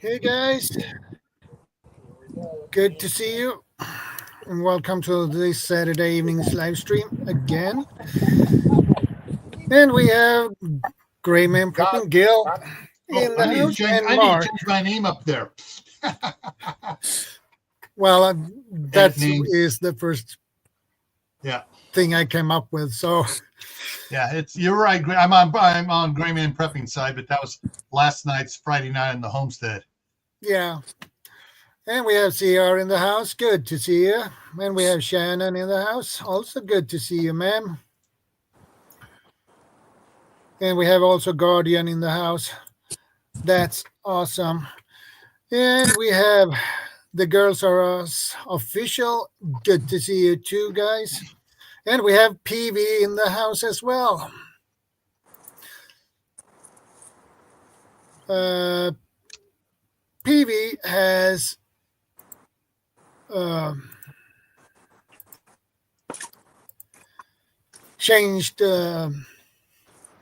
Hey guys, good to see you, and welcome to this Saturday evening's live stream again. And we have Grayman Prepping Gil in the house and I need Mark. to change my name up there. Well, that is the first thing I came up with. So yeah, you're right. I'm on Grayman Prepping side, but that was last night's Friday night in the homestead. Yeah. And we have CR in the house. Good to see you. And we have Shannon in the house. Also good to see you, ma'am. And we have also Guardian in the house. That's awesome. And we have the Girls Are Us official. Good to see you too, guys. And we have PV in the house as well. PV has changed.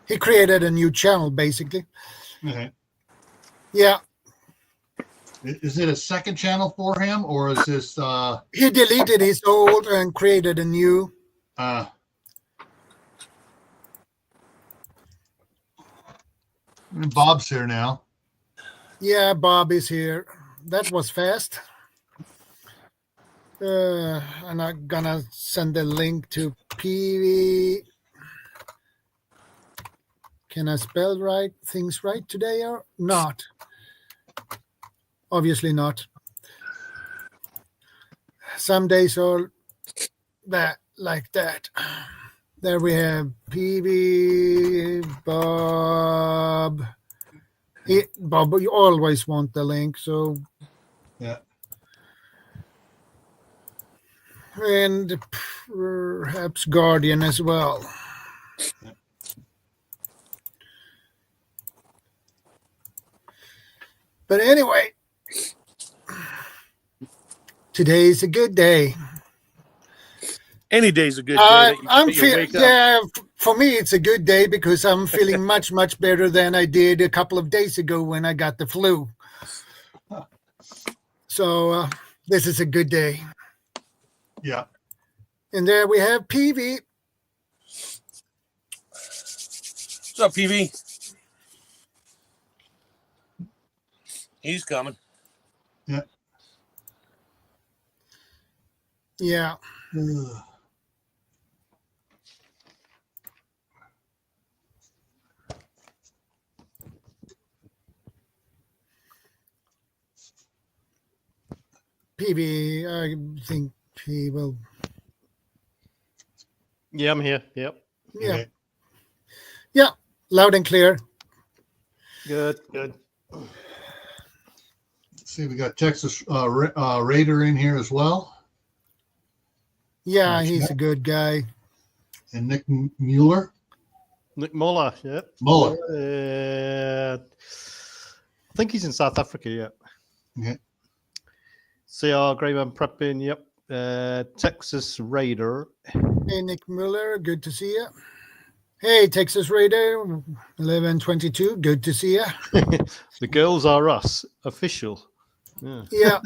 He created a new channel, basically. Okay. Yeah. Is it a second channel for him, or is this? He deleted his old and created a new. Bob's here now. Yeah, Bob is here. That was fast. And I'm gonna send a link to PV. Can I spell things right today or not? Obviously not. Some days are like that. There we have PV, Bob. Bob, you always want the link, so yeah. And perhaps Guardian as well. Yeah. But anyway, today is a good day. Any day's a good day. I'm feeling, for me, it's a good day because I'm feeling much, much better than I did a couple of days ago when I got the flu. So this is a good day. Yeah. And there we have PV. What's up, PV? He's coming. Yeah. Yeah. PV, I think he will. Yeah, I'm here. Yep. Yeah. Okay. Yeah. Loud and clear. Good. Let's see, we got Texas Raider in here as well. Yeah, he's a good guy. And Nick Mueller. Nick Muller, yeah. Muller. I think he's in South Africa, yeah. Okay. CR Grayman Prepping, yep. Texas Raider. Hey, Nick Mueller, good to see you. Hey, Texas Raider, 1122, good to see you. The Girls Are Us, official. Yeah.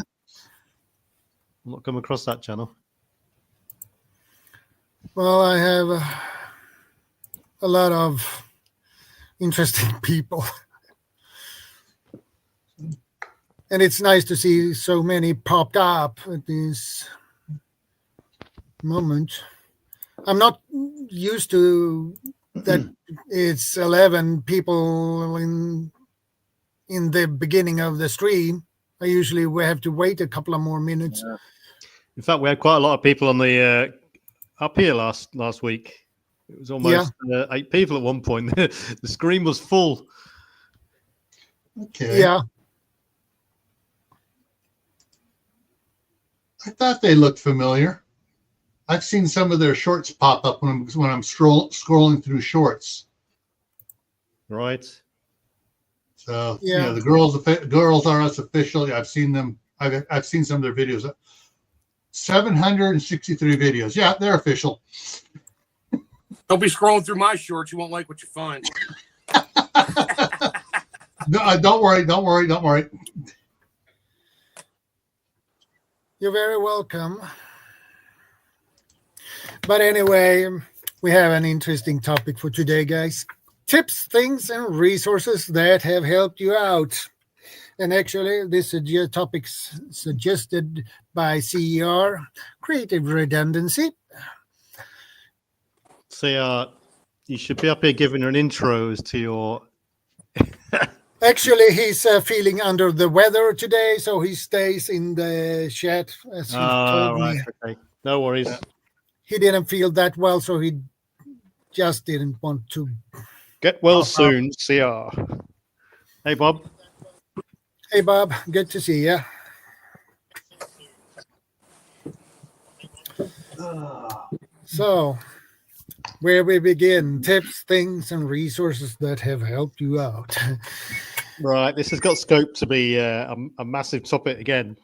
I'm not come across that channel. Well, I have a lot of interesting people. And it's nice to see so many popped up at this moment. I'm not used to that it's 11 people in the beginning of the stream. I usually have to wait a couple of more minutes. Yeah. In fact, we had quite a lot of people on the up here last week. It was almost 8 people at one point. The screen was full. Okay. Yeah. I thought they looked familiar. I've seen some of their shorts pop up when I'm scrolling through shorts. Right. So the Girls Are Us official. Yeah, I've seen them. I've seen some of their videos. 763 videos. Yeah, they're official. Don't be scrolling through my shorts. You won't like what you find. No, don't worry. You're very welcome. But anyway, we have an interesting topic for today, guys. Tips, things, and resources that have helped you out. And actually, this topic's suggested by CER, Creative Redundancy. So you should be up here giving an intro as to your. Actually, he's feeling under the weather today, so he stays in the chat, as he told Right, me. okay. No worries. He didn't feel that well, so he just didn't want to. Get well soon, CR. Hey, Bob. Hey, Bob, good to see you. So, where we begin, tips, things, and resources that have helped you out. Right, this has got scope to be a massive topic again.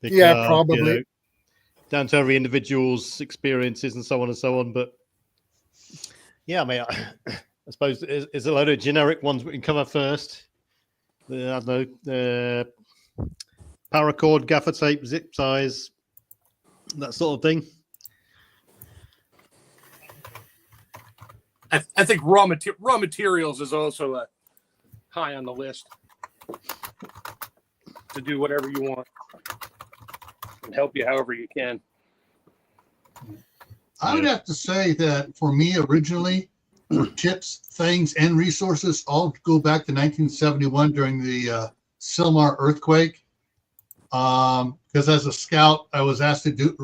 Because, Yeah, probably. Down to every individual's experiences and so on and so on. But yeah, I mean, I suppose there's a load of generic ones we can cover first. I don't know, paracord, gaffer tape, zip ties, that sort of thing. I think raw materials is also high on the list to do whatever you want and help you however you can. I would have to say that for me originally, tips, things, and resources all go back to 1971 during the Silmar earthquake. Because as a scout, I was asked to do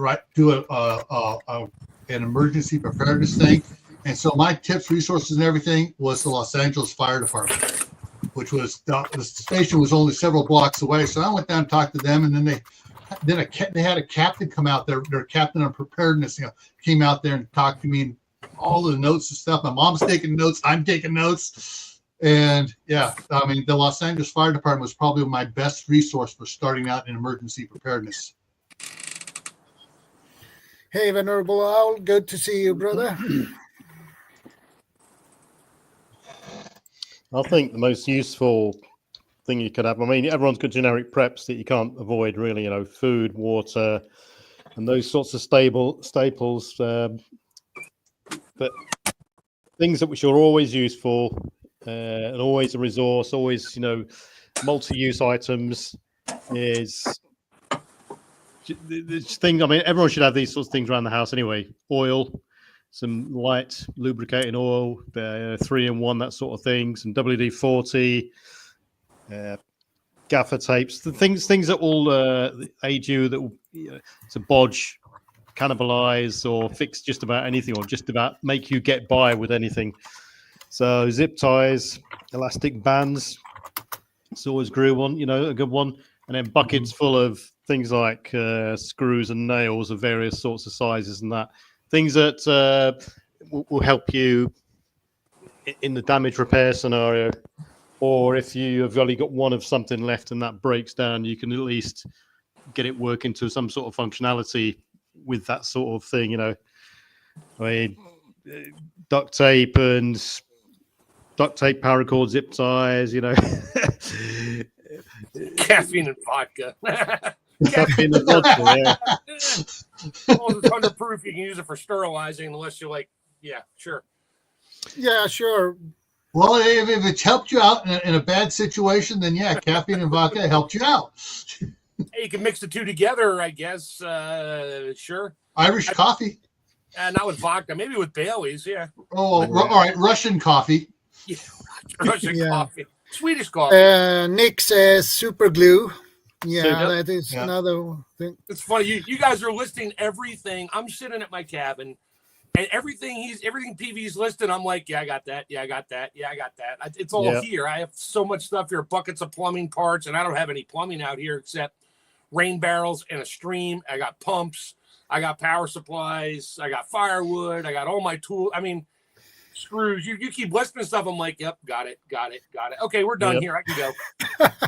an emergency preparedness thing, and so my tips, resources, and everything was the Los Angeles Fire Department, which was the station was only several blocks away. So I went down and talked to them, and then they had a captain come out there. Their captain on preparedness, came out there and talked to me and all the notes and stuff. My mom's taking notes. I'm taking notes. And yeah, I mean, the Los Angeles Fire Department was probably my best resource for starting out in emergency preparedness. Hey, Venerable Owl, good to see you, brother. I think the most useful thing you could have, I mean, everyone's got generic preps that you can't avoid, really, food, water, and those sorts of staples. But things that which are always useful and always a resource, always, multi-use items is this thing. I mean, everyone should have these sorts of things around the house anyway. Oil, some light lubricating oil, 3-in-1, that sort of thing, some WD-40, gaffer tapes, the things that will aid you, that will to bodge, cannibalize, or fix just about anything, or just about make you get by with anything. So zip ties, elastic bands, it's always grew one, a good one, and then buckets full of things like screws and nails of various sorts of sizes and that. Things that will help you in the damage repair scenario, or if you have only got one of something left and that breaks down, you can at least get it working to some sort of functionality with that sort of thing. I mean, duct tape, paracord, zip ties, Caffeine and vodka. Caffeine and vodka, yeah. Well, it's underproof. You can use it for sterilizing unless you're yeah, sure. Yeah, sure. Well, if it's helped you out in a bad situation, then yeah, caffeine and vodka helped you out. Hey, you can mix the two together, I guess. Sure. Irish coffee. Not with vodka, maybe with Bailey's, yeah. Oh, all right, Russian coffee. Yeah, Russian Yeah. coffee. Swedish coffee. Nick says super glue. Yeah, Super- that is another thing. It's funny. You guys are listing everything. I'm sitting at my cabin, and everything PV's listed, I'm like, yeah, I got that. Yeah, I got that. Yeah, I got that. It's all here. I have so much stuff here, buckets of plumbing parts, and I don't have any plumbing out here except rain barrels and a stream. I got pumps. I got power supplies. I got firewood. I got all my tools. I mean, screws. You keep listing stuff. I'm like, yep, got it. Okay, we're done here. I can go.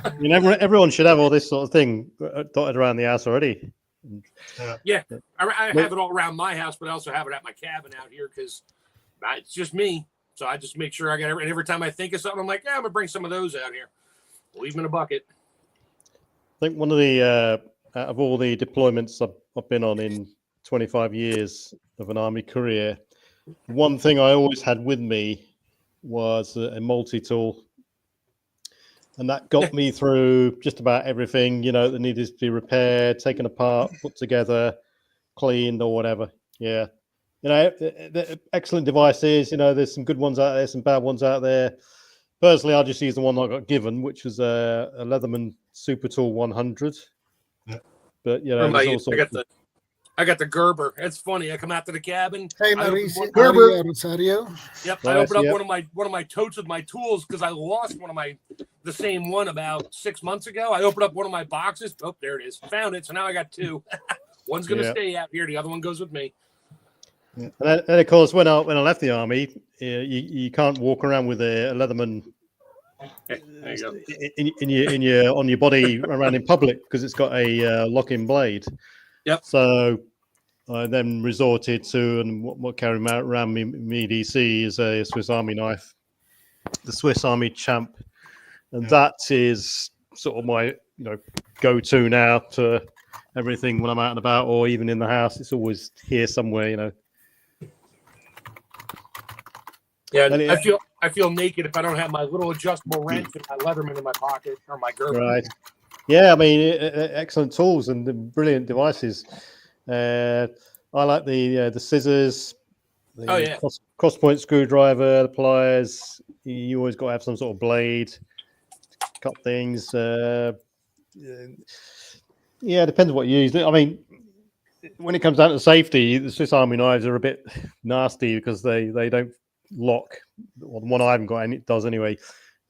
I mean, everyone should have all this sort of thing dotted around the house already. Yeah, I have it all around my house, but I also have it at my cabin out here because it's just me. So I just make sure I got and every time I think of something, I'm like, yeah, I'm gonna bring some of those out here. Leave them in a bucket. I think one of the out of all the deployments I've been on in 25 years of an army career, one thing I always had with me was a multi-tool. And that got me through just about everything, that needed to be repaired, taken apart, put together, cleaned or whatever. Yeah. They're excellent devices. There's some good ones out there, some bad ones out there. Personally, I just used the one I got given, which was a Leatherman Super Tool 100. Yeah. But, I there's I got the Gerber. It's funny. I come out to the cabin. Hey, I open Mauricio, one- Maria Rosario. Yep, Nice, I opened up yep. one of my totes with my tools because I lost the same one about 6 months ago. I opened up one of my boxes. Oh, there it is. Found it. So now I got two. One's gonna Yeah. stay out here. The other one goes with me. Yeah. And of course, when I left the army, you can't walk around with a Leatherman There you go. in your on your body around in public because it's got a lock-in blade. Yep. So I then resorted to, and what carrying around me DC is a Swiss Army knife, the Swiss Army Champ, and that is sort of my go-to now to everything when I'm out and about or even in the house. It's always here somewhere. Yeah, And I feel naked if I don't have my little adjustable wrench and my Leatherman in my pocket or my Gerber. Right. Yeah, I mean, excellent tools and brilliant devices. I like the scissors, the cross-point screwdriver, the pliers. You always got to have some sort of blade to cut things. Yeah, it depends on what you use. I mean, when it comes down to safety, the Swiss Army knives are a bit nasty because they don't lock. Well, the one I haven't got, and it does anyway.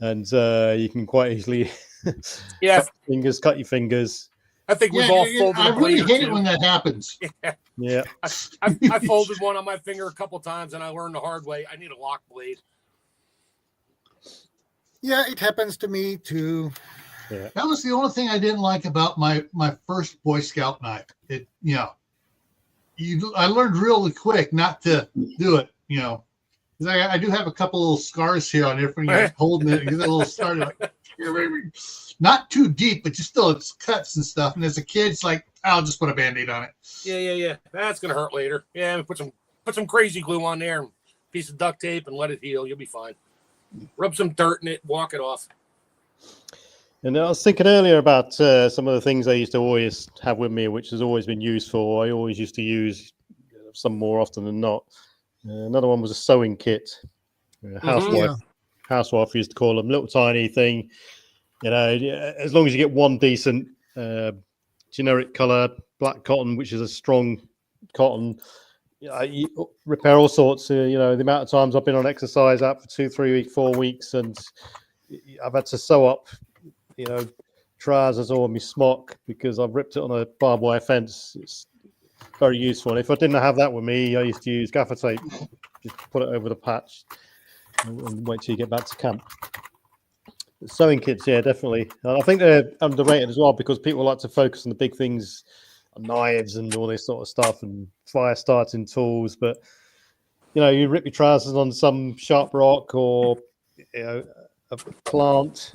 And you can quite easily cut your fingers. I think we've all folded. I really hate it when that happens. Yeah. I folded one on my finger a couple times, and I learned the hard way. I need a lock blade. Yeah, it happens to me too. Yeah. That was the only thing I didn't like about my first Boy Scout knife. I learned really quick not to do it. Because I do have a couple little scars here on there from holding it. You get a little scar, like, not too deep, but just still it's cuts and stuff. And as a kid, it's like I'll just put a Band-Aid on it. Yeah. That's gonna hurt later. Yeah, put some crazy glue on there, and a piece of duct tape, and let it heal. You'll be fine. Rub some dirt in it, walk it off. And I was thinking earlier about some of the things I used to always have with me, which has always been useful. I always used to use some more often than not. Another one was a sewing kit. Housewife used to call them, little tiny thing. As long as you get one decent generic color, black cotton, which is a strong cotton, you repair all sorts. The amount of times I've been on exercise out for 2, 3 weeks, 4 weeks, and I've had to sew up, trousers or my smock because I've ripped it on a barbed wire fence. It's very useful. And if I didn't have that with me, I used to use gaffer tape, just put it over the patch and wait till you get back to camp. Sewing kits, yeah, definitely. And I think they're underrated as well because people like to focus on the big things, knives and all this sort of stuff and fire starting tools. But, you rip your trousers on some sharp rock or a plant,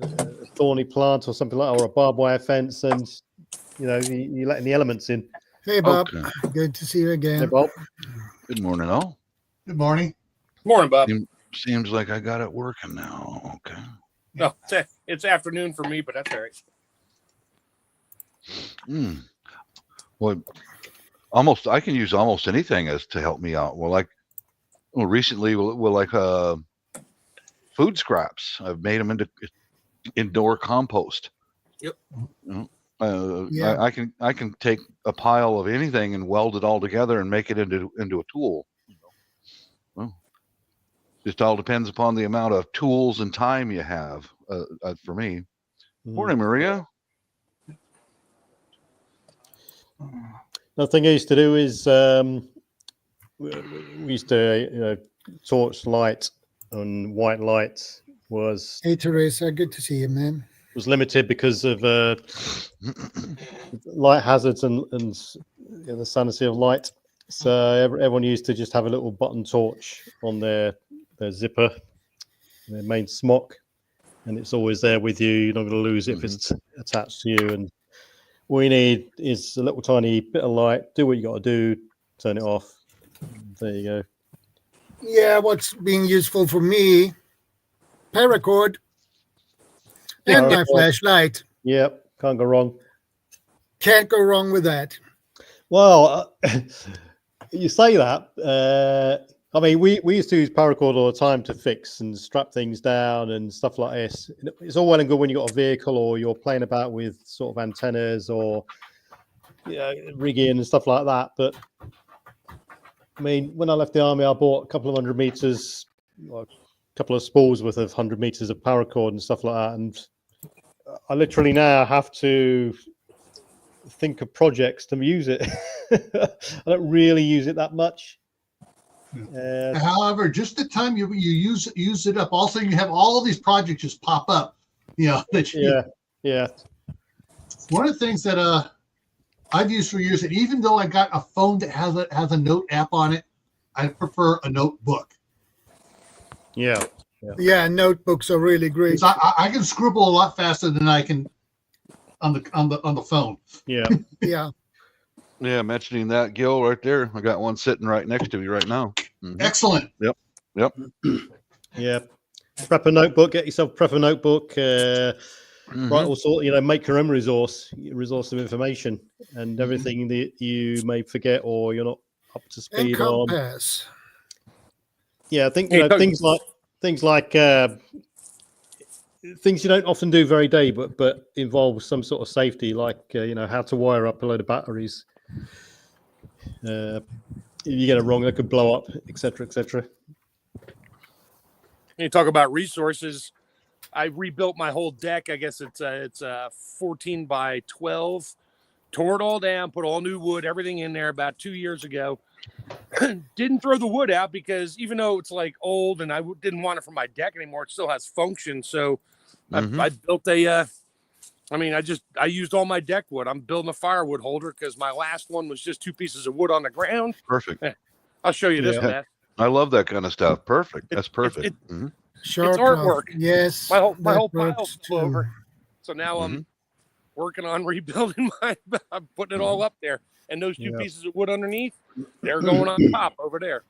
a thorny plant or something like that, or a barbed wire fence, and, you're letting the elements in. Hey, Bob. Okay. Good to see you again. Hey, Bob. Good morning, all. Good morning. Morning, Bob. Seems like I got it working now. Okay. No, it's afternoon for me, but that's all right. Well, I can use almost anything as to help me out. Recently, food scraps. I've made them into indoor compost. Yep. I can take a pile of anything and weld it all together and make it into a tool. Well, just all depends upon the amount of tools and time you have. For me. Morning, Maria. Another thing I used to do is we used to torch light and white light was. Hey, Teresa. Good to see you, man. Was limited because of light hazards and the sanity of light. So everyone used to just have a little button torch on their zipper, their main smock, and it's always there with you. You're not going to lose it if it's attached to you. And all you need is a little tiny bit of light. Do what you got to do. Turn it off. There you go. Yeah, what's being useful for me, paracord and my flashlight. Yep, can't go wrong. Can't go wrong with that. Well, you say that. I mean, we used to use paracord all the time to fix and strap things down and stuff like this. It's all well and good when you've got a vehicle or you're playing about with sort of antennas or rigging and stuff like that. But I mean, when I left the army, I bought a couple of 100 meters, a couple of spools worth of 100 meters of paracord and stuff like that. And I literally now have to think of projects to use it. I don't really use it that much. However, just the time you use it up, also you have all of these projects just pop up. Yeah. One of the things that I've used for years, and even though I got a phone that has a note app on it, I prefer a notebook. Yeah, notebooks are really great. I can scribble a lot faster than I can on the phone. Yeah. Yeah, mentioning that, Gil, right there. I got one sitting right next to me right now. Mm-hmm. Excellent. Yep. Yeah. Prep a notebook. Get yourself a notebook. Write all sort. Make your own resource of information and everything that you may forget or you're not up to speed on. Compass. Yeah, I think things like things you don't often do very day, but involve some sort of safety, like how to wire up a load of batteries. If you get it wrong, they could blow up, etc., etc. You talk about resources. I rebuilt my whole deck. I guess it's 14 by 12. Tore it all down, put all new wood, everything in there about 2 years ago. Didn't throw the wood out because even though it's like old and I didn't want it for my deck anymore, it still has function. So I built I used all my deck wood. I'm building a firewood holder because my last one was just 2 pieces of wood on the ground. Perfect. I'll show you this mess. I love that kind of stuff. Perfect. That's perfect. Sure, it's artwork. Yes. My whole pile's over. So now I'm working on rebuilding I'm putting it all up there. And those 2 pieces of wood underneath, they're going on top over there.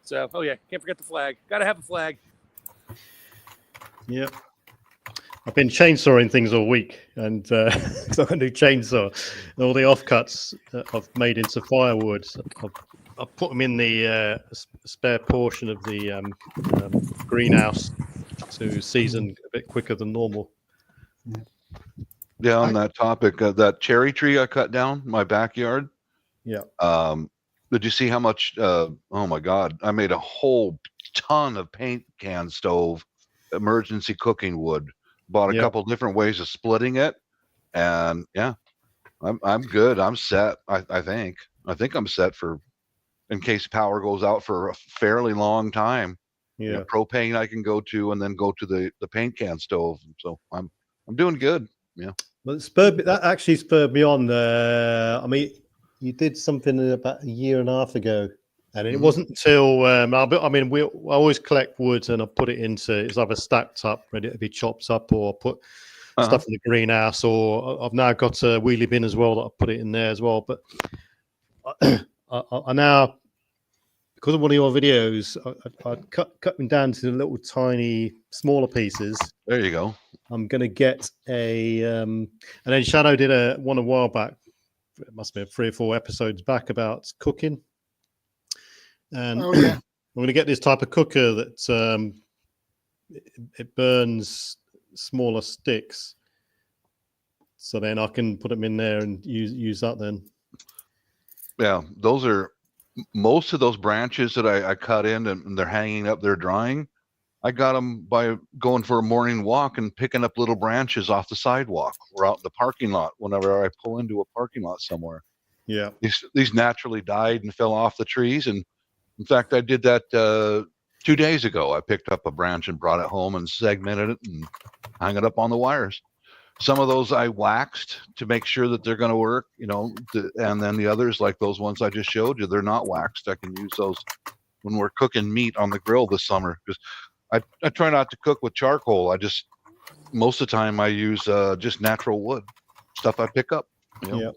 So, can't forget the flag. Got to have a flag. Yep. I've been chainsawing things all week, and so I've got a new chainsaw. And all the offcuts I've made into firewood. I've put them in the spare portion of the greenhouse to season a bit quicker than normal. Yeah, on that topic, that cherry tree I cut down in my backyard. Yeah. Did you see how much? Oh my God! I made a whole ton of paint can stove, emergency cooking wood. Bought a couple different ways of splitting it, and I'm good. I'm set. I think I'm set for in case power goes out for a fairly long time. Yeah, propane I can go to, and then go to the paint can stove. So I'm doing good. Yeah. Well, that actually spurred me on. I mean, you did something about a year and a half ago, and it wasn't until I always collect wood and I put it into it's either stacked up, ready to be chopped up, or put stuff in the greenhouse. Or I've now got a wheelie bin as well that I put it in there as well. But I now, because of one of your videos, I cut them down to little tiny smaller pieces. There you go. I'm gonna get and then Shadow did one a while back. It must be 3 or 4 episodes back about cooking. And I'm going to get this type of cooker that it burns smaller sticks, so then I can put them in there and use that then. Yeah, those are most of those branches that I cut in and they're hanging up, they're drying. I got them by going for a morning walk and picking up little branches off the sidewalk or out in the parking lot whenever I pull into a parking lot somewhere. Yeah, these naturally died and fell off the trees. And in fact, I did that 2 days ago. I picked up a branch and brought it home and segmented it and hung it up on the wires. Some of those I waxed to make sure that they're going to work, and then the others, like those ones I just showed you, they're not waxed. I can use those when we're cooking meat on the grill this summer, because I try not to cook with charcoal. Most of the time I use just natural wood, stuff I pick up. Yeah.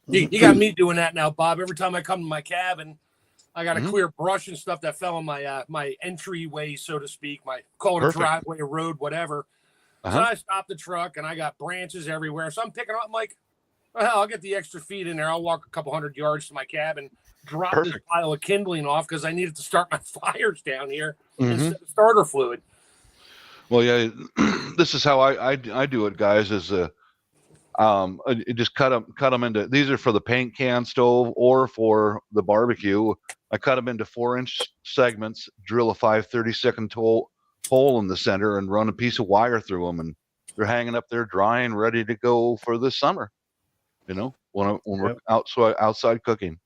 You got me doing that now, Bob. Every time I come to my cabin, I got to Mhm. clear brush and stuff that fell on my my entryway, so to speak. My call it a Perfect. driveway, a road, whatever. So Uh-huh. I stopped the truck and I got branches everywhere. So I'm picking up. I'm like, well, hell, I'll get the extra feet in there. I'll walk a couple hundred yards to my cabin, drop this Perfect. pile of kindling off because I needed to start my fires down here Mhm. instead of starter fluid. Well, yeah, this is how I do it, guys. Is you just cut them into. These are for the paint can stove or for the barbecue. I cut them into 4-inch segments, drill a 5/32 hole in the center, and run a piece of wire through them, and they're hanging up there, drying, ready to go for this summer. You know, when we're outside cooking,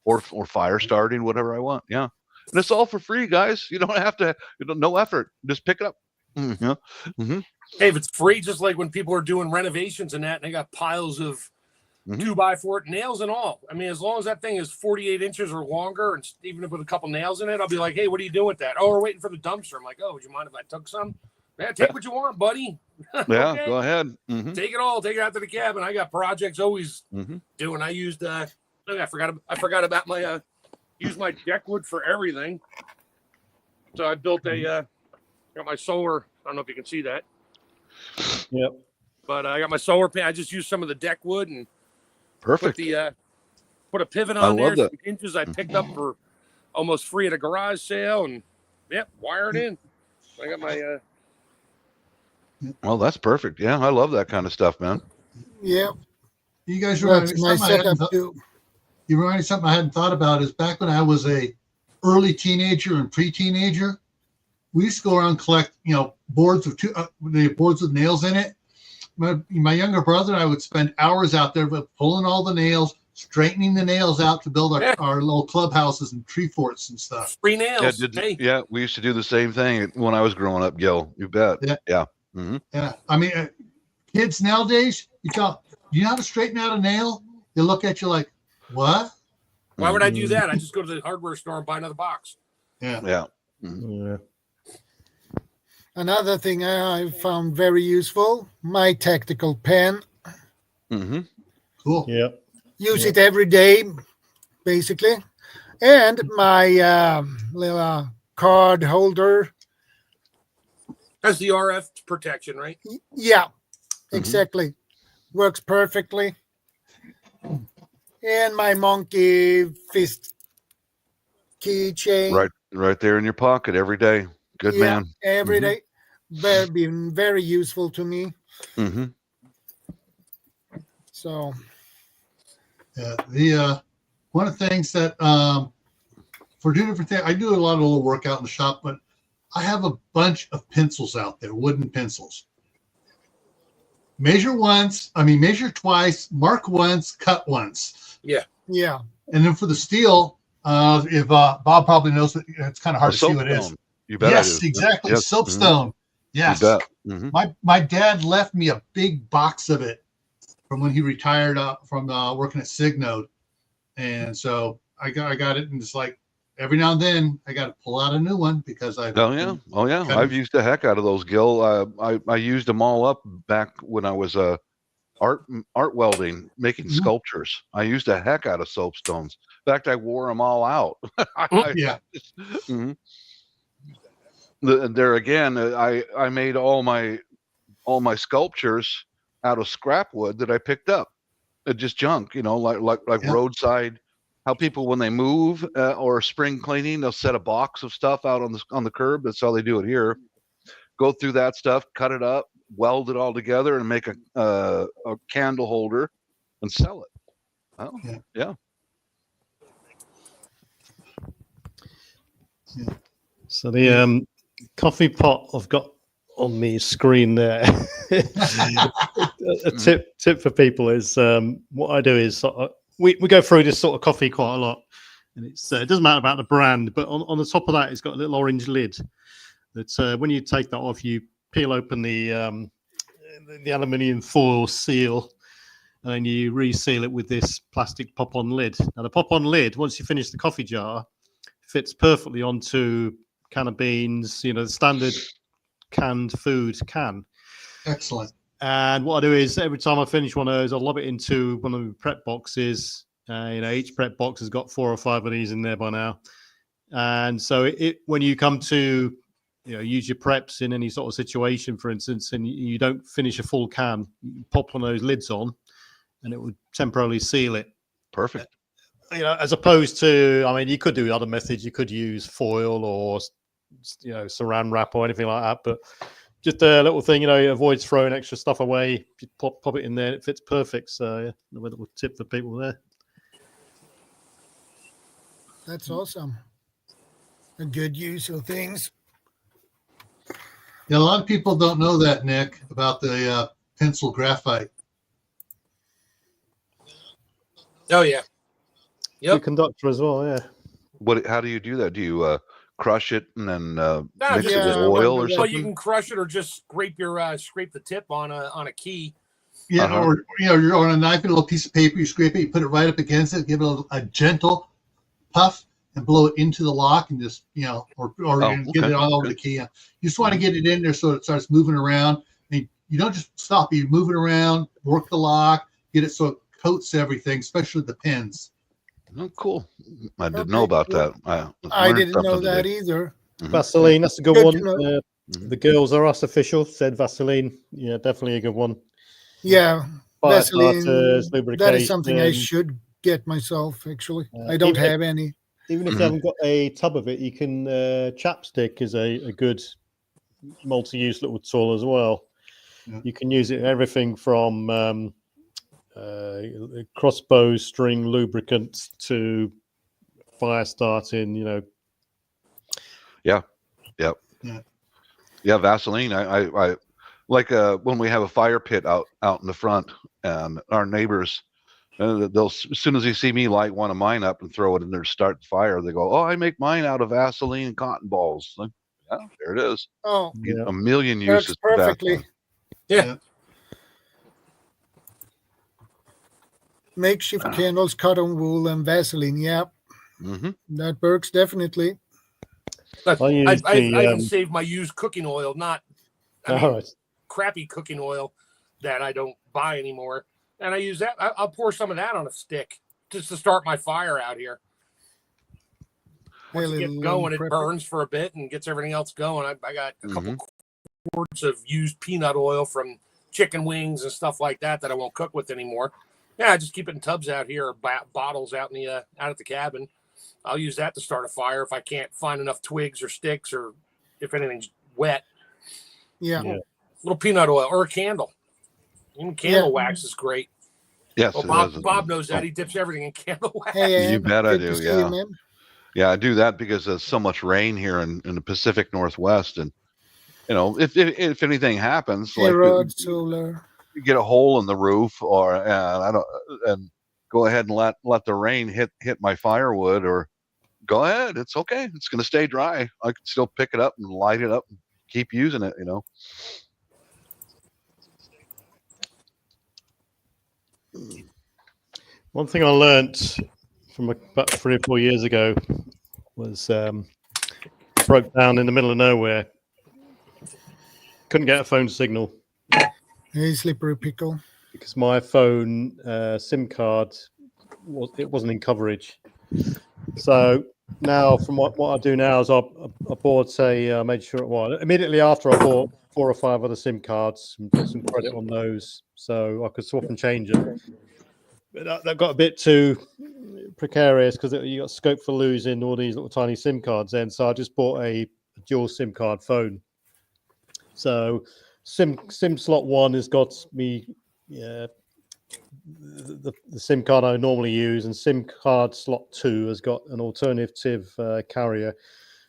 or fire starting, whatever I want. Yeah, and it's all for free, guys. You don't have to. No effort. Just pick it up. Yeah. Mm-hmm. Hey, if it's free, just like when people are doing renovations and that, and they got piles of Mhm. 2x4 nails and all. I mean, as long as that thing is 48 inches or longer, and even if with a couple nails in it, I'll be like, hey, what are you doing with that? Oh, we're waiting for the dumpster. I'm like, oh, would you mind if I took some? Yeah, take what you want, buddy. Yeah, Okay. go ahead. Mm-hmm. Take it all. Take it out to the cabin. I got projects always Mm-hmm. doing. I used I forgot about my use my deck wood for everything. So I built a got my solar. I don't know if you can see that. Yep. But I got my solar pan. I just used some of the deck wood and Perfect. put a pivot I on there. love that. Some hinges I picked up for almost free at a garage sale, and wire it in. I got my Well, that's perfect. Yeah, I love that kind of stuff, man. Yeah, You guys remind that's me my something I hadn't setup too. You remind me of something I hadn't thought about is back when I was a early teenager and pre-teenager, we used to go around and collect, boards with boards with nails in it. My younger brother and I would spend hours out there pulling all the nails, straightening the nails out to build our little clubhouses and tree forts and stuff. free nails. Yeah, we used to do the same thing when I was growing up, Gil. You bet. Yeah. Mm-hmm. Yeah. I mean, kids nowadays, do you know how to straighten out a nail? They look at you like, what? Why would I do that? I just go to the hardware store and buy another box. Yeah. Yeah. Yeah. Another thing I found very useful, my tactical pen. Mm-hmm. Cool. Yeah. Use it every day, basically. And my little card holder. That's the RF protection, right? Yeah, exactly. Works perfectly. And my monkey fist keychain. Right there in your pocket every day. Good man. Every day. Been very useful to me. Mm-hmm. So the one of the things that for doing different things, I do a lot of little workout in the shop, but I have a bunch of pencils out there, wooden pencils. Measure twice, mark once, cut once. Yeah. And then for the steel, if Bob probably knows that it's kind of hard to see what it is. You bet. Yes, I do. exactly. Yes. Soapstone. Yes. You bet. Mm-hmm. My dad left me a big box of it from when he retired from working at Signode, and so I got it, and it's like every now and then I got to pull out a new one because I. Oh yeah. I've used the heck out of those, Gil. I used them all up back when I was art welding, making sculptures. I used the heck out of soapstones. In fact, I wore them all out. Yeah. Mm-hmm. There again, I made all my sculptures out of scrap wood that I picked up, just junk, like roadside. How people when they move or spring cleaning, they'll set a box of stuff out on the curb. That's how they do it here. Go through that stuff, cut it up, weld it all together, and make a candle holder and sell it. Oh, yeah. So the coffee pot I've got on the screen there. a tip for people is what I do is we go through this sort of coffee quite a lot, and it doesn't matter about the brand, but on the top of that it's got a little orange lid that when you take that off, you peel open the aluminium foil seal, and then you reseal it with this plastic pop-on lid. Now the pop-on lid, once you finish the coffee jar, fits perfectly onto can of beans, the standard canned food can. Excellent. And what I do is every time I finish one of those, I'll lob it into one of the prep boxes. Each prep box has got 4 or 5 of these in there by now. And so when you come to use your preps in any sort of situation, for instance, and you don't finish a full can, you pop one of those lids on and it would temporarily seal it. Perfect. As opposed to, I mean, you could do other methods. You could use foil or, saran wrap or anything like that. But just a little thing, it avoids throwing extra stuff away. You pop it in there, it fits perfect. So, yeah, a little tip for people there. That's awesome. A good use of things. Yeah, a lot of people don't know that, Nick, about the pencil graphite. Oh yeah. Yep. Good conductor as well, yeah. How do you do that? Do you crush it and then mix it yeah, with oil or well, Well, something? you can crush it or just scrape the tip on a key. Yeah, or you're on a knife, a little piece of paper, you scrape it, you put it right up against it, give it a gentle puff, and blow it into the lock, and just get it all over the key. You just want to get it in there so it starts moving around. I mean, you don't just stop; you move it around, work the lock, get it so it coats everything, especially the pins. Oh, cool. I didn't know about that. I didn't know that either. Vaseline, that's a good Good one. The Girls Are Us official said Vaseline. Yeah, definitely a good one. Yeah, Fire Vaseline. starters, That is something I lubrication. should get myself. Actually, I don't have any. Even if you haven't got a tub of it, you can. Chapstick is a good multi-use little tool as well. Yeah. You can use it in everything from crossbow string lubricant to fire starting. Yeah. Vaseline. I like when we have a fire pit out in the front, and our neighbors, they'll as soon as they see me light one of mine up and throw it in there to start the fire, they go, "Oh, I make mine out of Vaseline and cotton balls." Like, yeah, there it is. Oh, A million works uses for perfectly. Vaseline. Yeah. Makeshift candles, cotton wool, and Vaseline. Yeah, that works definitely. I even save my used cooking oil, crappy cooking oil that I don't buy anymore, and I use that. I'll pour some of that on a stick just to start my fire out here. Once it gets going, it burns for a bit and gets everything else going. I got a couple quarts of used peanut oil from chicken wings and stuff like that I won't cook with anymore. Yeah, I just keep it in tubs out here or bottles out in the out at the cabin. I'll use that to start a fire if I can't find enough twigs or sticks or if anything's wet. Yeah. Little peanut oil or a candle. Even candle wax is great. Yes, well, Bob knows that. He dips everything in candle wax. Hey, you bet I do. Yeah. You, yeah, I do that because there's so much rain here in the Pacific Northwest, and if anything happens, solar. You get a hole in the roof, or and go ahead and let the rain hit my firewood, or go ahead, it's okay, it's going to stay dry. I can still pick it up and light it up and keep using it. One thing I learnt from about 3 or 4 years ago was broke down in the middle of nowhere. Couldn't get a phone signal. Hey, slippery pickle. Because my phone SIM card wasn't in coverage. So now, from what I do now is I bought made sure immediately after I bought 4 or 5 other SIM cards and put some credit on those, so I could swap and change it. But that got a bit too precarious because you got scope for losing all these little tiny SIM cards. Then, so I just bought a dual SIM card phone. So SIM slot 1 has got me the SIM card I normally use, and SIM card slot 2 has got an alternative carrier,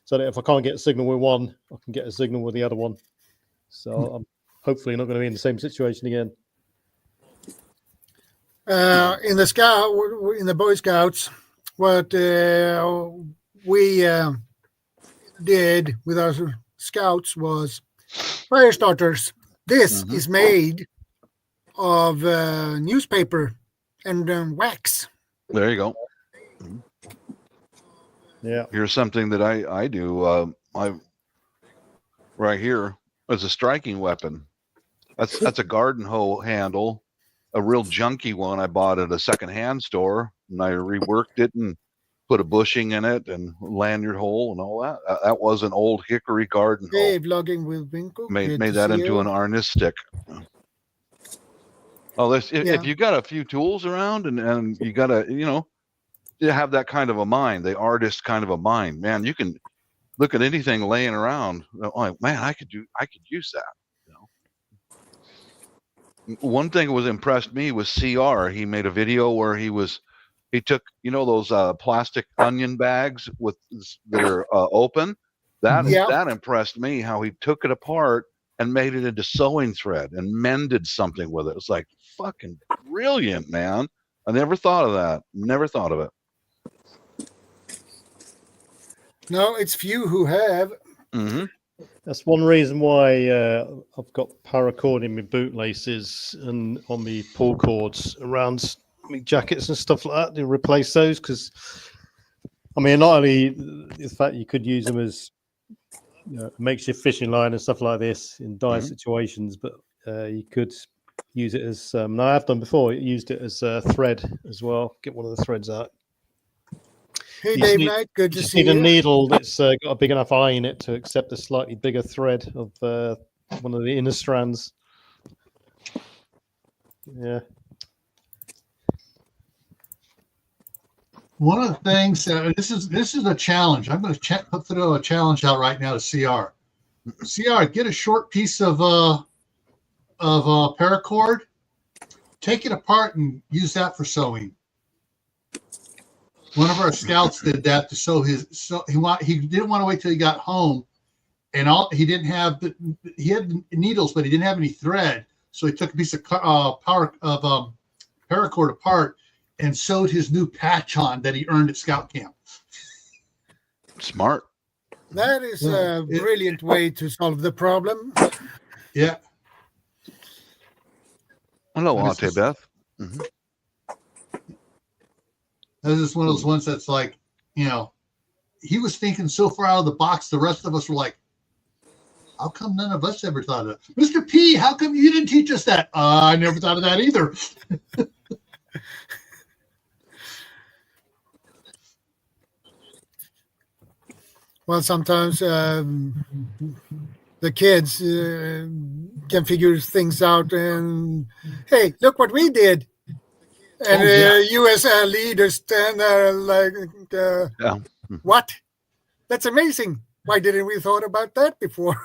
so that if I can't get a signal with one, I can get a signal with the other one. So I'm hopefully not going to be in the same situation again. In the Boy Scouts, what we did with our scouts was fire starters. This is made of newspaper and wax. There you go. Yeah. Here's something that I do. I right here as a striking weapon. That's a garden hoe handle, a real junky one I bought at a secondhand store, and I reworked it and put a bushing in it and lanyard hole and all that. That was an old hickory garden hoe. Hey, vlogging with Winko. Made that into an arnis stick. Oh, if you got a few tools around and you got to, you have that kind of a mind, the artist kind of a mind, man, you can look at anything laying around. Like, man, I could use that. One thing that was impressed me was CR. He made a video where he took, those plastic onion bags that are open. That impressed me, how he took it apart and made it into sewing thread and mended something with it. It was like fucking brilliant, man. I never thought of that. Never thought of it. No, it's few who have. Mm-hmm. That's one reason why I've got paracord in my bootlaces and on my pull cords around my jackets and stuff like that to replace those. Because, I mean, not only the fact you could use them as a makeshift fishing line and stuff like this in dire situations, but you could use it as, and I have done before, used it as a thread as well. Get one of the threads out. Hey, Dave Knight, good to see you. Need a needle that's got a big enough eye in it to accept a slightly bigger thread of one of the inner strands. Yeah. One of the things, this is a challenge. I'm going to put a challenge out right now to CR. CR, get a short piece of paracord, take it apart and use that for sewing. One of our scouts did that to sew his. So he didn't want to wait till he got home, and he had needles, but he didn't have any thread. So he took a piece of paracord apart and sewed his new patch on that he earned at scout camp. Smart. That is a brilliant way to solve the problem. Yeah. Hello, Auntie Beth. Mm-hmm. This is one of those ones that's like, he was thinking so far out of the box. The rest of us were like, how come none of us ever thought of it? Mr. P, how come you didn't teach us that? I never thought of that either. Well, sometimes the kids can figure things out and, hey, look what we did. And U.S. leaders stand there like, what? That's amazing. Why didn't we thought about that before?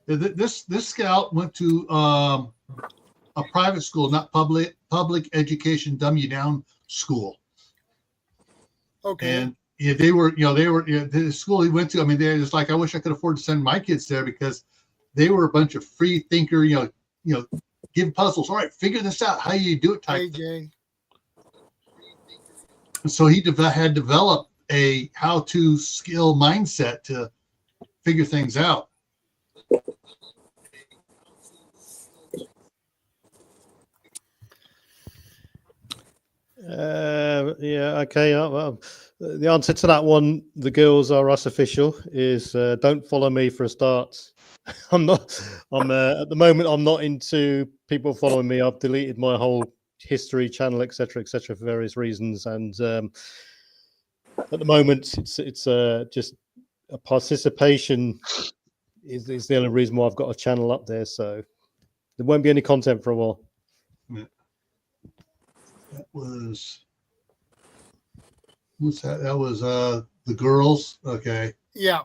This scout went to a private school, not public education, dumb you down school. Okay. And they were the school he went to. I mean, they're just like, I wish I could afford to send my kids there because they were a bunch of free thinker, give puzzles. All right, figure this out. How you do it? Type. AJ. So he had developed a how-to skill mindset to figure things out. Okay. Well, the answer to that one, the girls are us official, is don't follow me for a start. I'm at the moment, I'm not into people following me. I've deleted my whole history channel, etc., for various reasons. And at the moment, it's just a participation is the only reason why I've got a channel up there. So there won't be any content for a while. Yeah. That was what's that? That was the girls. Okay. Yeah.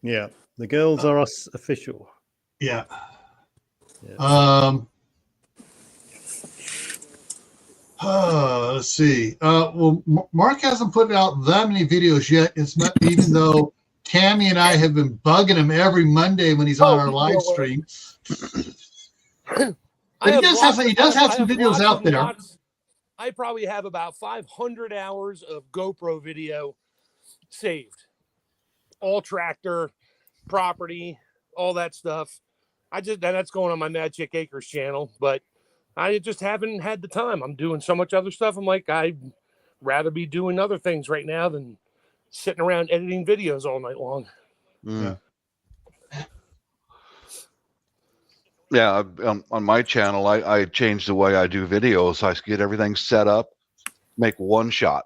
The girls are us official. Yeah. Let's see. Well, Mark hasn't put out that many videos yet. It's not, even though Tammy and I have been bugging him every Monday when he's on our live stream. But he does have some videos out there. I probably have about 500 hours of GoPro video saved. All tractor, property, all that stuff. That's going on my Magic Acres channel, but I just haven't had the time. I'm doing so much other stuff. I'm like, I'd rather be doing other things right now than sitting around editing videos all night long. Mm. Yeah, on my channel, I changed the way I do videos. I get everything set up, make one shot,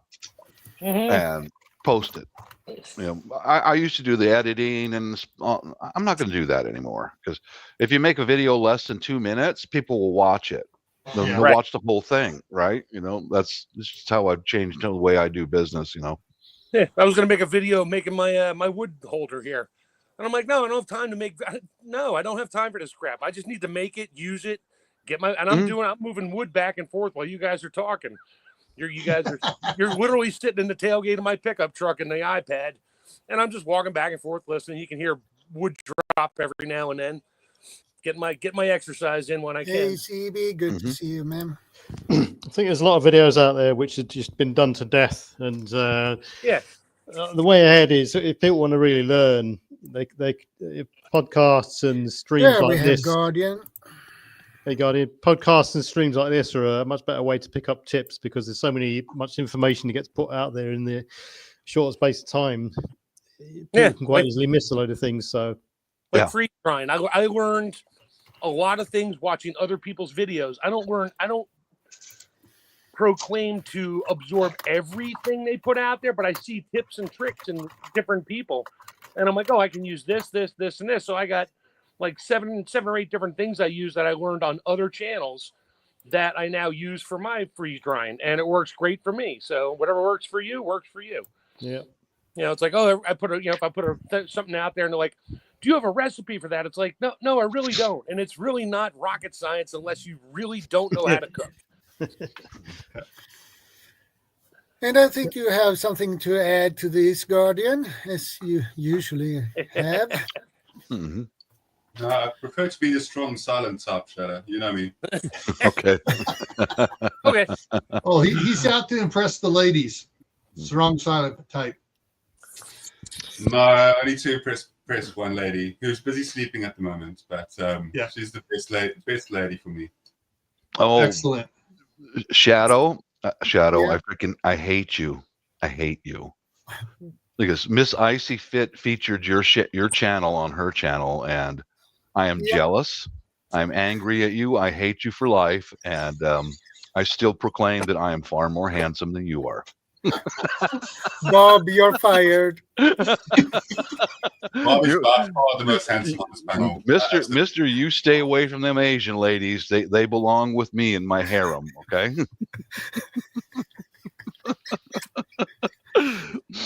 and post it. I used to do the editing, and I'm not going to do that anymore, because if you make a video less than 2 minutes, people will watch it. They'll Right. watch the whole thing, right? That's just how I've changed the way I do business. Yeah, I was going to make a video making my my wood holder here, and I'm like, no, I don't have time to make. No, I don't have time for this crap. I just need to make it, use it, get my. And I'm moving wood back and forth while you guys are talking. You're literally sitting in the tailgate of my pickup truck in the iPad, and I'm just walking back and forth listening. You can hear wood drop every now and then. Get my exercise in when I can. Hey, CB, good to see you, man. I think there's a lot of videos out there which have just been done to death, and the way ahead is, if people want to really learn, they podcasts and streams like this. Guardian. Hey, Guardian, podcasts and streams like this are a much better way to pick up tips, because there's much information that gets put out there in the short space of time. People can quite easily miss a load of things. So, freeze drying, I learned a lot of things watching other people's videos. I don't proclaim to absorb everything they put out there, but I see tips and tricks in different people, and I'm like, oh, I can use this, and this. So I got like seven or eight different things I use that I learned on other channels that I now use for my freeze drying, and it works great for me. So whatever works for you works for you. Yeah. It's like, oh, I put if I put something out there and they're like, do you have a recipe for that? It's like, no, I really don't. And it's really not rocket science unless you really don't know how to cook. And I think you have something to add to this, Guardian, as you usually have. I prefer to be the strong, silent type, Shadow. You know me. Okay. Okay. Oh, he's out to impress the ladies. Strong, silent type. No, I need to impress one lady who's busy sleeping at the moment, but she's the best lady for me. Oh, excellent. Shadow, I hate you. I hate you. Because Miss Icy Fit featured your channel on her channel, and I am jealous. I'm angry at you. I hate you for life, and I still proclaim that I am far more handsome than you are. Bob, you're fired. Bob is by far the most handsome on this panel. Mister, you stay away from them Asian ladies. They belong with me in my harem, okay?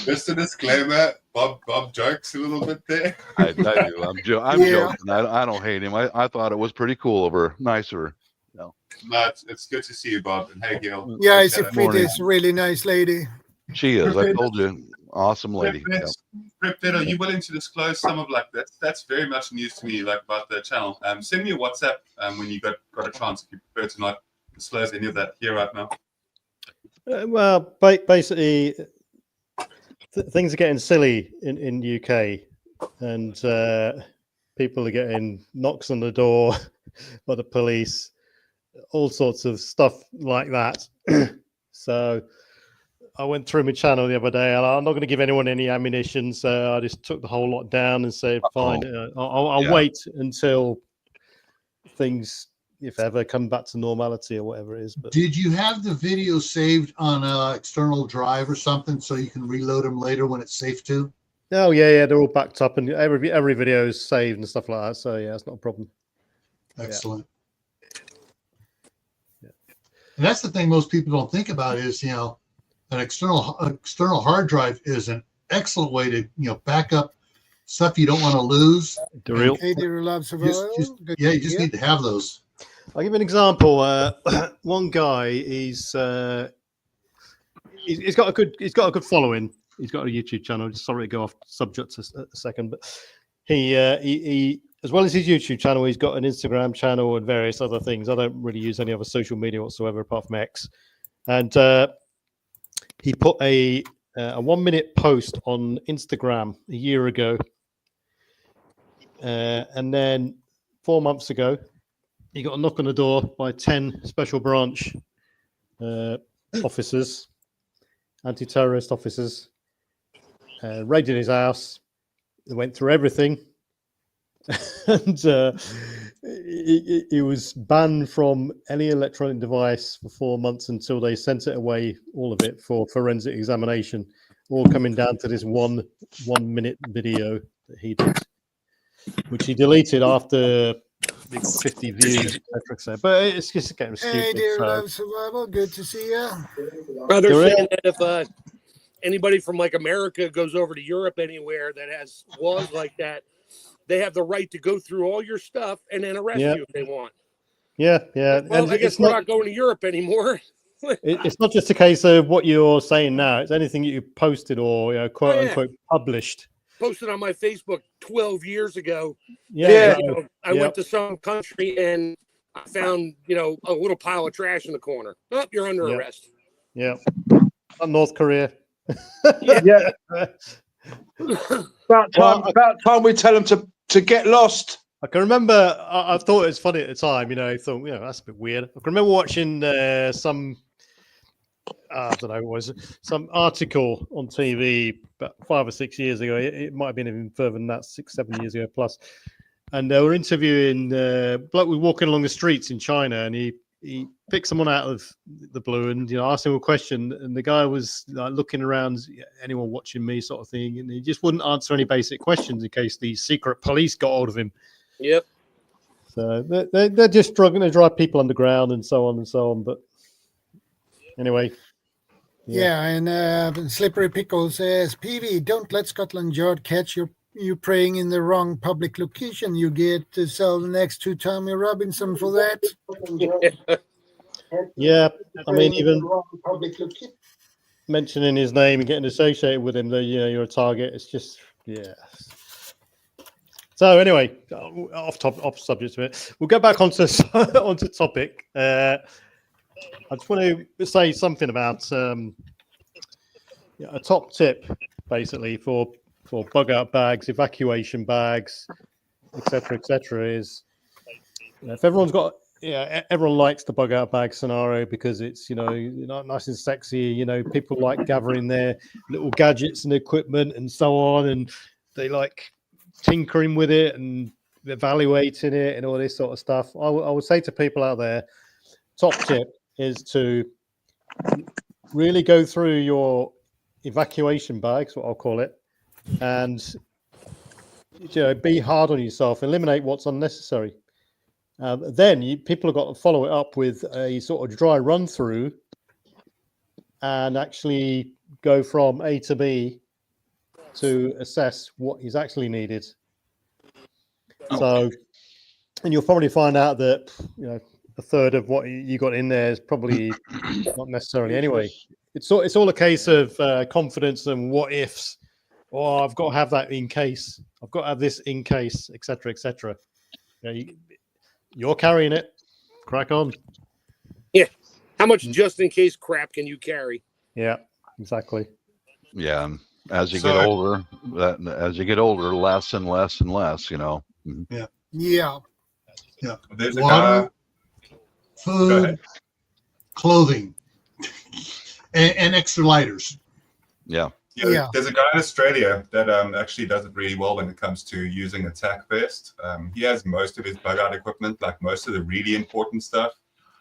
Just a disclaimer, Bob jokes a little bit there. I do. I'm joking. I don't hate him. I thought it was pretty cool of her. Nice of her. No, it's good to see you, Bob. And hey, Gil. Yeah, it's a pretty really nice lady. She is. I told you, awesome lady. Prep, are you willing to disclose some of that's very much news to me, like about the channel? Send me a WhatsApp when you got a chance, if you prefer to not disclose any of that here right now. Well, basically, things are getting silly in UK, and people are getting knocks on the door by the police, all sorts of stuff like that. So I went through my channel the other day, and I'm not going to give anyone any ammunition, so I just took the whole lot down and said, fine, I'll wait until things, if ever, come back to normality or whatever it is. But did you have the video saved on an external drive or something so you can reload them later when it's safe to? Oh yeah, they're all backed up, and every video is saved and stuff like that. So yeah, it's not a problem. Excellent. Yeah. And that's the thing most people don't think about is, an external hard drive is an excellent way to back up stuff you don't want to lose. You just need to have those. I'll give you an example. One guy, he's got a good following. He's got a YouTube channel. Just sorry to go off subject a second, but he as well as his YouTube channel, he's got an Instagram channel and various other things. I don't really use any other social media whatsoever apart from X. And he put a 1 minute post on Instagram a year ago, and then 4 months ago, he got a knock on the door by 10 special branch officers, anti-terrorist officers, raided his house. They went through everything, and it was banned from any electronic device for 4 months until they sent it away, all of it, for forensic examination, all coming down to this 1 minute video that he did, which he deleted after it got 50 views, etc. But it's just getting stupid. Hey, dear so. Love Survival, good to see you. Well, they're saying that if anybody from like America goes over to Europe anywhere that has laws like that, they have the right to go through all your stuff and then arrest you if they want. Yeah. Well, And I guess we're not going to Europe anymore. It's not just a case of what you're saying now. It's anything you posted or quote unquote published. Posted on my Facebook 12 years ago. Yeah. I went to some country and I found, a little pile of trash in the corner. Oh, you're under arrest. Yeah. North Korea. Yeah. About time we tell them to get lost. I can remember, I thought it was funny at the time, I thought, that's a bit weird. I can remember watching some, I don't know, it was some article on TV about 5 or 6 years ago. It might have been even further than that, 6, 7 years ago plus. And they were interviewing, bloke was walking along the streets in China, and he picked someone out of the blue and asked him a question, and the guy was looking around, anyone watching me sort of thing, and he just wouldn't answer any basic questions in case the secret police got hold of him. Yep. So they're just struggling to drive people underground and so on and so on. But anyway. Yeah, and Slippery Pickle says, PV, don't let Scotland Yard catch you praying in the wrong public location. You get to sell next to Tommy Robinson for that. Yeah, I mean, even mentioning his name and getting associated with him, you're a target. It's just, So anyway, off subject a bit. We'll go back onto topic. I just want to say something about a top tip, basically, for bug out bags, evacuation bags, etc. Is if everyone's got everyone likes the bug out bag scenario because it's nice and sexy. People like gathering their little gadgets and equipment and so on, and they like tinkering with it and evaluating it and all this sort of stuff. I would say to people out there, top tip is to really go through your evacuation bags, what I'll call it, and be hard on yourself, eliminate what's unnecessary. Then people have got to follow it up with a sort of dry run through and actually go from A to B to assess what is actually needed. So, and you'll probably find out that a third of what you got in there is probably not necessarily anyway. It's all a case of confidence and what ifs. Oh, I've got to have that in case. I've got to have this in case, etc. You're carrying it. Crack on. Yeah. How much just in case crap can you carry? Yeah, exactly. Yeah. As you get older, less and less and less, Yeah. There's a Water, guy. food, clothing, and extra lighters. Yeah. There's a guy in Australia that actually does it really well when it comes to using a tack vest. He has most of his bug out equipment, like most of the really important stuff,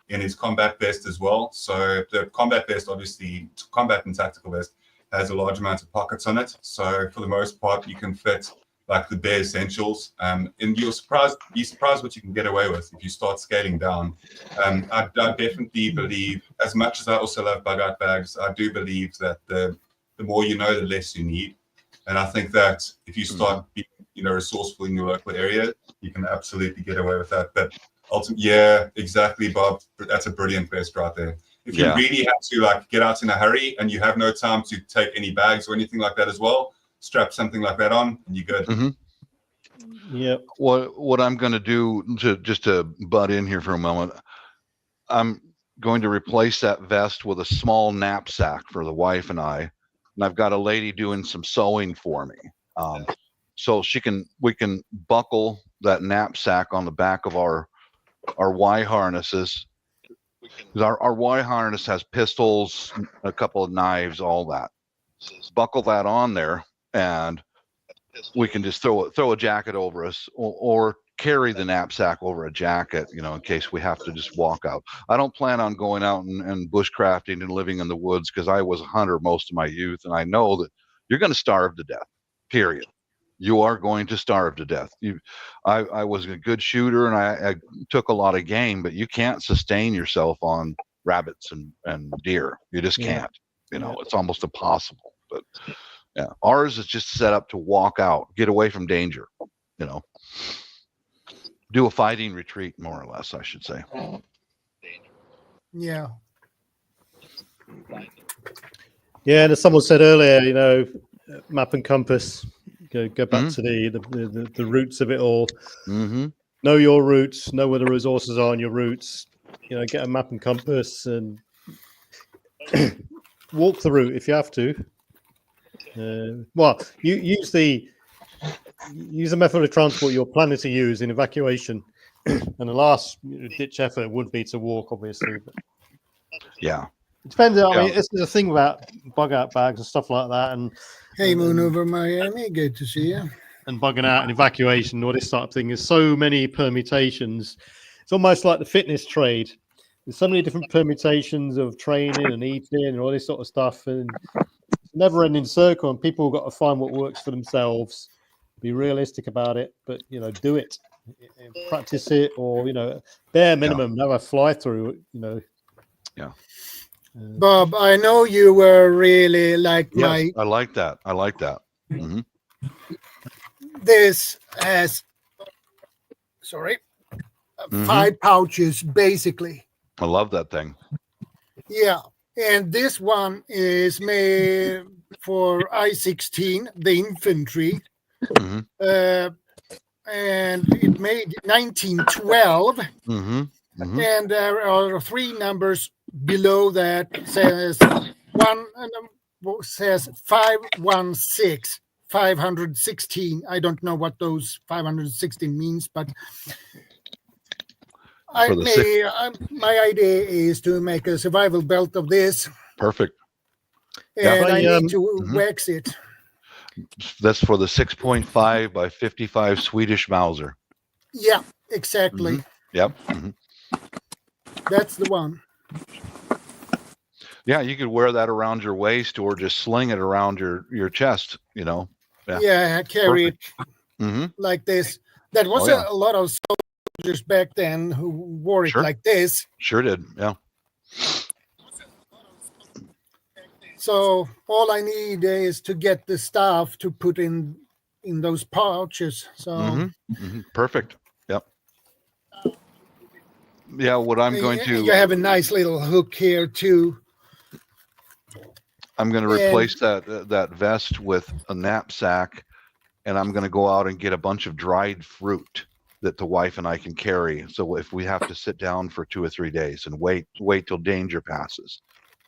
in his combat vest as well. So the combat vest, obviously, combat and tactical vest, has a large amount of pockets on it. So for the most part, you can fit like the bare essentials. And be surprised what you can get away with if you start scaling down. I definitely believe, as much as I also love bug out bags, I do believe that the more you know, the less you need. And I think that if you start being, resourceful in your local area, you can absolutely get away with that. But ultimately, yeah, exactly, Bob. That's a brilliant vest right there. If you really have to get out in a hurry and you have no time to take any bags or anything like that as well, strap something like that on and you're good. Mm-hmm. Yeah. What I'm going to do to butt in here for a moment, I'm going to replace that vest with a small knapsack for the wife and I. And I've got a lady doing some sewing for me. So we can buckle that knapsack on the back of our Y harnesses. Our Y harness has pistols, a couple of knives, all that. Buckle that on there, and we can just throw a jacket over us, or carry the knapsack over a jacket, you know, in case we have to just walk out. I don't plan on going out and bushcrafting and living in the woods, because I was a hunter most of my youth, and I know that you're going to starve to death, period. You are going to starve to death. I was a good shooter, and I took a lot of game, but you can't sustain yourself on rabbits and deer. You just can't. You know, it's almost impossible. But yeah, ours is just set up to walk out, get away from danger, you know. Do a fighting retreat, more or less, I should say. Yeah. Yeah, and as someone said earlier, you know, map and compass. Go back to the roots of it all. Mm-hmm. Know your roots. Know where the resources are on your roots. You know, get a map and compass and walk the route if you have to. Well, you use the method of transport you're planning to use in evacuation, and the last ditch effort would be to walk, obviously. But yeah, it depends. I mean, it's the thing about bug out bags and stuff like that, and Hey, Moon over Miami. Good to see you. And bugging out and evacuation, all this type of thing. There's so many permutations. It's almost like the fitness trade. There's so many different permutations of training and eating and all this sort of stuff, and it's a never-ending circle. And people have got to find what works for themselves. Be realistic about it, but you know, do it, practice it, or you know, bare minimum, have a fly through. You know. Yeah. Bob, I know you were really like yes, I like that. I like that. Mm-hmm. This has, 5 pouches basically. I love that thing. Yeah, and this one is made for I-16, the infantry, Mm-hmm. and it made 1912. Mm-hmm. Mm-hmm. And there are 3 numbers below that says 516, 516. I don't know what those 516 means, but my idea is to make a survival belt of this. Perfect. And I need to wax it. That's for the 6.5 by 55 Swedish Mauser. Yeah, exactly. Mm-hmm. Yep. Mm-hmm. That's the one. Yeah, you could wear that around your waist or just sling it around your chest, you know. Yeah, I carry it like this. That was a lot of soldiers back then who wore it like this. Sure did, yeah. So all I need is to get the stuff to put in those pouches. So perfect. Yep. Yeah, what I'm going to... You have a nice little hook here too. I'm going to replace that vest with a knapsack, and I'm going to go out and get a bunch of dried fruit that the wife and I can carry. So if we have to sit down for 2 or 3 days and wait till danger passes,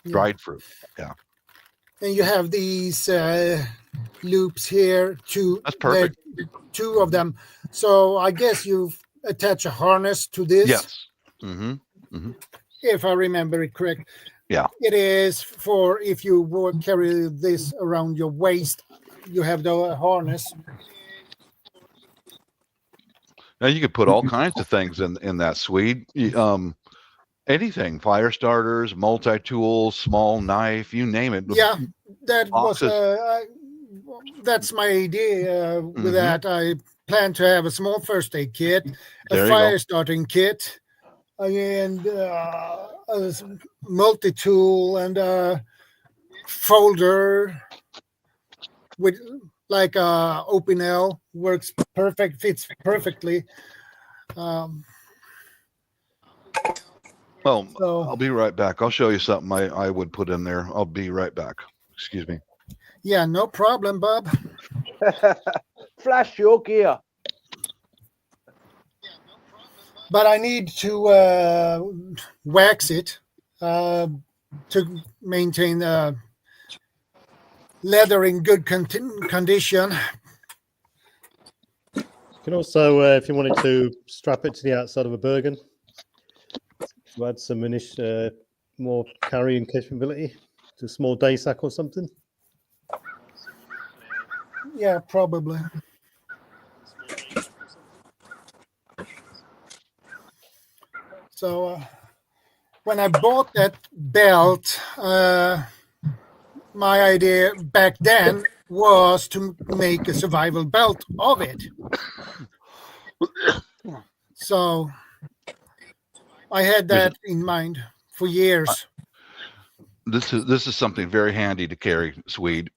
dried fruit. Yeah. And you have these loops here, That's perfect. 2 of them. So I guess you attach a harness to this. Yes. If I remember it correct. Yeah. It is for if you would carry this around your waist, you have the harness. Now you could put all kinds of things in that Swede. Anything, fire starters, multi-tools, small knife, you name it. Yeah, that's my idea with that. I plan to have a small first aid kit, a fire starting kit, and a multi-tool and a folder with like a OpenL works perfect, fits perfectly. Well, I'll be right back. I'll show you something I would put in there. I'll be right back. Excuse me. Yeah, no problem, Bob. Flash your gear. But I need to wax it to maintain the leather in good condition. You can also, if you wanted to, strap it to the outside of a Bergen to add some more carrying capability to a small day sack or something. Yeah, probably. So when I bought that belt, my idea back then was to make a survival belt of it. So I had that in mind for years. This is something very handy to carry, Swede.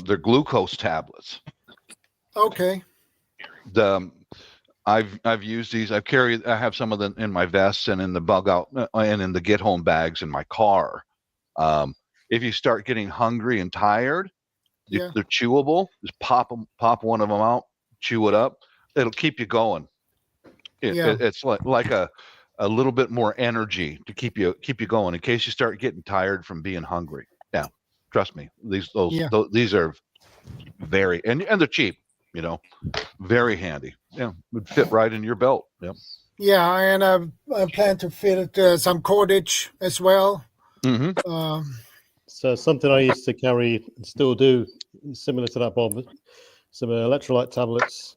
They're glucose tablets. Okay. I've used these. I have some of them in my vests and in the bug out and in the get home bags in my car. If you start getting hungry and tired, Yeah. they're chewable. Just pop one of them out, chew it up. It'll keep you going. It's like a little bit more energy to keep you going in case you start getting tired from being hungry. Yeah, trust me. These are very and they're cheap. Very handy. Yeah, would fit right in your belt. Yeah. Yeah, and I plan to fit some cordage as well. Mm-hmm. So something I used to carry and still do, similar to that, Bob. Some electrolyte tablets.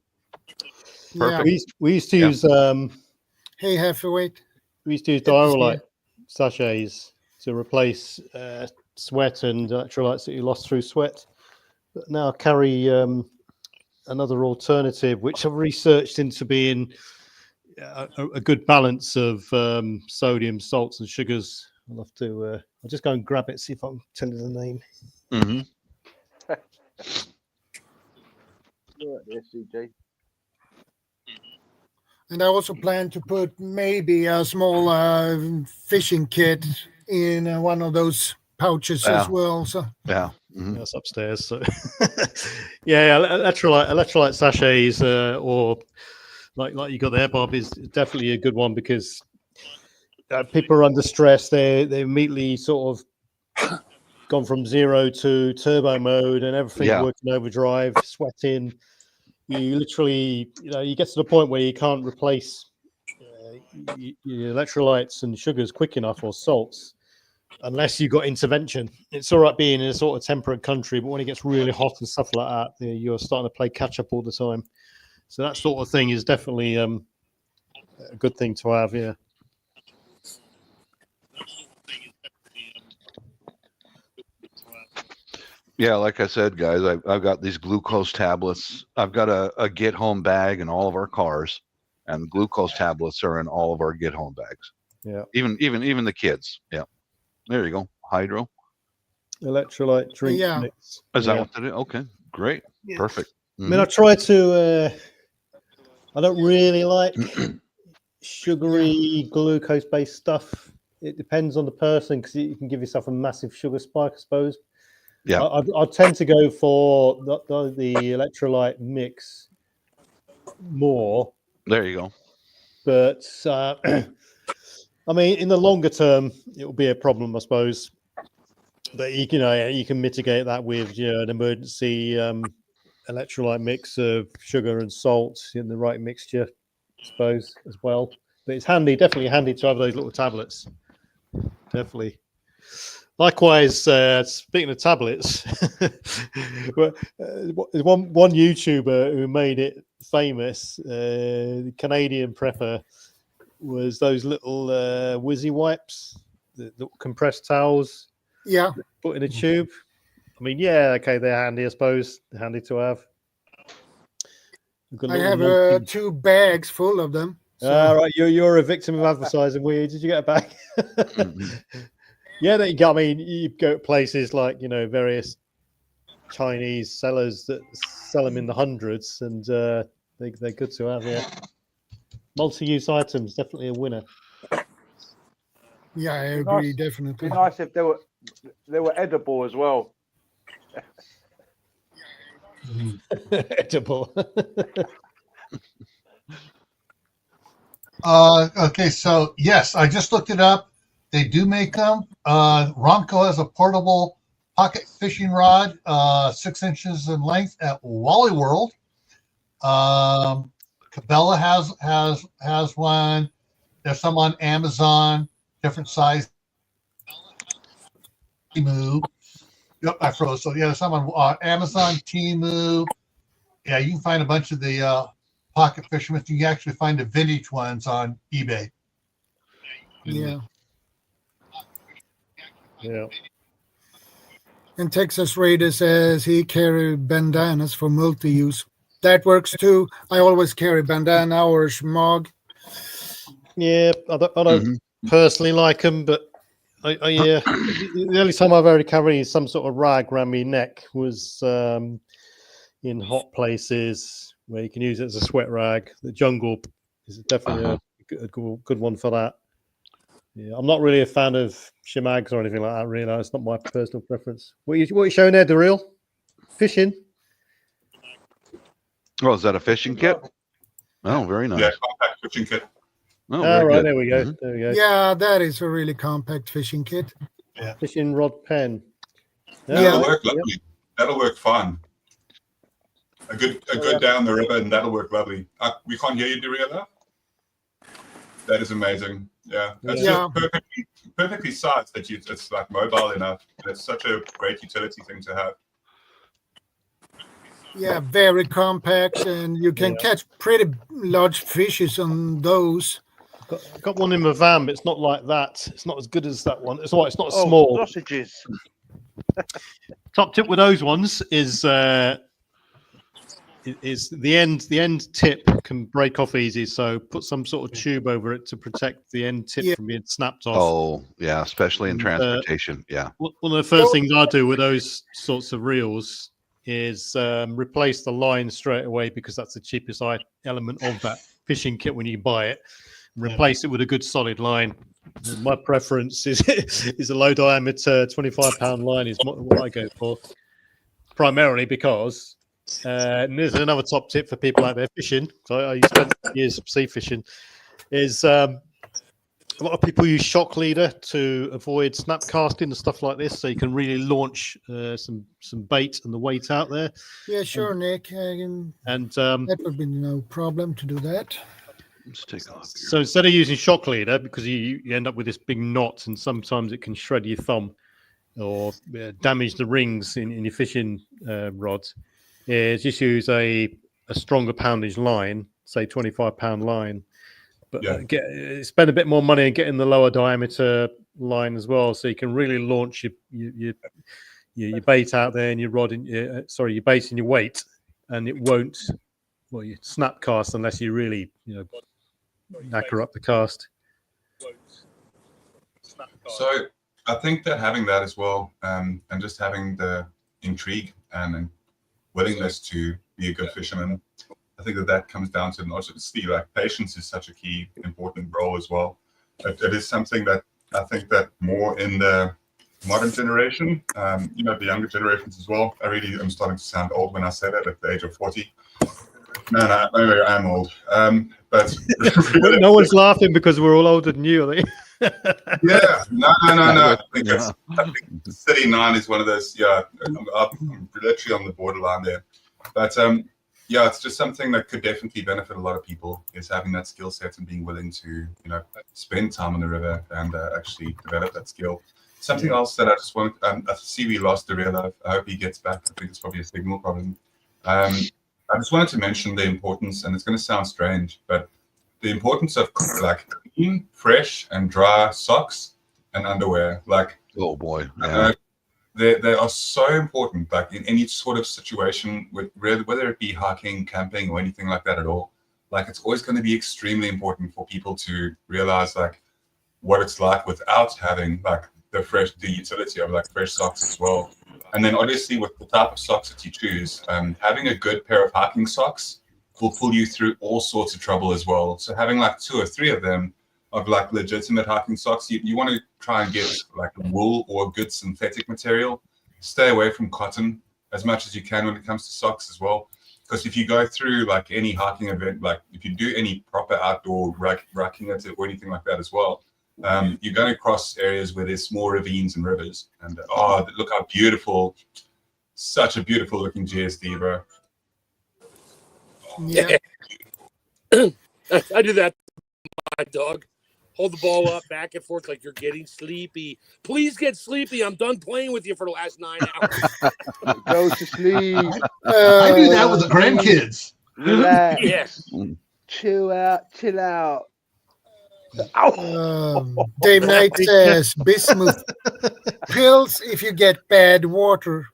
Yeah. We used to use Hey, heavyweight. we used to use diarrhea sachets to replace sweat and electrolytes that you lost through sweat. But now I carry another alternative, which I've researched into being a good balance of sodium, salts, and sugars. I'll have to. I'll just go and grab it, see if I can tell you the name. Mm-hmm. And I also plan to put maybe a small fishing kit in one of those pouches as well. So yeah, mm-hmm. That's upstairs. So yeah, electrolyte sachets or like you got there, Bob, is definitely a good one because people are under stress. They immediately sort of gone from 0 to turbo mode and everything's working overdrive, sweating. You literally, you get to the point where you can't replace your electrolytes and sugars quick enough or salts unless you've got intervention. It's all right being in a sort of temperate country, but when it gets really hot and stuff like that, you're starting to play catch up all the time. So that sort of thing is definitely a good thing to have. Yeah. Yeah, like I said, guys, I've got these glucose tablets. I've got a get home bag in all of our cars, and glucose tablets are in all of our get home bags. Yeah. Even the kids. Yeah. There you go. Hydro. Electrolyte drink mix. Is that what they do? Okay. Great. Yeah. Perfect. Mm-hmm. I mean, I try to. I don't really like sugary glucose-based stuff. It depends on the person because you can give yourself a massive sugar spike, I suppose. Yeah, I tend to go for the electrolyte mix more. There you go. But I mean, in the longer term, it will be a problem, I suppose. But you can mitigate that with an emergency electrolyte mix of sugar and salt in the right mixture, I suppose, as well. But it's definitely handy to have those little tablets. Definitely. Likewise, speaking of tablets, one YouTuber who made it famous, the Canadian prepper, was those little whizzy wipes, the compressed towels. Yeah. Put in a tube. I mean, yeah, okay, they're handy, I suppose. They're handy to have. I have 2 bags full of them. So. Right, you're a victim of advertising. Did you get a bag? Yeah, that you got. I mean, you go to places like various Chinese sellers that sell them in the hundreds, and they're good to have. Yeah, multi-use items, definitely a winner. Yeah, I agree. Definitely. It'd be nice if they were edible as well. Edible. Okay, so yes, I just looked it up. They do make them. Romco has a portable pocket fishing rod, 6 inches in length at Wally World. Cabela has one. There's some on Amazon, different size. Temu. Yep, I froze. So yeah, there's some on Amazon, Temu. Yeah, you can find a bunch of the pocket fishermen. You can actually find the vintage ones on eBay. Yeah. Yeah. And Texas Raider says he carried bandanas for multi-use. That works too. I always carry bandana or shmog. Yeah, I don't personally like them, but yeah, the only time I've ever carried some sort of rag around my neck was in hot places where you can use it as a sweat rag. The jungle is definitely a good one for that. Yeah, I'm not really a fan of shimags or anything like that. Really, it's not my personal preference. What are you showing there, Daryl? Fishing? Oh, is that a fishing kit? Oh, very nice. Yeah, compact fishing kit. Oh, All right, good. there we go. Mhm. There we go. Yeah, that is a really compact fishing kit. Fishing rod pen. That'll Yeah. work lovely. That'll work fine. A good down the river, and that'll work lovely. We can't hear you, Daria. That is amazing. Yeah, it's just perfectly sized. It's like mobile enough. It's such a great utility thing to have. Yeah, very compact, and you can catch pretty large fishes on those. Got one in my van, but it's not like that. It's not as good as that one. It's not as small. Sausages. Top tip with those ones is the end tip can break off easy, so put some sort of tube over it to protect the end tip from being snapped off. Oh, yeah, especially in transportation. Yeah. One of the first things I do with those sorts of reels is replace the line straight away, because that's the cheapest element of that fishing kit when you buy it. Replace it with a good solid line. And my preference is a low diameter 25-pound line is what I go for, primarily because and there's another top tip for people out there fishing. So I spent years sea fishing. Is a lot of people use shock leader to avoid snap casting and stuff like this, so you can really launch some bait and the weight out there. Yeah, sure, Nick. That would be no problem to do that. Let's take a look. So instead of using shock leader, because you end up with this big knot, and sometimes it can shred your thumb or damage the rings in your fishing rods, is just use a stronger poundage line, say 25-pound line, but spend a bit more money and getting the lower diameter line as well, so you can really launch your bait out there and your rod and your bait and your weight, and it won't you snap cast unless you really knacker up the cast. So I think that having that as well, and just having the intrigue and willingness to be a good fisherman, I think that comes down to not just like patience is such a key important role as well. It is something that I think that more in the modern generation, the younger generations as well. I really am starting to sound old when I say that at the age of 40. No, maybe I am old. But no one's laughing because we're all older than you, are they? Yeah, no. I think 39 is one of those. Yeah, I'm literally on the borderline there. But it's just something that could definitely benefit a lot of people, is having that skill set and being willing to, spend time on the river and actually develop that skill. Something else that I just want, I see we lost the real life. I hope he gets back. I think it's probably a signal problem. I just wanted to mention the importance, and it's going to sound strange, but the importance of like clean, fresh, and dry socks and underwear. Like, oh boy, they are so important. Like in any sort of situation, whether it be hiking, camping, or anything like that at all. Like, it's always going to be extremely important for people to realize like what it's like without having like the utility of like fresh socks as well. And then obviously with the type of socks that you choose, having a good pair of hiking socks will pull you through all sorts of trouble as well. So having like 2 or 3 of them of like legitimate hiking socks, you want to try and get like wool or good synthetic material. Stay away from cotton as much as you can when it comes to socks as well. Because if you go through like any hiking event, like if you do any proper outdoor racking it or anything like that as well, you're going to cross areas where there's small ravines and rivers. And look how beautiful, such a beautiful looking GSD, bro. Yeah. I do that to my dog. Hold the ball up back and forth like you're getting sleepy. Please get sleepy. I'm done playing with you for the last 9 hours. Go to sleep. I do that with the grandkids. Relax. Yes. Chill out. Dave Knight says bismuth pills if you get bad water.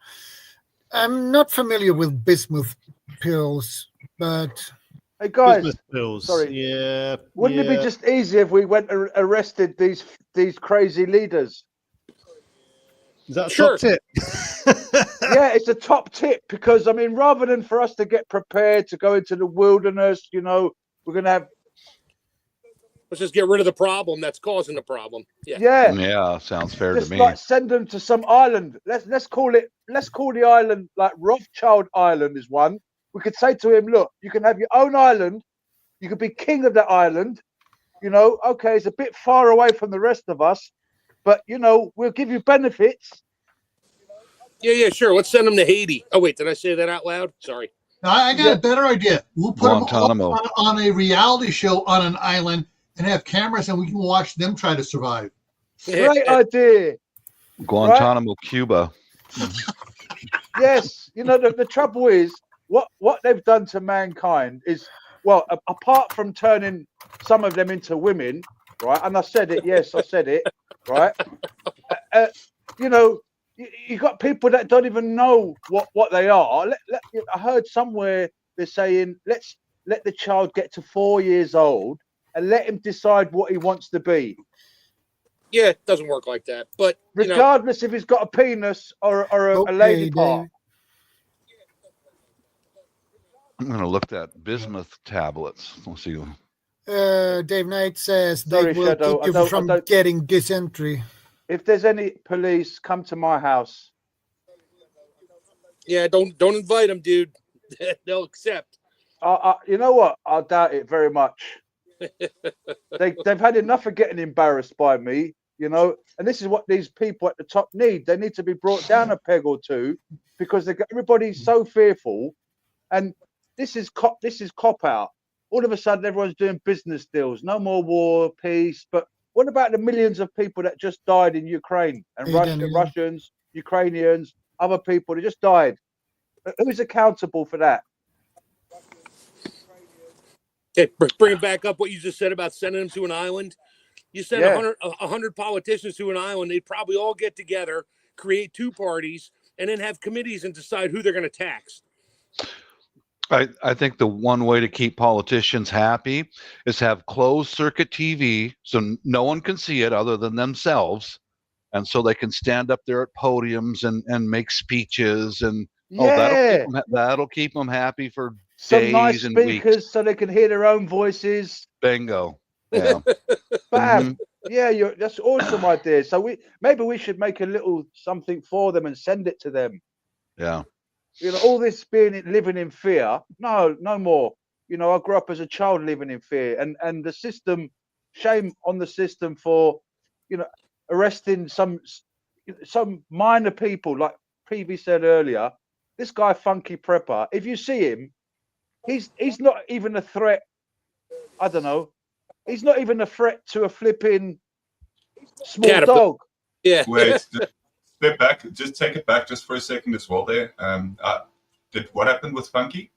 I'm not familiar with bismuth pills, but Hey guys, Business bills. sorry. Yeah. Wouldn't it be just easy if we went and arrested these crazy leaders? Is that a Sure. top tip? Yeah, it's a top tip because I mean, rather than for us to get prepared to go into the wilderness, we're gonna have. Let's just get rid of the problem that's causing the problem. Yeah. Yeah, sounds fair to Just me. like send them to some island. Let's call the island like Rothschild Island is one. We could say to him, look, you can have your own island. You could be king of that island. Okay, it's a bit far away from the rest of us, but we'll give you benefits. Yeah, sure. Let's send them to Haiti. Oh wait, did I say that out loud? Sorry. Now, I got a better idea. We'll put them Guantanamo. on a reality show on an island and have cameras, and we can watch them try to survive. Great idea. Guantanamo, Cuba. Yes, the trouble is what they've done to mankind is, well, apart from turning some of them into women, right? And I said it. Yes, I said it. Right. You got people that don't even know what they are. I heard somewhere they're saying let's let the child get to 4 years old and let him decide what he wants to be. Yeah, it doesn't work like that. But regardless if he's got a penis or a lady part. I'm going to look at bismuth tablets. Let's see. Dave Knight says they Sorry, will Shadow, keep you from getting dysentery. If there's any police, come to my house. Yeah, don't invite them, dude. They'll accept. You know what? I doubt it very much. They've had enough of getting embarrassed by me, and this is what these people at the top need. They need to be brought down a peg or two because everybody's so fearful, and this is cop out. All of a sudden, everyone's doing business deals. No more war, peace. But what about the millions of people that just died in Ukraine and Russians, Ukrainians, other people that just died? Who's accountable for that? Okay, bringing back up what you just said about sending them to an island. You send 100 politicians to an island, they'd probably all get together, create two parties, and then have committees and decide who they're going to tax. I think the one way to keep politicians happy is have closed circuit TV so no one can see it other than themselves. And so they can stand up there at podiums and make speeches and that'll keep them happy for some days nice and speakers weeks. So they can hear their own voices. Bingo. Yeah. Bam. Yeah, that's an awesome idea. So maybe we should make a little something for them and send it to them. Yeah. All this living in fear. No more. I grew up as a child living in fear, and the system, shame on the system for, arresting some minor people, like Peavy said earlier. This guy, Funky Prepper. If you see him, he's not even a threat. I don't know. He's not even a threat to a flipping small dog. Yeah. Wait. Step back, just take it back just for a second as well there. What happened with Funky?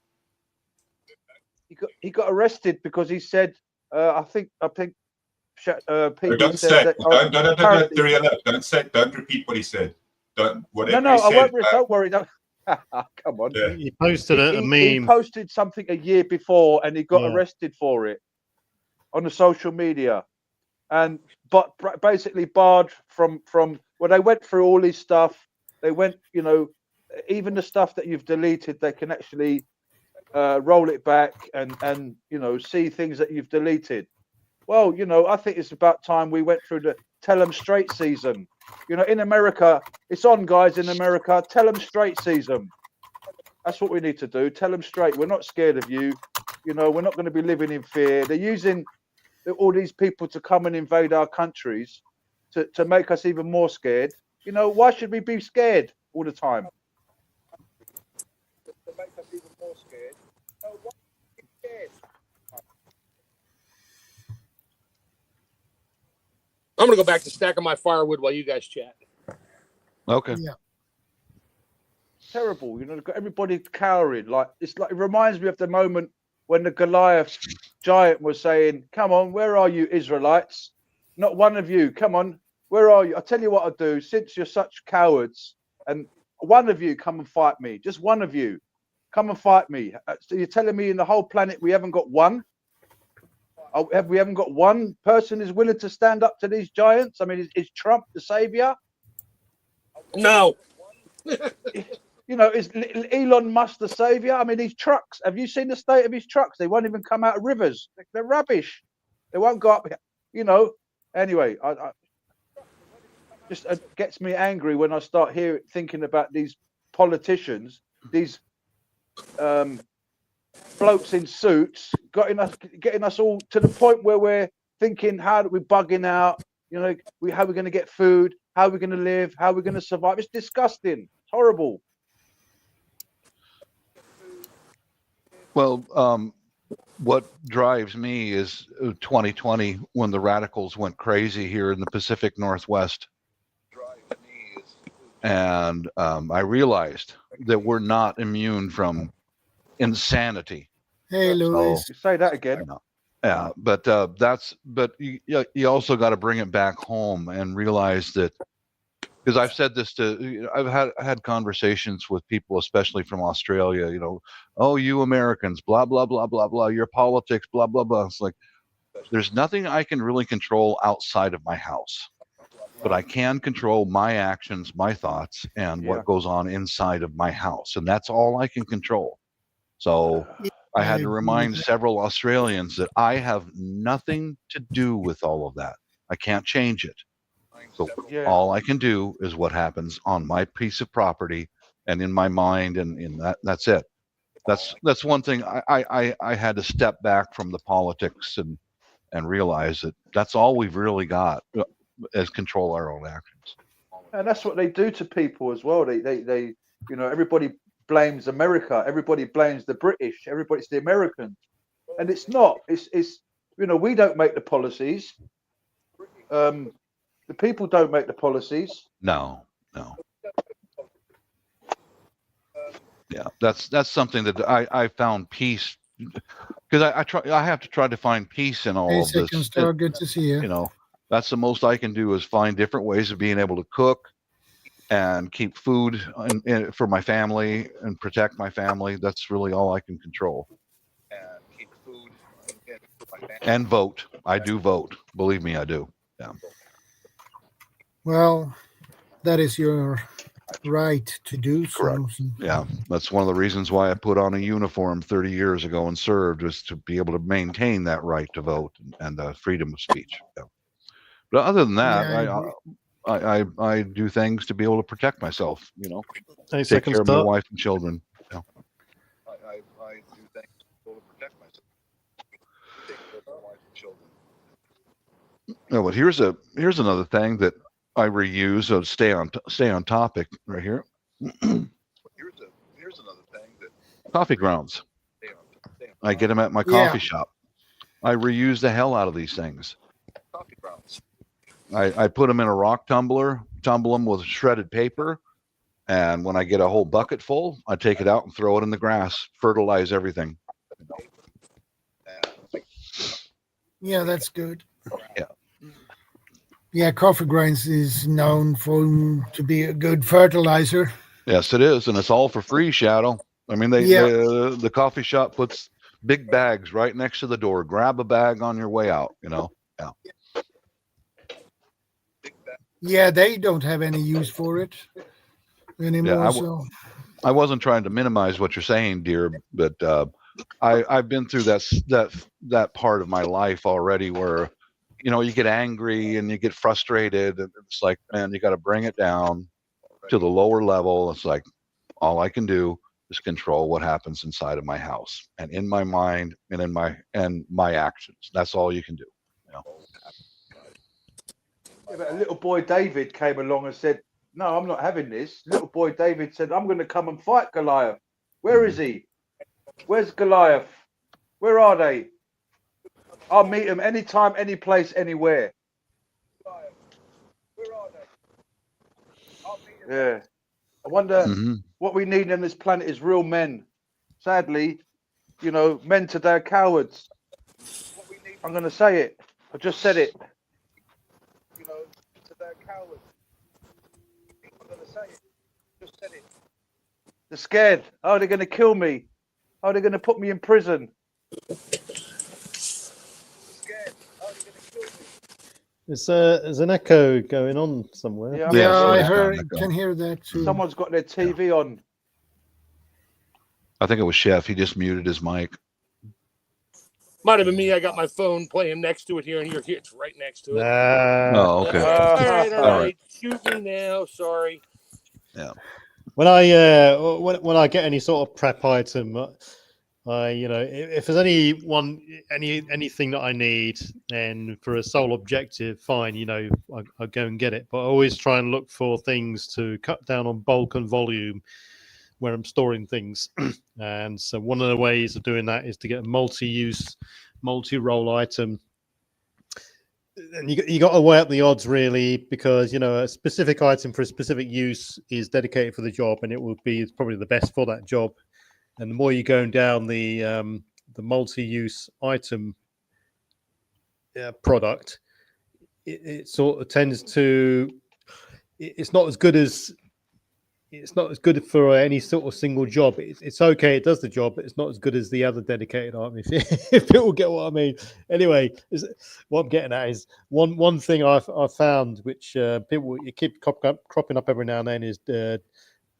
He got arrested because he said, I think Don't said that, don't repeat what he said. Don't whatever No, he said, I won't. Don't worry. Don't. Come on. Yeah. He posted a meme. He posted something a year before, and he got arrested for it on the social media, but basically barred from. Well, they went through all his stuff. They went, even the stuff that you've deleted, they can actually roll it back and see things that you've deleted. Well, I think it's about time we went through the tell them straight season. In America, it's on, guys. In America, tell them straight season. That's what we need to do. Tell them straight. We're not scared of you. We're not going to be living in fear. They're using all these people to come and invade our countries to make us even more scared. Why should we be scared all the time? To make us even more scared. Why should we be scared? I'm going to go back to stacking my firewood while you guys chat. Okay. Yeah. terrible. You know, they've got everybody cowering. Like it reminds me of the moment when the Goliath giant was saying, "Come on, where are you, Israelites? Not one of you. Come on, where are you? I'll tell you what I'll do. Since you're such cowards, and one of you come and fight me. Just one of you, come and fight me. So you're telling me in the whole planet we haven't got one? We haven't got one person who's willing to stand up to these giants? I mean, is Trump the savior? No. You know, is Elon Musk the savior? I mean, these trucks, have you seen the state of his trucks? They won't even come out of rivers. They're rubbish. They won't go up, you know. Anyway, I just gets me angry when I start thinking about these politicians, these blokes in suits, getting us all to the point where we're thinking, how do we bugging out? You know, how are we going to get food? How are we going to live? How are we going to survive? It's disgusting. It's horrible. Well, what drives me is 2020 when the radicals went crazy here in the Pacific Northwest. And I realized that we're not immune from insanity. Hey, Louis. You say that again. Yeah, but you also got to bring it back home and realize that, because I've said this I've had conversations with people, especially from Australia, you know, oh, you Americans, blah, blah, blah, blah, blah, your politics, blah, blah, blah. It's like, there's nothing I can really control outside of my house, but I can control my actions, my thoughts, and what goes on inside of my house. And that's all I can control. So I had to remind several Australians that I have nothing to do with all of that. I can't change it. So all I can do is what happens on my piece of property and in my mind, and in that's it. That's one thing I had to step back from the politics and realize that that's all we've really got is control our own actions. And that's what they do to people as well. They you know, everybody blames America, everybody blames the British, everybody's the Americans, and it's not. It's you know, we don't make the policies. The people don't make the policies. No. Yeah, that's something that I found peace, because I have to try to find peace in all of this. Star, good to see you. You know, that's the most I can do, is find different ways of being able to cook and keep food for my family and protect my family. That's really all I can control. And keep food and vote. I do vote. Believe me, I do. Yeah. Well, that is your right to do so. Correct. Yeah, that's one of the reasons why I put on a uniform 30 years ago and served, was to be able to maintain that right to vote and freedom of speech. Yeah. But other than that, I do things to be able to protect myself. You know, take care of my wife and children. Yeah. I do things to be able to protect myself. Take care of my wife and children. No, but here's another thing that I reuse. So stay on topic right here. Here's another thing that coffee grounds. I get them at my coffee shop. I reuse the hell out of these things. Coffee grounds. I put them in a rock tumbler, tumble them with shredded paper, and when I get a whole bucket full, I take it out and throw it in the grass, fertilize everything. Yeah, that's good. Yeah. Yeah, coffee grinds is known to be a good fertilizer. Yes, it is, and it's all for free, Shadow. I mean, the coffee shop puts big bags right next to the door. Grab a bag on your way out. You know. Yeah. Yeah, they don't have any use for it anymore. Yeah, I wasn't trying to minimize what you're saying, dear, but I've been through that part of my life already, where, you know, you get angry and you get frustrated, and it's like, man, you got to bring it down to the lower level. It's like, all I can do is control what happens inside of my house and in my mind and in my actions. That's all you can do. You know? Yeah, but a little boy David came along and said, "No, I'm not having this." Little boy David said, "I'm going to come and fight Goliath." Where is he? Where's Goliath? Where are they? I'll meet him anytime, any place, anywhere. Yeah. I wonder What we need on this planet is real men. Sadly, men today are cowards. I'm going to say it. I just said it. Today are cowards. I'm going to say it. Just said it. They're scared. Oh, they're going to kill me. Oh, they're going to put me in prison. There's an echo going on somewhere. Yeah, Yeah, I yeah. can hear that too. Someone's got their TV on. I think it was Chef. He just muted his mic. Might have been me. I got my phone playing next to it here, and it's right next to it. Oh, okay. All right. Shoot me now. Sorry. Yeah. When I get any sort of prep item, if there's anything that I need, then for a sole objective, fine, I go and get it. But I always try and look for things to cut down on bulk and volume where I'm storing things. And so one of the ways of doing that is to get a multi-use, multi-role item. And you got to weigh up the odds, really, because a specific item for a specific use is dedicated for the job, and it will be probably the best for that job. And the more you're going down the multi-use item product, it sort of tends to. It's not as good for any sort of single job. It's okay, it does the job, but it's not as good as the other dedicated item. If people get what I mean. Anyway, what I'm getting at is one thing I've found, which people keep cropping up every now and then, is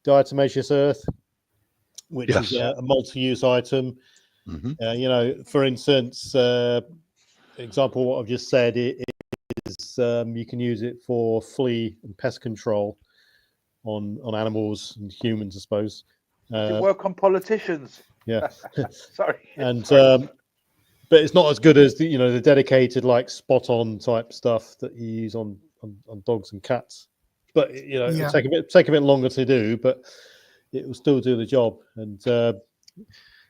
diatomaceous earth, which is a multi-use item. Mm-hmm. For instance, example what I've just said is you can use it for flea and pest control on animals and humans, I suppose. Does it work on politicians? Yeah. Sorry. And but it's not as good as the dedicated spot on type stuff that you use on dogs and cats. But it'll take a bit longer to do, but it will still do the job. And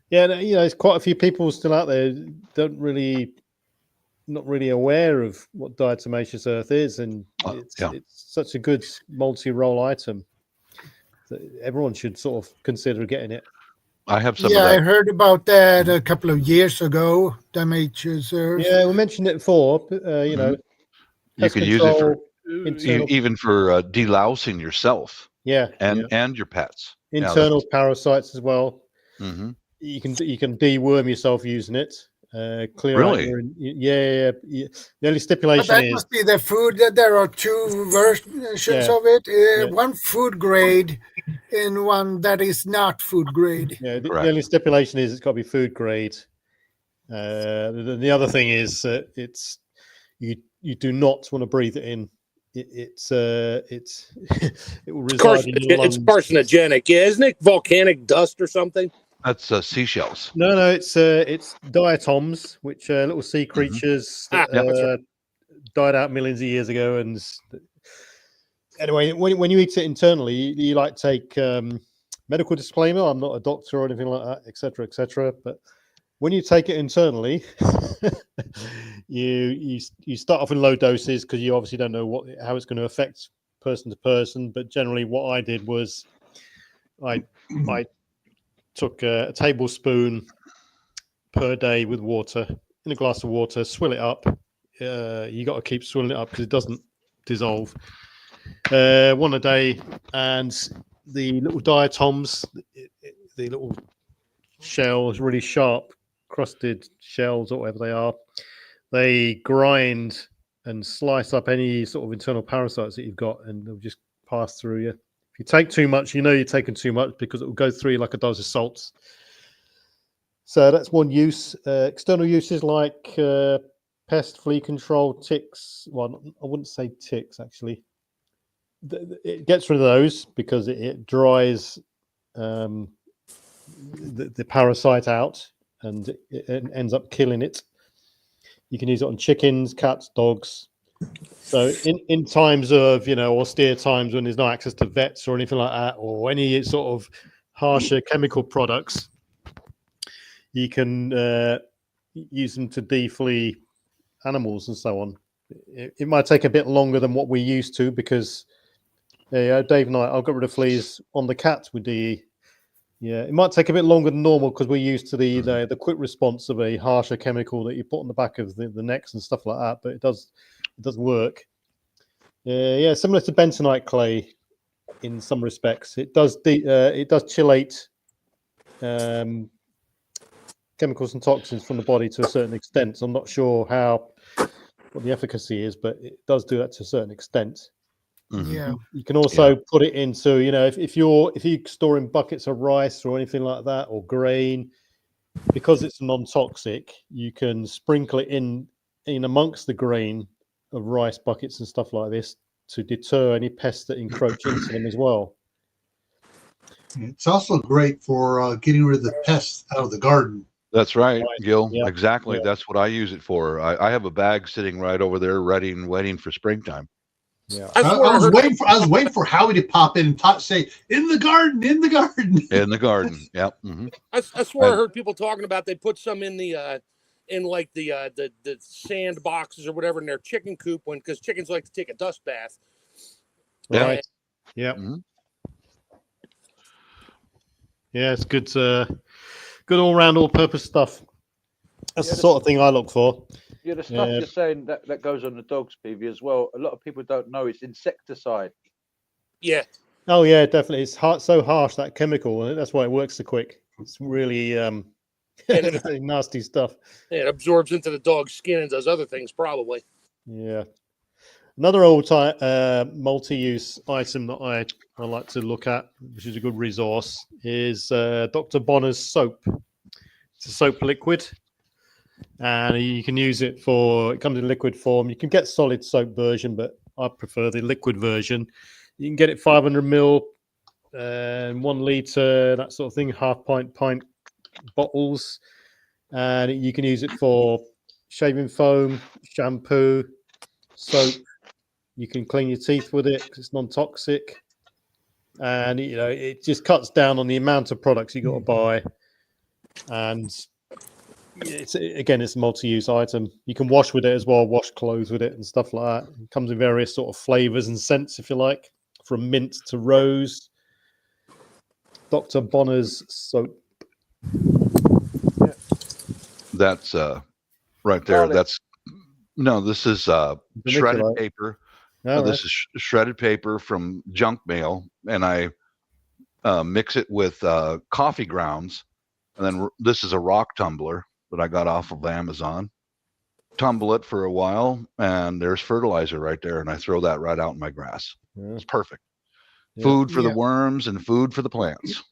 there's quite a few people still out there not really aware of what diatomaceous earth is, and it's such a good multi-role item that everyone should sort of consider getting it. I have some. Yeah, I heard about that a couple of years ago. Diatomaceous earth. Yeah, we mentioned it before. You can use it for even for delousing yourself. Yeah, and your pets. Internal parasites as well. Mm-hmm. You can deworm yourself using it. Clear really? The only stipulation but that must be the food. That there are two versions of it. One food grade and one that is not food grade. Yeah, the only stipulation is it's got to be food grade. The other thing is it's you do not want to breathe it in. It will reside in your lungs. It's carcinogenic. Yeah, isn't it volcanic dust or something? That's seashells. No, it's diatoms, which are little sea creatures that died out millions of years ago. And anyway, when you eat it internally, you take medical disclaimer. I'm not a doctor or anything like that, etc., etc. But when you take it internally, you start off in low doses because you obviously don't know how it's going to affect person to person. But generally, what I did was I took a tablespoon per day with water in a glass of water, swill it up. You got to keep swilling it up because it doesn't dissolve. One a day, and the little diatoms, the little shells, really sharp, crusted shells or whatever they are, they grind and slice up any sort of internal parasites that you've got, and they'll just pass through you. If you take too much, you're taking too much because it will go through you like a dose of salts. So that's one use. External uses like pest, flea control, ticks. Well, I wouldn't say ticks, actually. It gets rid of those because it dries the parasite out and it ends up killing it. You can use it on chickens, cats, dogs. So in times of, austere times when there's no access to vets or anything like that, or any sort of harsher chemical products, you can use them to deflea animals and so on. It might take a bit longer than what we used to because Yeah, Dave and I've got rid of fleas on the cats with DE. Yeah, it might take a bit longer than normal because we're used to the quick response of a harsher chemical that you put on the back of the necks and stuff like that. But it does work. Yeah, similar to bentonite clay in some respects. It does chelate chemicals and toxins from the body to a certain extent. So I'm not sure what the efficacy is, but it does do that to a certain extent. Mhm. Yeah. You can also put it into, if you're storing buckets of rice or anything like that, or grain, because it's non-toxic, you can sprinkle it in amongst the grain of rice buckets and stuff like this to deter any pests that encroach into them as well. It's also great for getting rid of the pests out of the garden. That's right, Gil. Yeah. Exactly. Yeah. That's what I use it for. I have a bag sitting right over there, ready and waiting for springtime. Yeah. I was waiting for Howie to pop in and say, "In the garden, in the garden." In the garden. Yep. Mm-hmm. I swear I heard people talking about they put some in the sand boxes or whatever in their chicken coop because chickens like to take a dust bath. Yeah. Right. Yeah. Mm-hmm. Yeah, it's good all round, all purpose stuff. That's the sort of thing I look for. Yeah, the stuff you're saying that goes on the dogs, PV, as well. A lot of people don't know it's insecticide. Yeah. Oh yeah, definitely. It's so harsh, that chemical, and that's why it works so quick. It's really nasty stuff. It absorbs into the dog's skin and does other things probably. Yeah. Another old multi-use item that I like to look at, which is a good resource, is Dr. Bonner's soap. It's a soap liquid, and you can use it it comes in liquid form. You can get solid soap version, but I prefer the liquid version. You can get it 500 ml, 1 litre, that sort of thing, half pint bottles, and you can use it for shaving foam, shampoo, soap. You can clean your teeth with it because it's non-toxic, and it just cuts down on the amount of products you got to buy. And it's a multi-use item. You can wash with it as well, wash clothes with it and stuff like that. It comes in various sort of flavors and scents, if you like, from mint to rose. Dr. Bonner's soap. That's right there. This is shredded paper. This is shredded paper from junk mail, and I mix it with coffee grounds, and then this is a rock tumbler that I got off of Amazon. Tumble it for a while, and there's fertilizer right there, and I throw that right out in my grass. Yeah. It's perfect. Yeah. Food for the worms and food for the plants.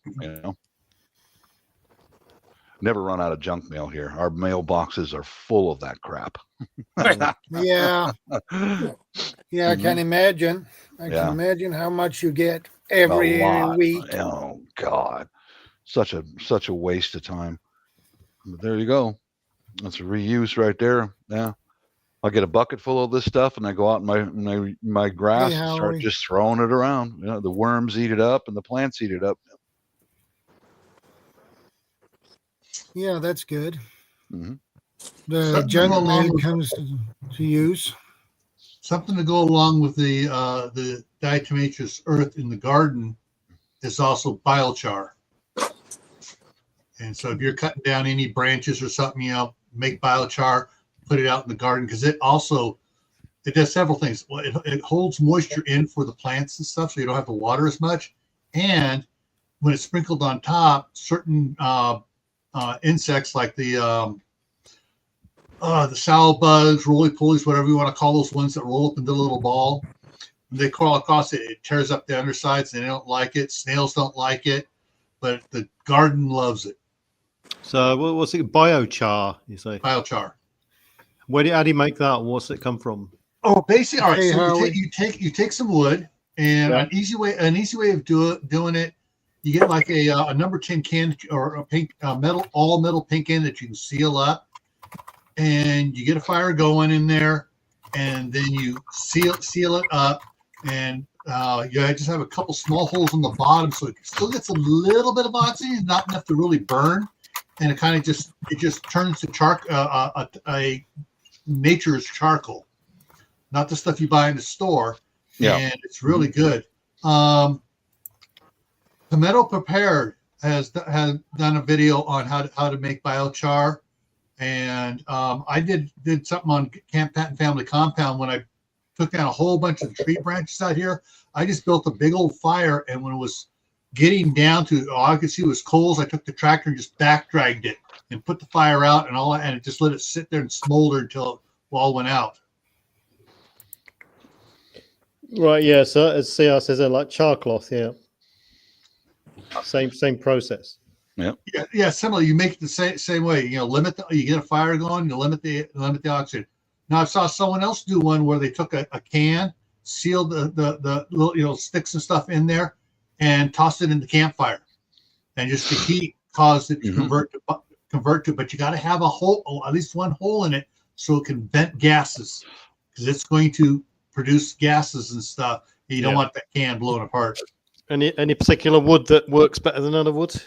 Never run out of junk mail here. Our mailboxes are full of that crap. Yeah, I can imagine. I can imagine how much you get every week. Oh God, such a waste of time. But there you go. That's a reuse right there. Yeah, I'll get a bucket full of this stuff, and I go out in my grass and start just throwing it around. The worms eat it up, and the plants eat it up. Yeah, that's good. Mm-hmm. The junk mail comes to use. Something to go along with the diatomaceous earth in the garden is also biochar. And so if you're cutting down any branches or something, make biochar, put it out in the garden, because it does several things. Well, it holds moisture in for the plants and stuff, so you don't have to water as much. And when it's sprinkled on top, certain insects like the sow bugs, roly-polies, whatever you want to call those ones that roll up into a little ball, when they crawl across it, it tears up the undersides, and they don't like it. Snails don't like it, but the garden loves it. So what's it? Biochar, you say? Biochar. How do you make that? What's it come from? Oh, basically, all right. So you take some wood, and an easy way of doing it, you get like a number 10 can or a pink all metal pink can that you can seal up, and you get a fire going in there, and then you seal it up, and you just have a couple small holes on the bottom, so it still gets a little bit of oxygen, not enough to really burn, and it just turns to a nature's charcoal, not the stuff you buy in the store. Yeah. And it's really good. Tomato Prepared has done a video on how to make biochar, and I did something on Camp Patton Family Compound when I took down a whole bunch of tree branches out here. I just built a big old fire, and when it was getting down to all I could see was coals, I took the tractor and just back dragged it and put the fire out and it just let it sit there and smolder until it all went out. Right, yeah. So as CR says, like char cloth, yeah. Same process. Yeah. Similar. You make it the same way. You get a fire going. You limit the oxygen. Now I saw someone else do one where they took a can, sealed the little sticks and stuff in there, and tossed it in the campfire, and just the heat caused it to convert to. But you got to have a hole, at least one hole in it, so it can vent gases, because it's going to produce gases and stuff. You don't want that can blowing apart. Any particular wood that works better than other woods?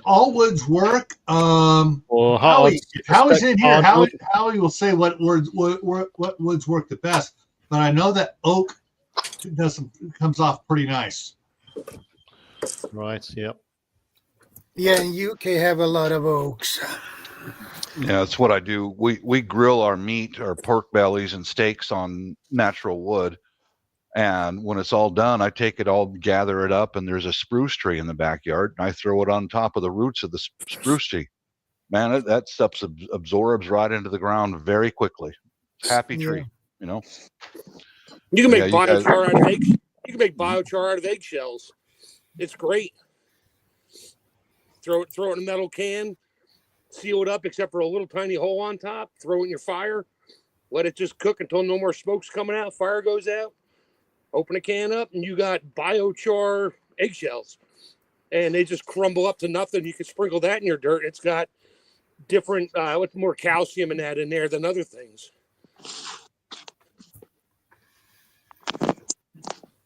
All woods work. Or Howie's in here. Howie will say what woods work the best. But I know that oak comes off pretty nice. Right. Yep. Yeah, in UK have a lot of oaks. Yeah, that's what I do. We grill our meat, our pork bellies and steaks on natural wood. And when it's all done, I take it all, gather it up, and there's a spruce tree in the backyard, and I throw it on top of the roots of the spruce tree. Man, that stuff absorbs right into the ground very quickly. Happy tree, You can make biochar out of eggs. You can make biochar out of eggshells. It's great. Throw it in a metal can, seal it up except for a little tiny hole on top. Throw it in your fire. Let it just cook until no more smoke's coming out. Fire goes out. Open a can up, and you got biochar eggshells, and they just crumble up to nothing. You can sprinkle that in your dirt. It's got different, with more calcium in that in there than other things.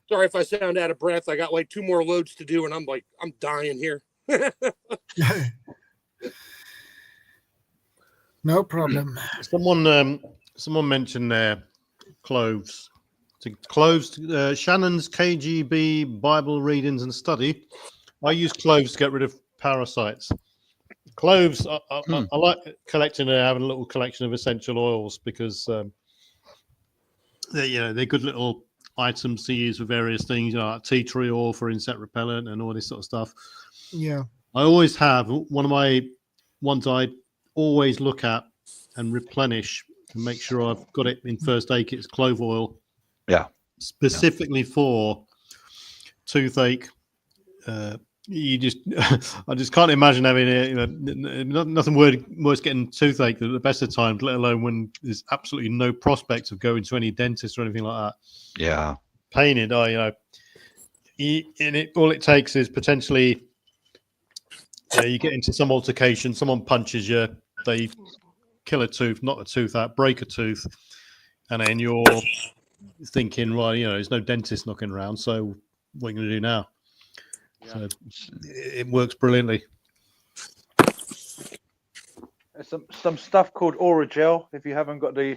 Sorry if I sound out of breath. I got like 2 more loads to do, and I'm dying here. No problem. Someone mentioned there cloves. Cloves, Shannon's KGB Bible readings and study. I use cloves to get rid of parasites. Cloves, I like collecting and having a little collection of essential oils because they're good little items to use for various things. Like tea tree oil for insect repellent and all this sort of stuff. Yeah, I always have one of my ones I always look at and replenish and make sure I've got it in first aid kit. It's clove oil. Yeah, specifically for toothache. I just can't imagine having it. Nothing worse getting toothache at the best of times, let alone when there's absolutely no prospect of going to any dentist or anything like that. Yeah, painted. All it takes is potentially you get into some altercation, someone punches you, they kill a tooth, knock a tooth out, break a tooth, and then you're thinking, right, there's no dentist knocking around, so what are you going to do now? So it works brilliantly. There's some stuff called Oragel. If you haven't got the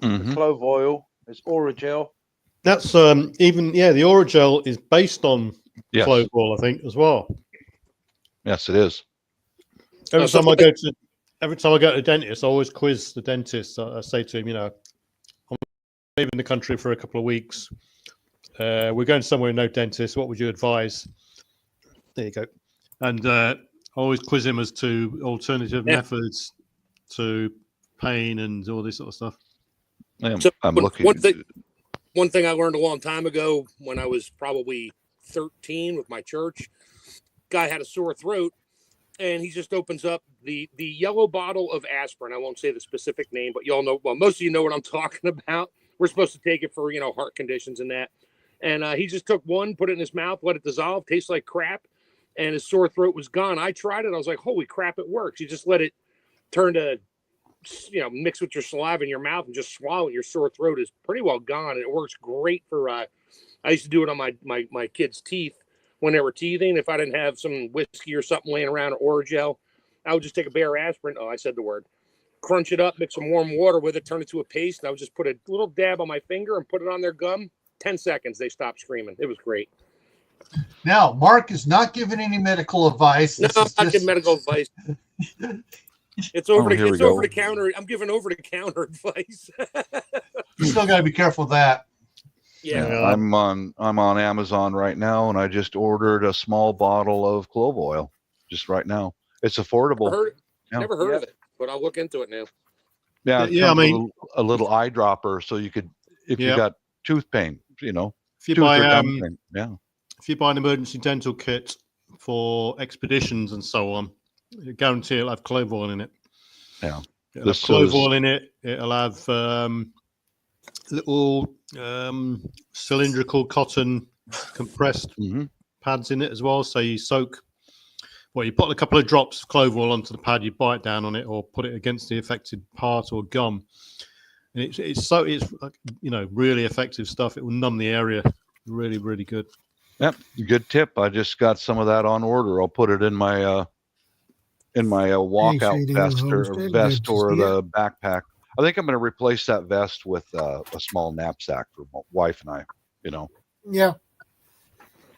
clove oil, it's Oragel. That's the Oragel is based on clove oil, I think, as well. Yes, it is. Every time I go to the dentist, I always quiz the dentist. I say to him, I'm leaving the country for a couple of weeks. We're going somewhere with no dentist. What would you advise? There you go. And I always quiz him as to alternative methods to pain and all this sort of stuff. I'm looking. One thing I learned a long time ago when I was probably 13 with my church, guy had a sore throat, and he just opens up the yellow bottle of aspirin. I won't say the specific name, but y'all know. Well, most of you know what I'm talking about. We're supposed to take it for heart conditions and that. And he just took one, put it in his mouth, let it dissolve, tastes like crap, and his sore throat was gone. I tried it. I was like, holy crap, it works. You just let it turn to, mix with your saliva in your mouth and just swallow it. Your sore throat is pretty well gone. And it works great for, I used to do it on my kids' teeth when they were teething. If I didn't have some whiskey or something laying around, or Oragel, I would just take a bare aspirin. Oh, I said the word. Crunch it up, mix some warm water with it, turn it to a paste. And I would just put a little dab on my finger and put it on their gum. 10 seconds, they stopped screaming. It was great. Now, Mark is not giving any medical advice. No, This I'm is not just giving medical advice. It's over here we it's go. over the counter. I'm giving over the counter advice. you still got to be careful of that. Yeah. I'm on Amazon right now, and I just ordered a small bottle of clove oil just right now. It's affordable. Never heard of it, but I'll look into it now. Yeah, it Yeah, I comes with mean- a little eyedropper, so you could, if you Yeah. got tooth pain, you know, If you tooth buy or gum pain. Yeah. if you buy an emergency dental kit for expeditions and so on, I guarantee it'll have clove oil in it. Yeah. It'll have This clove is- oil in it. It'll have little cylindrical cotton compressed Mhm. pads in it as well. So you soak, well, you put a couple of drops of clove oil onto the pad, you bite down on it or put it against the affected part or gum. And it's really effective stuff. It will numb the area. Really, really good. Yep. Good tip. I just got some of that on order. I'll put it in my walkout Shady vest Hill or Homestead. vest Good to or see the backpack. I think I'm going to replace that vest with a small knapsack for my wife and I. You know, Yeah,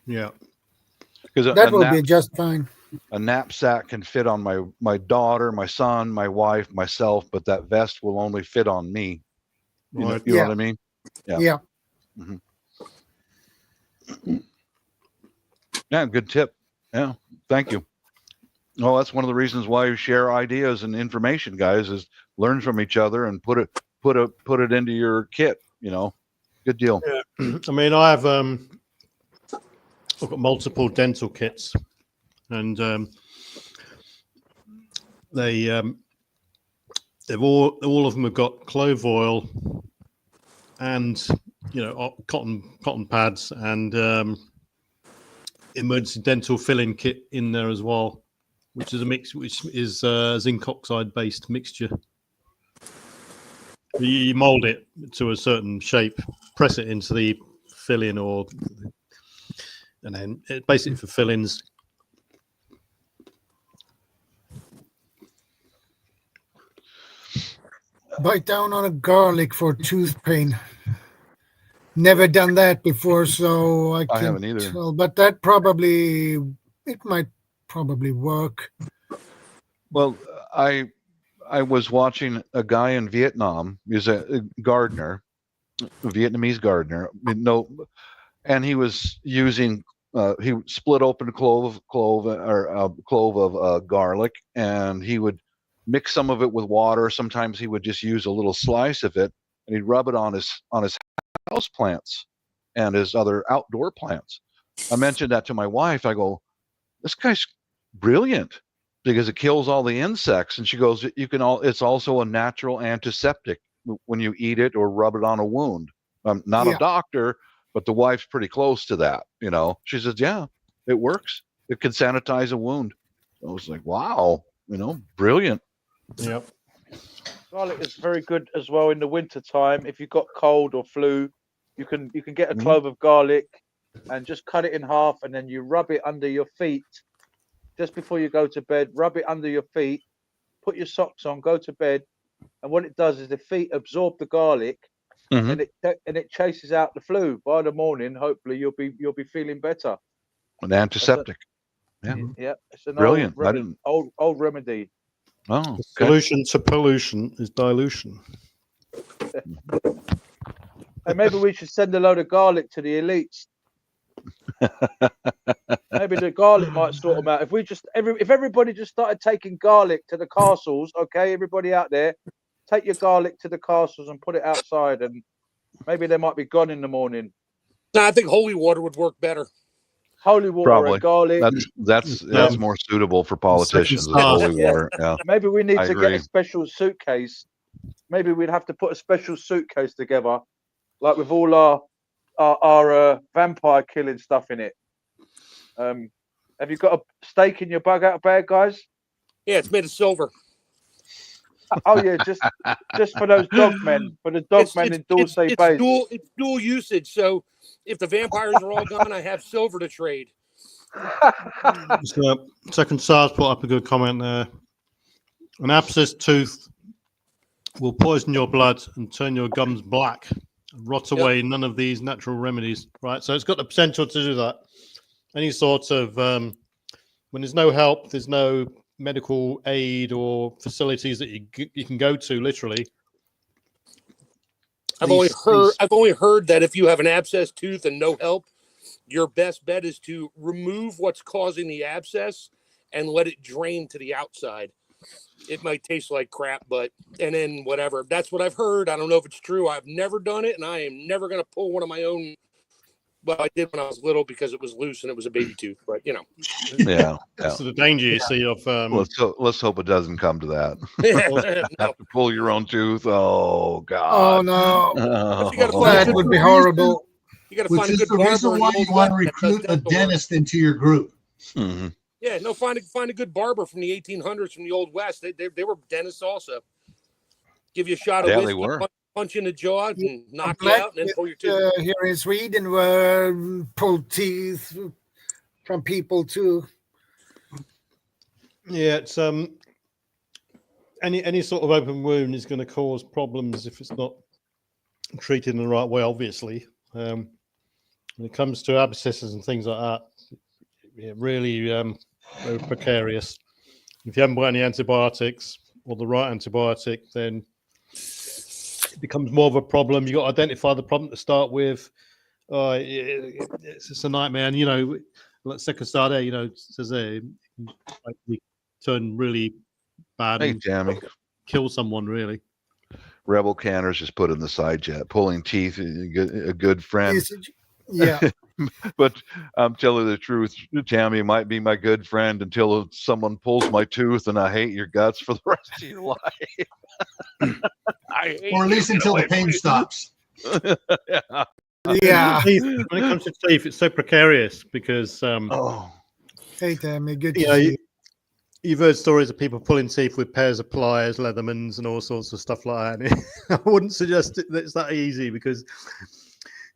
Yeah. because that will be just fine. a knapsack can fit on my daughter, my son, my wife, myself, but that vest will only fit on me. You know, Right. you know Yeah. what I mean? Yeah. Yeah. Yeah, good tip. Yeah, thank you. Oh, that's one of the reasons why we share ideas and information, guys, is learn from each other and put it into your kit. You know, good deal. I mean, I've got multiple dental kits, and they've all of them have got clove oil and cotton pads and emergency dental filling kit in there as well, which is a mix, which is zinc oxide based mixture. You mold it to a certain shape, press it into the filling, and then it basically for fillings. Bite down on a garlic for tooth pain. Never done that before, so I can't haven't either. tell. But it might probably work. Well, I was watching a guy in Vietnam. He's a gardener, a Vietnamese gardener. And he was using. He split open a clove of garlic, and he would mix some of it with water. Sometimes he would just use a little slice of it, and he'd rub it on his house plants and his other outdoor plants. I mentioned that to my wife. I go, "This guy's brilliant because it kills all the insects." And she goes, it's also a natural antiseptic when you eat it or rub it on a wound. I'm not a doctor, but the wife's pretty close to that. You know, she says, yeah, it works. It can sanitize a wound. I was like, wow, brilliant. Yep. Garlic is very good as well in the winter time. If you've got cold or flu, you can get a clove of garlic and just cut it in half, and then you rub it under your feet just before you go to bed. Rub it under your feet, put your socks on, go to bed, and what it does is the feet absorb the garlic, and it chases out the flu. By the morning, hopefully you'll be feeling better. An antiseptic. Yeah, it's an Brilliant. old remedy. Oh, The solution to pollution is dilution. And maybe we should send a load of garlic to the elites. Maybe the garlic might sort them out. If everybody just started taking garlic to the castles, okay, everybody out there, take your garlic to the castles and put it outside, and maybe they might be gone in the morning. No, I think holy water would work better. Holy water Probably. and garlic. That's more suitable for politicians than holy water. Yeah. Maybe we need I to agree. get a special suitcase. Maybe we'd have to put a special suitcase together, like with all our vampire killing stuff in it. Have you got a stake in your bug out bag, guys? Yeah, it's made of silver. Oh yeah, just for those dogmen, for the dogmen in Dulce Bay. It's dual usage. So if the vampires are all gone, I have silver to trade. So, Second SARS put up a good comment there. An abscessed tooth will poison your blood and turn your gums black rot away none of these natural remedies, right? So it's got the potential to do that. Any sort of when there's no help, there's no medical aid or facilities that you can go to. Literally, I've only heard that if you have an abscessed tooth and no help, your best bet is to remove what's causing the abscess and let it drain to the outside. It might taste like crap, and then whatever. That's what I've heard. I don't know if it's true. I've never done it, and I am never going to pull one of my own. Well, I did when I was little because it was loose and it was a baby tooth. But Yeah. That's the danger you see of. Let's hope it doesn't come to that. No. Have to pull your own tooth. Oh Oh God. no, But you gotta Oh. find that would be horrible. You got to Which find a is good the barber. reason in why the you Old want to West that does recruit a dental work. dentist into your group. Mhm. Yeah, no, find a good barber from the 1800s from the Old West. They were dentists also. Give you a shot of Yeah, they whiskey, were. punch you in the jaw, and knock you Black out, and then pull your tooth. here in Sweden were pulled teeth from people too. Yeah, it's any sort of open wound is going to cause problems if it's not treated in the right way. Obviously, when it comes to abscesses and things like that, really very precarious. If you haven't got any antibiotics or the right antibiotic, then it becomes more of a problem. You got to identify the problem to start with. It's just a nightmare, and like second star there, says there, like, turn really bad Hey, and Tammy. kill someone. Really, Rebel Canners just put in the side chat. Pulling teeth, a good friend. Yeah, But I'm telling you the truth, Tammy might be my good friend until someone pulls my tooth, and I hate your guts for the rest of your life. Or at least until the pain stops. Yeah. yeah. when it comes to teeth, it's so precarious because Oh. Hey, Tammy, good to see you. you've heard stories of people pulling teeth with pairs of pliers, Leathermans, and all sorts of stuff like that. And I wouldn't suggest that it's that easy because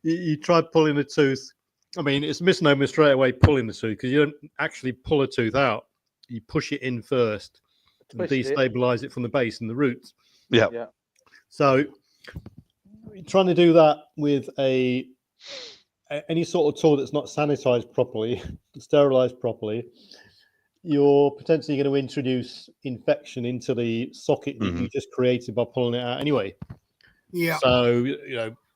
you try pulling a tooth. I mean, it's a misnomer straight away pulling the tooth because you don't actually pull a tooth out. You push it in first and Twist it. destabilize it from the base and the roots. Yeah. Yeah. So trying to do that with any sort of tool that's not sanitized properly, sterilized properly, you're potentially going to introduce infection into the socket that you just created by pulling it out anyway. Yeah. So,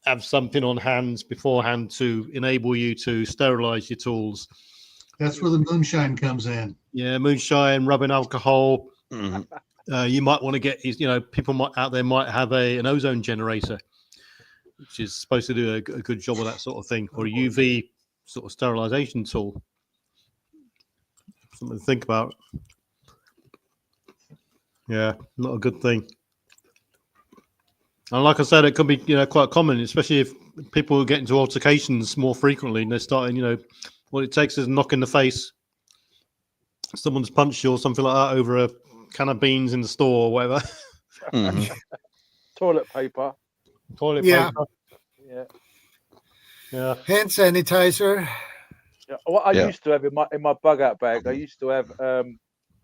have something on hands beforehand to enable you to sterilize your tools. That's where the moonshine comes in. Yeah, moonshine, rubbing alcohol. Mhm. You might want to get, people out there might have an ozone generator, which is supposed to do a good job of that sort of thing, or a UV sort of sterilization tool. Something to think about. Yeah, not a good thing. And like I said, it could be quite common, especially if people get into altercations more frequently and they're starting, what it takes is a knock in the face. Someone's punched you or something like that over a can of beans in the store or whatever. Mhm. Toilet paper. Toilet Yeah. paper. Yeah. Yeah. Hand sanitizer. Yeah. What I Yeah. used to have in my bug out bag, I used to have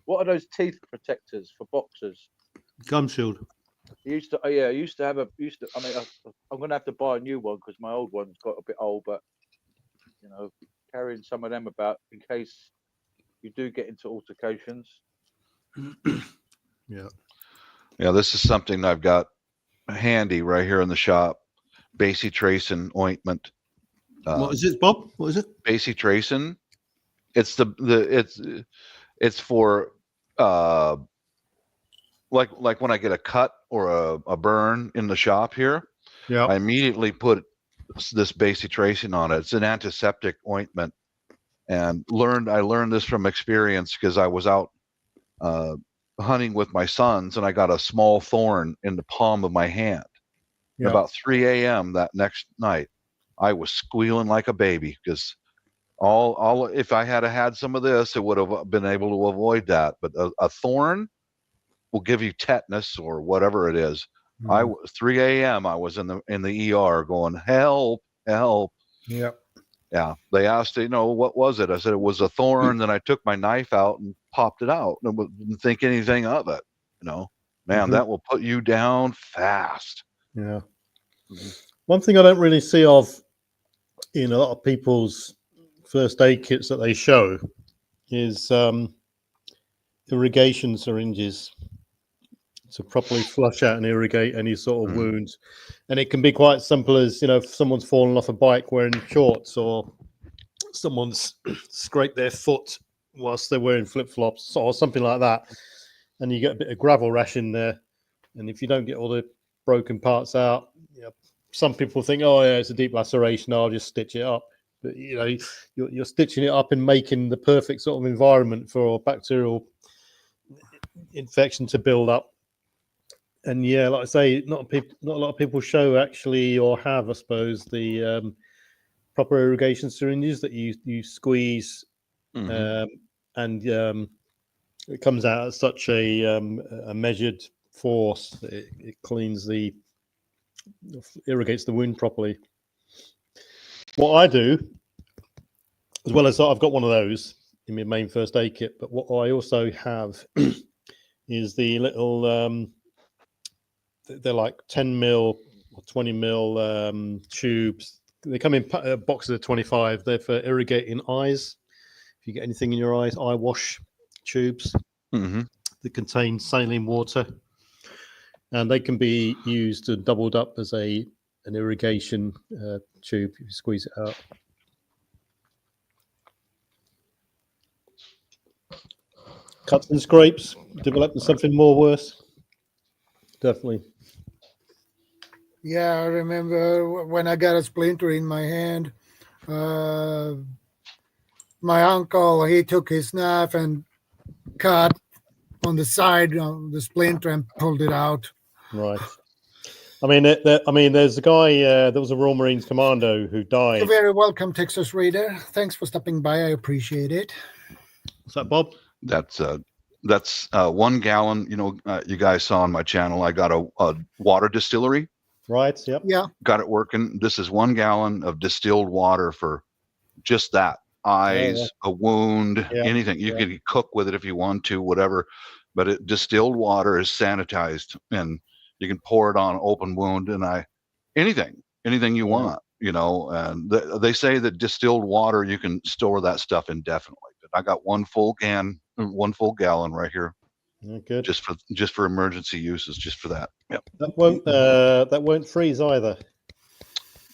what are those teeth protectors for boxers? Gum shield. I used to have I mean, I'm gonna have to buy a new one because my old one's got a bit old. But carrying some of them about in case you do get into altercations. Yeah. Yeah, this is something I've got handy right here in the shop. Bacitracin ointment. What is it, Bob? What is it? Bacitracin. It's it's for like when I get a cut or a burn in the shop here, Yeah. I immediately put this Bacitracin on it. It's an antiseptic ointment, and I learned this from experience because I was out hunting with my sons and I got a small thorn in the palm of my hand. Yeah. About 3 a.m. that next night, I was squealing like a baby because all if I had some of this, it would have been able to avoid that. But a thorn will give you tetanus or whatever it is. I was 3 a.m. I was in the ER going, help. Yeah. Yeah. They asked, what was it? I said it was a thorn. Then I took my knife out and popped it out. And didn't think anything of it. Man, that will put you down fast. Yeah. One thing I don't really see of in a lot of people's first aid kits that they show is irrigation syringes to properly flush out and irrigate any sort of wounds. And it can be quite simple as, if someone's fallen off a bike wearing shorts, or someone's scraped their foot whilst they're wearing flip-flops or something like that, and you get a bit of gravel rash in there. And if you don't get all the broken parts out, some people think, oh yeah, it's a deep laceration, I'll just stitch it up. But you're stitching it up and making the perfect sort of environment for bacterial infection to build up. And yeah, like I say, not a lot of people show actually, or have, I suppose, the proper irrigation syringes that you squeeze, and it comes out at such a measured force that it cleans irrigates the wound properly. What I do, as well as I've got one of those in my main first aid kit, but what I also have is the little they're like 10 mil or 20 mil tubes. They come in boxes of 25. They're for irrigating eyes. If you get anything in your eyes, eye wash tubes that contain saline water, and they can be used and doubled up as an irrigation tube if you squeeze it out. Cuts and scrapes, developing something more worse. Definitely. Yeah, I remember when I got a splinter in my hand. My uncle, he took his knife and cut on the side of the splinter and pulled it out. Right. I mean, there's a guy. There was a Royal Marines commando who died. You're very welcome, Texas Reader. Thanks for stopping by. I appreciate it. What's that, Bob? That's 1 gallon. You guys saw on my channel, I got a water distillery. Right. Yep. Yeah. Got it working. This is 1 gallon of distilled water for just that. Eyes, a wound, anything. You can cook with it if you want to, whatever. But distilled water is sanitized, and you can pour it on open wound, and anything you want, And they say that distilled water, you can store that stuff indefinitely. But I got 1 full gallon right here. Good. Just for emergency uses, just for that. Yep. That won't freeze either.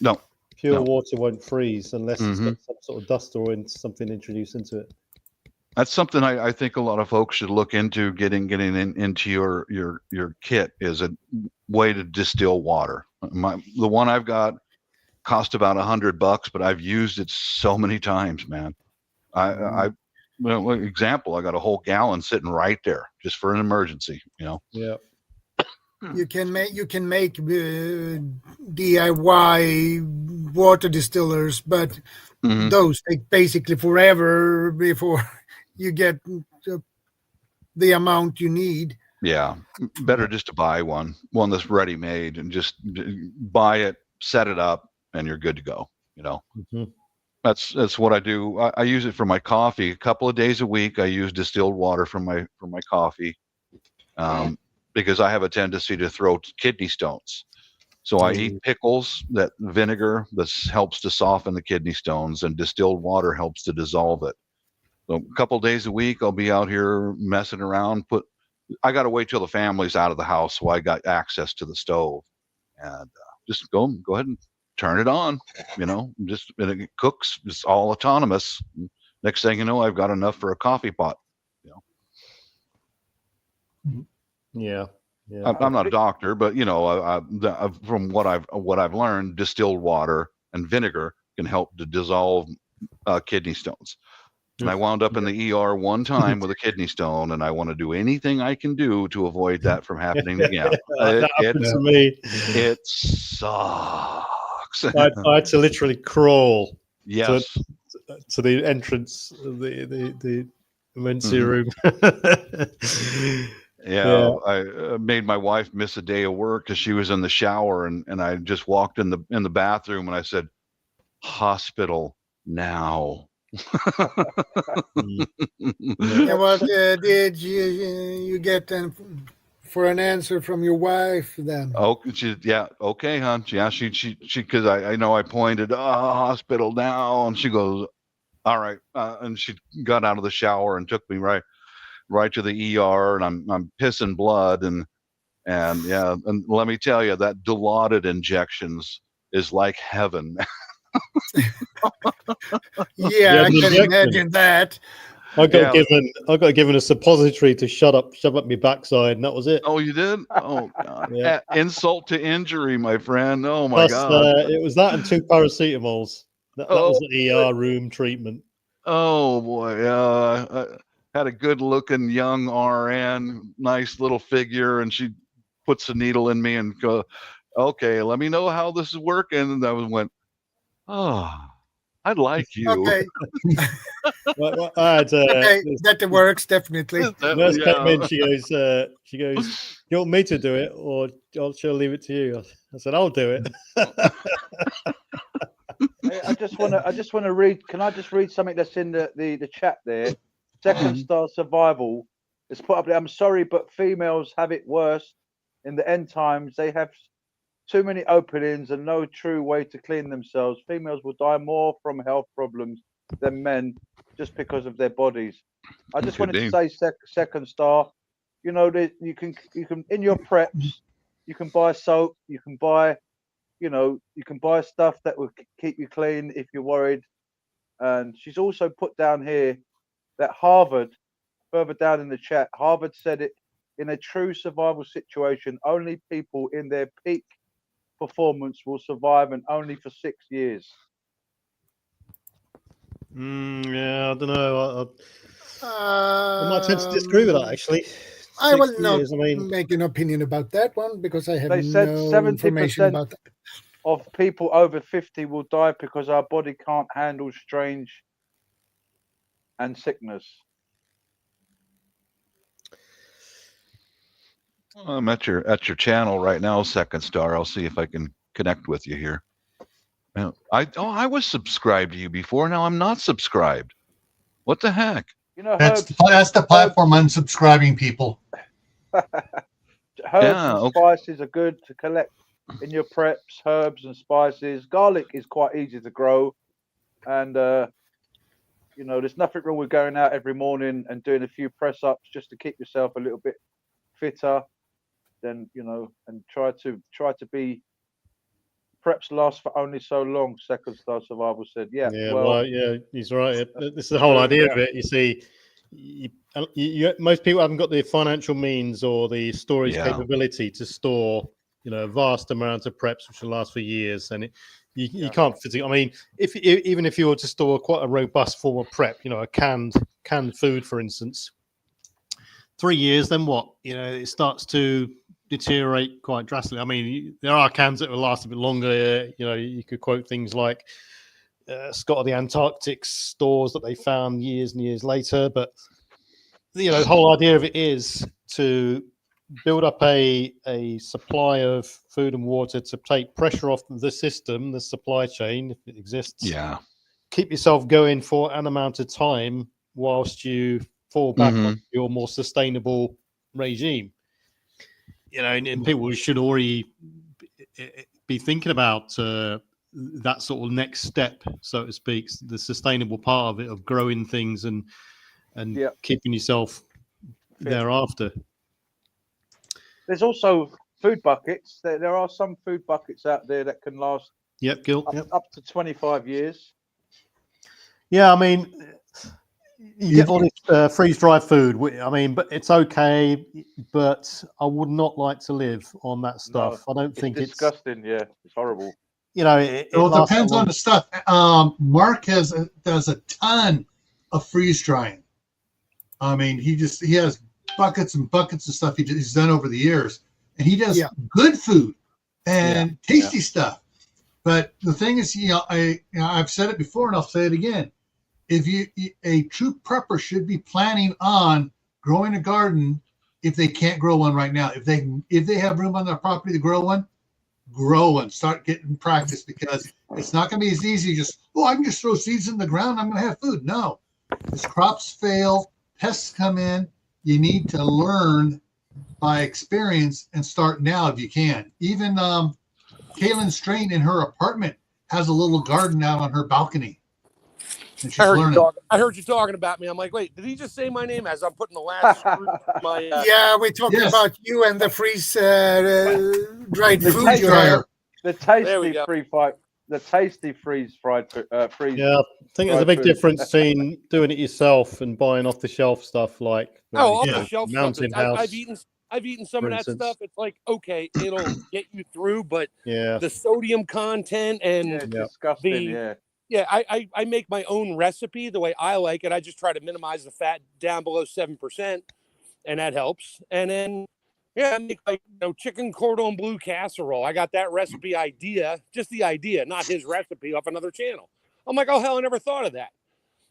No. Pure water won't freeze unless it's got some sort of dust or something introduced into it. That's something I think a lot of folks should look into, getting into your kit, is a way to distill water. The one I've got cost about $100, but I've used it so many times, man. Example, I got a whole gallon sitting right there just for an emergency, Yeah. You can make DIY water distillers, but those take basically forever before you get the amount you need. Yeah, better just to buy one that's ready made, and just buy it, set it up, and you're good to go. That's what I do. I use it for my coffee. A couple of days a week, I use distilled water for my coffee. Because I have a tendency to throw kidney stones. So I eat pickles, that vinegar that helps to soften the kidney stones, and distilled water helps to dissolve it. So a couple of days a week, I'll be out here messing around. I got to wait till the family's out of the house, so I got access to the stove, and just go ahead and turn it on. And it cooks. It's all autonomous. Next thing you know, I've got enough for a coffee pot. Yeah. I'm not a doctor, but from what I've learned, distilled water and vinegar can help to dissolve kidney stones. And I wound up in the ER one time with a kidney stone, and I want to do anything I can do to avoid that from happening again. That happened to me. It sucks. I had to literally crawl. Yes. To the entrance of the emergency room. Yeah, I made my wife miss a day of work because she was in the shower, and I just walked in the bathroom, and I said, "Hospital now." What did you get for an answer from your wife then. Oh, yeah, okay, hon. Yeah, she, because I know I pointed, hospital now, and she goes, all right, and she got out of the shower and took me right to the ER, and I'm pissing blood, and yeah, and let me tell you, that Dilaudid injections is like heaven. Yeah, I can imagine that. I got given a suppository to shove up my backside, and that was it. Oh, you did? Oh, God. Yeah. Insult to injury, my friend. Oh, my Plus, God. it was that and 2 paracetamols. That was the ER room treatment. Oh, boy. I had a good-looking young RN, nice little figure, and she puts a needle in me and go, okay, let me know how this is working. And I went, oh, I'd like you. Okay. Well, I had, Okay, that works definitely. Nurse came in. She goes, you want me to do it, or she'll leave it to you? I said, I'll do it. I just want to read. Can I just read something that's in the chat there? Second Star Survival is put up there. I'm sorry, but females have it worse. In the end times, they have too many openings and no true way to clean themselves. Females will die more from health problems than men just because of their bodies. I just wanted to say, Second Star, you know, that you can in your preps, you can buy soap, you can buy stuff that will keep you clean if you're worried. And she's also put down here that Harvard, further down in the chat, Harvard said it, in a true survival situation, only people in their peak performance will survive, and only for 6 years. Yeah, I don't know. I might tend to disagree with that, actually. I will not make an opinion about that one because I have no information about that. Of people over 50 will die because our body can't handle strange and sickness. I'm at your channel right now, Second Star. I'll see if I can connect with you here. I was subscribed to you before. Now I'm not subscribed. What the heck? You know, that's the platform unsubscribing people. Herbs and spices are good to collect in your preps. Herbs and spices. Garlic is quite easy to grow, and you know, there's nothing wrong with going out every morning and doing a few press ups just to keep yourself a little bit fitter. Then, you know, and try to be. Preps last for only so long. Second Star Survival said, "Yeah, well, yeah, he's right. This is the whole idea of it. You see, most people haven't got the financial means or the storage capability to store, you know, a vast amount of preps which will last for years, and you can't physically. I mean, even if you were to store quite a robust form of prep, you know, a canned food, for instance, 3 years, then what? You know, it starts to deteriorate quite drastically. I mean, there are cans that will last a bit longer. You know, you could quote things like Scott of the Antarctic stores that they found years and years later. But you know, the whole idea of it is to build up a supply of food and water to take pressure off the system, the supply chain, if it exists. Yeah. Keep yourself going for an amount of time whilst you fall back on your more sustainable regime. You know, and people should already be thinking about that sort of next step, so to speak, the sustainable part of it, of growing things and keeping yourself thereafter. There's also food buckets. There are some food buckets out there that can last up to 25 years. Yeah, I mean, you get all this freeze-dried food. I mean, but it's okay. But I would not like to live on that stuff. No, I don't think it's disgusting. Yeah, it's horrible. You know, it depends on the stuff. Mark does a ton of freeze drying. I mean, he has buckets and buckets of stuff he's done over the years, and he does good food and tasty stuff. But the thing is, I've said it before, and I'll say it again. A true prepper should be planning on growing a garden if they can't grow one right now. If they have room on their property to grow one, start getting practice, because it's not going to be as easy. I can just throw seeds in the ground, I'm going to have food. No, as crops fail, pests come in. You need to learn by experience and start now if you can. Even Kaylin Strain in her apartment has a little garden out on her balcony. And she's learning. I heard you talking about me. I'm like, wait, did he just say my name as I'm putting the last screw in my Yeah, we're talking about you and the freeze dried food you have. The tasty freeze fried freeze. Yeah, I think there's a big difference between doing it yourself and buying off the shelf stuff like off the shelf Mountain stuff. House. I've eaten some of that stuff. It's like, okay, it'll get you through, but the sodium content and disgusting. I make my own recipe the way I like it. I just try to minimize the fat down below 7%, and that helps. And then I make like chicken cordon bleu casserole. I got that recipe idea, just the idea, not his recipe, off another channel. I'm like, oh hell, I never thought of that.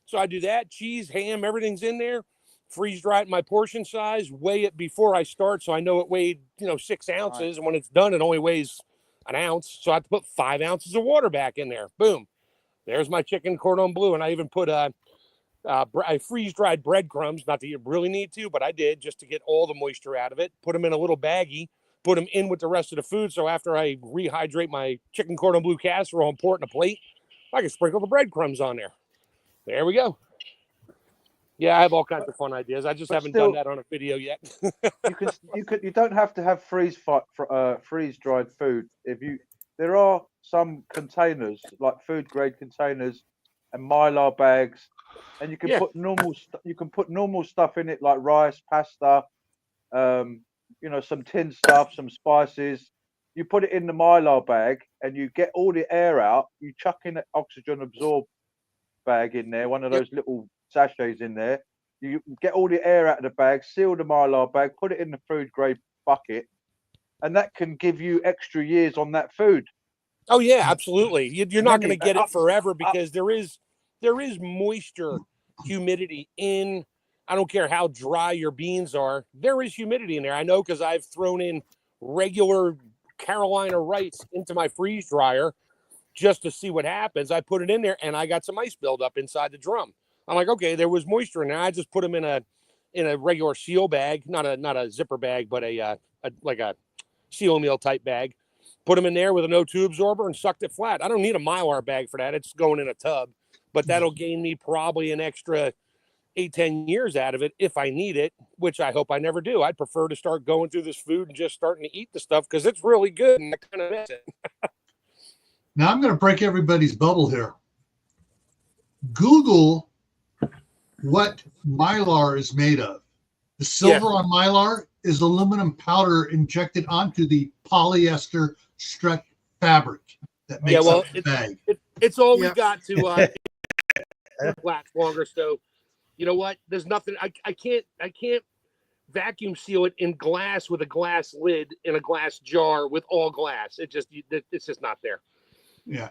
So I do that. Cheese, ham, everything's in there. Freeze dry it in my portion size. Weigh it before I start, so I know it weighed 6 ounces, right. And when it's done, it only weighs an ounce. So I have to put 5 ounces of water back in there. Boom, there's my chicken cordon bleu, and I even put freeze dried breadcrumbs. Not that you really need to, but I did just to get all the moisture out of it. Put them in a little baggie. Put them in with the rest of the food. So after I rehydrate my chicken cordon bleu casserole and pour it in a plate, I can sprinkle the breadcrumbs on there. There we go. Yeah, I have all kinds of fun ideas. I just haven't done that on a video yet. You don't have to have freeze dried food. There are some containers like food grade containers and Mylar bags, and you can put normal stuff in it like rice, pasta, some tin stuff, some spices. You put it in the Mylar bag and you get all the air out. You chuck in an oxygen absorb bag in there, one of those little sachets in there. You get all the air out of the bag, seal the Mylar bag, put it in the food grade bucket, and that can give you extra years on that food. Oh yeah, absolutely. You're not going to get it forever because there is moisture, humidity in. I don't care how dry your beans are. There is humidity in there. I know because I've thrown in regular Carolina rice into my freeze dryer just to see what happens. I put it in there and I got some ice buildup inside the drum. I'm like, okay, there was moisture in there. I just put them in a regular seal bag, not a zipper bag, but a seal meal type bag. Put them in there with an O2 absorber and sucked it flat. I don't need a Mylar bag for that. It's going in a tub, but that'll gain me probably an extra 8-10 years out of it if I need it, which I hope I never do. I'd prefer to start going through this food and just starting to eat the stuff because it's really good and I kind of miss it. Now I'm going to break everybody's bubble here. Google what Mylar is made of. The silver on Mylar is aluminum powder injected onto the polyester stretch fabric that makes up the bag. It's all we got to last longer. So you know what? There's nothing. I can't vacuum seal it in glass with a glass lid in a glass jar with all glass. It's just not there. Yeah.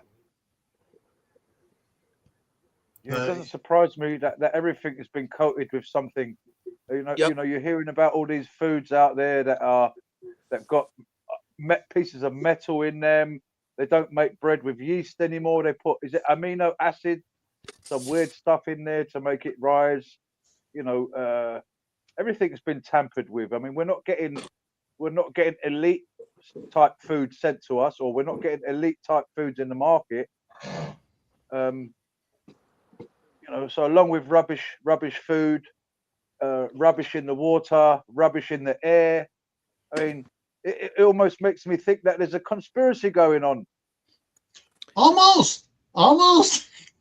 It doesn't surprise me that everything has been coated with something. You know, you're hearing about all these foods out there that got pieces of metal in them. They don't make bread with yeast anymore. They put amino acid, some weird stuff in there to make it rise. Everything's been tampered with. I mean, we're not getting elite type food sent to us, or we're not getting elite type foods in the market. So along with rubbish food, rubbish in the water, rubbish in the air. I mean, it almost makes me think that there's a conspiracy going on. Almost.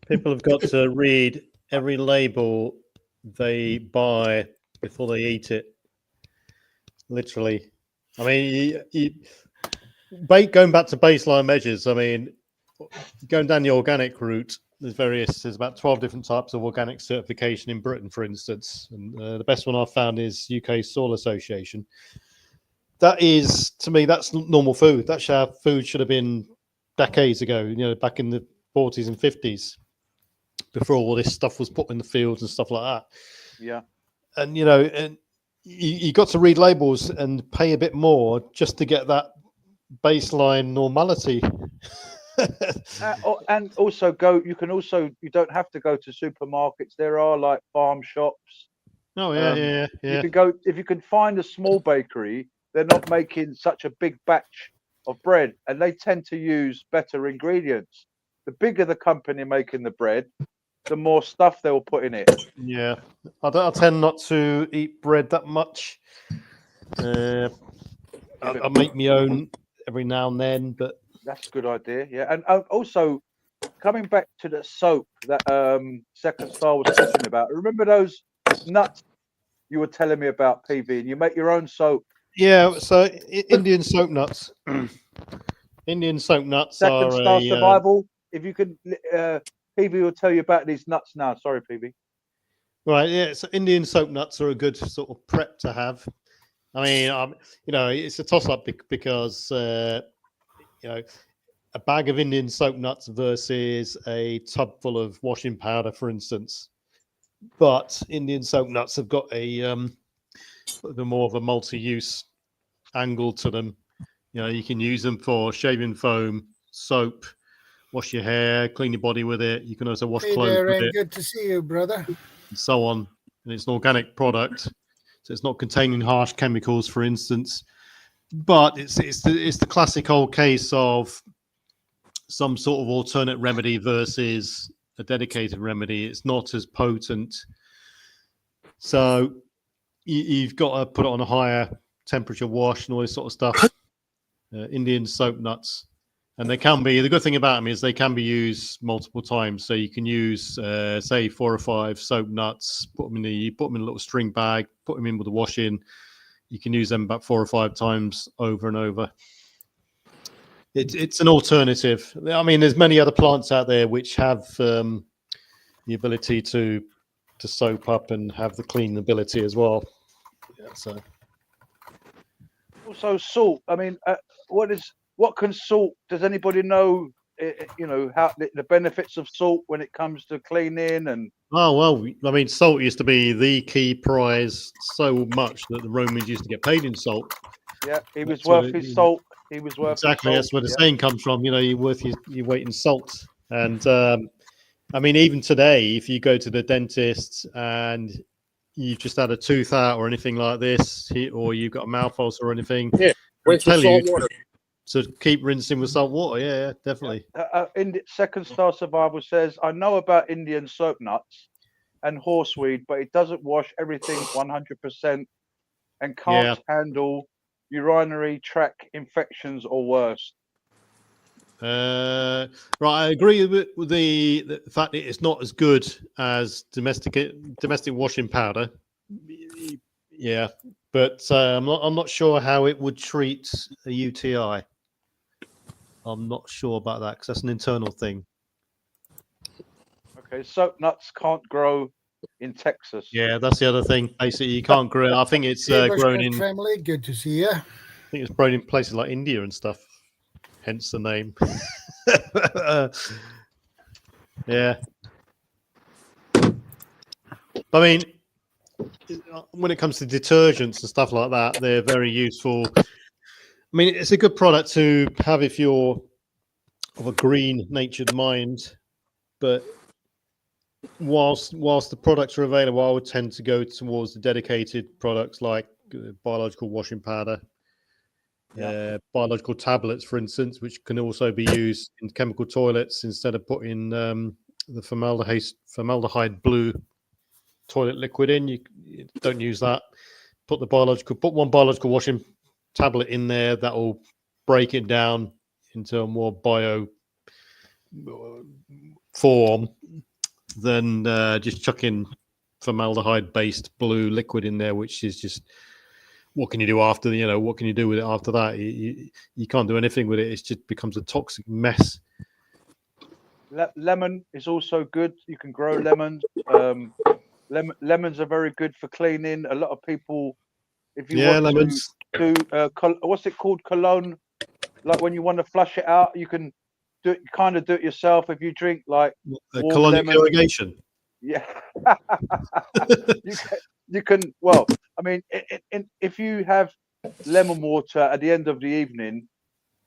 People have got to read every label they buy before they eat it. Literally. I mean, going back to baseline measures, I mean, going down the organic route, there's about 12 different types of organic certification in Britain, for instance. And the best one I've found is UK Soil Association. That is, to me, that's normal food. That's how food should have been decades ago, back in the 40s and 50s, before all this stuff was put in the fields and stuff like that. Yeah. And, and you got to read labels and pay a bit more just to get that baseline normality. And also you don't have to go to supermarkets. There are like farm shops Oh yeah. You can go if you can find a small bakery. They're not making such a big batch of bread, and they tend to use better ingredients. The bigger the company making the bread, the more stuff they'll put in it. Yeah, I tend not to eat bread that much. I make my own every now and then, but that's a good idea. Yeah, and also coming back to the soap that Second Star was talking about. Remember those nuts you were telling me about, PV? And you make your own soap. yeah. So Indian soap nuts. Indian soap nuts Second are Star Survival. If you could, PV will tell you about these nuts now. Sorry, PV. Right, yeah. So Indian soap nuts are a good sort of prep to have. I mean, it's a toss-up because a bag of Indian soap nuts versus a tub full of washing powder, for instance. But Indian soap nuts have got a more of a multi-use angle to them. You can use them for shaving foam, soap, wash your hair, clean your body with it. You can also wash clothes with it. Good to see you, brother. And so on. And it's an organic product, so it's not containing harsh chemicals, for instance. But it's the classic old case of some sort of alternate remedy versus a dedicated remedy. It's not as potent, so you've got to put it on a higher temperature wash and all this sort of stuff. Indian soap nuts, and they can be. The good thing about them is they can be used multiple times. So you can use, say, 4 or 5 soap nuts. Put them in a little string bag. Put them in with the washing. You can use them about 4 or 5 times over and over. It's an alternative. I mean, there's many other plants out there which have the ability to soap up and have the clean ability as well. Yeah, so. Also, salt. I mean, what can salt? Does anybody know? How the benefits of salt when it comes to cleaning and. Oh well, I mean, salt used to be the key prize so much that the Romans used to get paid in salt. Yeah, he was worth his salt. He was worth exactly. His That's where the salt. saying comes from. You're worth your weight in salt. And I mean, even today, if you go to the dentist and you've just had a tooth out or anything like this, or you've got a mouth ulcer or anything, rinse with salt water. So keep rinsing with salt water. Yeah, definitely. Second Star Survival says, I know about Indian soap nuts and horseweed, but it doesn't wash everything 100% and can't handle urinary tract infections or worse. Right, I agree with the fact that it's not as good as domestic washing powder. Yeah, but I'm not sure how it would treat a UTI. I'm not sure about that because that's an internal thing. Okay, soap nuts can't grow in Texas. Yeah, that's the other thing. Basically, you can't grow it. I think it's grown in family. Good to see you. I think it's grown in places like India and stuff. Hence the name. Yeah. I mean, when it comes to detergents and stuff like that, they're very useful. I mean, it's a good product to have if you're of a green-natured mind, but whilst the products are available, I would tend to go towards the dedicated products like biological washing powder, biological tablets, for instance, which can also be used in chemical toilets instead of putting the formaldehyde blue toilet liquid in. You don't use that. Put one biological washing tablet in there that will break it down into a more bio form than just chucking formaldehyde based blue liquid in there, which is just what can you do after what can you do with it after that? You can't do anything with it. It just becomes a toxic mess. Lemon is also good. You can grow lemons. Lemons are very good for cleaning. A lot of people, if you want lemons. To do what's it called, cologne, like when you want to flush it out, you can do it yourself. If you drink like colonic irrigation. Yeah. you can. Well, I mean, if you have lemon water at the end of the evening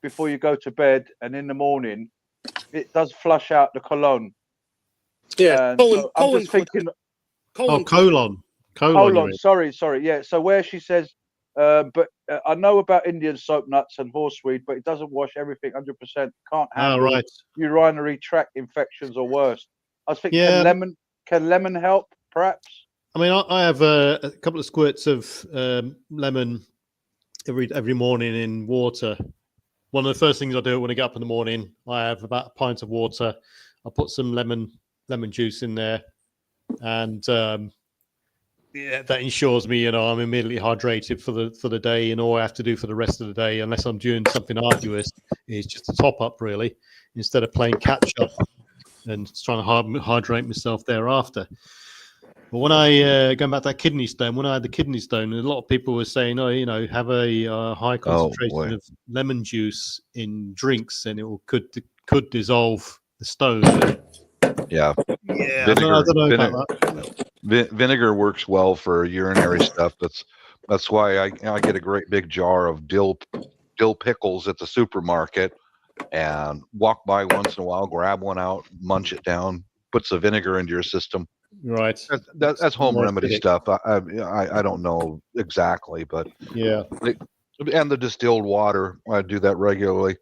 before you go to bed, and in the morning, it does flush out the cologne. Yeah, I'm just thinking. Colon colon. Hold you're on, in. sorry. Yeah, so where she says, but I know about Indian soap nuts and horseweed, but it doesn't wash everything 100%. Can't handle Right. urinary tract infections or worse. I was thinking, Yeah. can lemon help, perhaps? I mean, I have a couple of squirts of lemon every morning in water. One of the first things I do when I get up in the morning, I have about a pint of water. I put some lemon juice in there, and that ensures me, I'm immediately hydrated for the day, and all I have to do for the rest of the day, unless I'm doing something arduous, is just a top up, really, instead of playing catch up and trying to hydrate myself thereafter. But when I going back to that kidney stone, when I had the kidney stone, a lot of people were saying, have a high concentration of lemon juice in drinks, and could dissolve the stone. Yeah. Yeah, Vinegar, I don't know about that. Vinegar works well for urinary stuff. That's why I get a great big jar of dill pickles at the supermarket, and walk by once in a while, grab one out, munch it down, put some vinegar into your system. Right. That's home more remedy acidic. stuff. I don't know exactly, but Yeah. And the distilled water, I do that regularly.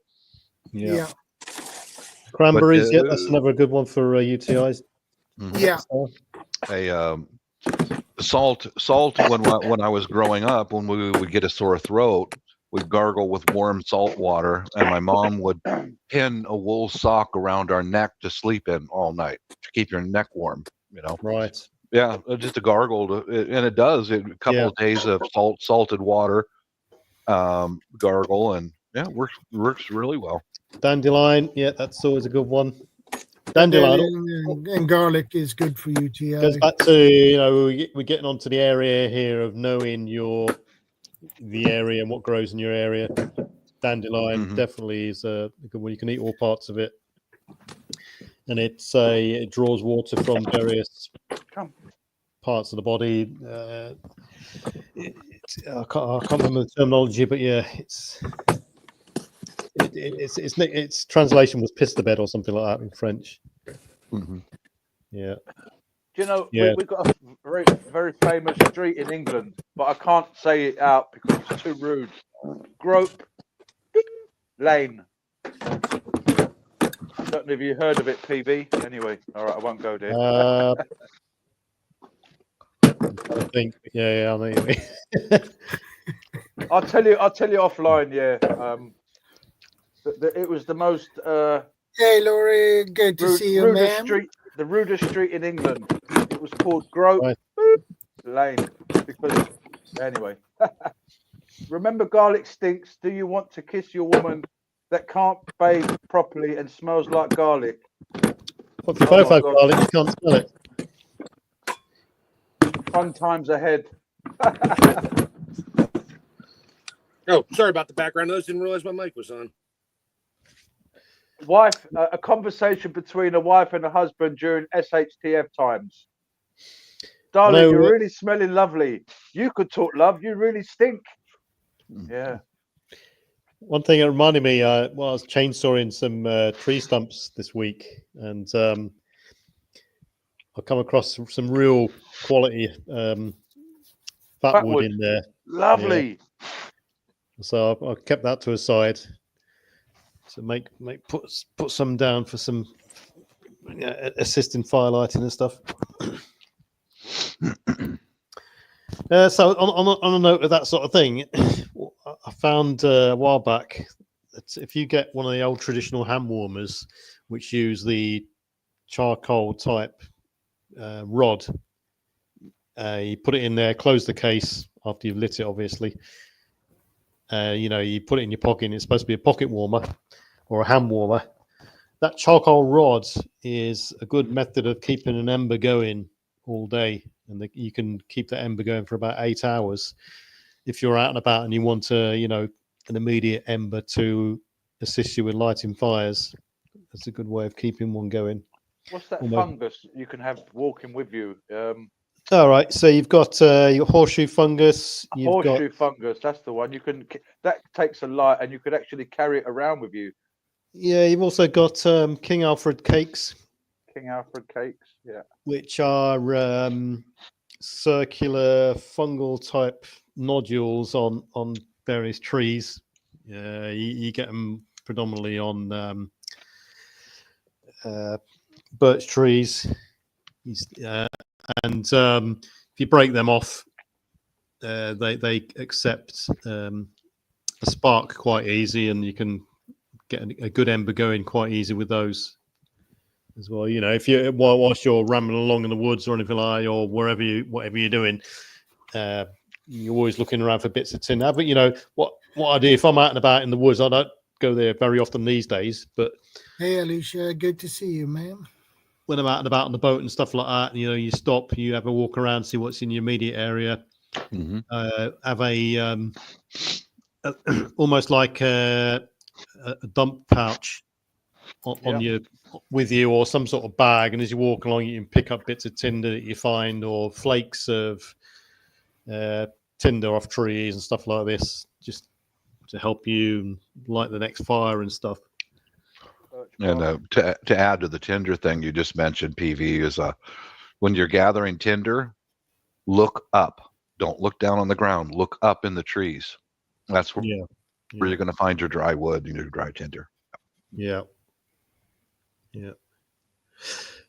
Yeah. Cranberries, But, that's another good one for UTIs. Yeah. Salt. When I was growing up, when we would get a sore throat, we'd gargle with warm salt water, and my mom would pin a wool sock around our neck to sleep in all night to keep your neck warm. Right. Yeah, just a gargle, and it does. A couple of days of salted water, gargle, and works really well. Dandelion, that's always a good one. Dandelion and garlic is good for UTI. Goes back to we're getting onto the area here of knowing the area and what grows in your area. Dandelion definitely is a good one. You can eat all parts of it, and it draws water from various parts of the body. I can't remember the terminology, but yeah, its translation was piss the bed or something like that in French. Yeah. Do you know, we've got a very, very famous street in England, but I can't say it out because it's too rude. Grope Lane. Don't know if you heard of it, PB. Anyway, all right, I won't go there. I think, I know you mean. I'll tell you offline. Yeah, it was the most. Hey, Laurie, good to see you, ma'am. The rudest street in England. It was called Grope Lane because. Anyway, remember garlic stinks. Do you want to kiss your woman that can't bathe properly and smells like garlic? Well, if you both have garlic, you can't smell it. Fun times ahead. Oh, sorry about the background noise. Didn't realize my mic was on. Wife, a conversation between a wife and a husband during SHTF times. Darling, you're really smelling lovely. You could talk, love. You really stink. Yeah. One thing that reminded me, I was chainsawing some tree stumps this week, and I come across some real quality fat wood in there. Lovely. Yeah. So I kept that to a side. So put some down for some assisting firelighting and stuff. So on a note of that sort of thing, I found a while back that if you get one of the old traditional hand warmers, which use the charcoal type rod, you put it in there, close the case after you've lit it, obviously. You put it in your pocket, and it's supposed to be a pocket warmer or a hand warmer. That charcoal rod is a good method of keeping an ember going all day, and you can keep that ember going for about 8 hours. If you're out and about and you want an immediate ember to assist you with lighting fires, that's a good way of keeping one going. What's that fungus you can have walking with you? All right, so you've got your horseshoe fungus. Fungus, that's the one. That takes a light, and you could actually carry it around with you. Yeah, you've also got King Alfred cakes. King Alfred cakes, yeah. Which are circular fungal type nodules on various trees. You get them predominantly on birch trees, and if you break them off, they accept a spark quite easy, and you can get a good ember going quite easy with those as well. You know, if you whilst you're rambling along in the woods or anything like that, or whatever you're doing, you're always looking around for bits of tinder. But you know what I do if I'm out and about in the woods, I don't go there very often these days. But hey, Alicia, good to see you, man. When I'm out and about on the boat and stuff like that, you know, you stop, you have a walk around, see what's in your immediate area. Mm-hmm. Have almost like a dump pouch on your with you, or some sort of bag, and as you walk along, you can pick up bits of tinder that you find, or flakes of tinder off trees and stuff like this, just to help you light the next fire and stuff. And to add to the tinder thing you just mentioned, PV, is when you're gathering tinder, look up. Don't look down on the ground. Look up in the trees. That's where you're going to find your dry wood and your dry tinder. Yeah.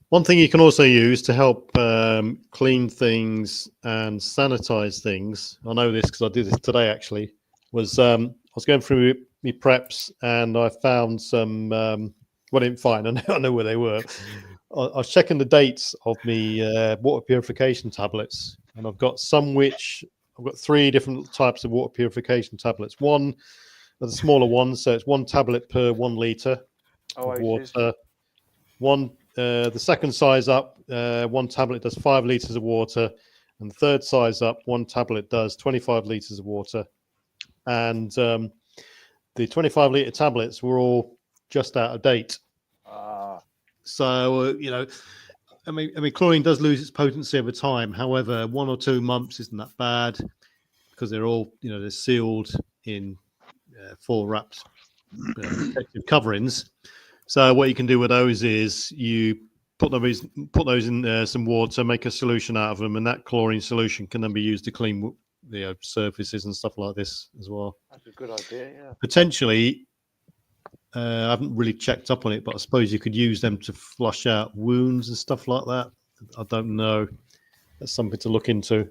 One thing you can also use to help clean things and sanitize things, I know this because I did this today actually, was I was going through my preps and I found some, well, I didn't find, I know where they were. I was checking the dates of my water purification tablets, and I've got three different types of water purification tablets. One, the smaller ones, so it's 1 tablet per 1 litre of water. One, the second size up, 1 tablet does 5 litres of water, and the third size up, 1 tablet does 25 litres of water. And the 25 litre tablets were all just out of date. So, you know, I mean, chlorine does lose its potency over time. However, 1 or 2 months isn't that bad because they're all, you know, they're sealed in full wrapped protective coverings. So what you can do with those is you put those in some water, make a solution out of them, and that chlorine solution can then be used to clean surfaces and stuff like this as well. That's a good idea. Yeah. Potentially. I haven't really checked up on it, but I suppose you could use them to flush out wounds and stuff like that. I don't know. That's something to look into.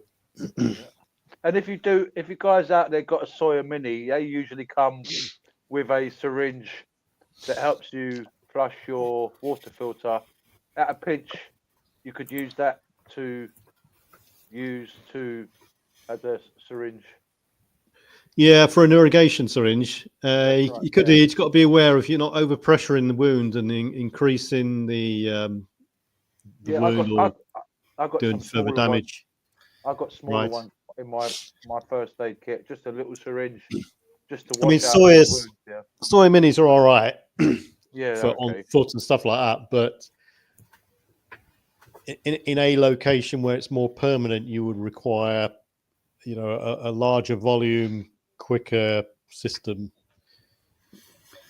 And if you guys out there got a Sawyer Mini, they usually come with a syringe that helps you flush your water filter. At a pinch, you could use that as a syringe. Yeah, for an irrigation syringe, right, you could. You've got to be aware if you're not overpressuring the wound and increasing the wound I've got doing further damage. I've got smaller ones in my first aid kit, just a little syringe, just to wash out wounds. Soy minis are all right. On foot and stuff like that, but in a location where it's more permanent, you would require, you know, a larger volume, quicker system,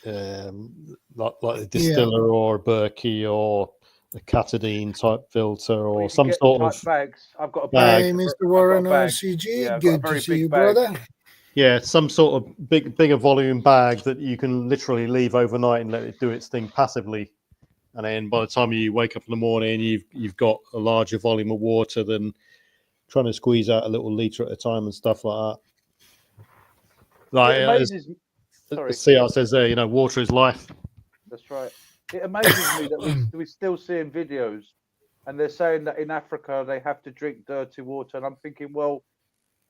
like a distiller or a Berkey or a Catadine type filter or some sort of bags. I've got a bag. Hey, Mr. Warren RCG, good to see you, brother. Yeah, some sort of bigger volume bag that you can literally leave overnight and let it do its thing passively. And then by the time you wake up in the morning, you've got a larger volume of water than trying to squeeze out a little litre at a time and stuff like that. Like CR says there, you know, water is life. That's right. It amazes me that we're still seeing videos and they're saying that in Africa they have to drink dirty water. And I'm thinking, well,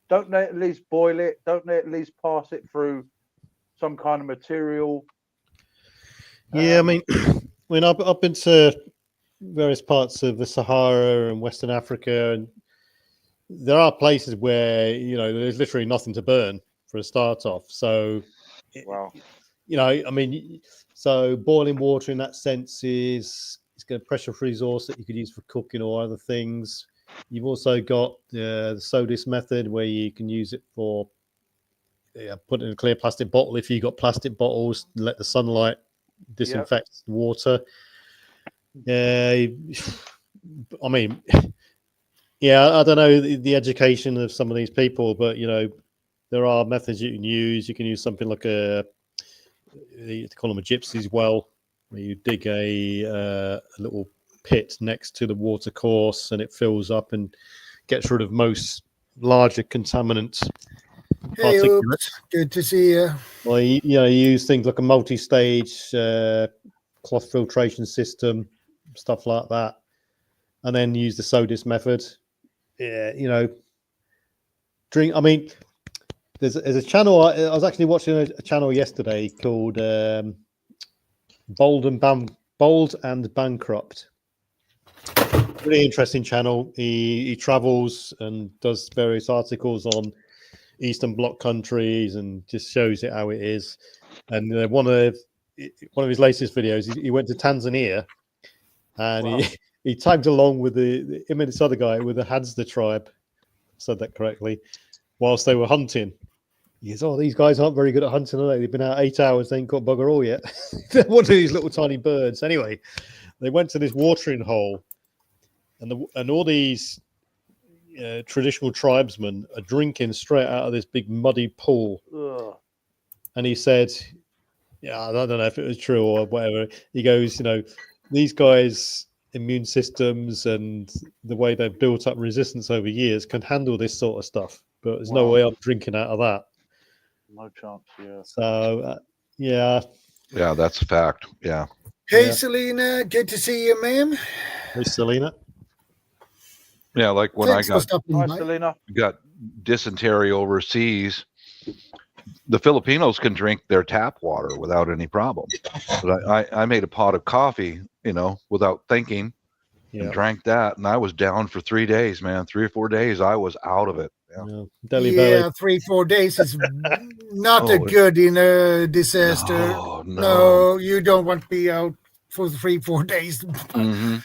don't they at least boil it? Don't they at least pass it through some kind of material? Yeah, I mean, I've been to various parts of the Sahara and Western Africa, and there are places where, you know, there's literally nothing to burn for a start off. So, wow. You know, I mean, so boiling water in that sense is a pressure resource that you could use for cooking or other things. You've also got the SODIS method where you can use it for put in a clear plastic bottle. If you've got plastic bottles, let the sunlight disinfect the water. I mean, Yeah, I don't know the education of some of these people, but there are methods you can use. You can use something like they call them a gypsy's well, where you dig a little pit next to the water course, and it fills up and gets rid of most larger contaminants. Hey, oops. Good to see you. Well, you use things like a multi-stage cloth filtration system, stuff like that, and then use the SODIS method. Yeah, drink. I mean, there's a channel. I was actually watching a channel yesterday called Bold and Bankrupt. Really interesting channel. He travels and does various articles on Eastern Bloc countries and just shows it how it is. And one of his latest videos, he went to Tanzania, and he tagged along with him and this other guy with the Hadza tribe. Said that correctly. Whilst they were hunting, he goes, "Oh, these guys aren't very good at hunting, are they? They've been out 8 hours, they ain't got bugger all yet." They're one of these little tiny birds. Anyway, they went to this watering hole, and all these traditional tribesmen are drinking straight out of this big muddy pool. Ugh. And he said, "Yeah, I don't know if it was true or whatever." He goes, these guys' immune systems and the way they've built up resistance over years can handle this sort of stuff, but there's no way I'm drinking out of that. No chance. Yeah. So yeah, that's a fact. Yeah. Hey, Selena, good to see you, ma'am. Hey, Selena. Yeah, like when Thanks I got dysentery overseas, the Filipinos can drink their tap water without any problem. But I made a pot of coffee, without thinking, and drank that, and I was down for 3 days, man. 3 or 4 days, I was out of it. Yeah, 3-4 days is not a good in a disaster. No, you don't want to be out for 3-4 days. Mm-hmm.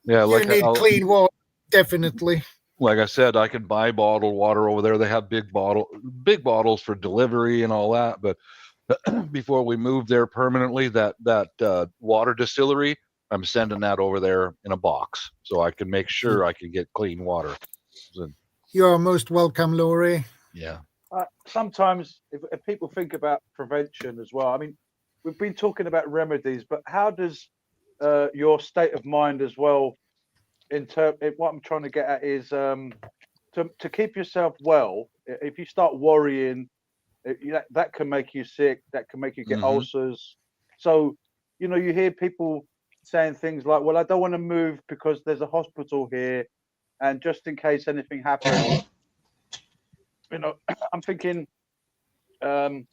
Yeah, you need clean water, definitely. Like I said, I can buy bottled water over there. They have big bottles for delivery and all that. But before we move there permanently, that water distillery, I'm sending that over there in a box so I can make sure I can get clean water. So, you are most welcome, Laurie. Yeah. Sometimes if people think about prevention as well, I mean, we've been talking about remedies, but how does your state of mind as well, what I'm trying to get at is to keep yourself well. If you start worrying, that can make you sick, that can make you get ulcers. So, you hear people saying things like, well, I don't want to move because there's a hospital here, and just in case anything happens, I'm thinking, so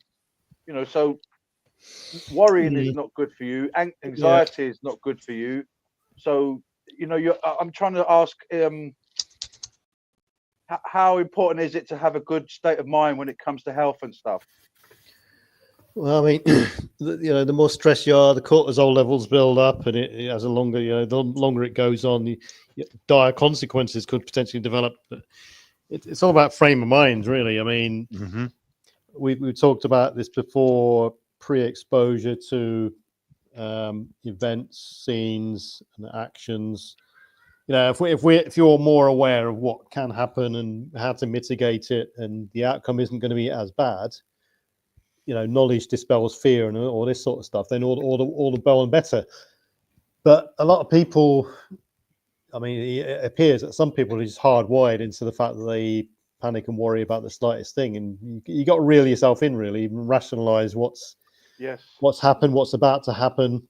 worrying is not good for you, and anxiety is not good for you. So, I'm trying to ask, how important is it to have a good state of mind when it comes to health and stuff? Well, I mean, the more stressed you are, the cortisol levels build up, and it has a longer, the longer it goes on, dire consequences could potentially develop. It's all about frame of mind, really. I mean, we talked about this before, pre-exposure to events, scenes, and actions. If you're more aware of what can happen and how to mitigate it, and the outcome isn't going to be as bad, knowledge dispels fear and all this sort of stuff, then all the better and better. But a lot of people, I mean, it appears that some people are just hardwired into the fact that they panic and worry about the slightest thing, and you got to reel yourself in, really, and rationalize what's happened, what's about to happen,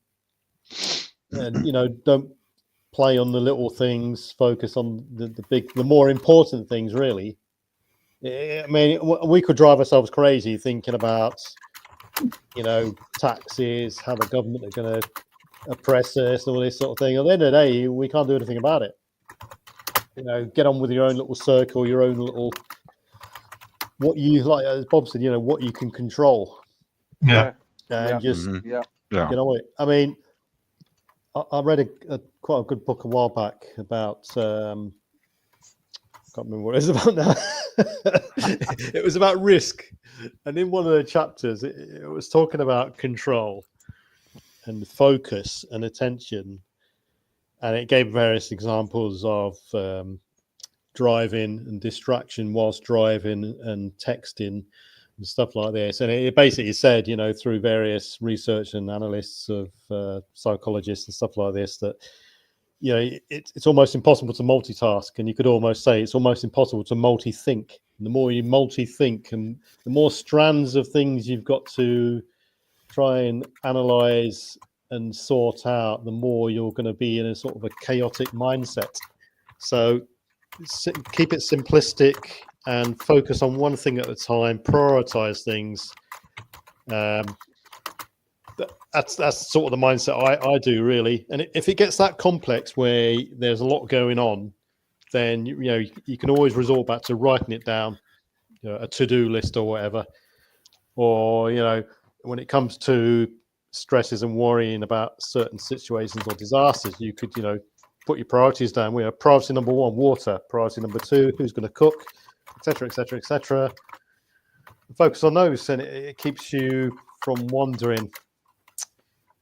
and don't play on the little things, focus on the more important things, really. I mean, we could drive ourselves crazy thinking about, taxes, how the government are going to oppress us, and all this sort of thing. At the end of the day, we can't do anything about it. Get on with your own little circle, your own little, what you, like as Bob said, what you can control. And just get on with it. I mean, I read quite a good book a while back about, can't remember what it was about now. It was about risk, and in one of the chapters, it was talking about control and focus and attention, and it gave various examples of driving and distraction whilst driving and texting and stuff like this. And it basically said, through various research and analysts of psychologists and stuff like this, that it's almost impossible to multitask, and you could almost say it's almost impossible to multi-think. And the more you multi-think, and the more strands of things you've got to try and analyze and sort out, the more you're going to be in a sort of a chaotic mindset. So keep it simplistic and focus on one thing at a time, prioritize things. That's sort of the mindset I do, really. And if it gets that complex where there's a lot going on, then you can always resort back to writing it down, a to-do list or whatever. Or when it comes to stresses and worrying about certain situations or disasters, you could put your priorities down. Priority number 1, water. Priority number 2, who's going to cook, etc., etc., etc. Focus on those, and it keeps you from wandering.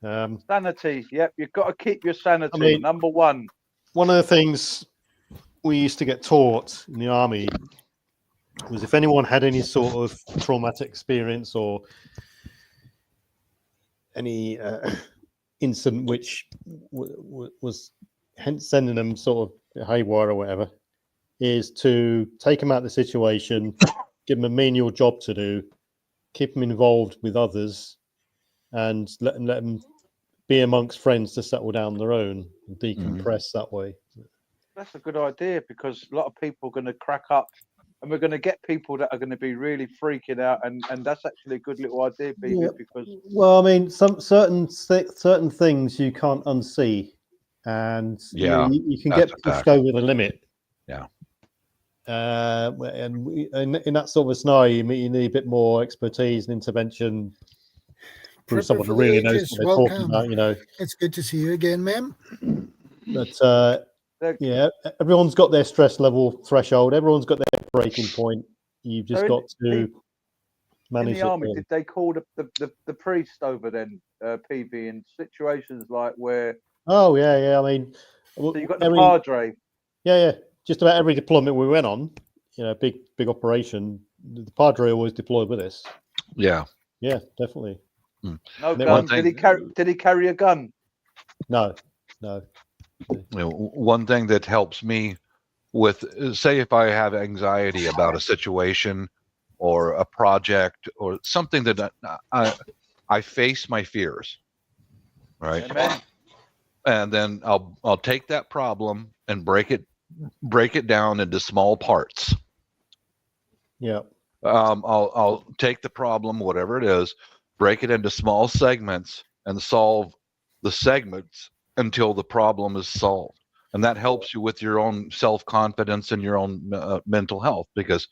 Sanity. Yep, you've got to keep your sanity. Number 1. One of the things we used to get taught in the army was if anyone had any sort of traumatic experience or any incident which was hence sending them sort of haywire or whatever, is to take them out of the situation, give them a menial job to do, keep them involved with others, and let them be amongst friends to settle down their own and decompress that way. That's a good idea, because a lot of people are going to crack up, and we're going to get people that are going to be really freaking out, and that's actually a good little idea, BB, because some certain things you can't unsee, and you can get pushed over the limit. Yeah. And in that sort of a scenario, you need a bit more expertise and intervention through someone who really knows what they're talking about. It's good to see you again, ma'am. But everyone's got their stress level threshold. Everyone's got their breaking point. You've just got to manage in the army, it. did they call the priest over then, PV, in situations like where? Oh yeah. So you got the padre. Yeah. Just about every deployment we went on, big operation, the padre always deployed with us. Yeah. Yeah, definitely. No gun. Did he carry a gun? No. One thing that helps me with, say, if I have anxiety about a situation or a project or something that I face my fears, right? Amen. And then I'll take that problem and break it down into small parts. Yeah. I'll take the problem, whatever it is, break it into small segments and solve the segments until the problem is solved. And that helps you with your own self-confidence and your own mental health, because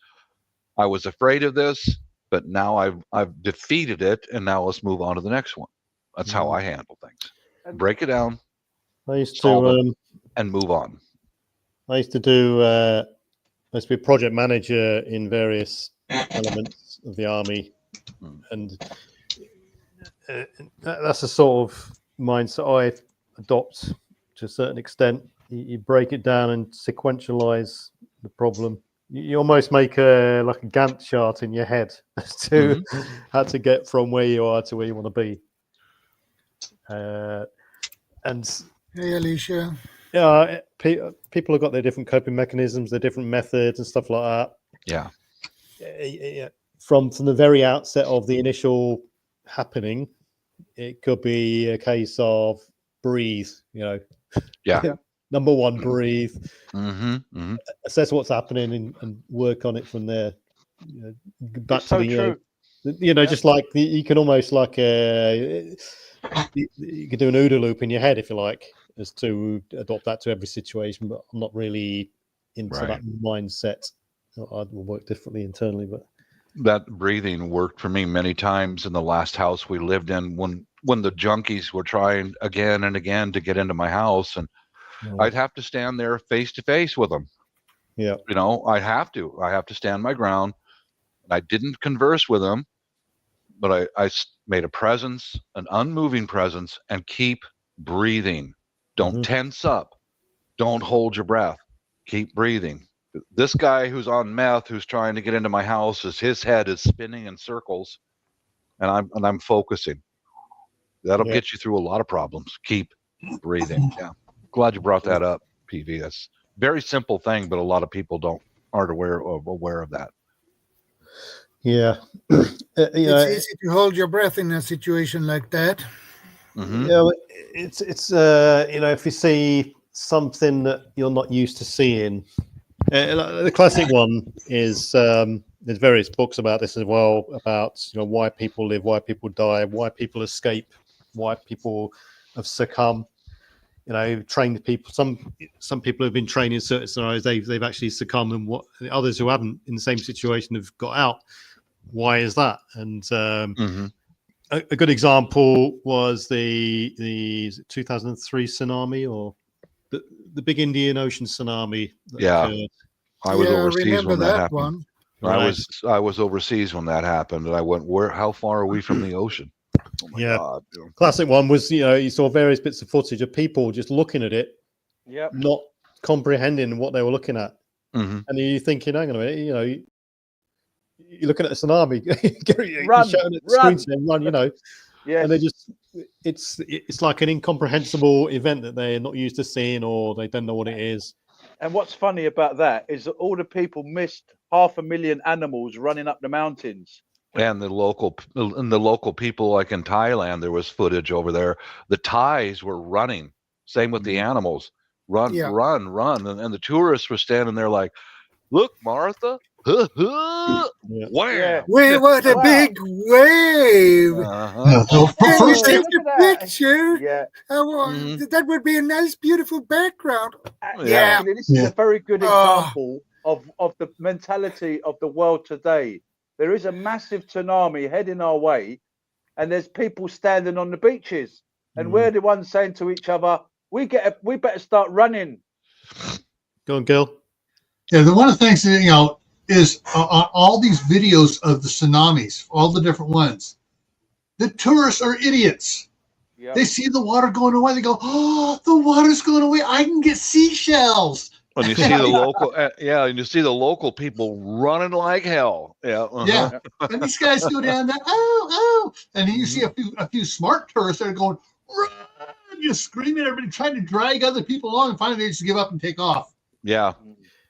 I was afraid of this, but now I've defeated it, and now let's move on to the next one. That's how I handle things. Break it down, I used to and move on. I used to do I used to be a project manager in various elements of the army, and that's a sort of mindset I adopt to a certain extent. You break it down and sequentialize the problem. You almost make a Gantt chart in your head as to how to get from where you are to where you want to be. And hey, Alicia. Yeah, people have got their different coping mechanisms, their different methods and stuff like that. Yeah. From the very outset of the initial happening, it could be a case of breathe. Yeah. Number 1, breathe. Assess what's happening and work on it from there. Back to the just like you can almost like you can do an OODA loop in your head if you like, as to adopt that to every situation. But I'm not really into that mindset. I will work differently internally, but that breathing worked for me many times in the last house we lived in when the junkies were trying again and again to get into my house, and I'd have to stand there face to face with them. Yeah. I have to stand my ground. I didn't converse with them, but I made a presence, an unmoving presence, and keep breathing. Don't tense up. Don't hold your breath. Keep breathing. This guy who's on meth, who's trying to get into my house, his head is spinning in circles, and I'm focusing. That'll get you through a lot of problems. Keep breathing. Yeah, glad you brought that up, PV. That's a very simple thing, but a lot of people aren't aware of that. Yeah, It's easy to hold your breath in a situation like that. Mm-hmm. Yeah, it's if you see something that you're not used to seeing, the classic one is there's various books about this as well, about why people live, why people die, why people escape, why people have succumbed. Trained people. Some people have been trained in certain scenarios. They've actually succumbed, and what others who haven't in the same situation have got out. Why is that? And a good example was the 2003 tsunami, or the big Indian Ocean tsunami. Yeah, I was overseas when that happened. One. Right. I was overseas when that happened, and I went, how far are we from the ocean? Oh my God. Classic one was, you saw various bits of footage of people just looking at it, not comprehending what they were looking at. Mm-hmm. And you're thinking, hang on a minute, you're looking at a tsunami, run, shouting at the screen saying, run, Yes. And they just, it's like an incomprehensible event that they're not used to seeing, or they don't know what it is. And what's funny about that is that all the people missed 500,000 animals running up the mountains. And the local people, like in Thailand, there was footage over there. The Thais were running. Same with the animals. Run. And the tourists were standing there like, look, Martha. Wow. What a big wave. Can you take the picture? Yeah. That would be a nice, beautiful background. Actually, this is a very good example of the mentality of the world today. There is a massive tsunami heading our way, and there's people standing on the beaches, and we're the ones saying to each other, we better start running. Go on, Gil. Yeah, one of the things that, is on all these videos of the tsunamis, all the different ones, the tourists are idiots. Yep. They see the water going away. They go, oh, the water's going away. I can get seashells. And you see the local, and you see the local people running like hell. Yeah. Yeah. And these guys go down there, oh. And then you see a few smart tourists that are going, run, just screaming, everybody trying to drag other people along, and finally they just give up and take off. Yeah.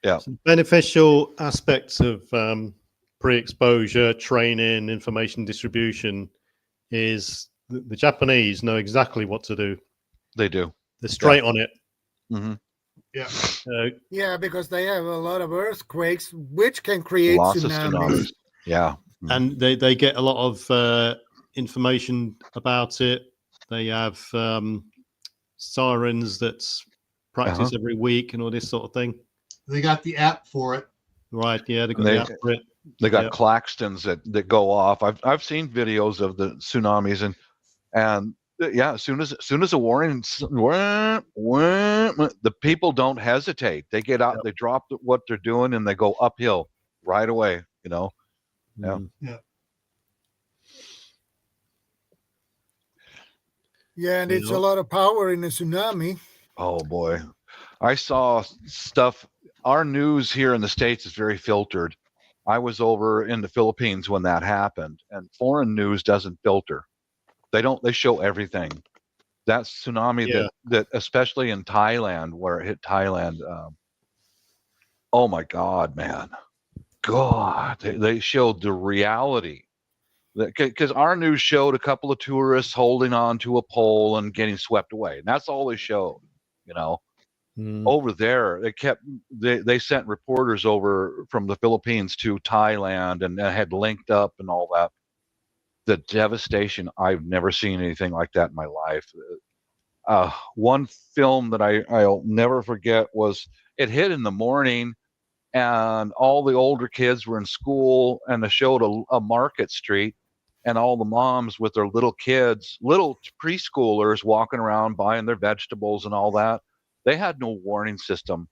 Yeah. Some beneficial aspects of pre-exposure training, information distribution is the Japanese know exactly what to do. They do. They're straight on it. Mm-hmm. Yeah. Because they have a lot of earthquakes, which can create lots tsunamis. of tsunamis. Yeah. Mm-hmm. And they get a lot of information about it. They have sirens that practice every week and all this sort of thing. They got the app for it. Right, yeah, they got the app for it. They got claxtons that go off. I've seen videos of the tsunamis and as soon as a warning, the people don't hesitate. They get out, they drop what they're doing, and they go uphill right away. Yeah. Yeah, and it's a lot of power in a tsunami. Oh boy, I saw stuff. Our news here in the States is very filtered. I was over in the Philippines when that happened, and foreign news doesn't filter. They show everything. That tsunami that especially in Thailand, where it hit Thailand, oh my God, man. God, they showed the reality. Because our news showed a couple of tourists holding on to a pole and getting swept away. And that's all they showed, Over there, they sent reporters over from the Philippines to Thailand and had linked up and all that. The devastation, I've never seen anything like that in my life. One film that I'll never forget was it hit in the morning, and all the older kids were in school, and they showed a market street, and all the moms with their little kids, little preschoolers walking around buying their vegetables and all that. They had no warning system,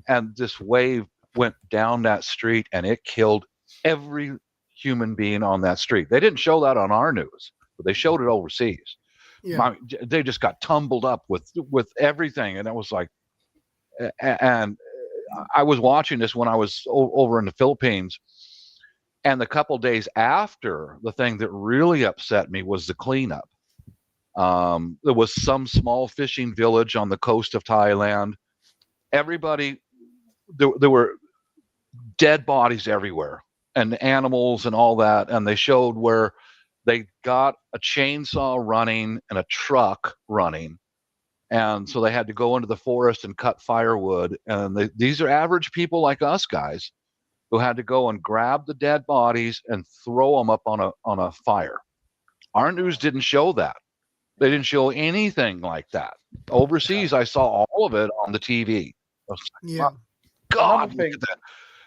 and this wave went down that street, and it killed every human being on that street. They didn't show that on our news, but they showed it overseas. Yeah. They just got tumbled up with everything, and it was like, and I was watching this when I was over in the Philippines, and the couple days after, the thing that really upset me was the cleanup. There was some small fishing village on the coast of Thailand. Everybody, there were dead bodies everywhere and animals and all that, and they showed where they got a chainsaw running and a truck running, and so they had to go into the forest and cut firewood. And these are average people like us guys who had to go and grab the dead bodies and throw them up on a fire. Our news didn't show that. They didn't show anything like that. Overseas, I saw all of it on the TV. I was like, Yeah. God, look at that.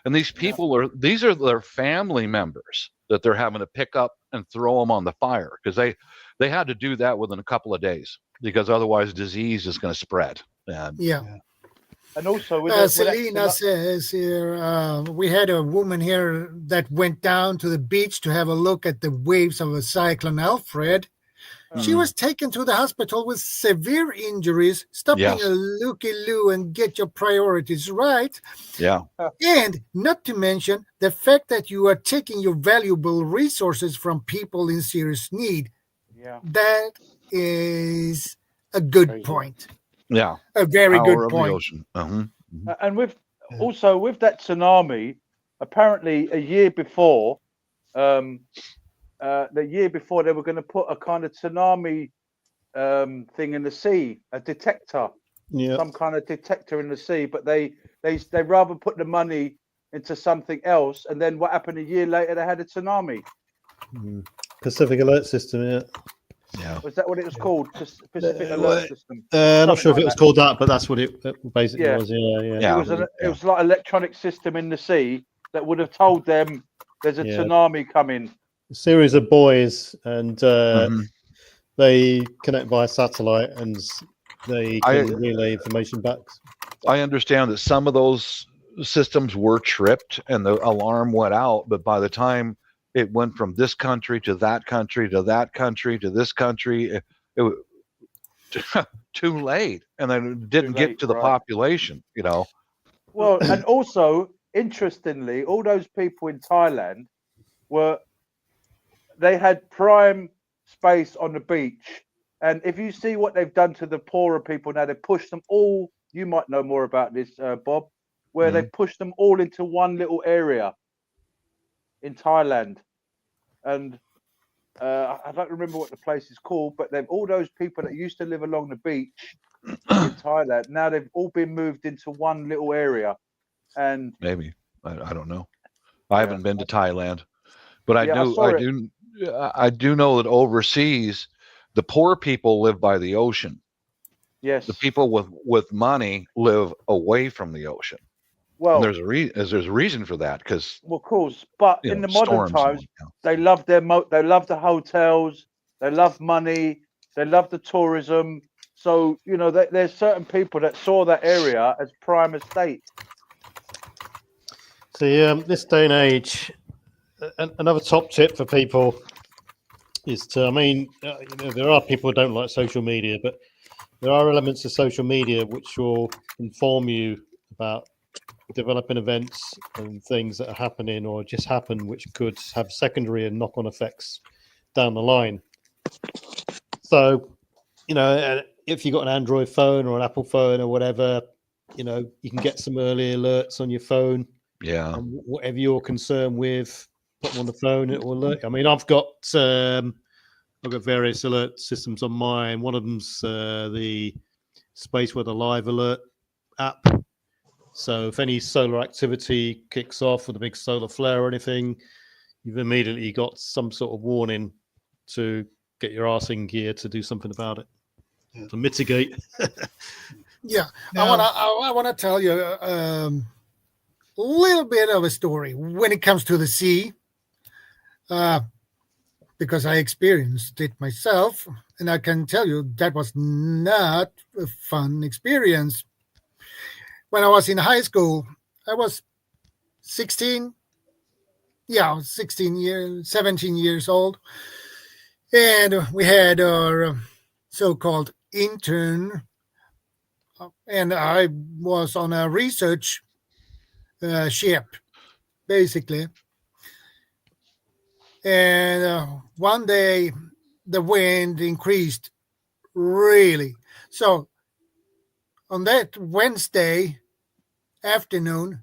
And these people these are their family members that they're having to pick up and throw them on the fire, because they had to do that within a couple of days, because otherwise disease is going to spread. And And also, Selena says here, we had a woman here that went down to the beach to have a look at the waves of a cyclone Alfred. She was taken to the hospital with severe injuries. Stop being a looky-loo and get your priorities right. Yeah. And not to mention the fact that you are taking your valuable resources from people in serious need. Yeah. That is a good point. Yeah. A very Power good of point. the ocean. And with that tsunami, apparently a year before, they were going to put a kind of tsunami thing in the sea, a detector, some kind of detector in the sea. But they rather put the money into something else. And then what happened a year later? They had a tsunami. Pacific Alert System. Yeah. Was that what it was called? Pacific Alert System. Not sure if it was called that, but that's what it basically was. It was like an electronic system in the sea that would have told them there's a tsunami coming. A series of buoys, and they connect via satellite, and they can relay information back. I understand that some of those systems were tripped and the alarm went out, but by the time it went from this country to that country to that country to this country, it was too late, and then it didn't get to the population, Well, and also, interestingly, all those people in Thailand they had prime space on the beach. And if you see what they've done to the poorer people now, they've pushed them all, you might know more about this, Bob, where they've pushed them all into one little area in Thailand. And I don't remember what the place is called, but all those people that used to live along the beach in Thailand, now they've all been moved into one little area. And maybe, I don't know. I haven't been to Thailand, but I do know that overseas, the poor people live by the ocean. Yes. The people with money live away from the ocean. Well, and there's a reason for that, because of course, but in the modern times, they love they love the hotels, they love money, they love the tourism. So there's certain people that saw that area as prime estate. See, this day and age, another top tip for people is to, there are people who don't like social media, but there are elements of social media which will inform you about developing events and things that are happening or just happen, which could have secondary and knock-on effects down the line. So, if you've got an Android phone or an Apple phone or whatever, you can get some early alerts on your phone. Yeah. And whatever you're concerned with, put them on the phone, it will alert you. I've got various alert systems on mine. One of them's the Space Weather Live Alert app. So if any solar activity kicks off with a big solar flare or anything, you've immediately got some sort of warning to get your arse in gear to do something about it, to mitigate. I want to tell you a little bit of a story when it comes to the sea, because I experienced it myself, and I can tell you that was not a fun experience. When I was in high school, I was 17 years old. And we had our so-called intern. And I was on a research ship, basically. And one day the wind increased really. So on that Wednesday afternoon,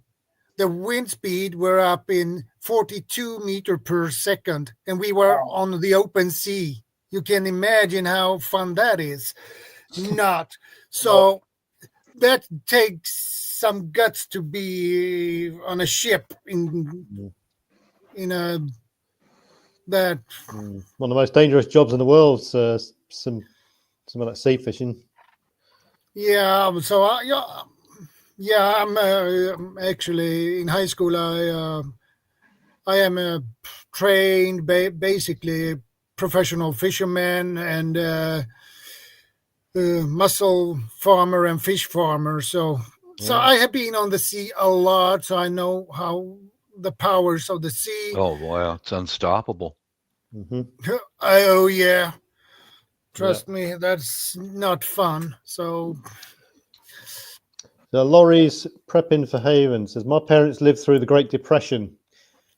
the wind speed were up in 42 meters per second, and we were on the open sea. You can imagine how fun that is. Not. So that takes some guts to be on a ship in a that. One of the most dangerous jobs in the world. Something like sea fishing. Yeah. So I'm actually in high school. I am a trained, basically professional fisherman and mussel farmer and fish farmer. So I have been on the sea a lot. So I know how the powers of the sea. Oh boy, it's unstoppable. Oh yeah. Trust me, that's not fun. So Laurie's prepping for Haven says, my parents lived through the Great Depression.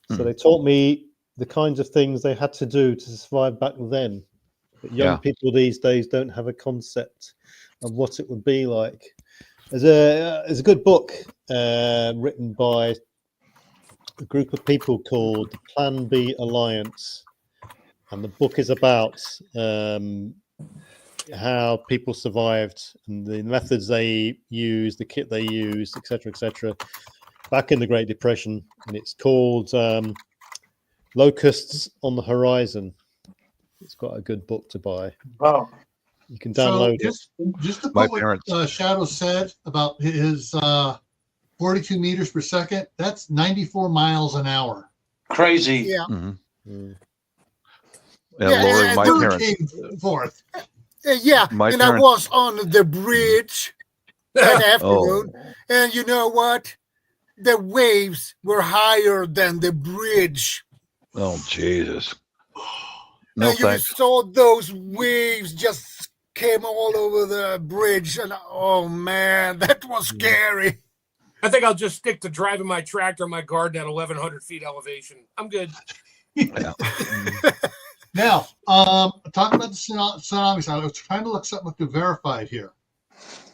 So they taught me the kinds of things they had to do to survive back then. But young people these days don't have a concept of what it would be like. There's a good book written by a group of people called the Plan B Alliance. And the book is about how people survived and the methods they used, the kit they used, etc., back in the Great Depression. And it's called Locusts on the Horizon. It's quite a good book to buy. Wow. You can download it. Just to put what Shadow said about his 42 meters per second, that's 94 miles an hour. Crazy. Yeah. Laurie, my parents. Forth. And I was on the bridge that afternoon, and you know what? The waves were higher than the bridge. Oh, Jesus. No and you saw those waves just came all over the bridge, and oh man, that was scary. I think I'll just stick to driving my tractor in my garden at 1,100 feet elevation. I'm good. Now, talking about the tsunamis, I was trying to look something up to verify it here.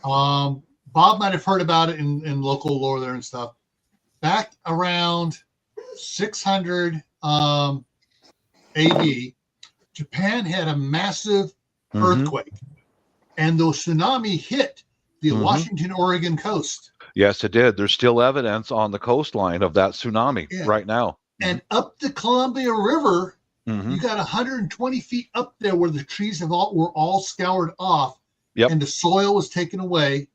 Bob might have heard about it in local lore there and stuff. Back around 600 AD, Japan had a massive earthquake, and the tsunami hit the Washington, Oregon coast. Yes, it did. There's still evidence on the coastline of that tsunami right now. And up the Columbia River, you got 120 feet up there where the trees were all scoured off, and the soil was taken away.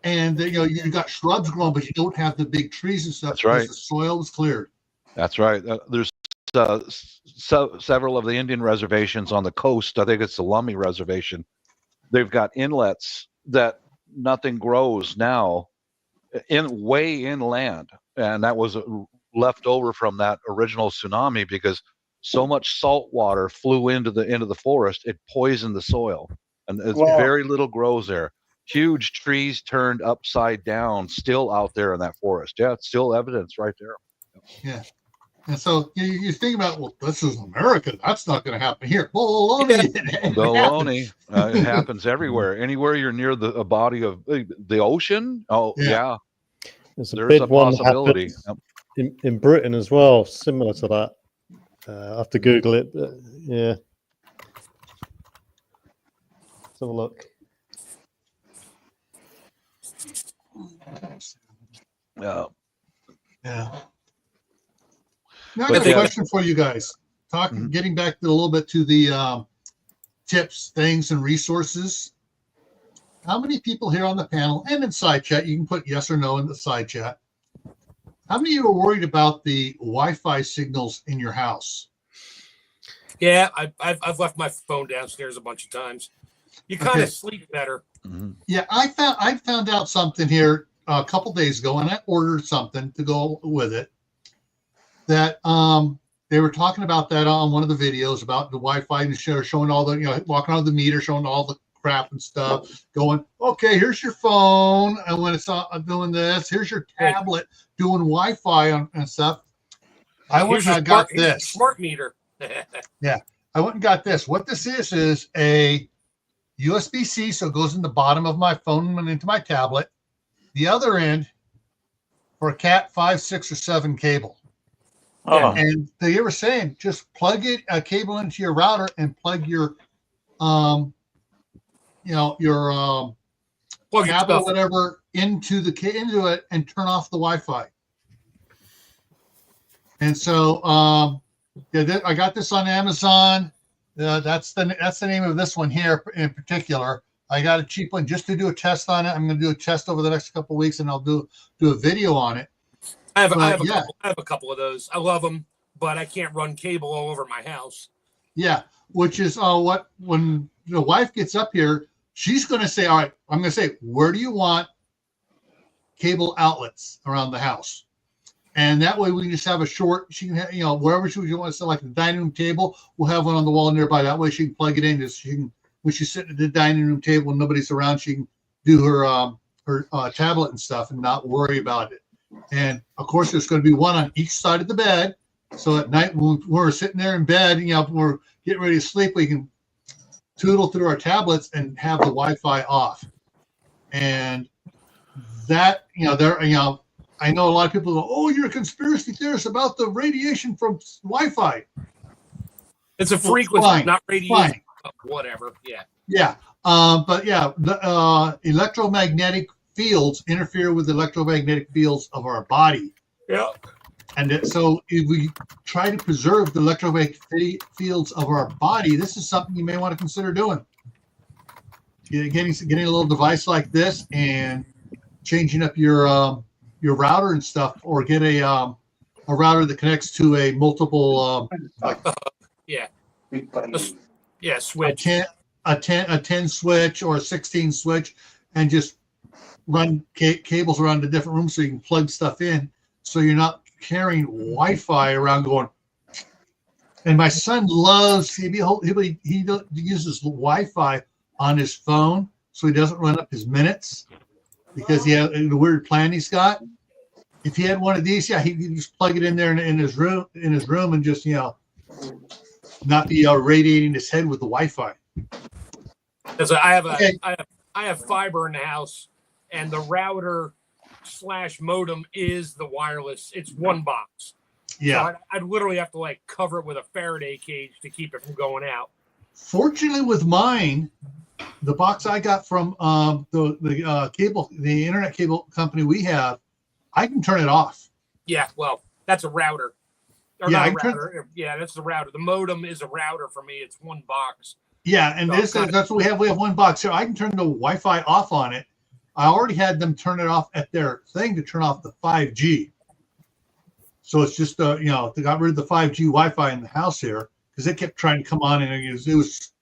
And you got shrubs growing, but you don't have the big trees and stuff. That's right. The soil was cleared. That's right. There's several of the Indian reservations on the coast. I think it's the Lummi Reservation. They've got inlets that nothing grows now, way inland, and that was left over from that original tsunami because so much salt water flew into the forest, it poisoned the soil, and very little grows there. Huge trees turned upside down, still out there in that forest. Yeah, it's still evidence right there. Yeah. And so you think about, well, this is America. That's not going to happen here. Baloney. Baloney. It happens everywhere. Anywhere you're near a body of the ocean. Oh, yeah. There's a possibility. In Britain as well, similar to that. I have to Google it. Yeah. Let's have a look. Yeah. Now I got a question for you guys. Getting back a little bit to the tips, things, and resources. How many people here on the panel and in side chat, you can put yes or no in the side chat. How many of you are worried about the Wi-Fi signals in your house? Yeah, I've left my phone downstairs a bunch of times. You kind of sleep better. Yeah, I found out something here a couple days ago, and I ordered something to go with it. That they were talking about that on one of the videos about the Wi-Fi and showing all the walking on the meter, showing all the crap and stuff, going, okay, here's your phone. And when it's doing this, here's your tablet doing Wi-Fi and stuff. I went and I got this. Smart meter. Yeah. I went and got this. What this is a USB-C, so it goes in the bottom of my phone and into my tablet. The other end for a Cat 5, 6, or 7 cable. And they were saying just plug a cable into your router and plug your plug tablet or whatever into it and turn off the Wi-Fi. And so I got this on Amazon. That's the name of this one here in particular. I got a cheap one just to do a test on it. I'm going to do a test over the next couple of weeks, and I'll do a video on it. I have a couple of those. I love them, but I can't run cable all over my house. Yeah, which is when the wife gets up here, she's going to say, all right, I'm going to say, where do you want cable outlets around the house? And that way we can just have a short, she can have, wherever she wants to, like the dining room table, we'll have one on the wall nearby. That way she can plug it in. Just she can, when she's sitting at the dining room table and nobody's around, she can do her tablet and stuff and not worry about it. And of course, there's going to be one on each side of the bed. So at night when we're sitting there in bed, we're getting ready to sleep, we can tootle through our tablets and have the Wi-Fi off. And that, I know a lot of people go, oh, you're a conspiracy theorist about the radiation from Wi-Fi. It's a frequency, not radiation. Whatever. Yeah. Yeah. The electromagnetic fields interfere with the electromagnetic fields of our body. Yeah. And so if we try to preserve the electromagnetic fields of our body, this is something you may want to consider doing. Getting a little device like this and changing up your router and stuff, or get a router that connects to a multiple switch, a 10 switch or a 16 switch, and just run cables around the different rooms so you can plug stuff in, so you're not carrying Wi-Fi around going. And my son loves he uses Wi-Fi on his phone so he doesn't run up his minutes, because he has the weird plan he's got. If he had one of these, he could just plug it in there in his room and just not be radiating his head with the Wi-Fi. Because I have fiber in the house, and the router / modem is the wireless. It's one box. Yeah, so I'd literally have to cover it with a Faraday cage to keep it from going out. Fortunately, with mine, the box I got from the internet cable company we have, I can turn it off. Yeah, well, that's a router. That's the router. The modem is a router for me. It's one box. Yeah, and that's what we have. We have one box, so I can turn the Wi-Fi off on it. I already had them turn it off at their thing to turn off the 5G. So it's just they got rid of the 5G Wi-Fi in the house here because it kept trying to come on, and it was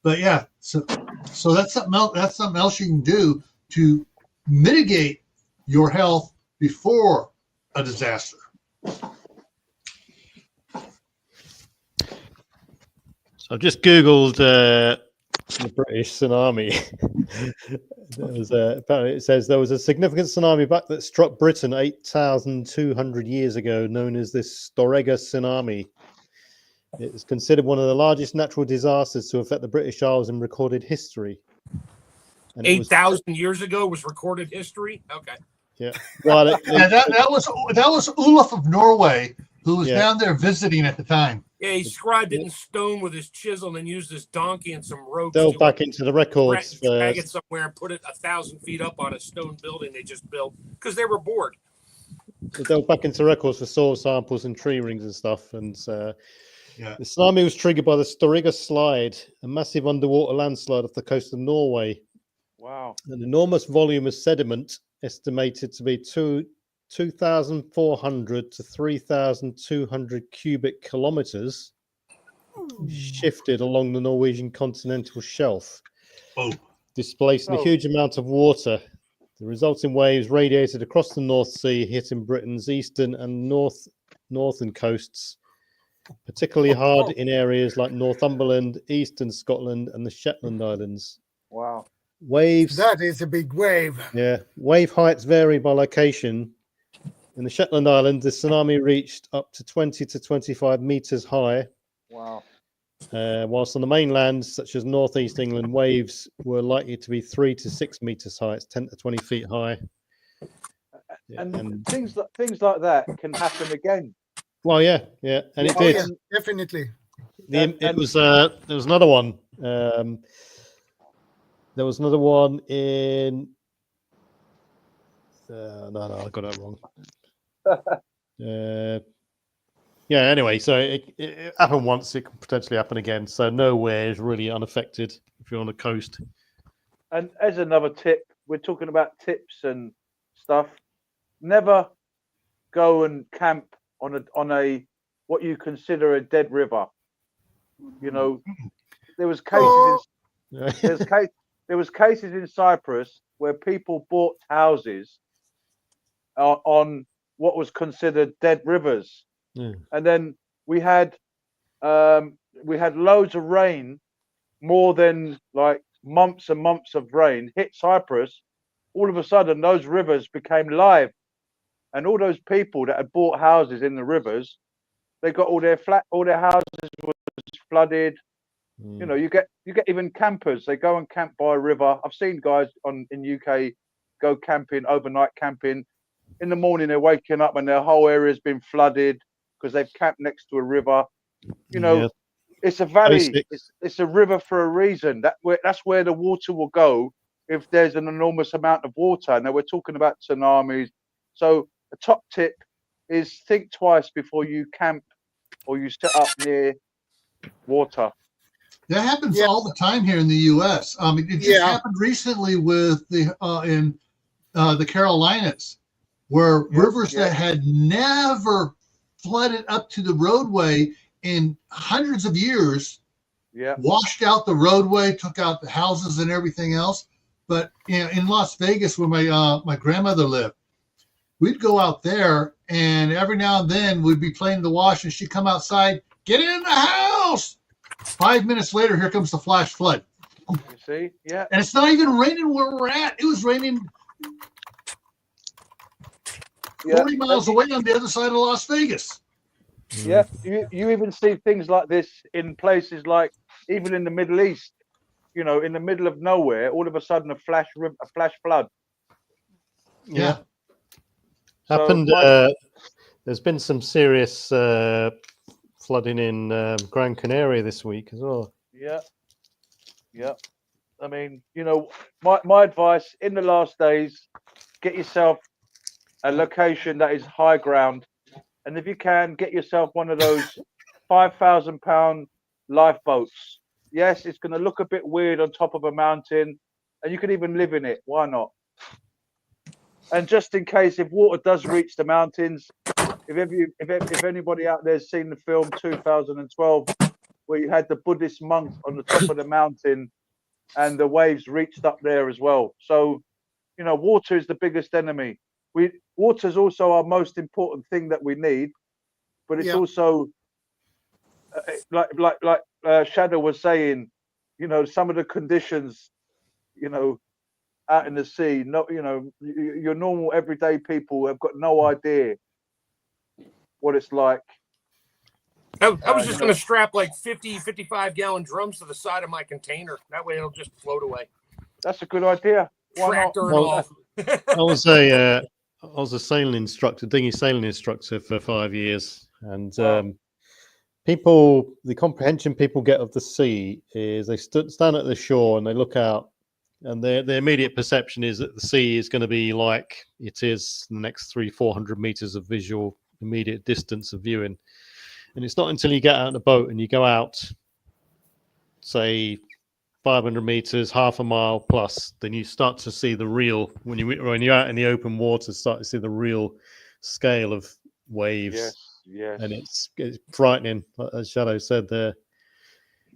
But yeah, so that's something else. That's something else you can do to mitigate your health before a disaster. So I've just Googled the British tsunami. Apparently it says there was a significant tsunami that struck Britain 8,200 years ago, known as the Storegga tsunami. It is considered one of the largest natural disasters to affect the British Isles in recorded history. 8,000 years ago was recorded history? Okay. Yeah. Well, that was Olaf of Norway, who was down there visiting at the time. Yeah, he scribed it in stone with his chisel and then used his donkey and some ropes. Delve back into the records. Drag it somewhere and put it 1,000 feet up on a stone building they just built because they were bored. Delve back into records for soil samples and tree rings and stuff. And the tsunami was triggered by the Storegga slide, a massive underwater landslide off the coast of Norway. Wow. An enormous volume of sediment, estimated to be 2,400 to 3,200 cubic kilometers, shifted along the Norwegian continental shelf, displacing a huge amount of water. The resulting waves radiated across the North Sea, hitting Britain's eastern and northern coasts, particularly hard in areas like Northumberland, eastern Scotland, and the Shetland Islands. Wow. Waves. That is a big wave. Yeah, wave heights vary by location. In the Shetland Islands, the tsunami reached up to 20 to 25 meters high. Wow. Whilst on the mainland, such as northeast England, waves were likely to be 3 to 6 meters high. It's 10 to 20 feet high. And things like that can happen again. Well, yeah, and it did. Yeah, definitely. There was another one. There was another one in. No, I got it wrong. Yeah. Anyway, so it happened once. It can potentially happen again. So nowhere is really unaffected if you're on the coast. And as another tip, we're talking about tips and stuff. Never go and camp on a what you consider a dead river. You know, there was cases. There was cases in Cyprus where people bought houses on what was considered dead rivers, and then we had loads of rain, more than like months and months of rain hit Cyprus. All of a sudden, those rivers became live, and all those people that had bought houses in the rivers, they got all their houses was flooded. You know, you get even campers. They go and camp by a river. I've seen guys in UK go camping, overnight camping. In the morning, they're waking up and their whole area's been flooded because they've camped next to a river. You know, it's a valley. It's a river for a reason. That's where the water will go if there's an enormous amount of water. Now we're talking about tsunamis. So the top tip is think twice before you camp or you set up near water. That happens all the time here in the U.S. It just happened recently with in the Carolinas, where rivers that had never flooded up to the roadway in hundreds of years, washed out the roadway, took out the houses and everything else. But in Las Vegas, where my grandmother lived, we'd go out there, and every now and then we'd be playing the wash, and she'd come outside, get in the house. 5 minutes later, here comes the flash flood. You see, and it's not even raining where we're at. It was raining 40 miles away on the other side of Las Vegas. Yeah, you even see things like this in places like even in the Middle East. You know, in the middle of nowhere, all of a sudden a flash flood. Yeah. Happened. There's been some serious flooding in Gran Canaria this week as well. Yeah. I mean, you know, my advice in the last days, get yourself a location that is high ground, and if you can, get yourself one of those £5,000 lifeboats. Yes, it's going to look a bit weird on top of a mountain, and you can even live in it. Why not? And just in case, if water does reach the mountains, if anybody out there's seen the film 2012, where you had the Buddhist monk on the top of the mountain, and the waves reached up there as well. So, you know, water is the biggest enemy. Water is also our most important thing that we need, but it's also like Shadow was saying, you know, some of the conditions, you know, out in the sea, you know, your normal everyday people have got no idea what it's like. I was just going to strap like 55 gallon drums to the side of my container. That way it'll just float away. That's a good idea. Tractor and all. I was a sailing instructor, dinghy sailing instructor for 5 years, and the comprehension people get of the sea is they stand at the shore and they look out, and their immediate perception is that the sea is going to be like it is the next 300-400 meters of visual immediate distance of viewing. And it's not until you get out in a boat and you go out, say 500 meters, half a mile plus, then you start to see the real, when you're out in the open water, start to see the real scale of waves. Yes. And it's frightening, as Shadow said there.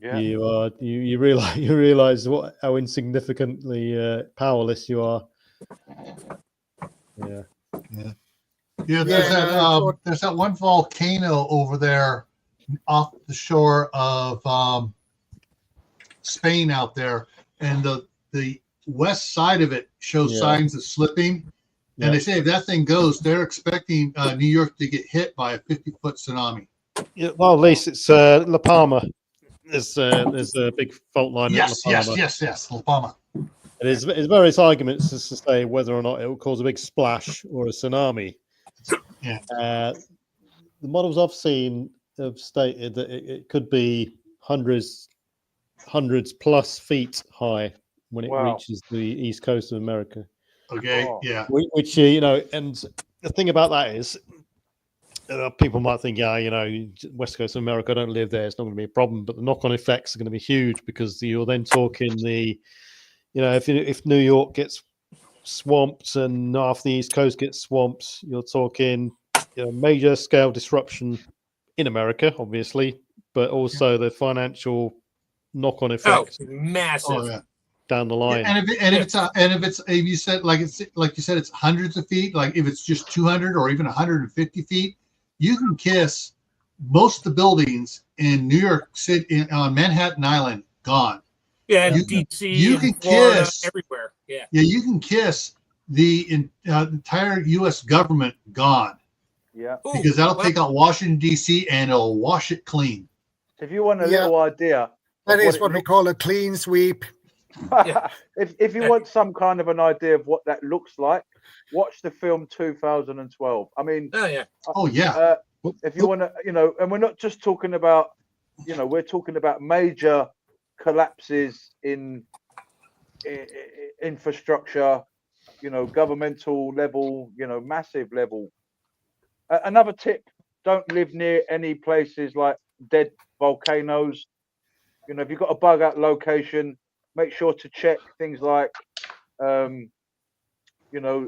Yeah. You realize how insignificantly powerless you are. Yeah. There's that one volcano over there off the shore of Spain out there, and the west side of it shows Yeah. signs of slipping. Yeah. And they say if that thing goes, they're expecting New York to get hit by a 50-foot tsunami. Yeah, well, at least it's La Palma. There's a big fault line at La Palma. Yes. La Palma. There's various arguments as to say whether or not it will cause a big splash or a tsunami. Yeah. The models I've seen have stated that it could be hundreds plus feet high when it reaches the east coast of America. Okay. Yeah. Which and the thing about that is, people might think, west coast of America, I don't live there, it's not going to be a problem. But the knock-on effects are going to be huge because you're then talking if New York gets swamped and half the east coast gets swamped, you're talking major scale disruption in America, obviously, but also the financial knock-on effects massive down the line. If you said like you said it's hundreds of feet, like if it's just 200 or even 150 feet, you can kiss most of the buildings in New York City on Manhattan Island gone. Yeah, DC, you can Florida, kiss everywhere. Yeah, you can kiss the entire U.S. government gone. Yeah, because that'll take out Washington D.C. and it'll wash it clean. If you want a little idea, that is what we call a clean sweep. if you want some kind of an idea of what that looks like, watch the film 2012. I mean, if you want to, and we're not just talking about, we're talking about major collapses in infrastructure, governmental level, massive level. Another tip: don't live near any places like dead volcanoes. If you've got a bug out location, make sure to check things like,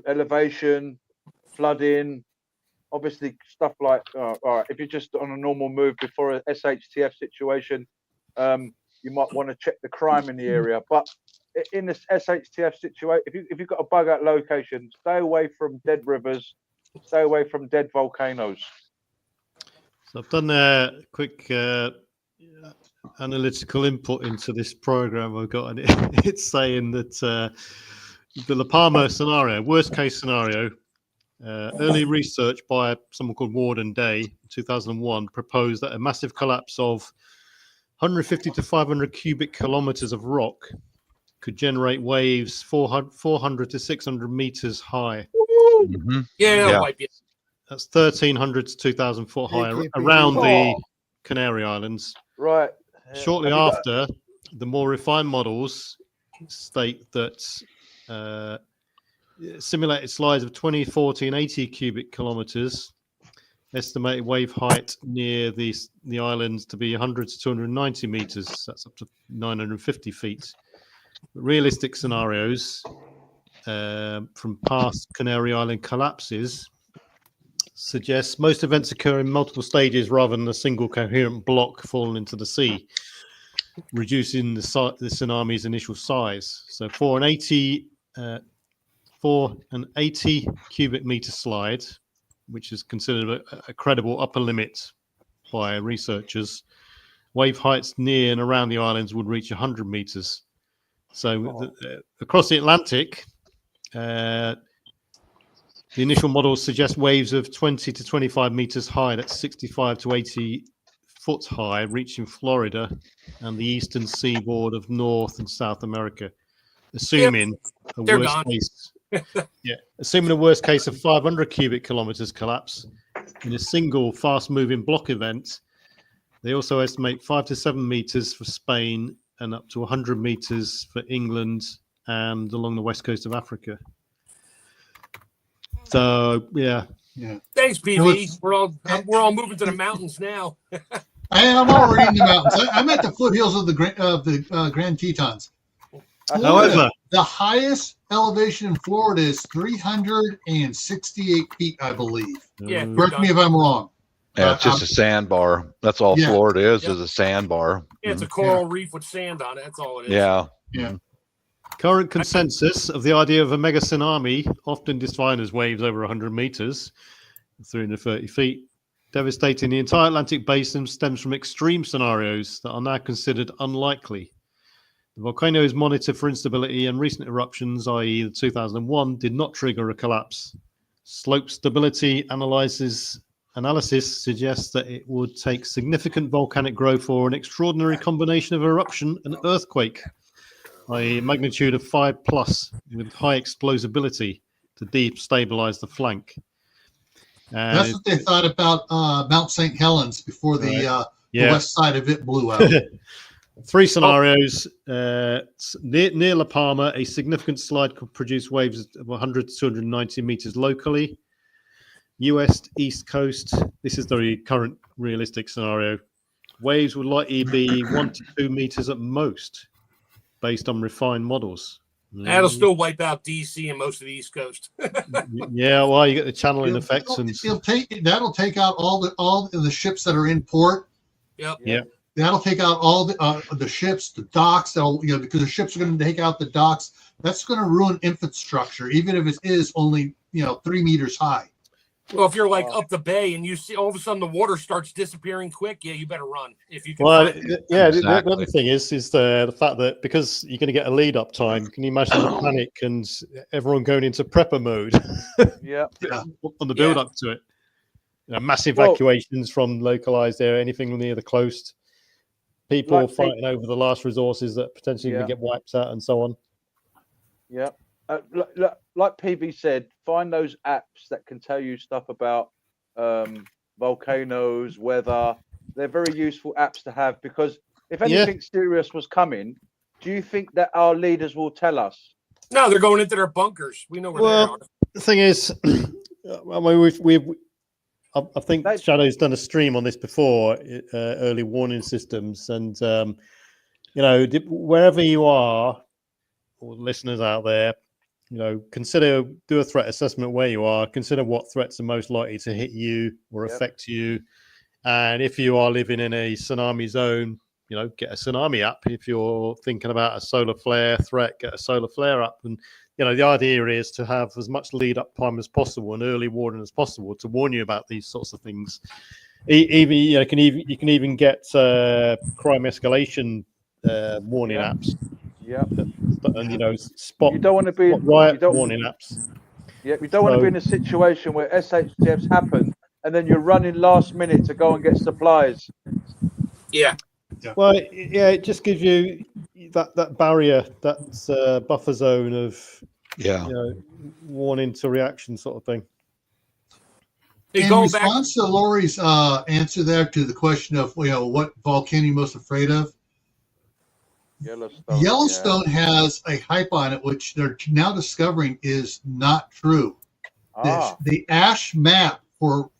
elevation, flooding, obviously stuff like, all right, if you're just on a normal move before a SHTF situation, you might want to check the crime in the area. But in this SHTF situation, if you've got a bug out location, stay away from dead rivers, stay away from dead volcanoes. So I've done a quick analytical input into this program I've got, and it's saying that the La Palma scenario, worst case scenario, early research by someone called Ward and Day, 2001, proposed that a massive collapse of 150 to 500 cubic kilometers of rock could generate waves 400 to 600 meters high. Mm-hmm. Yeah. That's 1,300 to 2,000 foot high around the Canary Islands. Right. Shortly after, the more refined models state that simulated slides of 20, 40, and 80 cubic kilometers, estimated wave height near the islands to be 100 to 290 meters. That's up to 950 feet. Realistic scenarios from past Canary Island collapses suggests most events occur in multiple stages rather than a single coherent block falling into the sea, reducing the tsunami's initial size. So for an 80 cubic meter slide, which is considered a credible upper limit by researchers, wave heights near and around the islands would reach 100 meters. So across the Atlantic, the initial models suggest waves of 20 to 25 meters high, that's 65 to 80 foot high, reaching Florida and the eastern seaboard of North and South America, assuming assuming a worst case of 500 cubic kilometers collapse in a single fast-moving block event. They also estimate 5 to 7 meters for Spain and up to 100 meters for England and along the west coast of Africa. So Thanks, PV. We're all moving to the mountains now. I'm already in the mountains. I'm at the foothills of the Grand Tetons. However, the highest elevation in Florida is 368 feet, I believe. Yeah. Correct me if I'm wrong. Yeah, it's just a sandbar. That's all Florida is a sandbar. Yeah, it's a coral reef with sand on it. That's all it is. Yeah. Current consensus of the idea of a mega tsunami, often defined as waves over 100 meters, 330 feet, devastating the entire Atlantic basin, stems from extreme scenarios that are now considered unlikely. The volcano is monitored for instability, and recent eruptions, i.e. the 2001, did not trigger a collapse. Slope stability analysis suggests that it would take significant volcanic growth or an extraordinary combination of eruption and earthquake, i.e. magnitude of 5+ with high explosibility to destabilize the flank. That's what they thought about Mount St. Helens before the west side of it blew out. 3 scenarios. Near La Palma, a significant slide could produce waves of 100 to 290 meters locally. US East Coast, this is the current realistic scenario. Waves would likely be 1 to 2 meters at most, based on refined models. That'll still wipe out DC and most of the East Coast. Yeah, well, you get the channeling effects, and that'll take out all the ships that are in port. Yep. Yeah. That'll take out all the ships, the docks. Because the ships are going to take out the docks. That's going to ruin infrastructure, even if it is only 3 meters high. Well, if you're like up the bay and you see all of a sudden the water starts disappearing quick, yeah, you better run if you can. The other thing is the fact that because you're going to get a lead up time, can you imagine the panic and everyone going into prepper mode? On the build up to it, mass evacuations from localized area, anything near the coast, people fighting over the last resources that potentially can get wiped out, and so on. Yeah. Like PB said, find those apps that can tell you stuff about volcanoes, weather. They're very useful apps to have, because if anything serious was coming, do you think that our leaders will tell us? No, they're going into their bunkers. We know where they are. The thing is, I think Shadow's done a stream on this before, early warning systems, and wherever you are, or listeners out there, do a threat assessment where you are. Consider what threats are most likely to hit you or affect you. And if you are living in a tsunami zone, get a tsunami app. If you're thinking about a solar flare threat, get a solar flare app. And, the idea is to have as much lead up time as possible and early warning as possible to warn you about these sorts of things. Even you can even get crime escalation warning apps. Yeah, and spot. You don't want to be warning apps. Yeah, you don't want to be in a situation where SHTFs happen and then you're running last minute to go and get supplies. Yeah. Well, it just gives you that barrier, that buffer zone of warning to reaction sort of thing. In response to Lori's answer there to the question of what volcano you're most afraid of, Yellowstone has a hype on it, which they're now discovering is not true. The ash map for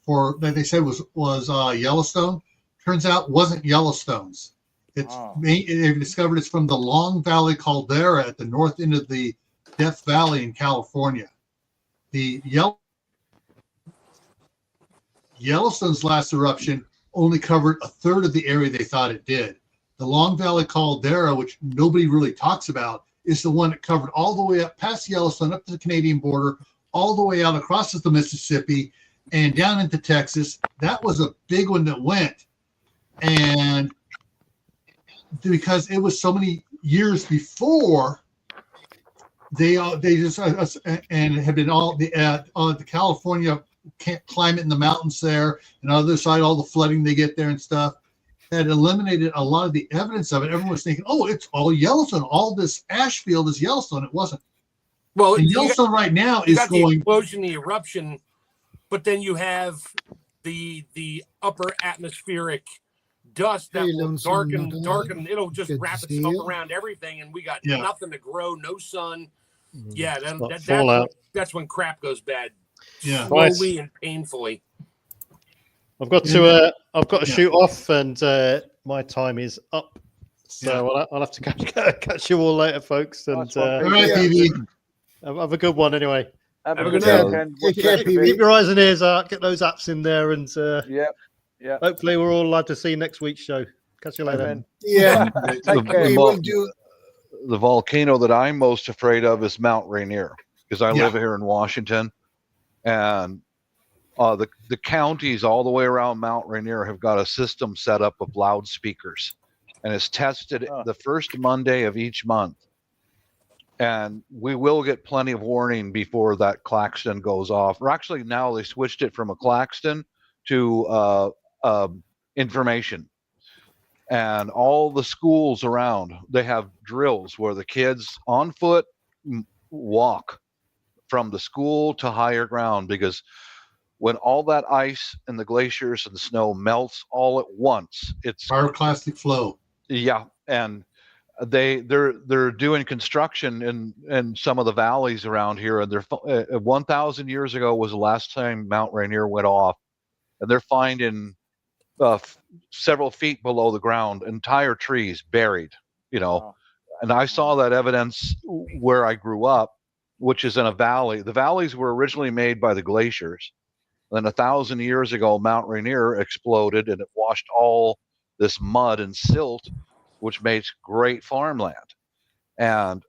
that they said was Yellowstone turns out wasn't Yellowstone's. They've discovered it's from the Long Valley caldera at the north end of the Death Valley in California. The Yellowstone's last eruption only covered a third of the area they thought it did. The Long Valley caldera, which nobody really talks about, is the one that covered all the way up past Yellowstone, up to the Canadian border, all the way out across the Mississippi, and down into Texas. That was a big one that went. And because it was so many years before, they just and have been all the California climate in the mountains there, and on the other side, all the flooding they get there and stuff, had eliminated a lot of the evidence of it. Everyone was thinking, it's all Yellowstone. All this ash field is Yellowstone. It wasn't. Well, and Yellowstone right now is going the explosion, the eruption, but then you have the upper atmospheric dust that will darken. It'll just wrap itself around everything, and we got nothing to grow, no sun. Yeah, that's when crap goes bad. Yeah, slowly and painfully. I've got to shoot off, and my time is up. So I'll have to catch you all later, folks. And have a good one anyway. Have a good weekend. Keep your eyes and ears out. Get those apps in there, and hopefully we're all allowed to see next week's show. Catch you later. Amen. Yeah, we will do. The volcano that I'm most afraid of is Mount Rainier, because I live here in Washington, and the counties all the way around Mount Rainier have got a system set up of loudspeakers and it's tested the first Monday of each month. And we will get plenty of warning before that klaxon goes off. Or actually, now they switched it from a klaxon to information. And all the schools around, they have drills where the kids on foot walk from the school to higher ground, because when all that ice and the glaciers and the snow melts all at once, it's pyroclastic flow. Yeah, and they're doing construction in some of the valleys around here, and they're 1,000 years ago was the last time Mount Rainier went off, and they're finding several feet below the ground entire trees buried, and I saw that evidence where I grew up, which is in a valley. The valleys were originally made by the glaciers. Then 1,000 years ago, Mount Rainier exploded and it washed all this mud and silt, which makes great farmland. And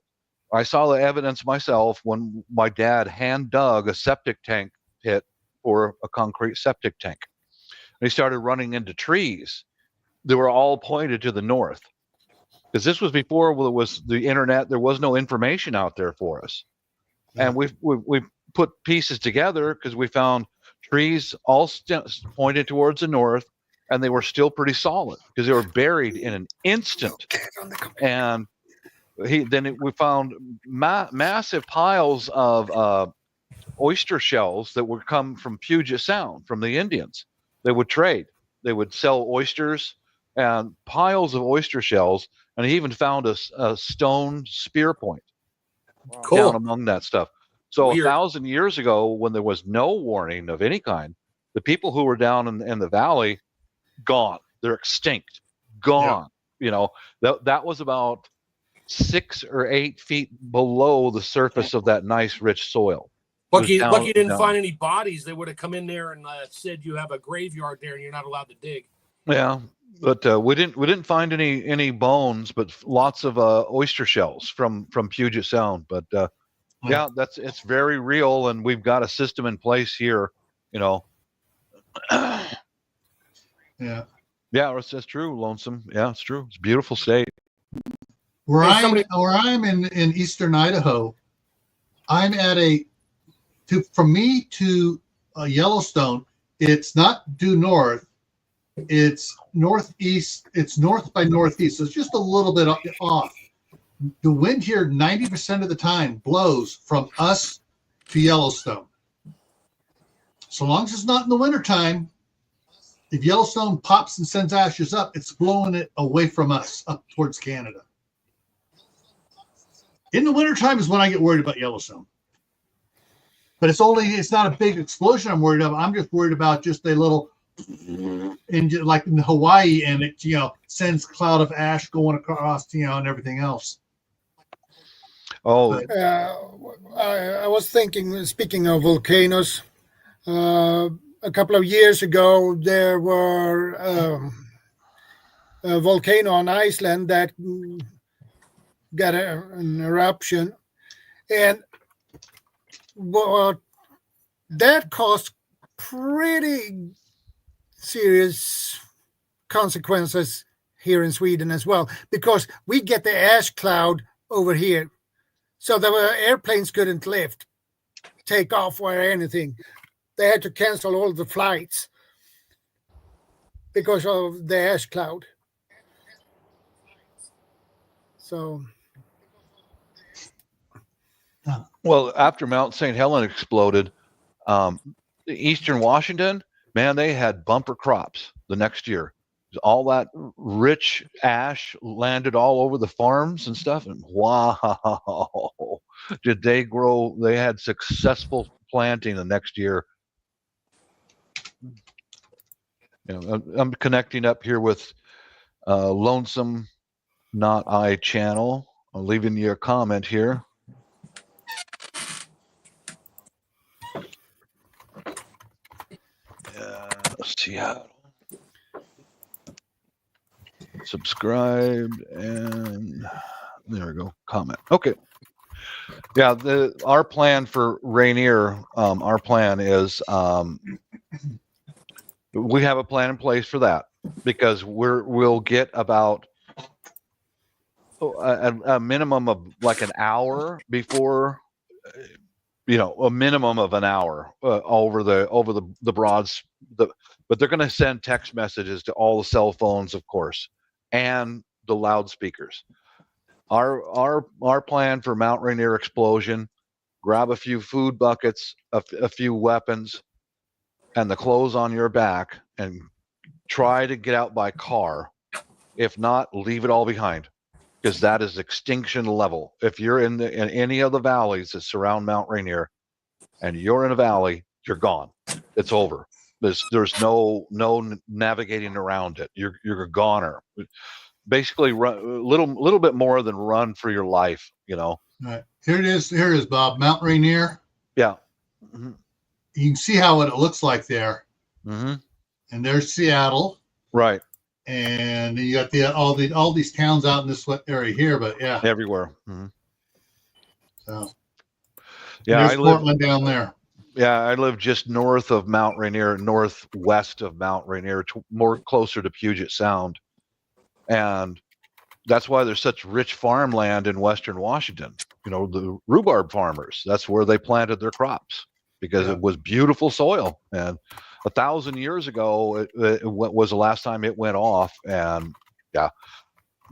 I saw the evidence myself when my dad hand dug a septic tank pit for a concrete septic tank. And he started running into trees. They were all pointed to the north. Because this was before there was the internet. There was no information out there for us. Yeah. And we put pieces together because we found trees all pointed towards the north, and they were still pretty solid because they were buried in an instant. And we found massive piles of oyster shells that would come from Puget Sound, from the Indians. They would trade. They would sell oysters and piles of oyster shells, and he even found a stone spear point down among that stuff. So Weird. 1,000 years ago, when there was no warning of any kind, the people who were down in the valley, gone. They're extinct. Gone. Yeah. That was about 6 or 8 feet below the surface of that nice, rich soil. Lucky you didn't find any bodies. They would have come in there and said you have a graveyard there and you're not allowed to dig. Yeah, but we didn't find any bones, but lots of oyster shells from Puget Sound. But yeah, it's very real, and we've got a system in place here. Yeah. Yeah, that's true, Lonesome. Yeah, it's true. It's a beautiful state. Where I'm in eastern Idaho, I'm at from me to Yellowstone, it's not due north, it's northeast, it's north by northeast, so it's just a little bit off. The wind here 90% of the time blows from us to Yellowstone. So long as it's not in the wintertime, if Yellowstone pops and sends ashes up, it's blowing it away from us up towards Canada. In the wintertime is when I get worried about Yellowstone. But it's not a big explosion I'm worried about. I'm just worried about just a little, like in Hawaii, and it, sends cloud of ash going across, and everything else. Oh, I was thinking, speaking of volcanoes, a couple of years ago, there were a volcano on Iceland that got an eruption, and that caused pretty serious consequences here in Sweden as well, because we get the ash cloud over here. So the airplanes couldn't take off or anything. They had to cancel all the flights because of the ash cloud. So, well, after Mount St. Helens exploded, Eastern Washington, man, they had bumper crops the next year. All that rich ash landed all over the farms and stuff, and wow, did they grow? They had successful planting the next year. I'm connecting up here with Lonesome Not I channel. I'm leaving you a comment here. Seattle. Subscribed, and there we go. Comment. Okay. Yeah, our plan for Rainier, our plan is we have a plan in place for that, because we'll get about a minimum of like an hour before, a minimum of an hour over the broads. But they're going to send text messages to all the cell phones, of course, and the loudspeakers. Our plan for Mount Rainier explosion: grab a few food buckets, a few weapons, and the clothes on your back, and try to get out by car. If not, leave it all behind, because that is extinction level. If you're in any of the valleys that surround Mount Rainier, and you're in a valley, you're gone. It's over. There's no navigating around it. You're a goner. Basically, run a little bit more than run for your life. All right. Here it is, Bob. Mount Rainier. Yeah. Mm-hmm. You can see how it looks like there. Mm-hmm. And there's Seattle. Right. And you got all these towns out in this area here, but yeah, everywhere. Mm-hmm. So yeah, there's Portland down there. Yeah, I live just north of Mount Rainier, northwest of Mount Rainier, more closer to Puget Sound, and that's why there's such rich farmland in Western Washington. The rhubarb farmers. That's where they planted their crops because it was beautiful soil. And 1,000 years ago, it was the last time it went off. And yeah,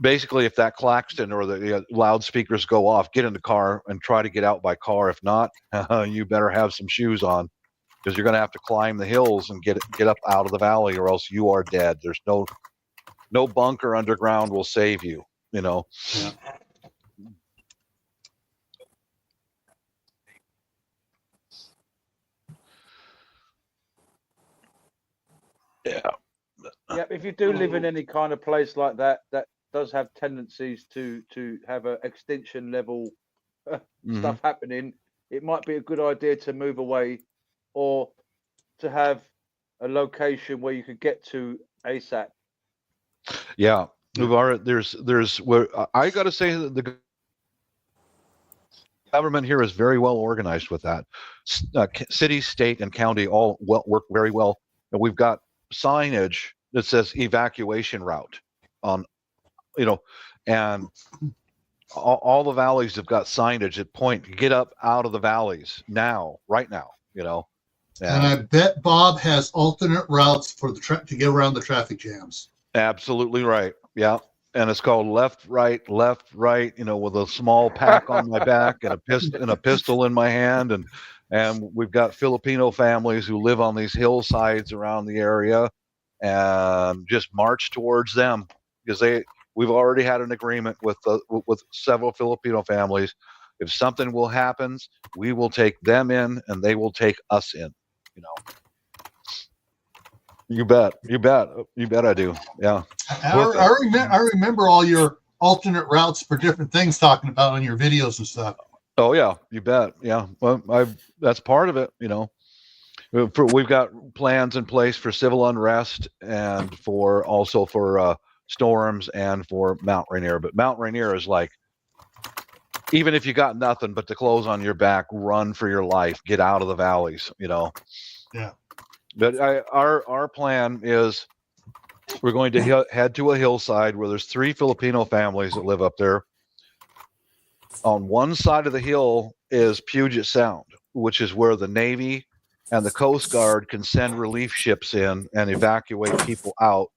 basically, if that klaxon or the loudspeakers go off, get in the car and try to get out by car. If not, you better have some shoes on, because you're going to have to climb the hills and get up out of the valley, or else you are dead. There's no bunker underground will save you. Yeah. Yeah, if you do live in any kind of place like that, that does have tendencies to have an extinction level stuff happening, it might be a good idea to move away, or to have a location where you could get to ASAP. Yeah, there's where I got to say that the government here is very well organized with that. City, state, and county all work very well, and we've got signage that says evacuation route on, and all the valleys have got signage that point, get up out of the valleys now, right now, And I bet Bob has alternate routes for to get around the traffic jams. Absolutely right. Yeah. And it's called left, right, with a small pack on my back and a pistol in my hand. And we've got Filipino families who live on these hillsides around the area, and just march towards them, because we've already had an agreement with several Filipino families. If something will happen, we will take them in, and they will take us in. You bet I do. Yeah. I remember all your alternate routes for different things talking about on your videos and stuff. Oh yeah, you bet. Yeah. Well, that's part of it. We've got plans in place for civil unrest, and for storms, and for Mount Rainier. But Mount Rainier is like, even if you got nothing but the clothes on your back, run for your life, get out of the valleys. Yeah. But our plan is, we're going to head to a hillside where there's 3 Filipino families that live up there. On one side of the hill is Puget Sound, which is where the Navy and the Coast Guard can send relief ships in and evacuate people out.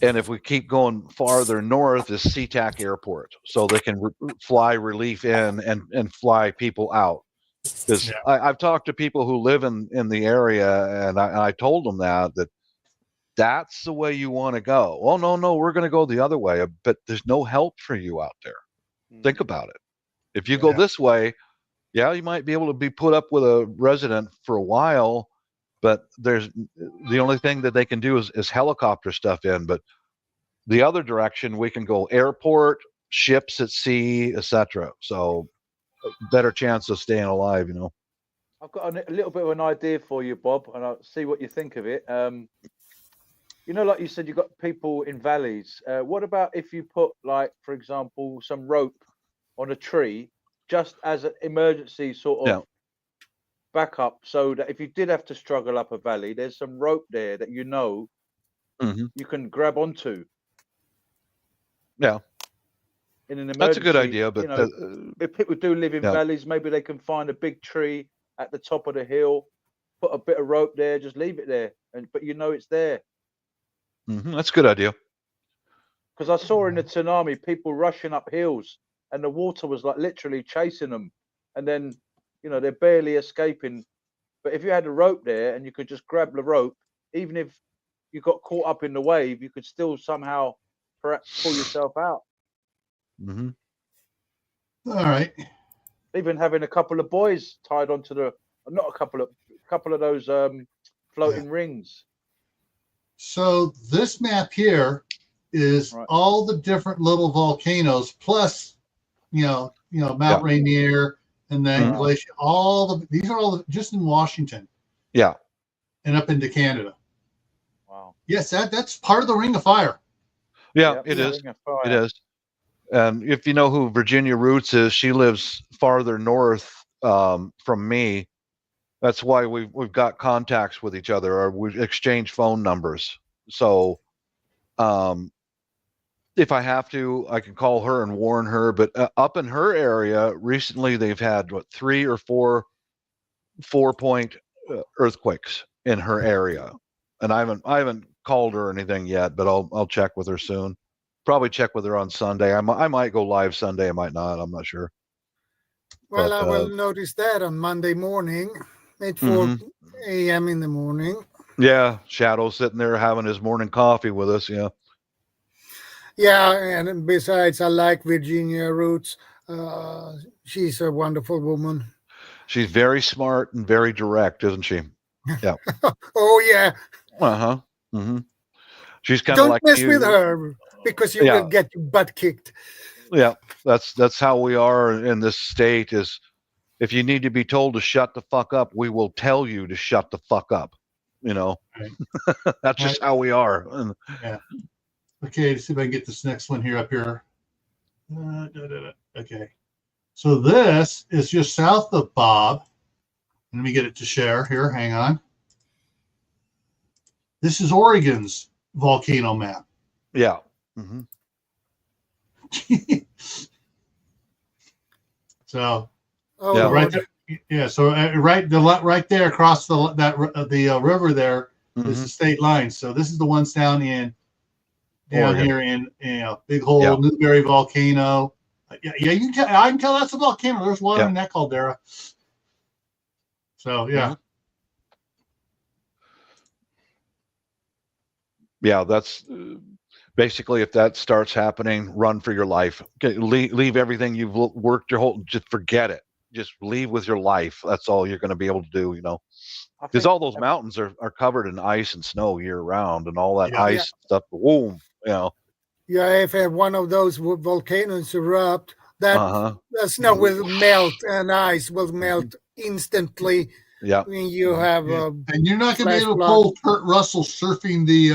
And if we keep going farther north is SeaTac Airport, so they can fly relief in and fly people out. Because I've talked to people who live in the area, and I told them that's the way you want to go. Well, no, we're going to go the other way, but there's no help for you out there. Think about it. If you go this way, you might be able to be put up with a resident for a while, but the only thing that they can do is helicopter stuff in. But the other direction, we can go airport, ships at sea, etc. So better chance of staying alive. I've got a little bit of an idea for you, Bob, and I'll see what you think of it. Like you said, you've got people in valleys. What about if you put, like, for example, some rope on a tree, just as an emergency sort of backup, so that if you did have to struggle up a valley, there's some rope there that you can grab onto. Yeah. In an emergency, That's a good idea, but if people do live in valleys, maybe they can find a big tree at the top of the hill, put a bit of rope there, just leave it there, but it's there. That's a good idea. Because I saw in the tsunami people rushing up hills, and the water was like literally chasing them, and then they're barely escaping. But if you had a rope there and you could just grab the rope, even if you got caught up in the wave, you could still somehow perhaps pull yourself out. All right. Even having a couple of buoys tied onto not a couple of those floating rings. So this map here is all the different little volcanoes, plus Mount Rainier and then Glacier. These are all just in Washington. Yeah. And up into Canada. Wow. Yes, that's part of the Ring of Fire. Yeah, it is. It is. And if you know who Virginia Roots is, she lives farther north from me. That's why we've got contacts with each other, or we exchange phone numbers. So if I have to, I can call her and warn her. But up in her area, recently they've had 3 or 4 4-point earthquakes in her area, and I haven't called her or anything yet, but I'll check with her soon. Probably check with her on Sunday. I might go live Sunday. I might not. I'm not sure. Well, I will notice that on Monday morning at 4 a.m. in the morning. Yeah, Shadow's sitting there having his morning coffee with us. Yeah. Yeah, and besides, I like Virginia Roots. She's a wonderful woman. She's very smart and very direct, isn't she? Yeah. Oh, yeah. She's kind of like don't mess with her, because you will get your butt kicked. Yeah, that's how we are in this state. Is if you need to be told to shut the fuck up, we will tell you to shut the fuck up. Right. That's just how we are. Yeah. Okay, let's see if I can get this next one here up here. Okay. So this is just south of Bob. Let me get it to share here. Hang on. This is Oregon's volcano map. Yeah. So, right there, yeah. So right there across the river there is the state line. So this is the ones down here in Big Hole, Newberry volcano. Yeah, I can tell that's a volcano. There's one in that caldera. So yeah, that's basically, if that starts happening, run for your life. Okay, leave everything you've worked just forget it. Just leave with your life. That's all you're going to be able to do, because all those mountains are covered in ice and snow year round, and all that ice stuff. Boom, Yeah, if one of those volcanoes erupt, that snow will melt and ice will melt instantly. Yeah, I mean, you have and you're not going to be able to pull Kurt Russell surfing the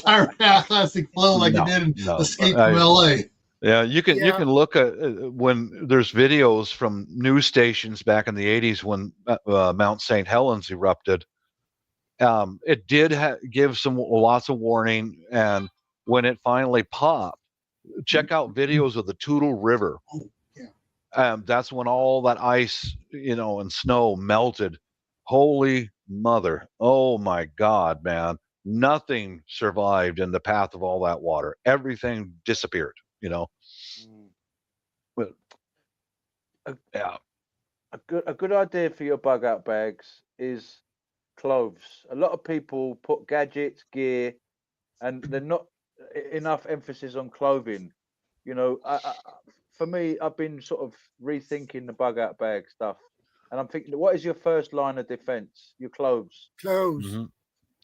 pirate classic flow like you did in Escape from L.A. Yeah, you can look at when there's videos from news stations back in the 80s when Mount St. Helens erupted. It did give lots of warning, and when it finally popped, check out videos of the Toutle River. That's when all that ice, and snow melted. Holy mother. Oh my God, man. Nothing survived in the path of all that water. Everything disappeared, But, A good idea for your bug out bags is clothes. A lot of people put gadgets, gear, and they're not enough emphasis on clothing. For me, I've been sort of rethinking the bug out bag stuff, and I'm thinking, what is your first line of defense? Your clothes.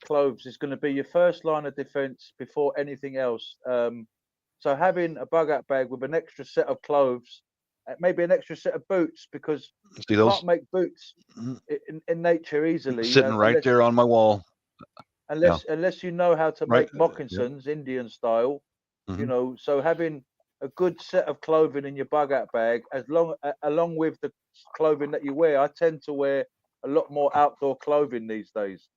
Clothes is going to be your first line of defense before anything else. So having a bug out bag with an extra set of clothes, maybe an extra set of boots, because you can't make boots in nature easily. Sitting right there on my wall. Unless you know how to make moccasins, Indian style, so having a good set of clothing in your bug out bag, along with the clothing that you wear. I tend to wear a lot more outdoor clothing these days.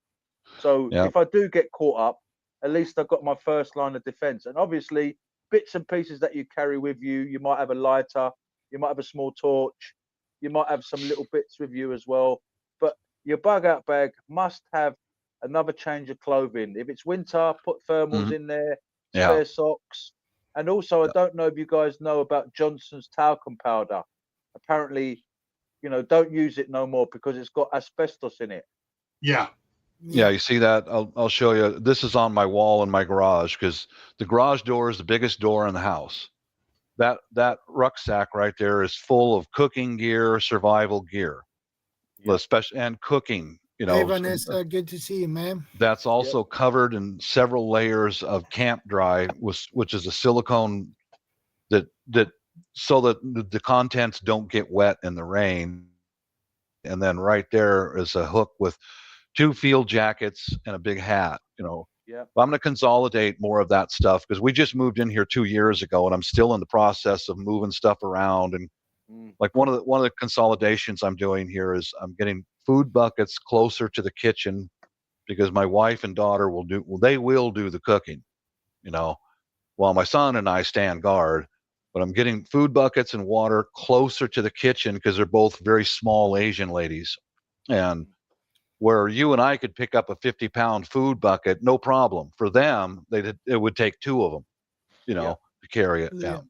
So if I do get caught up, at least I've got my first line of defense. And obviously, bits and pieces that you carry with you. You might have a lighter, you might have a small torch, you might have some little bits with you as well. But your bug out bag must have another change of clothing. If it's winter, put thermals in there, spare socks. And also, I don't know if you guys know about Johnson's talcum powder. Apparently, don't use it no more because it's got asbestos in it. Yeah. Yeah, you see that? I'll show you. This is on my wall in my garage because the garage door is the biggest door in the house. That rucksack right there is full of cooking gear, survival gear, especially and cooking. Hey, Vanessa, good to see you, man. That's also covered in several layers of camp dry, which is a silicone that so that the contents don't get wet in the rain. And then right there is a hook with 2 field jackets and a big hat. Yeah. I'm going to consolidate more of that stuff because we just moved in here 2 years ago, and I'm still in the process of moving stuff around. And like one of the consolidations I'm doing here is I'm getting food buckets closer to the kitchen because my wife and daughter will do the cooking, while my son and I stand guard. But I'm getting food buckets and water closer to the kitchen because they're both very small Asian ladies. And where you and I could pick up a 50-pound food bucket, no problem. For them, it would take 2 of them, to carry it down.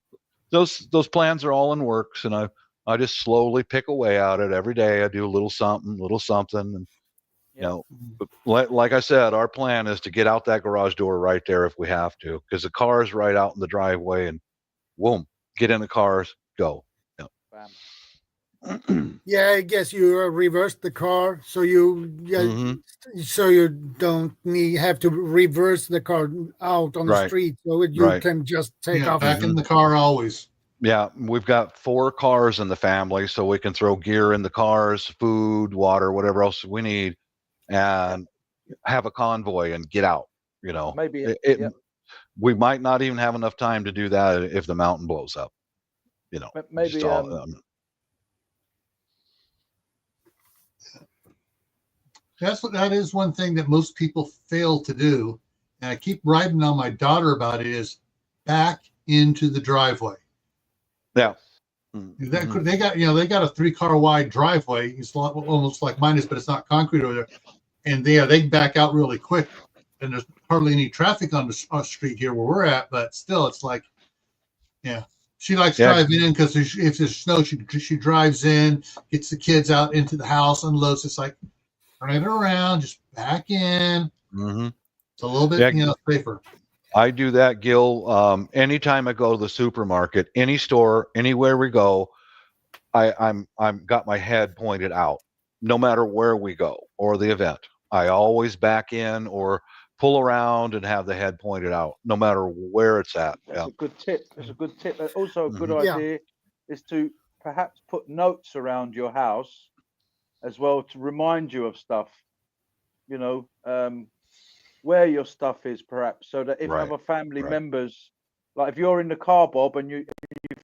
Those plans are all in works, and I just slowly pick away at it every day. I do a little something, and but like I said, our plan is to get out that garage door right there if we have to, because the car is right out in the driveway, and boom, get in the cars, go. Yeah, I guess you reversed the car, so you don't have to reverse the car out on the street, so you can just take off. Back in the car always. Yeah, we've got 4 cars in the family, so we can throw gear in the cars, food, water, whatever else we need, and have a convoy and get out. Maybe we might not even have enough time to do that if the mountain blows up. Maybe that is one thing that most people fail to do, and I keep riding on my daughter about it, is back into the driveway. Yeah. They got they got a 3-car wide driveway. It's almost like mine is, but it's not concrete over there. And they back out really quick, and there's hardly any traffic on the street here where we're at. But still, it's like, she likes driving in because if there's snow, she drives in, gets the kids out into the house, unloads. It's like, turn it around, just back in. It's a little bit safer. I do that, Gil. Anytime I go to the supermarket, any store, anywhere we go, I'm got my head pointed out, no matter where we go or the event. I always back in or pull around and have the head pointed out, no matter where it's at. That's a good tip. That's a good tip. Also, a good idea is to perhaps put notes around your house as well to remind you of stuff. Where your stuff is, perhaps, so that if other family members, like if you're in the car, Bob, and you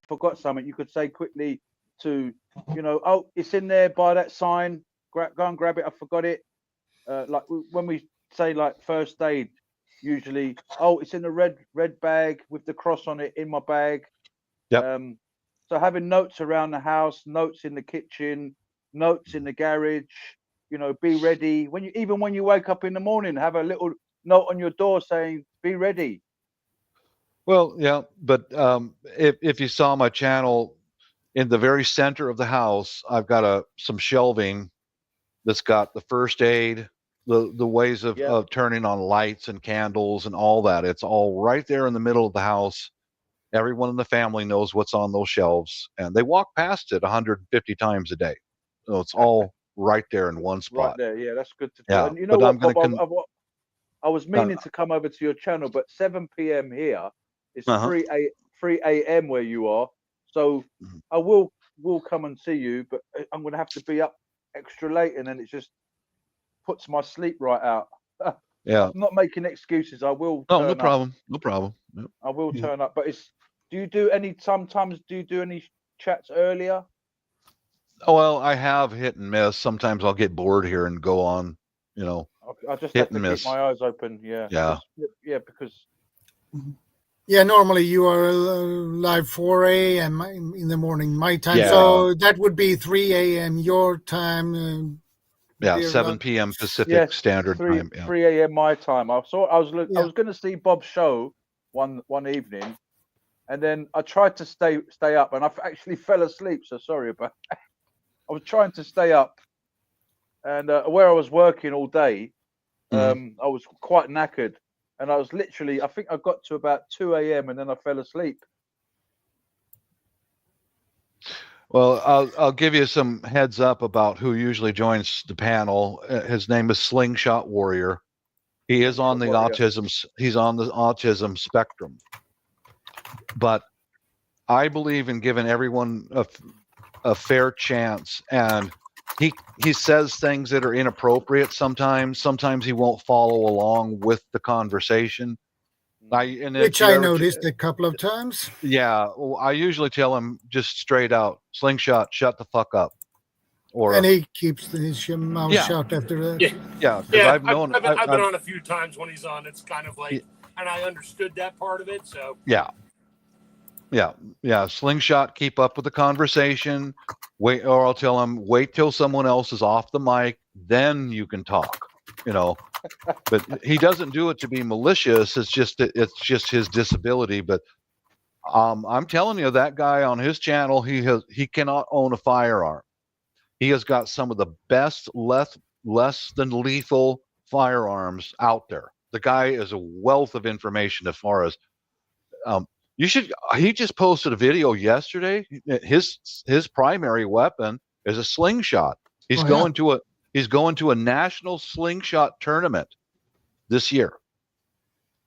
forgot something, you could say quickly to, oh, it's in there by that sign. Go and grab it. I forgot it. Like when we say like first aid, usually, oh, it's in the red bag with the cross on it in my bag. Yep. So having notes around the house, notes in the kitchen, notes in the garage. Be ready when you wake up in the morning. Have a little note on your door saying "Be ready." Well, yeah, but if you saw my channel, in the very center of the house, I've got some shelving that's got the first aid, the ways of turning on lights and candles and all that. It's all right there in the middle of the house. Everyone in the family knows what's on those shelves, and they walk past it 150 times a day. So it's all right there in one spot. Right there, yeah, that's good to do. Yeah, and you know what, Bob, I was meaning to come over to your channel, but 7 p.m. here is 3 a.m. where you are. So I will come and see you, but I'm going to have to be up extra late, and then it just puts my sleep right out. Yeah, I'm not making excuses. I will. No problem. No problem. Yep. I will turn up. But sometimes do you do any chats earlier? Oh, well, I have hit and miss. Sometimes I'll get bored here and go on, I just have to keep my eyes open. Yeah. Yeah. Yeah, because Yeah, normally you are live 4 a.m. in the morning, my time. Yeah. So that would be 3 a.m. your time. Yeah, dear 7 Rod. p.m. Pacific Yes, Standard 3 Time. Yeah. 3 a.m. my time. I was Yeah. going to see Bob's show one evening, and then I tried to stay up, and I actually fell asleep. So sorry about. I was trying to stay up, and where I was working all day, I was quite knackered, and I was literally. I think I got to about 2 a.m. and then I fell asleep. Well, I'll give you some heads up about who usually joins the panel. His name is Slingshot Warrior. He is on the he's on the autism spectrum. But I believe in giving everyone a fair chance, and he says things that are inappropriate sometimes. Sometimes he won't follow along with the conversation. Which I noticed a couple of times. Yeah, I usually tell him just straight out, Slingshot, shut the fuck up. And he keeps his mouth shut after that. Yeah, because I've known. I've been on a few times when he's on. It's kind of like, and I understood that part of it. So yeah. Slingshot, keep up with the conversation. Wait, or I'll tell him, wait till someone else is off the mic, then you can talk. But he doesn't do it to be malicious. It's just his disability. But I'm telling you, that guy on his channel, he cannot own a firearm. He has got some of the best less than lethal firearms out there. The guy is a wealth of information as far as he just posted a video yesterday. His primary weapon is a slingshot. He's going to a national slingshot tournament this year.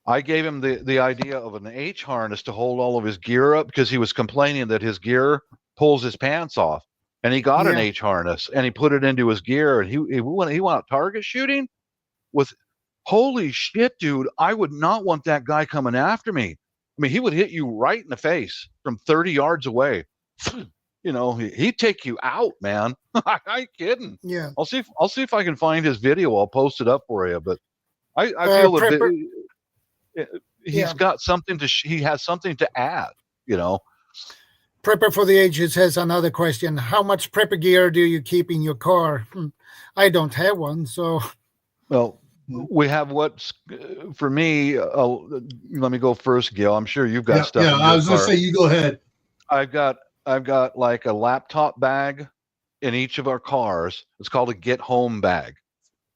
I gave him the idea of an H harness to hold all of his gear up because he was complaining that his gear pulls his pants off. And he got an H harness and he put it into his gear, and he went target shooting with, holy shit, dude, I would not want that guy coming after me. I mean, he would hit you right in the face from 30 yards away. He'd take you out, man. I ain't kidding. Yeah. I'll see if I can find his video. I'll post it up for you. But I feel that he's got something he has something to add, Prepper for the Ages has another question. How much prepper gear do you keep in your car? I don't have one, so. Well, we have what's for me. Let me go first, Gil. I'm sure you've got stuff. Yeah, I was going to say, you go ahead. I've got like a laptop bag in each of our cars. It's called a get home bag.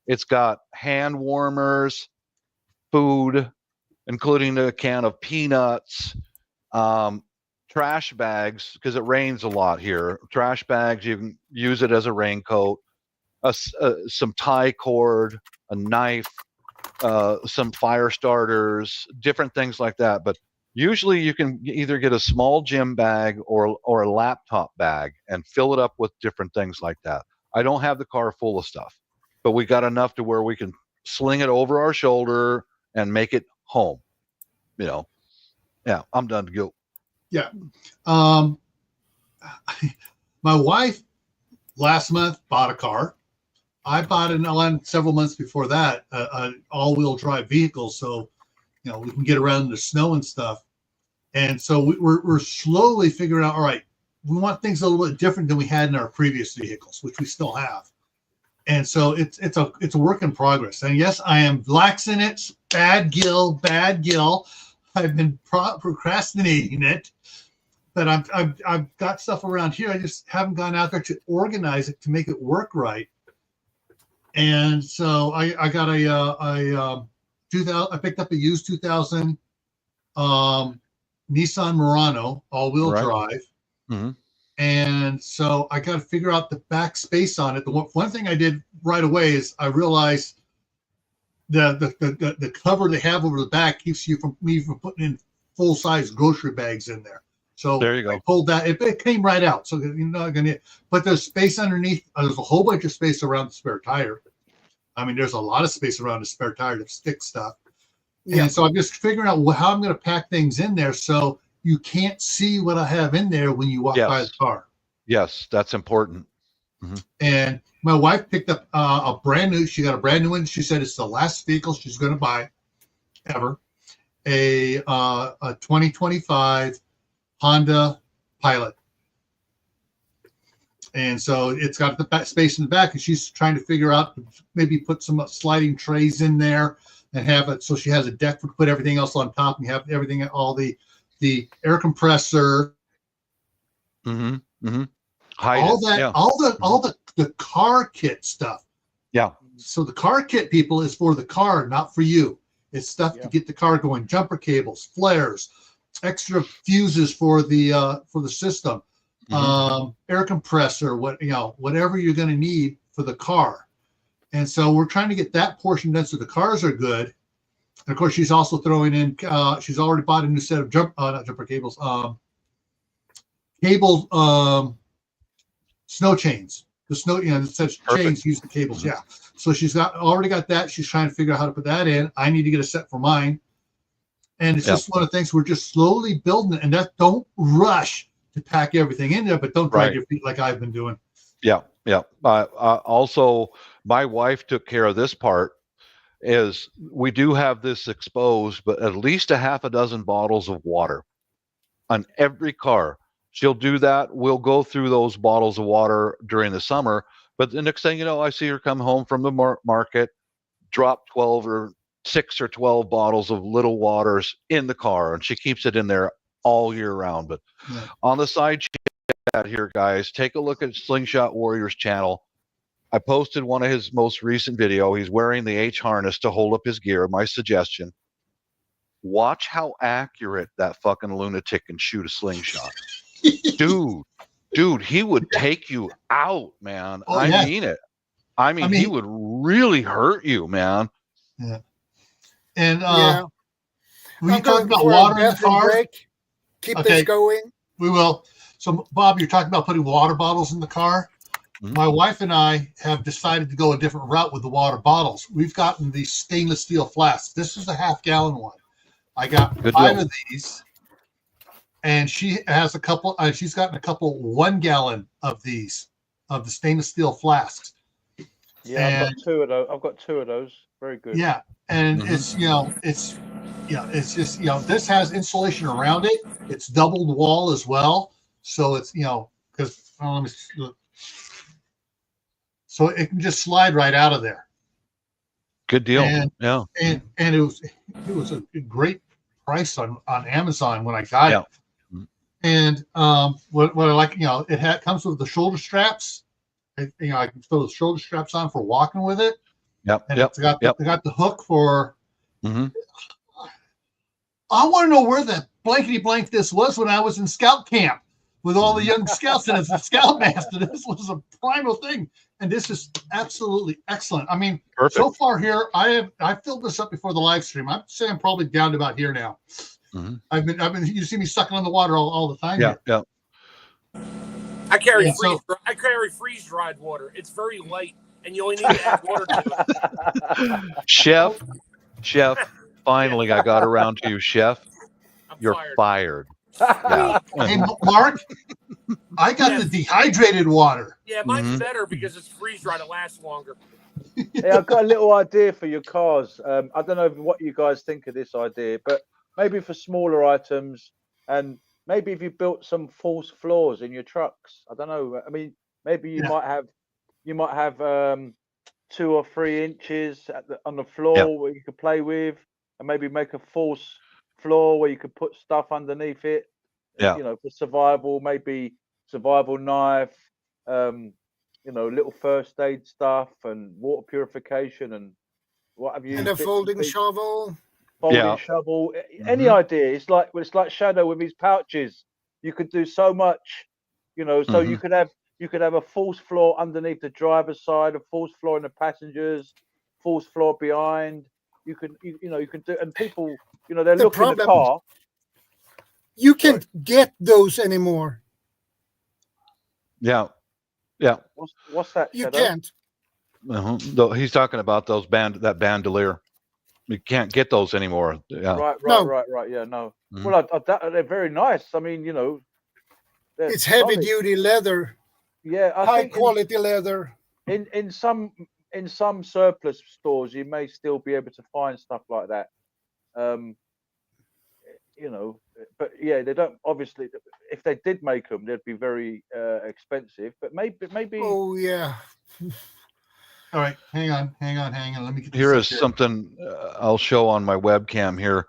It's got hand warmers, food, including a can of peanuts, trash bags, because it rains a lot here. Trash bags, you can use it as a raincoat, some tie cord, a knife, some fire starters, different things like that. But usually you can either get a small gym bag or a laptop bag and fill it up with different things like that. I don't have the car full of stuff, but we got enough to where we can sling it over our shoulder and make it home. Yeah, I'm done to go. Yeah. My wife last month bought a car. I bought several months before that, an all-wheel drive vehicle. So, we can get around in the snow and stuff. And so we're slowly figuring out, all right, we want things a little bit different than we had in our previous vehicles, which we still have. And so it's a work in progress. And yes, I am laxing it. Bad Gil. I've been procrastinating it, but I've got stuff around here. I just haven't gone out there to organize it to make it work right. And so I got I picked up a used 2000 Nissan Murano all-wheel drive. Mm-hmm. And so I got to figure out the back space on it. The one thing I did right away is I realized the cover they have over the back keeps you from putting in full-size grocery bags in there. So there you go. I pulled that. It came right out. So but there's space underneath. There's a whole bunch of space around the spare tire. I mean, there's a lot of space around the spare tire to stick stuff. Yeah. And so I'm just figuring out how I'm going to pack things in there so you can't see what I have in there when you walk by the car. Yes, that's important. Mm-hmm. And my wife picked up she got a brand new one. She said it's the last vehicle she's going to buy ever. a 2025 Honda Pilot. And so it's got the back space in the back, and she's trying to figure out maybe put some sliding trays in there and have it so she has a deck to put everything else on top, and you have everything, all the air compressor, Hide all it. that, Yeah. all the car kit stuff. Yeah. So the car kit, people, is for the car, not for you. It's stuff to get the car going: jumper cables, flares, extra fuses for the system. Air compressor, whatever you're going to need for the car. And so we're trying to get that portion done so the cars are good. And of course, she's also throwing in, she's already bought a new set of not jumper cables, snow chains. The snow, it says chains, use the cables. Yeah. So she's already got that. She's trying to figure out how to put that in. I need to get a set for mine. And it's just one of the things we're just slowly building it. And don't rush to pack everything in there, but don't drag your feet like I've been doing. Yeah. Also, my wife took care of this part. Is we do have this exposed, but at least a half a dozen bottles of water on every car. She'll do that. We'll go through those bottles of water during the summer. But the next thing you know, I see her come home from the market, drop 6 or 12 bottles of little waters in the car, and she keeps it in there all year round. But on the side chat here, guys, take a look at Slingshot Warrior's channel. I posted one of his most recent video. He's wearing the H harness to hold up his gear. My suggestion: watch how accurate that fucking lunatic can shoot a slingshot. dude, he would take you out, man. I mean it. I mean, he would really hurt you, man. Yeah. And we talking about water in the car. Break. Keep this going. We will. So, Bob, you're talking about putting water bottles in the car. My wife and I have decided to go a different route with the water bottles. We've gotten these stainless steel flasks. This is a half-gallon one. I got 5 of these, and she has a couple. She's gotten a couple 1 gallon of these, of the stainless steel flasks. Yeah, I've got 2 of those. I've got 2 of those. Very good. Yeah, and it's just this has insulation around it. It's doubled wall as well, so it's because let me look. So it can just slide right out of there. Good deal. And it was a great price on Amazon when I got it. And what I like, it comes with the shoulder straps. I can throw the shoulder straps on for walking with it. It's got the hook for. I want to know where the blankety blank this was when I was in scout camp with all the young scouts, and as a scoutmaster, this was a primal thing. And this is absolutely excellent. I mean, so far here, I filled this up before the live stream. I'd say I'm probably down to about here now. I've been. You see me sucking on the water all the time. Yeah. I carry freeze dried water. It's very light, and you only need to add water to it. Chef, finally, I got around to you, Chef. You're fired. Yeah. Hey, Mark, I got the dehydrated water. Yeah, mine's better because it's freeze dried. It lasts longer. Hey, I've got a little idea for your cars. I don't know what you guys think of this idea, but maybe for smaller items, and maybe if you built some false floors in your trucks. I don't know. I mean, maybe you might have 2 or 3 inches on the floor where you could play with, and maybe make a false floor where you could put stuff underneath it. For survival, maybe survival knife, little first aid stuff and water purification and what have you. And a folding shovel. Shovel. Any idea? It's like Shadow with his pouches. You could do so much, so you could have a false floor underneath the driver's side, a false floor in the passengers, false floor behind. You can do, and people, they're looking at the car. You can't get those anymore. Yeah. What's that? You Shadow? can't. He's talking about that bandolier. You can't get those anymore. Yeah. Right. Yeah, no. Well, they're very nice. I mean, it's heavy duty leather. Yeah, high quality leather. In some surplus stores, you may still be able to find stuff like that. you know, but yeah, they don't. Obviously, if they did make them, they'd be very expensive. But maybe. Oh yeah. All right, hang on. Let me get this Here up is something I'll show on my webcam here.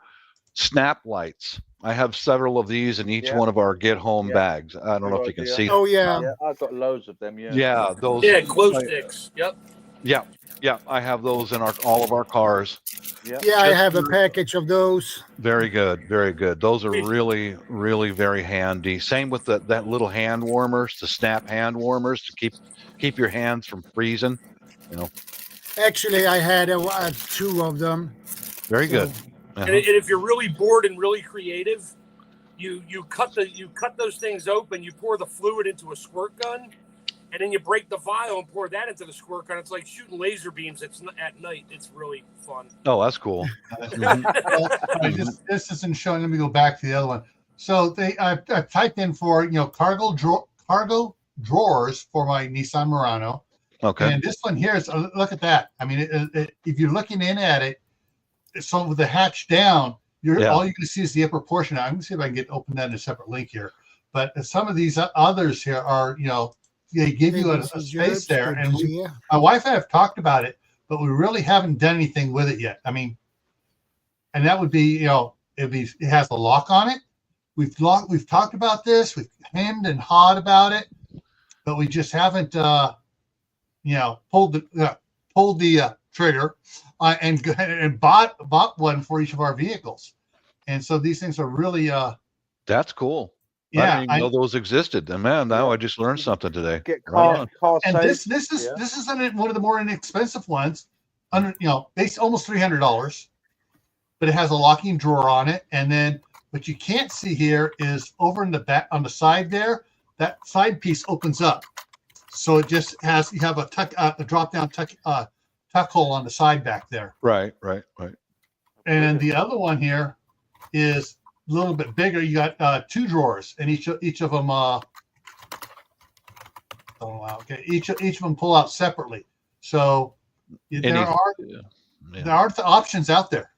Snap lights. I have several of these in each one of our get home bags. I don't know if you can see. Oh yeah. Yeah, I've got loads of them. Yeah. Yeah, those. Yeah, glow sticks. Yep. Yeah. I have those in all of our cars. Yeah. Yeah, I have a package of those. Very good, very good. Those are really, really very handy. Same with that little hand warmers, the snap hand warmers to keep your hands from freezing. You know. Actually, I had 2 of them. Very good. And if you're really bored and really creative, you cut those things open. You pour the fluid into a squirt gun, and then you break the vial and pour that into the squirt gun. It's like shooting laser beams. It's at night. It's really fun. Oh, that's cool. This isn't showing. Let me go back to the other one. So I've typed in for cargo drawers for my Nissan Murano. Okay. And this one here is look at that. I mean, if you're looking in at it, so with the hatch down, all you're going to see is the upper portion. I'm going to see if I can open that in a separate link here. But some of these others here are, they give you a space there. And my wife and I have talked about it, but we really haven't done anything with it yet. I mean, and that would be, it has a lock on it. We've talked about this. We've hemmed and hawed about it, but we just haven't, pulled the trigger and bought one for each of our vehicles. And so these things are really that's cool. Yeah, I didn't even know those existed. And man, now I just learned something today. Get car and this is one of the more inexpensive ones, based almost $300, but it has a locking drawer on it. And then what you can't see here is over in the back on the side there, that side piece opens up. So it just you have a drop down tuck hole on the side back there. Right. And the other one here is a little bit bigger. You got 2 drawers, and each of them each of them pull out separately. So there are options out there.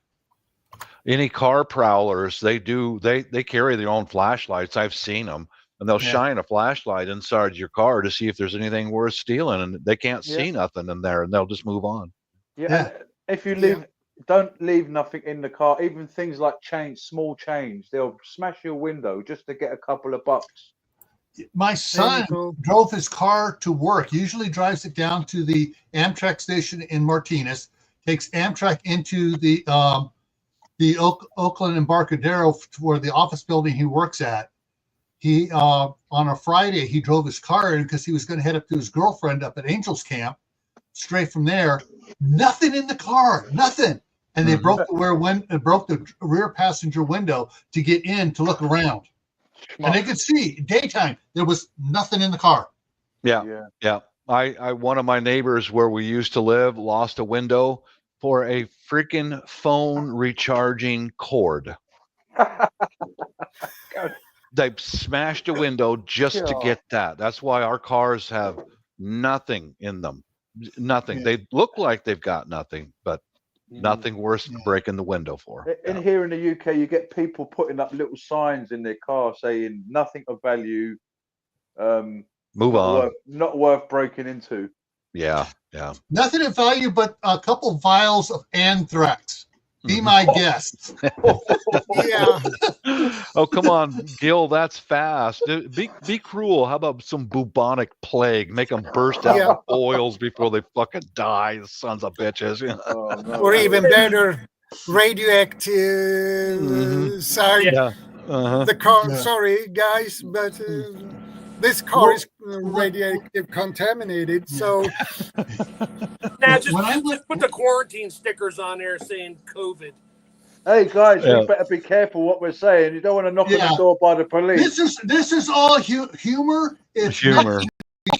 Any car prowlers, they carry their own flashlights. I've seen them, and they'll shine a flashlight inside your car to see if there's anything worth stealing, and they can't see nothing in there, and they'll just move on. Yeah. If you don't leave nothing in the car, even things like small change, they'll smash your window just to get a couple of bucks. My son drove his car to work, usually drives it down to the Amtrak station in Martinez, takes Amtrak into the Oakland Embarcadero where the office building he works at. He on a Friday, he drove his car in because he was going to head up to his girlfriend up at Angels Camp. Straight from there, nothing in the car, nothing. And they broke the rear passenger window to get in to look around. And they could see daytime there was nothing in the car. Yeah. I one of my neighbors where we used to live lost a window for a freaking phone recharging cord. They smashed a window just to get that. That's why our cars have nothing in them. Nothing. They look like they've got nothing, but nothing worse than breaking the window for. In here in the UK, you get people putting up little signs in their car saying nothing of value. Move on. Not worth breaking into. Yeah. Nothing of value but a couple vials of anthrax. Be my guest. Yeah. Oh, come on, Gil. That's fast. Be cruel. How about some bubonic plague? Make them burst out with oils before they fucking die. The sons of bitches. Or even better, radioactive. Sorry. Yeah. The car. Sorry, guys, but this car is radioactive contaminated. So just put the quarantine stickers on there saying COVID. Hey guys, we better be careful what we're saying. You don't want to knock on the door by the police. This is all humor. It's humor.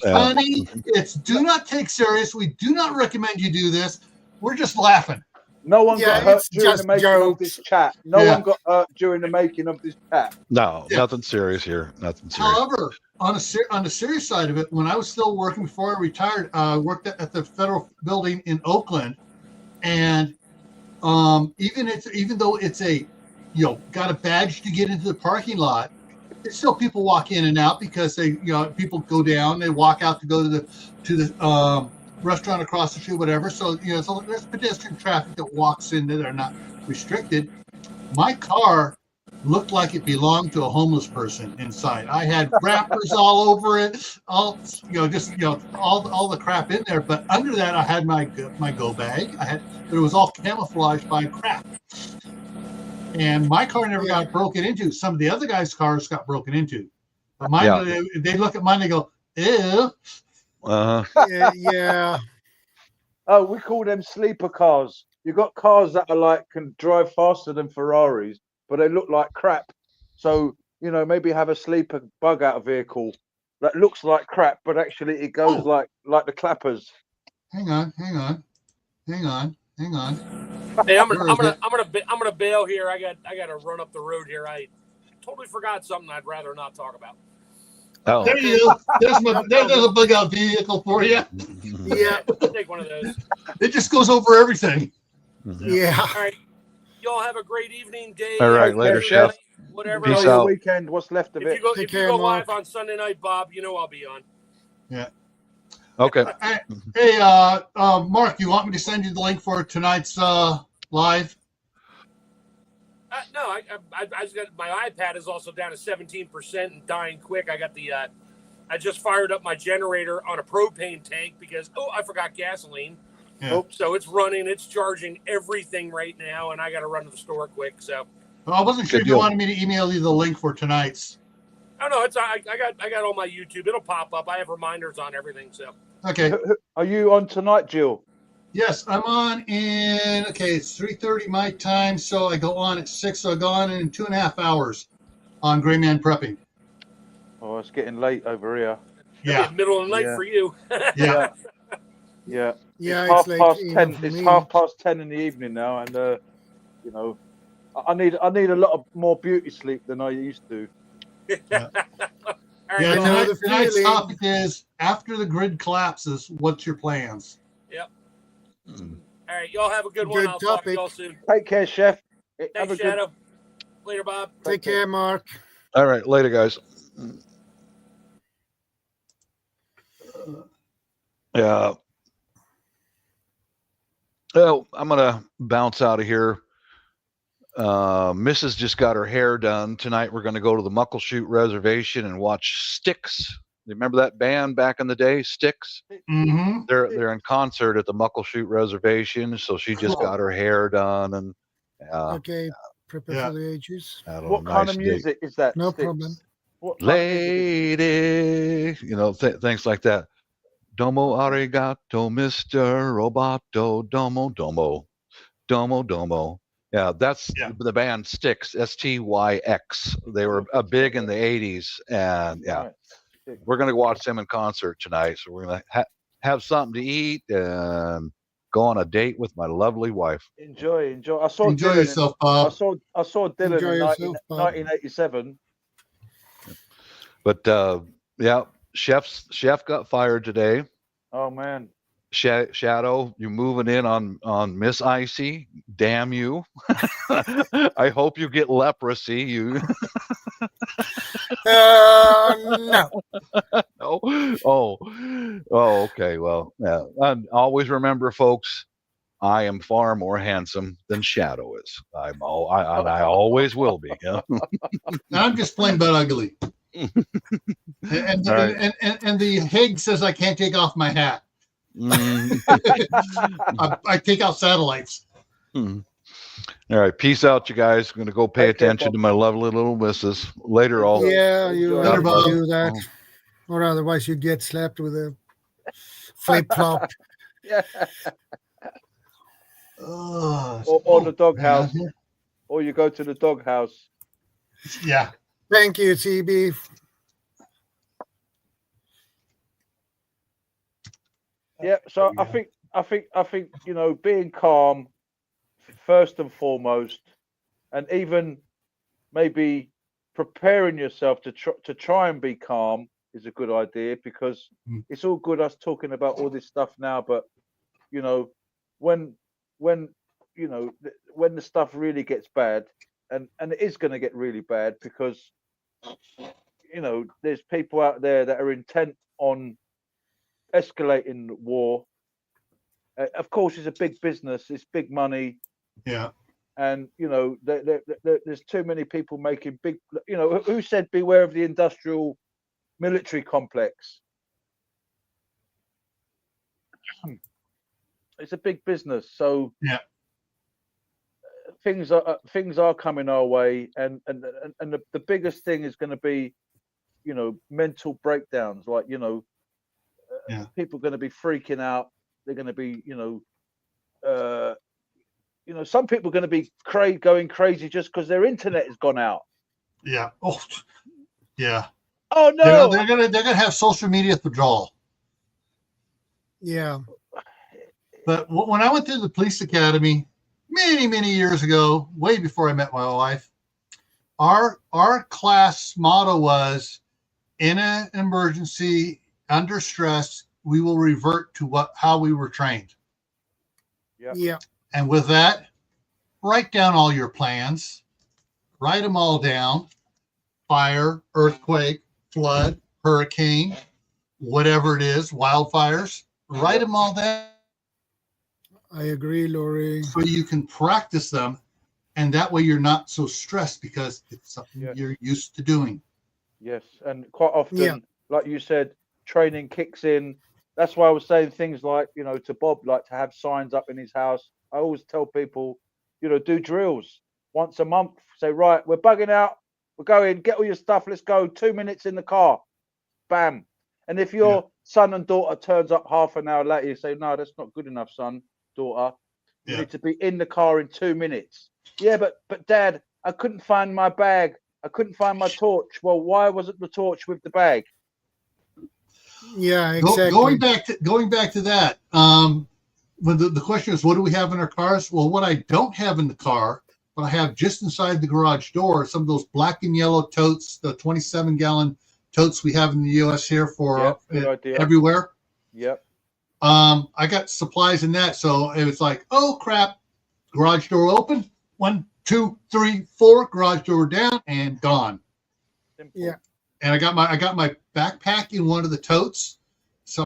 Funny. It's do not take serious. We do not recommend you do this. We're just laughing. No one got hurt during the making of this chat. No one got hurt during the making of this chat. No, nothing serious here. Nothing serious. However, on the serious side of it, when I was still working before I retired, I worked at the federal building in Oakland, and even though it's a got a badge to get into the parking lot. There's still people walk in and out because people go down, they walk out to go to the restaurant across the street, whatever. So, so there's pedestrian traffic that walks in that are not restricted. My car looked like it belonged to a homeless person inside. I had wrappers all over it, all the crap in there. But under that, I had my go bag. But it was all camouflaged by crap. And my car never got broken into. Some of the other guys' cars got broken into. But mine, they look at mine, they go, ew. Yeah. Oh, we call them sleeper cars. You got cars that are can drive faster than Ferraris, but they look like crap. So, maybe have a sleeper bug out vehicle that looks like crap, but actually it goes like the clappers. Hang on. Hey, I'm gonna bail here. I got to run up the road here. I totally forgot something I'd rather not talk about. Oh, there you go. There's a bug out vehicle for you. Yeah. I'll take one of those. It just goes over everything. Yeah. All right. Y'all have a great evening, day. All right, later, Chef. Whatever. Peace Enjoy your out. weekend. What's left of it? If you go live on Sunday night, Bob, I'll be on. Yeah. Okay. Hey, Mark, you want me to send you the link for tonight's live? No, I just got my iPad is also down to 17% and dying quick. I got I just fired up my generator on a propane tank because I forgot gasoline. Yeah. So it's running, it's charging everything right now, and I got to run to the store quick. So I wasn't sure if you wanted me to email you the link for tonight's. Oh no, I got all my YouTube. It'll pop up. I have reminders on everything. So okay. Are you on tonight, Jill? Yes, I'm on it's 3:30 my time, so I go on at 6, so I go on in 2.5 hours on Gray Man Prepping. Oh, it's getting late over here. Yeah. Middle of the night for you. Yeah. Yeah. Yeah, It's it's half past late 10. even for It's me. 10:30 in the evening now, and I need a lot more beauty sleep than I used to. Yeah. All right, Tonight's topic is after the grid collapses, what's your plans? Yep. All right, y'all have a good one. Good I'll talk to topic. y'all soon. Take care, Chef. Thanks, Shadow. Later, Bob. Take care, Mark. All right, later, guys. Yeah. Well, I'm gonna bounce out of here. Mrs. just got her hair done tonight. We're gonna go to the Muckleshoot Reservation and watch Styx. You remember that band back in the day, Styx? Mm-hmm. They're in concert at the Muckleshoot Reservation, so she just got her hair done and Okay, prepare for the ages. What kind of music is that? No Sticks? problem. What kind of music is lady, things like that. Domo arigato, Mr. Roboto, domo, domo, domo, domo. Yeah, that's the band Styx, Styx. They were big in the 80s, and we're going to watch them in concert tonight. So we're going to have something to eat and go on a date with my lovely wife. Enjoy. I saw Enjoy Dylan yourself, Bob. I saw Dylan Enjoy in yourself, Bob. 1987. But Chef got fired today. Oh man. Shadow, you moving in on Miss Icy? Damn you! I hope you get leprosy. You. No. Oh, okay. Well, yeah. And always remember, folks, I am far more handsome than Shadow is. I always will be. Yeah? I'm just plain but ugly. And the Higgs says I can't take off my hat. I take out satellites. All right, peace out, you guys. I'm gonna go pay attention to my lovely little missus later. All Yeah, you have Bob. to do that, or otherwise you get slapped with a flip flop. Or the doghouse, or you go to the doghouse. Yeah. Thank you, CB. Yeah, so I think being calm first and foremost, and even maybe preparing yourself to try and be calm is a good idea, because it's all good us talking about all this stuff now, but when the stuff really gets bad, and it is going to get really bad because there's people out there that are intent on escalating war. Of course, it's a big business, it's big money. Yeah. And there's too many people making big. Who said beware of the industrial military complex? It's a big business, so yeah, things are coming our way, and the biggest thing is going to be, mental breakdowns. Like people are going to be freaking out. They're going to be, some people are going to be going crazy just because their internet has gone out. Yeah. Oh, yeah. Oh no! They're gonna have social media withdrawal. Yeah. But when I went through the police academy many years ago, way before I met my wife, our class motto was, in an emergency, under stress, we will revert to how we were trained. Yeah. And with that, write down all your plans, write them all down: fire, earthquake, flood, hurricane, whatever it is, wildfires, write them all down. I agree, Laurie. So you can practice them, and that way you're not so stressed because it's something you're used to doing. Yes, and quite often, like you said, training kicks in. That's why I was saying things like, to Bob, like to have signs up in his house. I always tell people, do drills once a month. Say, right, we're bugging out. We're going, get all your stuff. Let's go. 2 minutes in the car. Bam. And if your son and daughter turns up half an hour later, you say, no, that's not good enough, son, daughter. You need to be in the car in 2 minutes. Yeah, but Dad, I couldn't find my bag. I couldn't find my torch. Well, why wasn't the torch with the bag? Yeah, exactly. Going back to that, when the question is, what do we have in our cars? Well, what I don't have in the car, but I have just inside the garage door, some of those black and yellow totes, the 27-gallon totes we have in the U.S. here for everywhere. Yep. I got supplies in that, so it was like, oh crap, garage door open, 1, 2, 3, 4, garage door down and gone. Simple. Yeah. And I got my backpack in one of the totes, so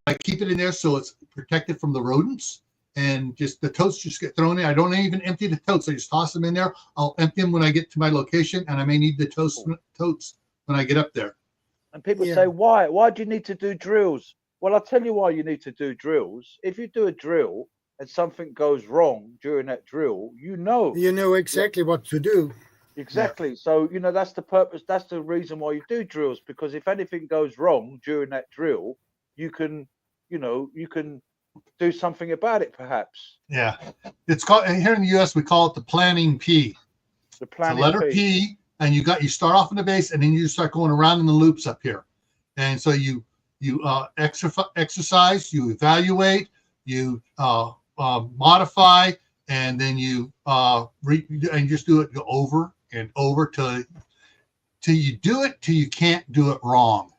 I keep it in there so it's protected from the rodents. And just the totes just get thrown in. I don't even empty the totes. I just toss them in there. I'll empty them when I get to my location, and I may need the totes when I get up there. And people say, why? Why do you need to do drills? Well, I'll tell you why you need to do drills. If you do a drill and something goes wrong during that drill, you know exactly what to do. Exactly. So, that's the purpose. That's the reason why you do drills, because if anything goes wrong during that drill, you can do something about it, perhaps. Yeah. It's called, here in the US, we call it the planning P. The planning the letter P, and you start off in the base, and then you start going around in the loops up here. And so you exercise, you evaluate, you modify, and then you and just do it over and over till you do it till you can't do it wrong.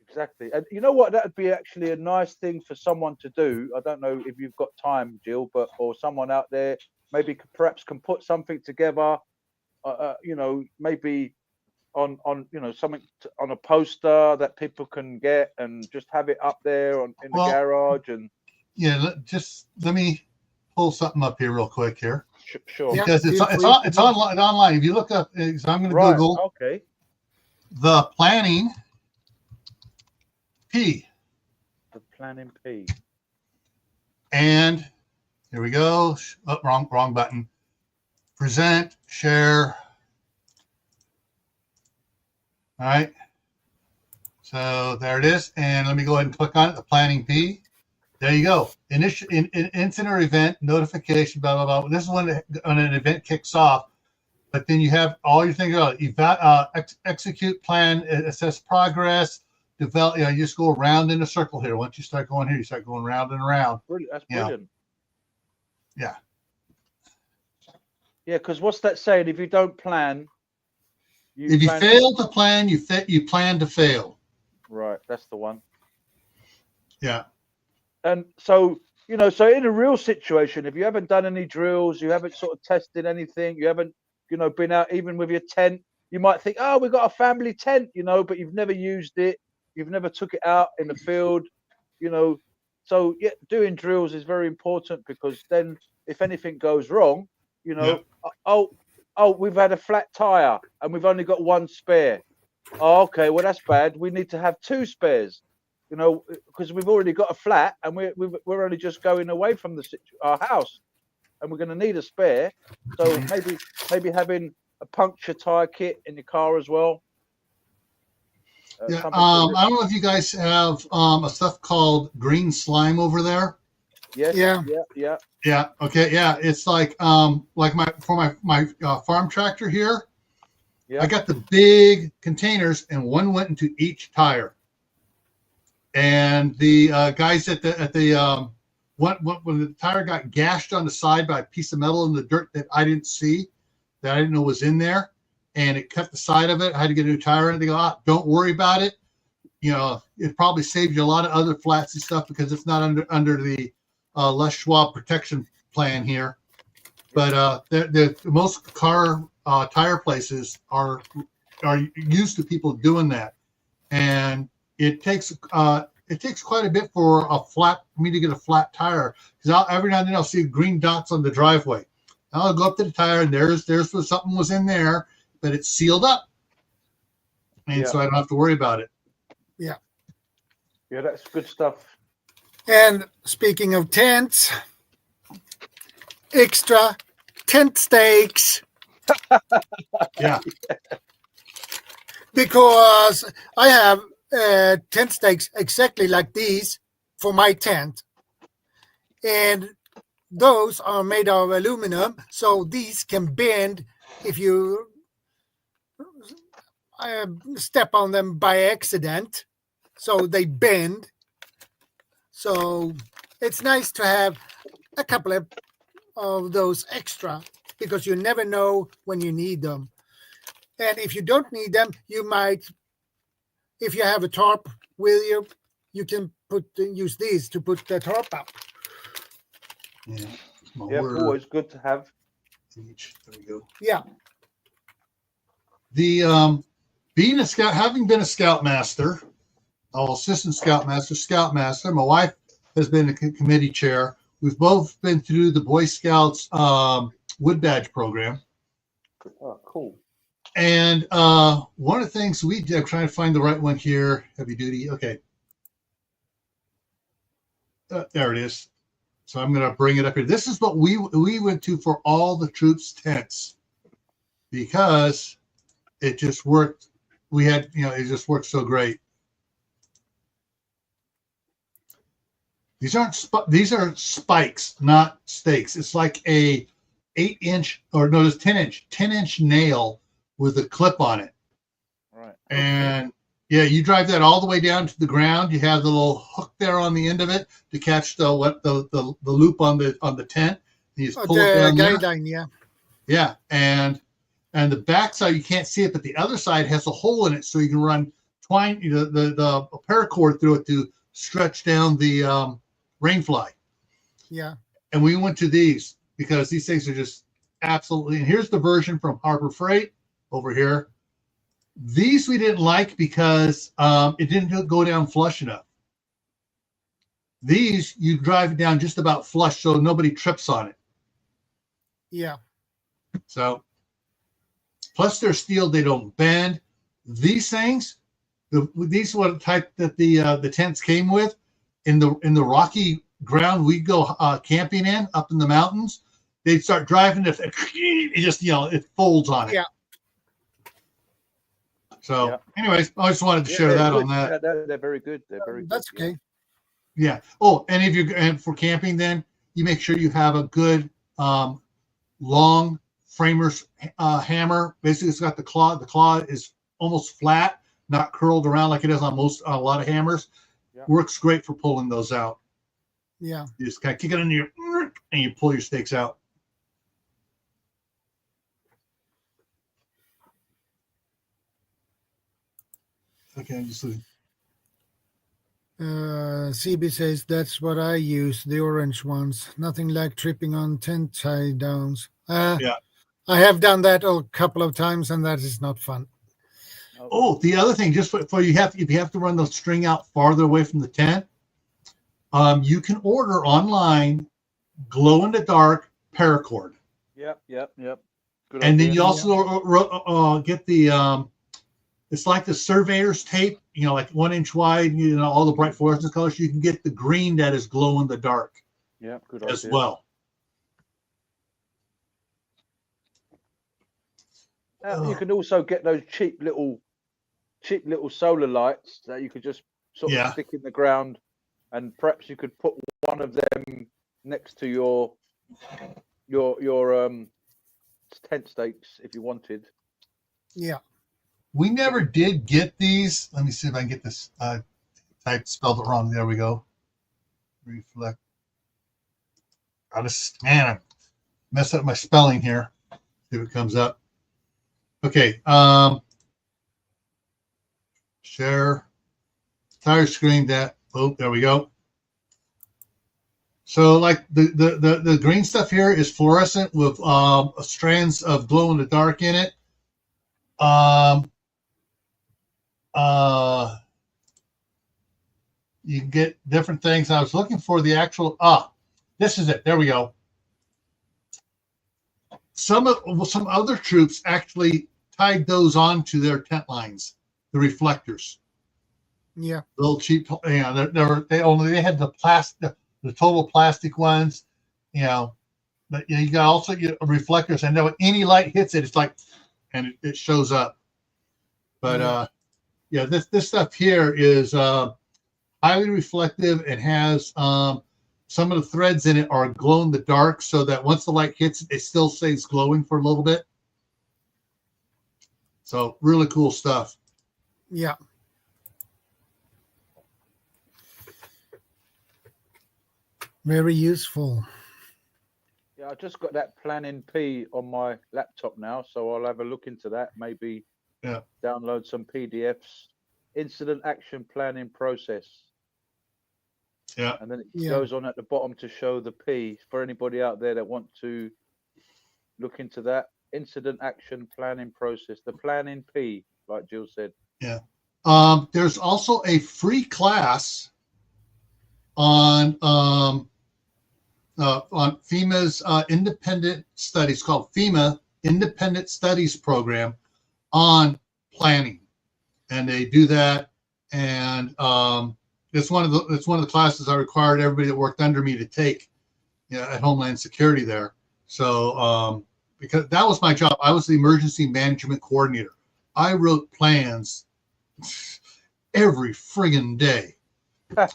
Exactly. And you know what? That would be actually a nice thing for someone to do. I don't know if you've got time, Jill, or someone out there maybe perhaps can put something together, maybe on something on a poster that people can get and just have it up there in the garage. And just let me pull something up here real quick here. Sure. Because it's online. If you look up, so I'm going to Google the planning P. The planning P. And here we go. Oh, wrong button. Present, share. All right. So there it is. And let me go ahead and click on it. The planning P. There you go. Incident or event notification, blah, blah, blah. This is when an event kicks off. But then you have all your things about execute, plan, assess progress, develop. You just go around in a circle here. Once you start going here, you start going round and around. That's brilliant. Yeah. Yeah, because what's that saying? If you don't plan, if you fail to plan, you plan to fail. Right, that's the one. Yeah. And so, so in a real situation, if you haven't done any drills, you haven't sort of tested anything, you haven't been out even with your tent. You might think, oh, we've got a family tent, but you've never used it. You've never took it out in the field, So yeah, doing drills is very important, because then if anything goes wrong, we've had a flat tire and we've only got one spare. Oh, okay, well that's bad. We need to have two spares, because we've already got a flat and we're only just going away from our house, and we're going to need a spare. So maybe having a puncture tire kit in your car as well. I don't know if you guys have a stuff called green slime over there. Yes. Yeah. Okay. Yeah. It's like my farm tractor here. Yeah. I got the big containers, and one went into each tire. And the guys when the tire got gashed on the side by a piece of metal in the dirt that I didn't see, that I didn't know was in there, and it cut the side of it. I had to get a new tire, and they go, don't worry about it. It probably saved you a lot of other flats and stuff, because it's not under the Les Schwab protection plan here. But the most car tire places are used to people doing that, and it takes quite a bit for me to get a flat tire, because every now and then I'll see green dots on the driveway. I'll go up to the tire, and there's where something was in there, but it's sealed up, and so I don't have to worry about it. Yeah, that's good stuff. And speaking of tents, extra tent stakes. Yeah. Because I have tent stakes exactly like these for my tent. And those are made of aluminum, so these can bend if you step on them by accident. So they bend. So it's nice to have a couple of those extra, because you never know when you need them. And if you don't need them, you might, if you have a tarp with you, you can use these to put the tarp up. Yeah, always good to have. There we go. Yeah. The being a scout, having been a scoutmaster, assistant scoutmaster, my wife has been a committee chair. We've both been through the Boy Scouts Wood Badge program. Oh, cool. And one of the things we did, I'm trying to find the right one here, heavy duty. Okay. There it is. So I'm going to bring it up here. This is what we went to for all the troops' tents, because it just worked. We had, it just worked so great. These are spikes, not stakes. It's like a 10-inch nail with a clip on it. Right. And yeah, you drive that all the way down to the ground. You have the little hook there on the end of it to catch the loop on the tent. You just pull it down there. Guideline, yeah. Yeah, and the back side you can't see it, but the other side has a hole in it, so you can run the paracord through it to stretch down the rainfly. Yeah. And we went to these because these things are just absolutely. And here's the version from Harbor Freight over here. These we didn't like because it didn't go down flush enough. These you drive it down just about flush, so nobody trips on it. Yeah. So, plus they're steel; they don't bend. These things, these were the type that the tents came with. In the rocky ground we go camping in up in the mountains, they'd start driving. It just it folds on it. Yeah. So, anyways, I just wanted to share that on that. They're very good. They're very good. That's okay. Yeah. Oh, and for camping, then you make sure you have a good long framer's hammer. Basically, it's got the claw. The claw is almost flat, not curled around like it is on a lot of hammers. Yeah. Works great for pulling those out. Yeah. You just kind of kick it into and you pull your stakes out. Okay, just CB says that's what I use, the orange ones. Nothing like tripping on tent tie downs. Yeah. I have done that a couple of times, and that is not fun. Oh, the other thing, just for you have to, if you have to run the string out farther away from the tent, you can order online glow in the dark paracord. Yep. Good And idea. then you also get the it's like the surveyor's tape, like 1 inch wide, all the bright fluorescent colors. You can get the green that is glow in the dark. Yeah, good as idea. well. You can also get those cheap little solar lights that you could just sort of stick in the ground, and perhaps you could put one of them next to your tent stakes if you wanted. Yeah. We never did get these. Let me see if I can get this spelled it wrong. There we go. Reflect. I messed up my spelling here. See if it comes up. Okay. Share entire screen. That. Oh, there we go. So, like the green stuff here is fluorescent with strands of glow in the dark in it. You can get different things. I was looking for the actual. This is it. There we go. Some other troops actually tied those onto their tent lines, the reflectors. Yeah. Little cheap. They had the total plastic ones. But you got also get reflectors, and when any light hits it, it's like, and it shows up. But this stuff here is highly reflective and has some of the threads in it are glow in the dark, so that once the light hits it, it still stays glowing for a little bit. So really cool stuff. Yeah. Very useful. Yeah, I just got that Planning P on my laptop now, so I'll have a look into that. Maybe download some PDFs. Incident action planning process. Yeah. And then it goes on at the bottom to show the P for anybody out there that want to look into that. Incident action planning process. The Planning P, like Jill said. Yeah. There's also a free class on FEMA's independent studies, called FEMA Independent Studies Program on planning, and they do that. And it's one of the classes I required everybody that worked under me to take, at Homeland Security there. So because that was my job, I was the emergency management coordinator. I wrote plans every friggin' day,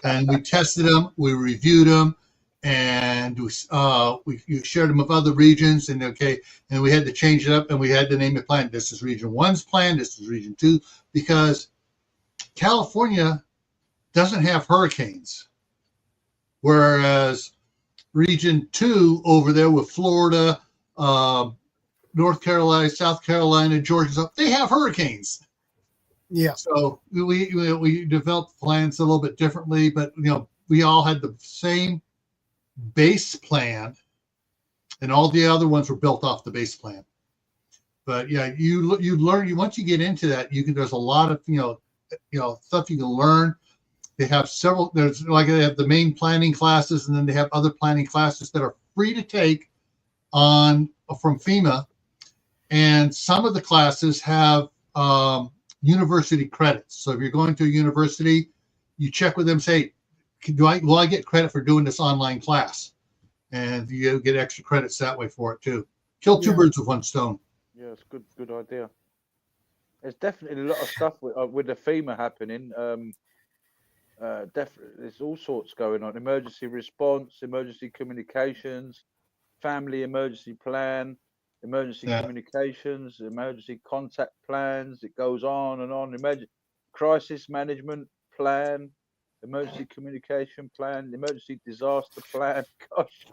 and we tested them, we reviewed them, and we shared them with other regions. And and we had to change it up, and we had to name the plan. This is Region 1's plan. This is Region 2, because California doesn't have hurricanes, whereas Region 2 over there with Florida, North Carolina, South Carolina, Georgia, they have hurricanes. Yeah. So we developed plans a little bit differently, but we all had the same base plan, and all the other ones were built off the base plan. But you learn, once you get into that, there's a lot of stuff you can learn. They have several. They have the main planning classes, and then they have other planning classes that are free to take from FEMA. And some of the classes have university credits. So if you're going to a university, you check with them, say, will I get credit for doing this online class? And you get extra credits that way for it too. Kill two birds with one stone. Yeah, it's good idea. There's definitely a lot of stuff with the FEMA happening. Definitely, there's all sorts going on. Emergency response, emergency communications, family emergency plan, emergency communications, emergency contact plans. It goes on and on. Emergency crisis management plan, emergency communication plan, emergency disaster plan. Gosh.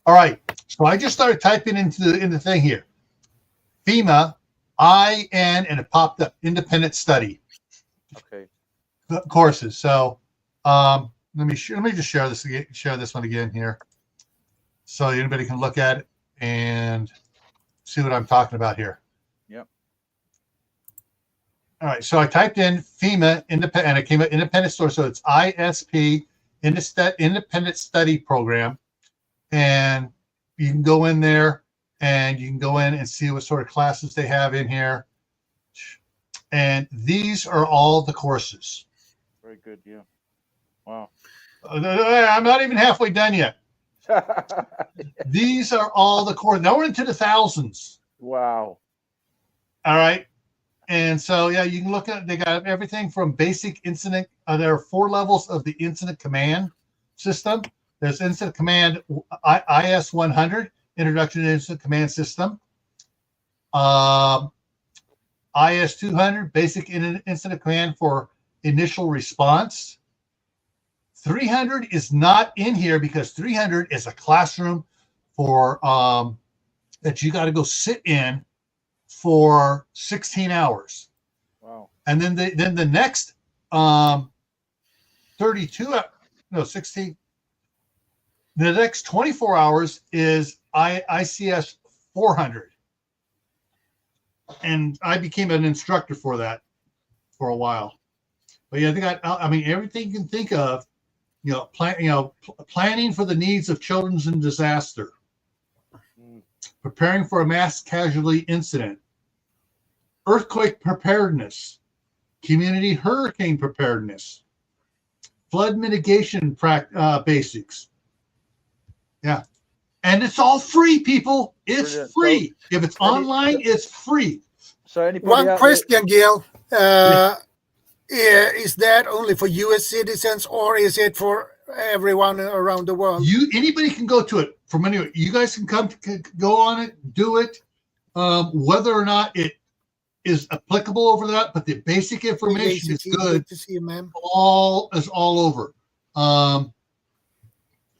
All right. So I just started typing in the thing here. FEMA, IN, and it popped up, independent study. Okay. Courses. So let me just share this one again here, so anybody can look at it. And see what I'm talking about here. Yep. All right, so I typed in FEMA independent, and it came up independent source. So it's ISP, Independent Study Program, and you can go in there and you can go in and see what sort of classes they have in here. And these are all the courses. Very good. Yeah. Wow. I'm not even halfway done yet. These are all the courses. Now we're into the thousands. Wow. All right. And so, yeah, you can look at, they got everything from basic incident. There are 4 levels of the incident command system. There's incident command IS 100, Introduction to Incident Command System. IS 200, basic incident command for initial response. 300 is not in here because 300 is a classroom for that you got to go sit in for 16 hours. Wow. And then the next 16. The next 24 hours is ICS 400. And I became an instructor for that for a while. But yeah, I mean, everything you can think of, planning for the needs of children in disaster, preparing for a mass casualty incident, earthquake preparedness, community hurricane preparedness, flood mitigation basics. Yeah. And it's all free, people. It's Brilliant. free. If it's online, it's free. So anybody One out question, Gil. Is that only for U.S. citizens, or is it for everyone around the world? Anybody can go to it from anywhere. You guys can go on it, do it. Whether or not it is applicable over that, but the basic information is good. To see you, man. All over.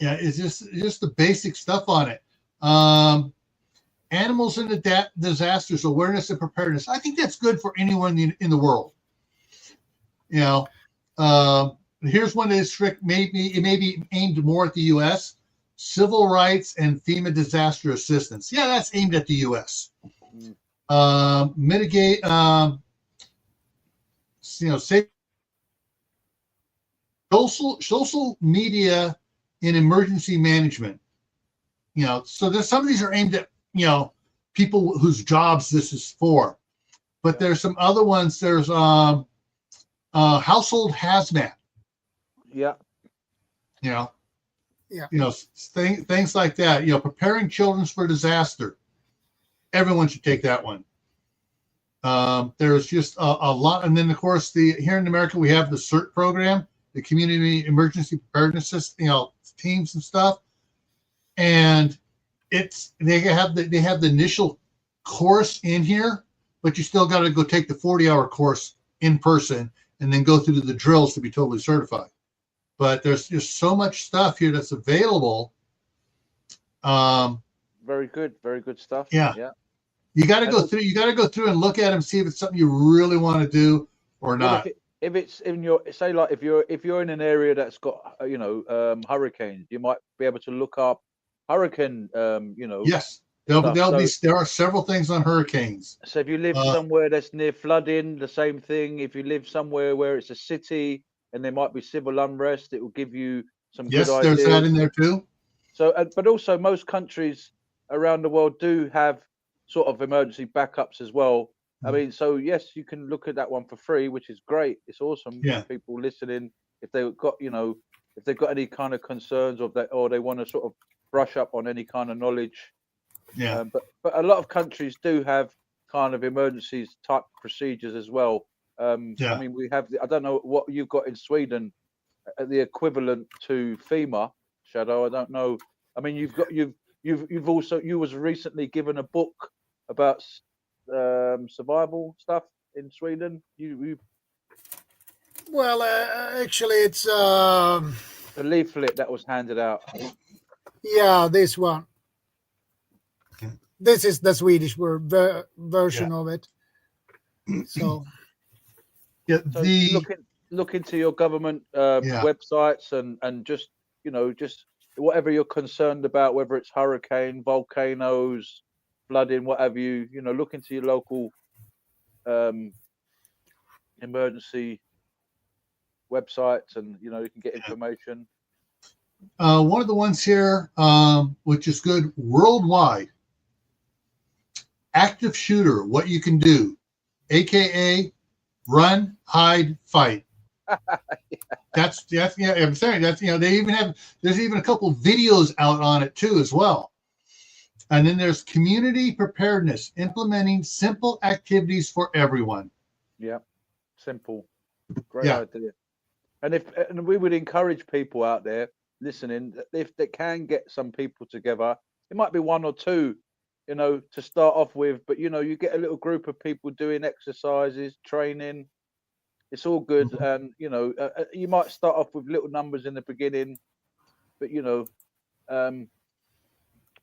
Yeah, it's just the basic stuff on it. Animals in the disasters, awareness and preparedness. I think that's good for anyone in the world. Here's one that is strict. It may be aimed more at the U.S. Civil rights and FEMA disaster assistance. Yeah, that's aimed at the U.S. Mitigate. Safe social media in emergency management. So there's some of these are aimed at people whose jobs this is for, but there's some other ones. There's household hazmat. Yeah. Things like that. Preparing children for disaster. Everyone should take that one. There's just a lot, and then of course here in America we have the CERT program, the Community Emergency Preparedness System, teams and stuff, and they have the initial course in here, but you still got to go take the 40-hour course in person and then go through the drills to be totally certified. But there's just so much stuff here that's available. Very good stuff. Yeah. You got to go through. You got to go through and look at them, see if it's something you really want to do or not. If it's in your, say, like if you're in an area that's got hurricanes, you might be able to look up hurricane. Yes, there are several things on hurricanes. So if you live somewhere that's near flooding, the same thing. If you live somewhere where it's a city and there might be civil unrest, it will give you some good ideas. Yes, there's that in there too. So, but also most countries around the world do have sort of emergency backups as well. I mean, so yes, you can look at that one for free, which is great. It's awesome. Yeah. People listening, if they've got, if they've got any kind of concerns or they want to sort of brush up on any kind of knowledge. Yeah. But a lot of countries do have kind of emergencies type procedures as well. I mean, we have. I don't know what you've got in Sweden, the equivalent to FEMA. Shadow, I don't know. I mean, you was recently given a book about survival stuff in Sweden. Well, actually, it's a leaflet that was handed out. Yeah, this one. This is the Swedish version of it. So look into your government websites and just whatever you're concerned about, whether it's hurricane, volcanoes, flooding, what have you. You know, look into your local emergency websites, and you know you can get information. One of the ones here, which is good worldwide, active shooter, what you can do, aka run, hide, fight. That's yeah, I'm saying that's, you know, there's even a couple videos out on it too as well. And then there's community preparedness, implementing simple activities for everyone. Yeah, simple, great idea. And we would encourage people out there listening, if they can get some people together, it might be one or two, you know, to start off with, but you know, you get a little group of people doing exercises, training, it's all good. And you know, you might start off with little numbers in the beginning, but you know,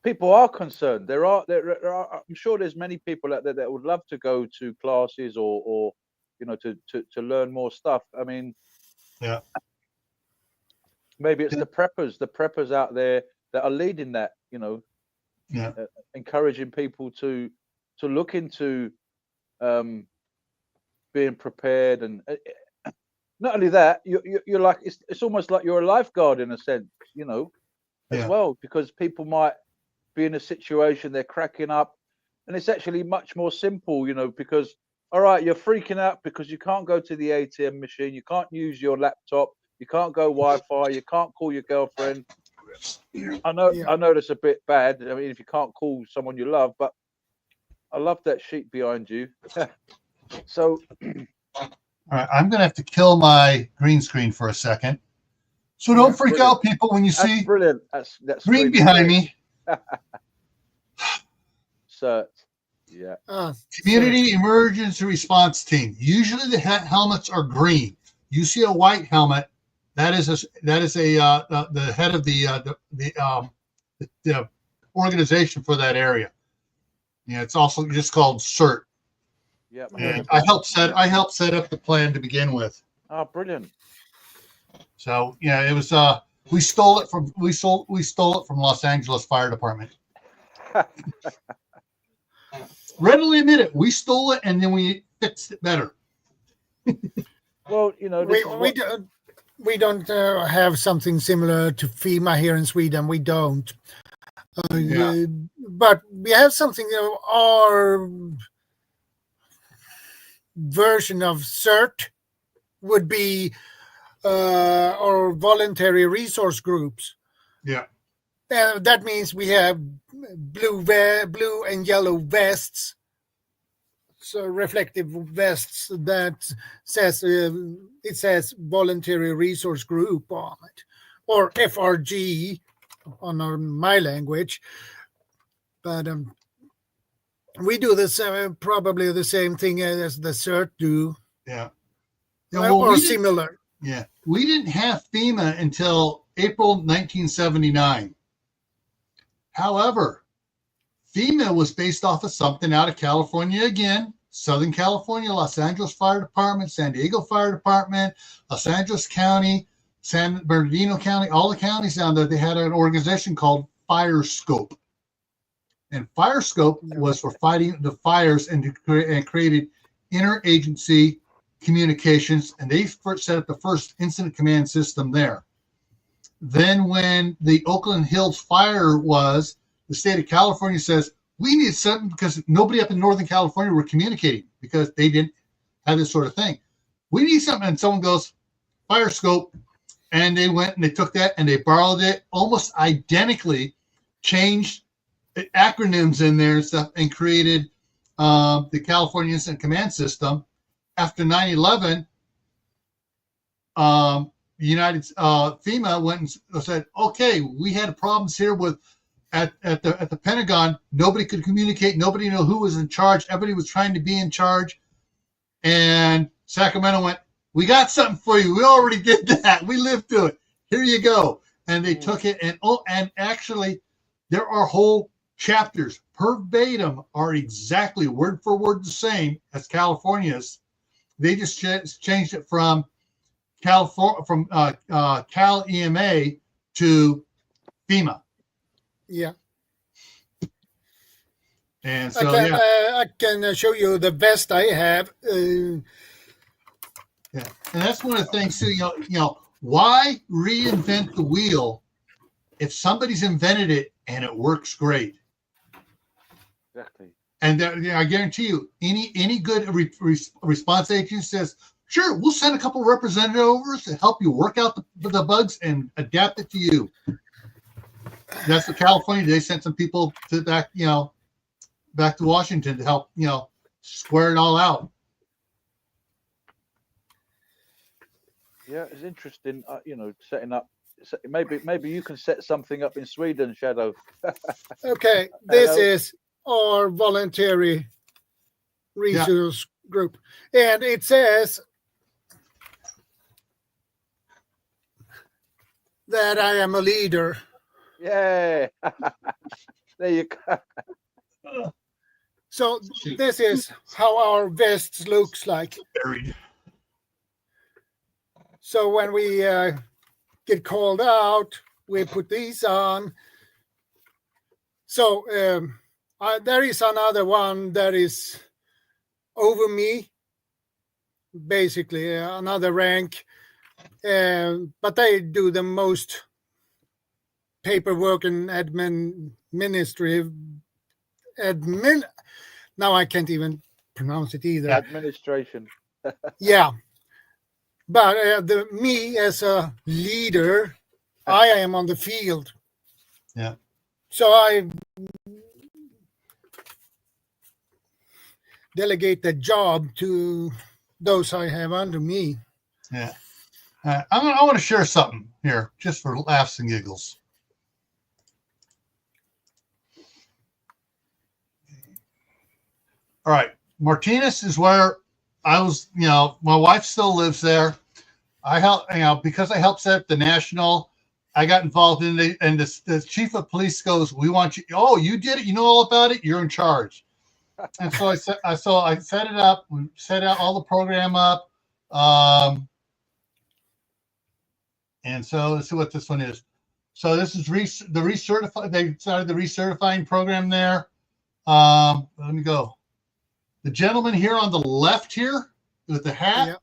people are concerned. There are I'm sure there's many people out there that would love to go to classes or you know, to learn more stuff. I mean, yeah, maybe it's the preppers out there that are leading that, you know, encouraging people to look into being prepared. And not only that, you're like, it's almost like you're a lifeguard in a sense, you know, as well, because people might be in a situation, they're cracking up, and it's actually much more simple, you know, because all right, you're freaking out because you can't go to the ATM machine, you can't use your laptop, you can't go Wi-Fi, you can't call your girlfriend. I know that's a bit bad. I mean, if you can't call someone you love, but I love that sheet behind you. So, all right, I'm gonna have to kill my green screen for a second. So don't freak out, people, when you see brilliant. That's green behind me. Cert. Yeah. Community emergency response team. Usually the helmets are green. You see a white helmet, that is the head of the organization for that area. Yeah, it's also just called CERT. Yeah. And I helped set up the plan to begin with. Oh, brilliant. So yeah, it was we stole it from Los Angeles Fire Department. Readily admit it, we stole it and then we fixed it better. Well, you know, we don't have something similar to FEMA here in Sweden. We don't. But we have something. Our version of CERT would be our voluntary resource groups. Yeah. That means we have blue and yellow vests, so reflective vests that says it says voluntary resource group on it, or FRG on my language. But we do this probably the same thing as the CERT do. Yeah. Or similar. Yeah. We didn't have FEMA until April 1979. However, FEMA was based off of something out of California again, Southern California, Los Angeles Fire Department, San Diego Fire Department, Los Angeles County, San Bernardino County, all the counties down there, they had an organization called FireScope. And FireScope was for fighting the fires and created interagency communications, and they first set up the first incident command system there. Then when the Oakland Hills fire was, the state of California says, we need something, because nobody up in Northern California were communicating because they didn't have this sort of thing. We need something. And someone goes, FireScope. And they went and they took that and they borrowed it almost identically, changed the acronyms in there and stuff, and created the California Incident Command System. After 9/11, FEMA went and said, okay, we had problems here with at the Pentagon. Nobody could communicate. Nobody knew who was in charge. Everybody was trying to be in charge. And Sacramento went, we got something for you. We already did that. We lived through it. Here you go. And they took it. And actually, there are whole chapters verbatim are exactly word for word the same as California's. They just changed it from Cal EMA to FEMA. Yeah. And so I can show you the vest I have. Yeah, and that's one of the things too. Why reinvent the wheel if somebody's invented it and it works great? Exactly. And I guarantee you, any good response agency says, "Sure, we'll send a couple representatives to help you work out the bugs and adapt it to you." That's what California. They sent some people back to Washington to help square it all out. Yeah, it's interesting. Setting up. Maybe you can set something up in Sweden, Shadow. Okay, this is our voluntary resource group, and it says that I am a leader. Yeah, there you go. So this is how our vests looks like. Buried. So when we get called out, we put these on. So there is another one that is over me, basically another rank, but they do the most paperwork and administrative admin. Now I can't even pronounce it either. Administration. Yeah. But me as a leader, I am on the field. Yeah. So I delegate the job to those I have under me. Yeah. I want to share something here, just for laughs and giggles. All right. Martinez is where I was, my wife still lives there. I help, because I helped set up the national, I got involved in it, and the chief of police goes, "We want you." "Oh, you did it. You know all about it. You're in charge." And so I set it up. We set out all the program up. And so let's see what this one is. So this is the recertify. They started the recertifying program there. Let me go. The gentleman here on the left here with the hat. Yep.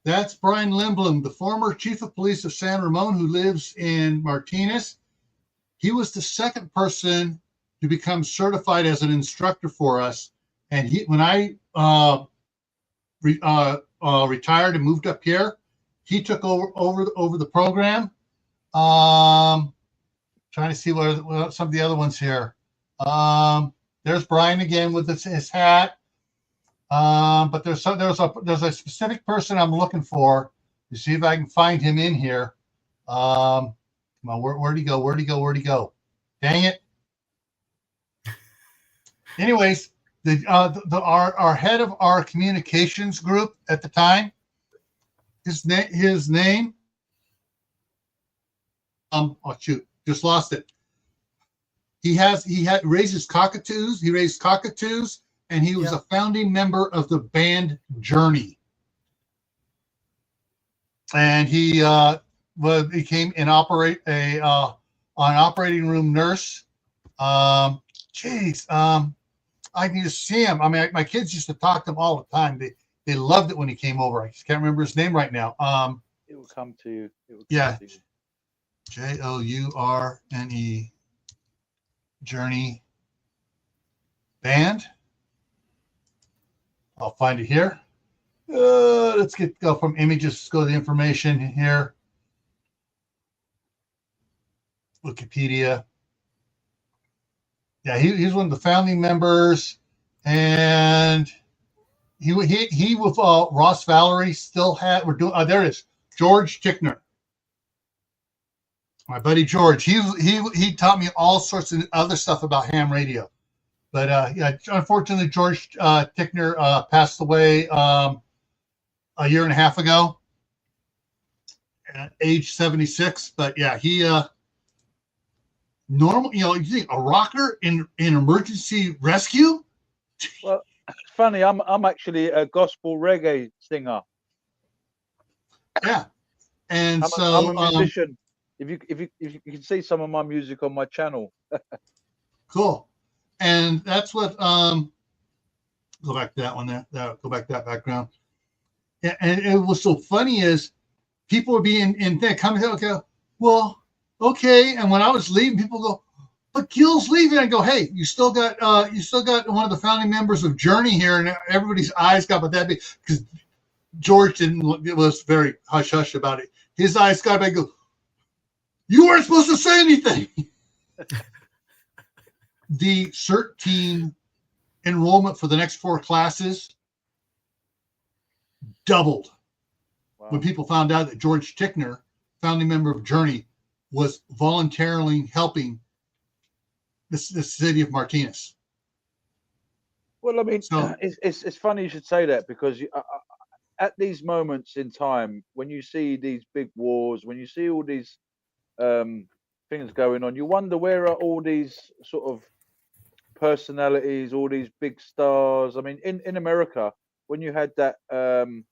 That's Brian Lindblom, the former chief of police of San Ramon, who lives in Martinez. He was the second person to become certified as an instructor for us. And when I retired and moved up here, he took over the program. Trying to see what some of the other ones here. There's Brian again with his hat. But there's a specific person I'm looking for to see if I can find him in here. Come on, where'd he go? Where'd he go? Dang it. Anyways, our head of our communications group at the time, his name. Oh shoot, just lost it. He raises cockatoos. He raised cockatoos. And he was a founding member of the band Journey. And he became an operating room nurse. I can just see him. I mean, my kids used to talk to him all the time. They loved it when he came over. I just can't remember his name right now. It will come to you. Journe Journey band. I'll find it here. Let's go from images. Let's go to the information here. Wikipedia. Yeah, he's one of the founding members, and he with Ross Valerie still had. We're doing. There it is. George Tickner, my buddy George. He taught me all sorts of other stuff about ham radio. But unfortunately, George Tickner passed away a year and a half ago at age 76. But yeah, he normal. You think a rocker in emergency rescue? Well, it's funny. I'm actually a gospel reggae singer. Yeah, and I'm a musician. If you can see some of my music on my channel. Cool. And that's what go back to that one there. Go back to that background. And it was so funny is people would be in there coming out, okay, well, okay. And when I was leaving, people go, but Gil's leaving. I go, hey, you still got one of the founding members of Journey here, and everybody's eyes got about that big because George was very hush hush about it. His eyes got big. Go, you weren't supposed to say anything. The CERT team enrollment for the next 4 classes doubled when people found out that George Tickner, founding member of Journey, was voluntarily helping the city of Martinez. Well, I mean, so, it's funny you should say that because at these moments in time, when you see these big wars, when you see all these things going on, you wonder where are all these sort of personalities, all these big stars. I mean, in America, when you had that the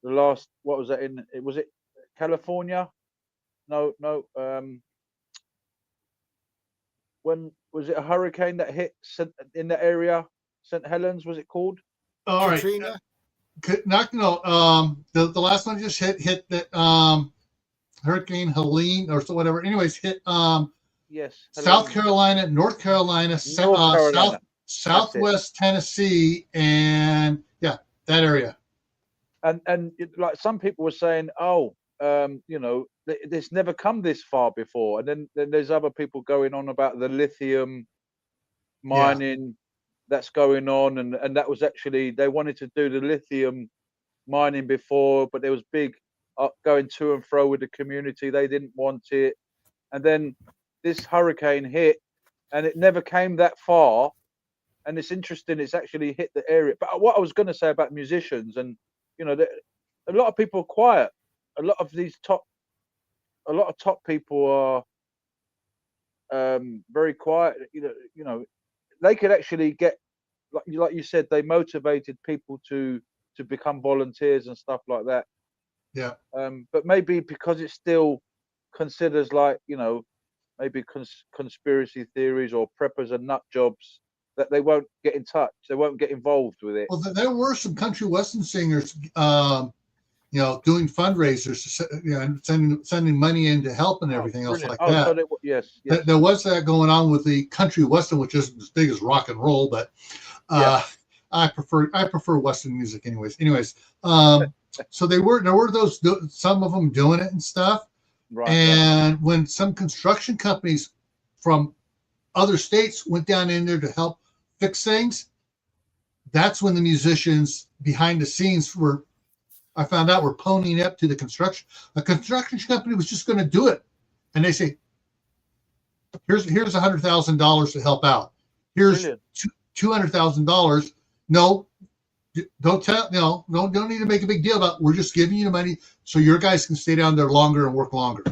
last, what was that was it California? No, when was it a hurricane that hit in that area? St. Helens, was it called? All right. Katrina? The last one just hit that Hurricane Helene or so whatever. Anyways, hit yes, South Carolina, North Carolina, Southwest Tennessee, and yeah, that area. And like some people were saying, you know, this never come this far before. And then there's other people going on about the lithium mining that's going on, and that was actually, they wanted to do the lithium mining before, but there was big going to and fro with the community. They didn't want it, and then this hurricane hit, and it never came that far. And it's interesting, it's actually hit the area. But what I was going to say about musicians, and you know, a lot of people are quiet. A lot of top people are very quiet. You know, they could actually get, like you said, they motivated people to become volunteers and stuff like that. Yeah. But maybe because it's still considers like, you know, maybe conspiracy theories or preppers and nut jobs, that they won't get in touch. They won't get involved with it. Well, there were some country western singers, you know, doing fundraisers, you know, sending money in to help and everything else like that. So yes. There was that going on with the country western, which isn't as big as rock and roll, but I prefer western music, anyways. So there were those, some of them doing it and stuff. Right. And when some construction companies from other states went down in there to help fix things, that's when the musicians behind the scenes I found out were ponying up to the construction. A construction company was just going to do it, and they say, "Here's $100,000 to help out. Here's $200,000. No, don't need to make a big deal about it. We're just giving you the money so your guys can stay down there longer and work longer."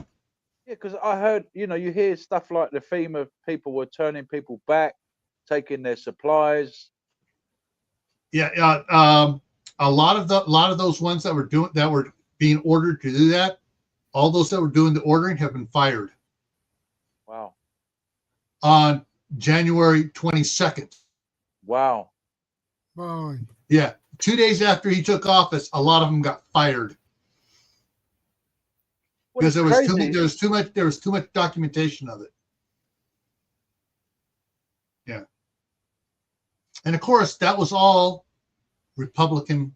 Yeah, because I heard, you know, you hear stuff like the theme of people were turning people back, taking their supplies. Yeah, a lot of those ones that were being ordered to do that, all those that were doing the ordering have been fired. Wow. On January 22nd. Wow. Boy. Yeah, 2 days after he took office, a lot of them got fired because there was too much documentation of it. Yeah, and of course that was all Republican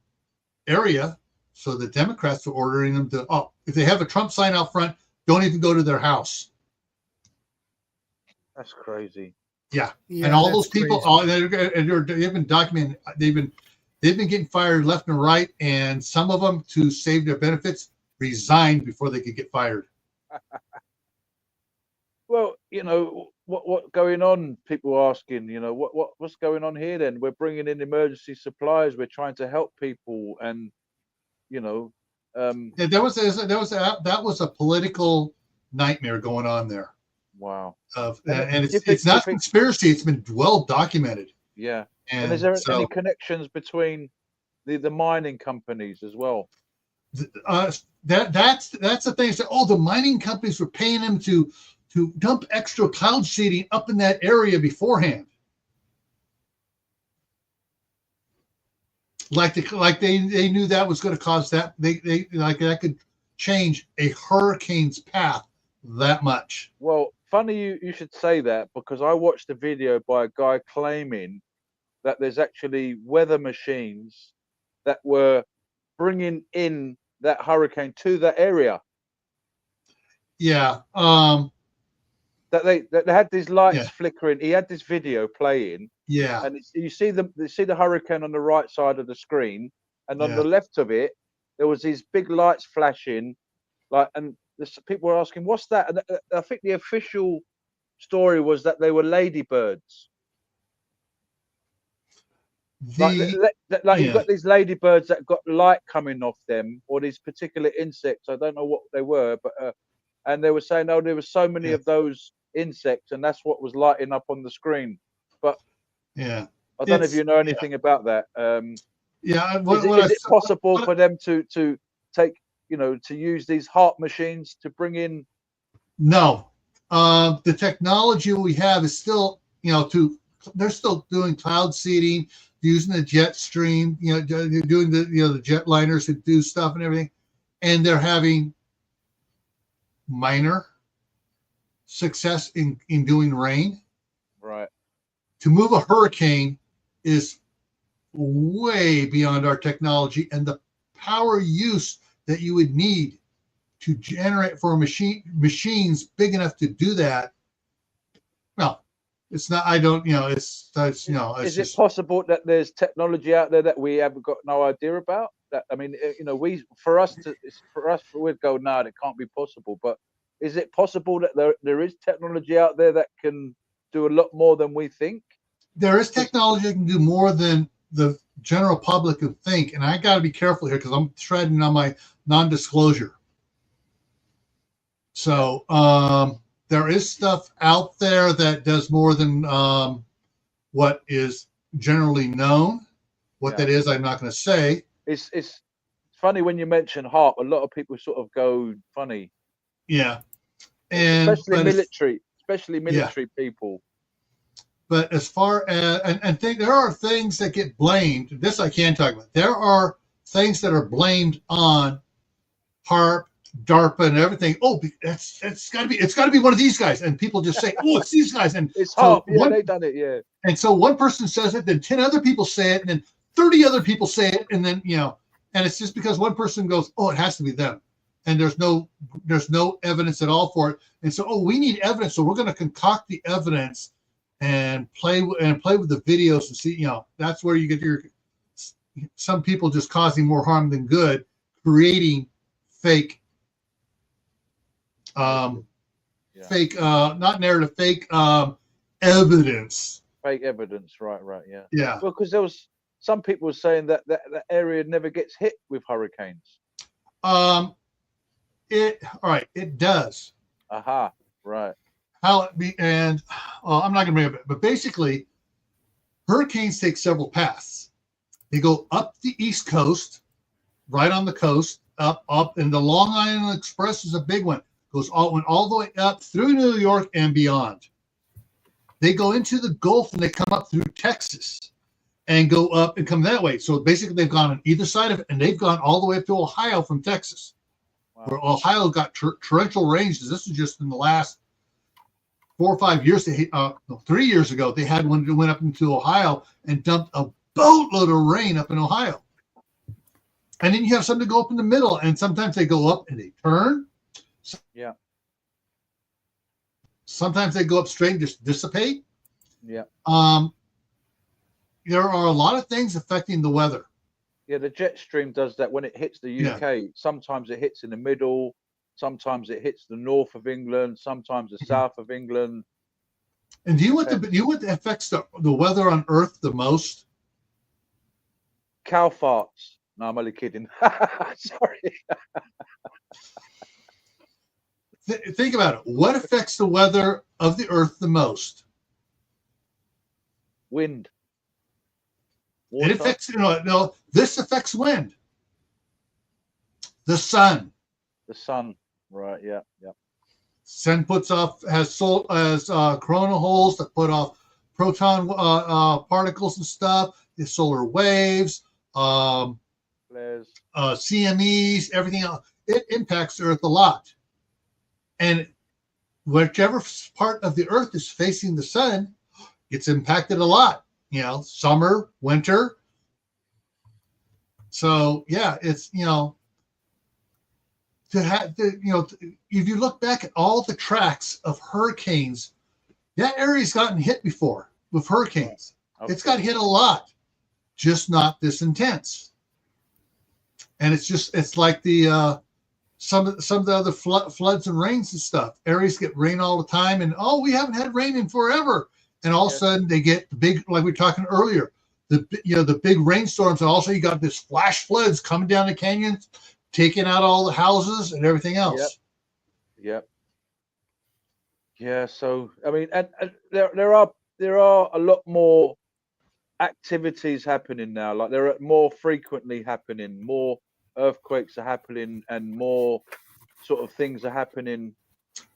area, so the Democrats were ordering them to, if they have a Trump sign out front, don't even go to their house. That's crazy. Yeah, and all those people, they've been documented. They've been getting fired left and right, and some of them, to save their benefits, resigned before they could get fired. Well, you know what going on? People are asking, you know, what's going on here? Then we're bringing in emergency supplies. We're trying to help people, and you know, yeah, that was a political nightmare going on there. Wow. And it's not conspiracy. It's been well documented. Yeah. And is there any connections between the mining companies as well? That's the thing. The mining companies were paying them to to dump extra cloud seeding up in that area beforehand. Like they knew that was going to cause that. They like that could change a hurricane's path that much. Well, funny you should say that, because I watched a video by a guy claiming that there's actually weather machines that were bringing in that hurricane to that area. Yeah. That they had these lights flickering. He had this video playing. Yeah. And you see the hurricane on the right side of the screen, and on the left of it, there was these big lights flashing, and people were asking, "What's that?" And I think the official story was that they were ladybirds. You've got these ladybirds that got light coming off them, or these particular insects. I don't know what they were, but and they were saying, "Oh, there were so many of those insects, and that's what was lighting up on the screen." But I don't know if you know anything about that. Is it possible for them to take, to use these HARP machines to bring in? No, the technology we have is still, they're still doing cloud seeding, using the jet stream, doing the jetliners that do stuff and everything, and they're having minor success in doing rain. Right. To move a hurricane is way beyond our technology, and the power use that you would need to generate for machines big enough to do that. Well, it's not. I don't. It's Is it possible that there's technology out there that we have got no idea about? That we'd go, no, it can't be possible. But is it possible that there is technology out there that can do a lot more than we think? There is technology that can do more than the general public can think, and I got to be careful here because I'm treading on my non-disclosure. So there is stuff out there that does more than what is generally known. What that is, I'm not going to say. It's funny when you mention HARP. A lot of people sort of go funny. Yeah, especially military people. But as far as there are things that get blamed. This I can talk about. There are things that are blamed on HARP, DARPA, and everything. Oh, it's got to be one of these guys, and people just say, "Oh, it's these guys." And it's HARP. Yeah, they've done it. Yeah. And so one person says it, then 10 other people say it, and then 30 other people say it, and then and it's just because one person goes, "Oh, it has to be them," and there's no evidence at all for it. And so, we need evidence, so we're going to concoct the evidence and play with the videos and see. That's where you get some people just causing more harm than good, creating fake, not narrative, fake evidence. Fake evidence, right, yeah. Yeah. Well, because there was some people saying that area never gets hit with hurricanes. It does. Aha, right. How it be, and I'm not going to bring it up, but basically, hurricanes take several paths. They go up the East Coast, right on the coast, up, and the Long Island Express is a big one. Went all the way up through New York and beyond. They go into the Gulf and they come up through Texas and go up and come that way. So basically, they've gone on either side of it, and they've gone all the way up to Ohio from Texas. Wow. Where Ohio got torrential rains. This is just in the last 4 or 5 years. 3 years ago, they had one that went up into Ohio and dumped a boatload of rain up in Ohio. And then you have some that go up in the middle, and sometimes they go up and they turn. Yeah. Sometimes they go up straight and just dissipate. Yeah. There are a lot of things affecting the weather. Yeah, the jet stream does that when it hits the UK. Yeah. Sometimes it hits in the middle. Sometimes it hits the north of England. Sometimes the south of England. And do you know what affects the weather on Earth the most? Cow farts. No, I'm only kidding. Sorry. Think about it. What affects the weather of the Earth the most? Wind. Water. It affects, this affects wind. The sun. The sun. Right, yeah. Sun puts off has corona holes that put off proton particles and stuff. The solar waves, CMEs, everything else. It impacts the Earth a lot. And whichever part of the Earth is facing the sun gets impacted a lot. You know, summer, winter. So yeah, it's if you look back at all the tracks of hurricanes, that area's gotten hit before with hurricanes. Okay. It's got hit a lot, just not this intense. And it's like the some of the other floods and rains and stuff. Areas get rain all the time, and we haven't had rain in forever. And all of a sudden they get the big, like we were talking earlier, the big rainstorms, and also you got this flash floods coming down the canyons, taking out all the houses and everything else. Yep. Yeah. So I mean, and there are a lot more activities happening now. Like there are more frequently happening, more earthquakes are happening, and more sort of things are happening.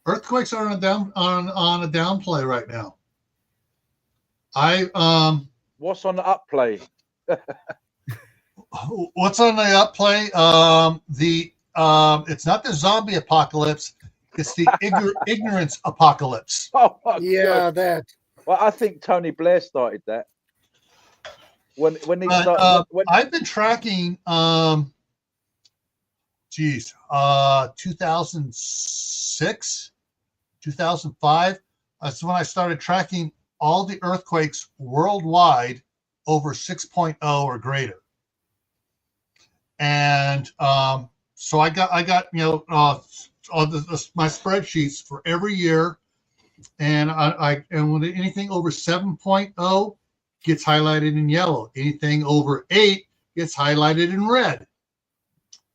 Earthquakes are on a downplay right now. What's on the upplay? What's on the upplay? It's not the zombie apocalypse. It's the ignorance apocalypse. Oh my God. That. Well, I think Tony Blair started that. When he started. I've been tracking. 2006, 2005. That's when I started tracking all the earthquakes worldwide over 6.0 or greater. And so I got my spreadsheets for every year, and and when anything over 7.0 gets highlighted in yellow, anything over 8 gets highlighted in red.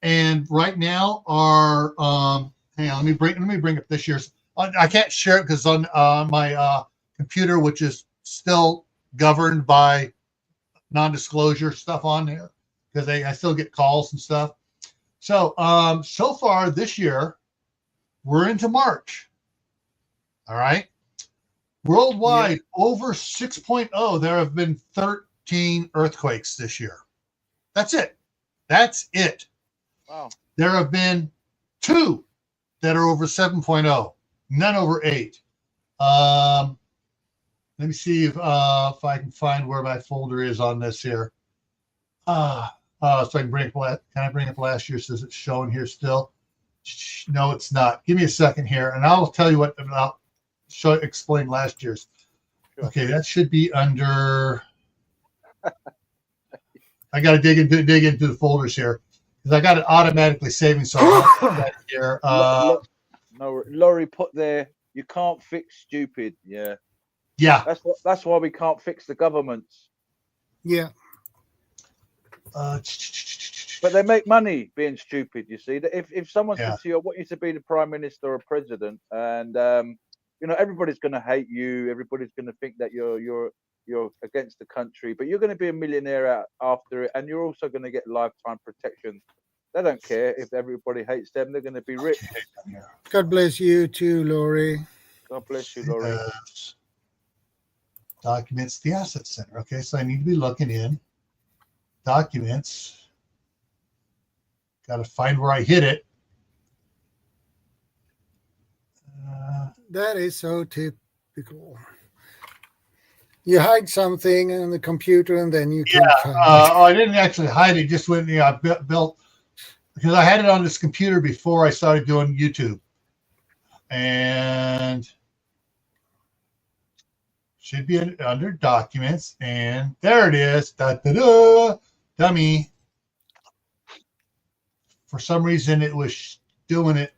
And right now, our hang on, let me bring up this year's. I can't share it because on my computer, which is still governed by non-disclosure stuff on there, because I still get calls and stuff. So so far this year, we're into March. All right, worldwide over 6.0, there have been 13 earthquakes this year. That's it. Wow. There have been 2 that are over 7.0, none over 8. Let me see if I can find where my folder is on this here. So I can bring up, last year's? Is it showing here still? No, it's not. Give me a second here, and I'll tell you what I'll explain last year's. Sure. Okay, that should be under. I got to dig into the folders here, because I got it automatically saving. So that here. No, Laurie put there. You can't fix stupid. Yeah. That's why we can't fix the governments. Yeah. But they make money being stupid. You see, that if someone says to you, "I want you to be the prime minister or president," and everybody's going to hate you. Everybody's going to think that you're against the country, but you're going to be a millionaire after it, and you're also going to get lifetime protection. They don't care if everybody hates them. They're going to be rich. God bless you too, Laurie. God bless you, Laurie. Documents, the Asset Center. Okay, so I need to be looking in documents. Got to find where I hit it. That is so typical. You hide something on the computer and then you can find it. I didn't actually hide it. Just when I built, because I had it on this computer before I started doing YouTube, and should be under documents, and there it is. Dummy. For some reason, it was doing it.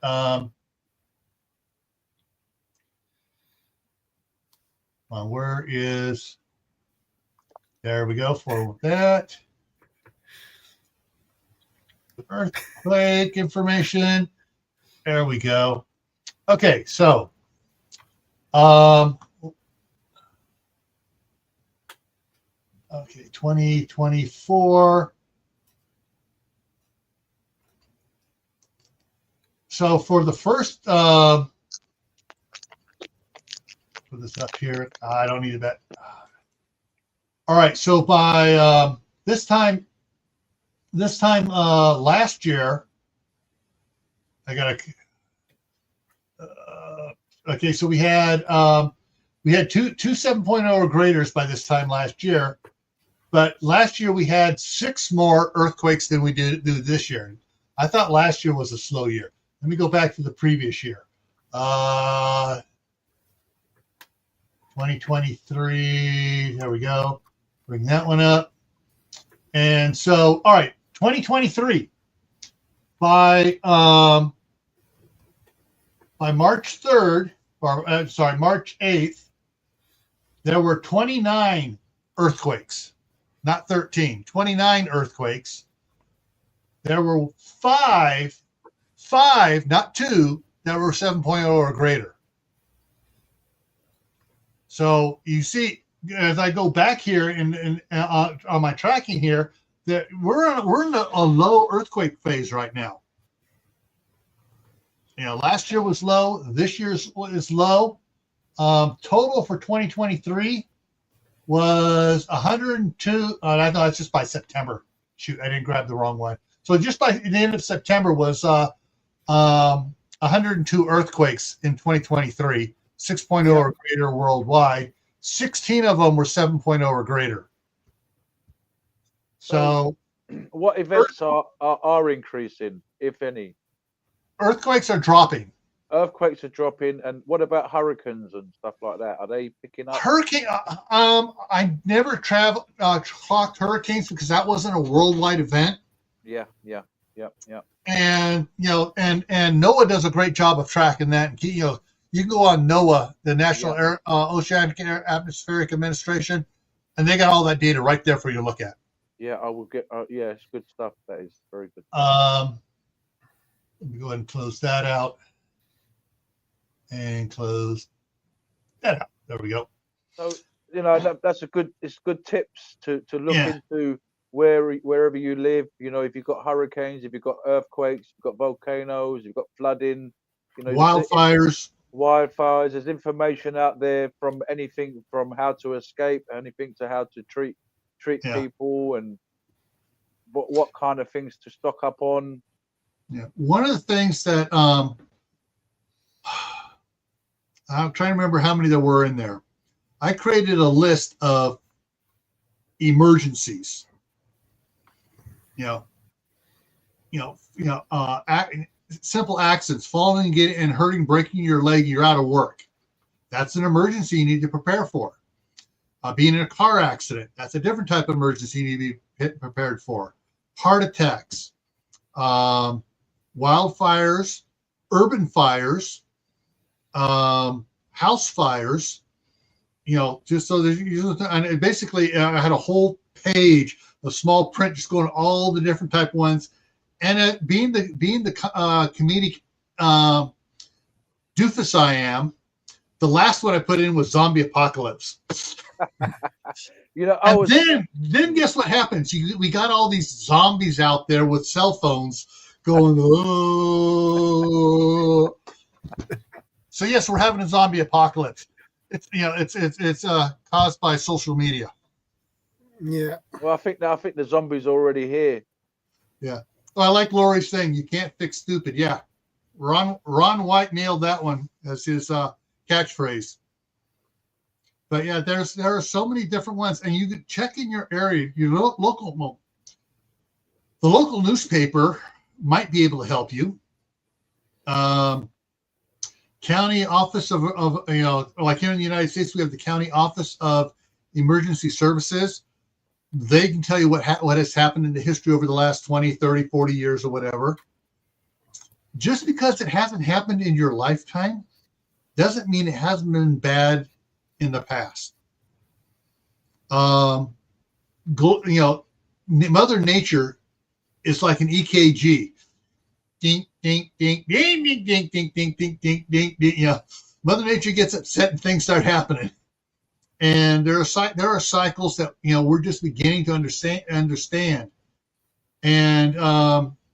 Where is? There we go. For that. Earthquake information. There we go. Okay, so okay, 2024. So for the first put this up here. I don't need that. All right. So by this time last year, I got okay. So we had two 7.0 or graders by this time last year, but last year we had 6 more earthquakes than we do this year. I thought last year was a slow year. Let me go back to the previous year. 2023. There we go. Bring that one up. And so, all right, 2023. By March 3rd, or March 8th, there were 29 earthquakes, not 13. 29 earthquakes. There were five, not 2, that were 7.0 or greater. So you see, as I go back here and on my tracking here, that we're in a low earthquake phase right now. Last year was low. This year is low. Total for 2023 was 102. I know it's just by September. Shoot, I didn't grab the wrong one. So just by the end of September was 102 earthquakes in 2023, 6.0 or greater worldwide. 16 of them were 7.0 or greater. So what events are increasing, if any? Earthquakes are dropping. Earthquakes are dropping, and what about hurricanes and stuff like that? Are they picking up? Hurricane. I never clocked hurricanes because that wasn't a worldwide event. Yeah. And and NOAA does a great job of tracking that. And you can go on NOAA, the National Oceanic and Atmospheric Administration, and they got all that data right there for you to look at. Yeah, I will get. Yeah, it's good stuff. That is very good. Let me go ahead and close that out. And close that out. There we go. So that's it's good tips to look into wherever you live. If you've got hurricanes, if you've got earthquakes, you've got volcanoes, you've got flooding, wildfires. There's information out there from anything from how to escape, anything to how to treat people, and what kind of things to stock up on. Yeah, one of the things that I'm trying to remember how many there were in there. I created a list of emergencies. Simple accidents, falling and hurting, breaking your leg, you're out of work. That's an emergency you need to prepare for. Being in a car accident, that's a different type of emergency you need to be prepared for. Heart attacks, wildfires, urban fires, house fires, just so there's, and basically I had a whole page of small print just going all the different type ones. And being the comedic doofus I am, the last one I put in was zombie apocalypse. Then guess what happens? We got all these zombies out there with cell phones going, oh. So yes, we're having a zombie apocalypse. It's caused by social media. Yeah. Well, I think the zombie's already here. Yeah. Well, I like Lori's saying, you can't fix stupid. Yeah. Ron White nailed that one as his catchphrase. But yeah, there are so many different ones, and you can check in your area, the local newspaper might be able to help you. County Office of like here in the United States, we have the County Office of Emergency Services. They can tell you what has happened in the history over the last 20, 30, 40 years or whatever. Just because it hasn't happened in your lifetime doesn't mean it hasn't been bad in the past. Mother Nature is like an EKG. Ding, ding, ding, ding, ding, ding, ding, ding, ding, ding, ding, ding. Mother Nature gets upset and things start happening. And there are cycles that we're just beginning to understand. And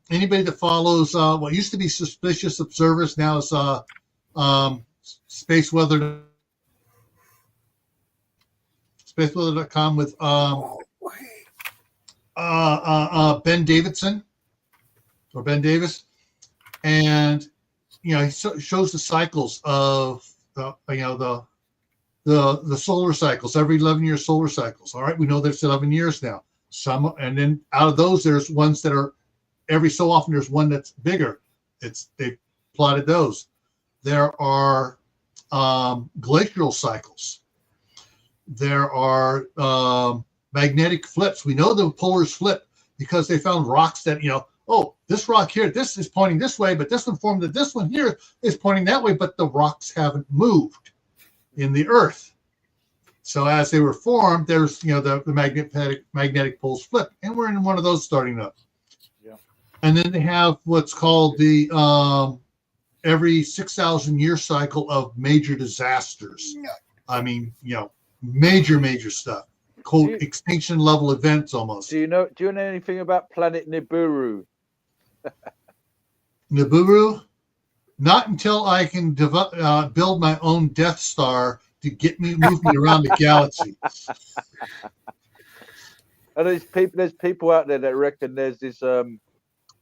anybody that follows what used to be suspicious observers now is space weather. spaceweather.com with Ben Davidson or Ben Davis, and he shows the cycles of the solar cycles, every 11-year solar cycles. All right, we know there's 11 years now. And then out of those, there's ones that are every so often there's one that's bigger. They plotted those. There are glacial cycles. There are magnetic flips. We know the polars flip because they found rocks that, this rock here, this is pointing this way, but this one formed that this one here is pointing that way, but the rocks haven't moved in the earth. So as they were formed, there's, the magnetic poles flip, and we're in one of those starting up. Yeah. And then they have what's called the every 6,000 year cycle of major disasters. I mean, major stuff. Quote, extinction level events almost. Do you know anything about planet Nibiru? Nibiru? Not until I can build my own Death Star to move me around the galaxy. And there's people out there that reckon there's this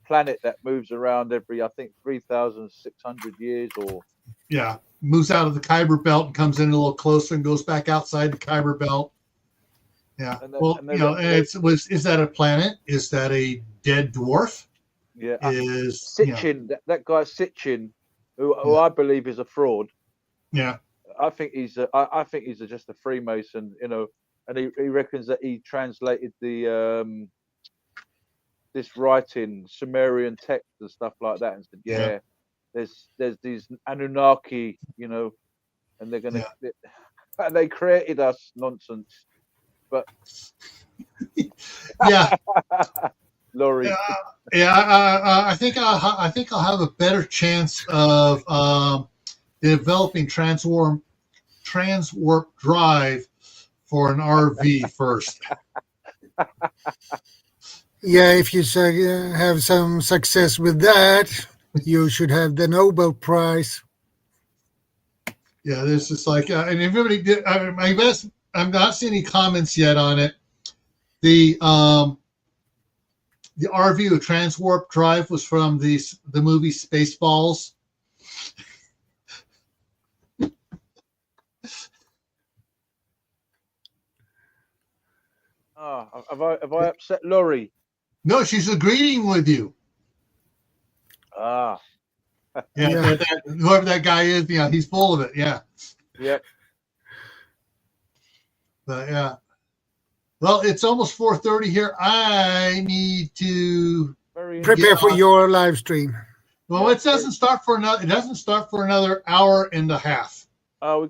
planet that moves around every, I think, 3,600 years or. Yeah, moves out of the Kuiper Belt and comes in a little closer and goes back outside the Kuiper Belt. Yeah. Is that a planet? Is that a dead dwarf? Yeah. Sitchin, that guy Sitchin, who I believe is a fraud. Yeah. I think he's just a Freemason, and he reckons that he translated the this writing, Sumerian text and stuff like that, and said, there's these Anunnaki, and they're gonna they created us nonsense. But yeah, Laurie. I think I'll have a better chance of developing transwarp drive for an RV first. Yeah, if you have some success with that, you should have the Nobel Prize. Yeah, this is like, and everybody did. I'm not seeing any comments yet on it. The RV with transwarp drive was from the movie Spaceballs. Oh, have I upset Laurie? No, she's agreeing with you. Ah. Yeah. Whoever that guy is, he's full of it. Yeah. Yep. But yeah. Well, it's almost 4:30 here. I need to prepare for your live stream. Well, it doesn't start for another hour and a half. I'll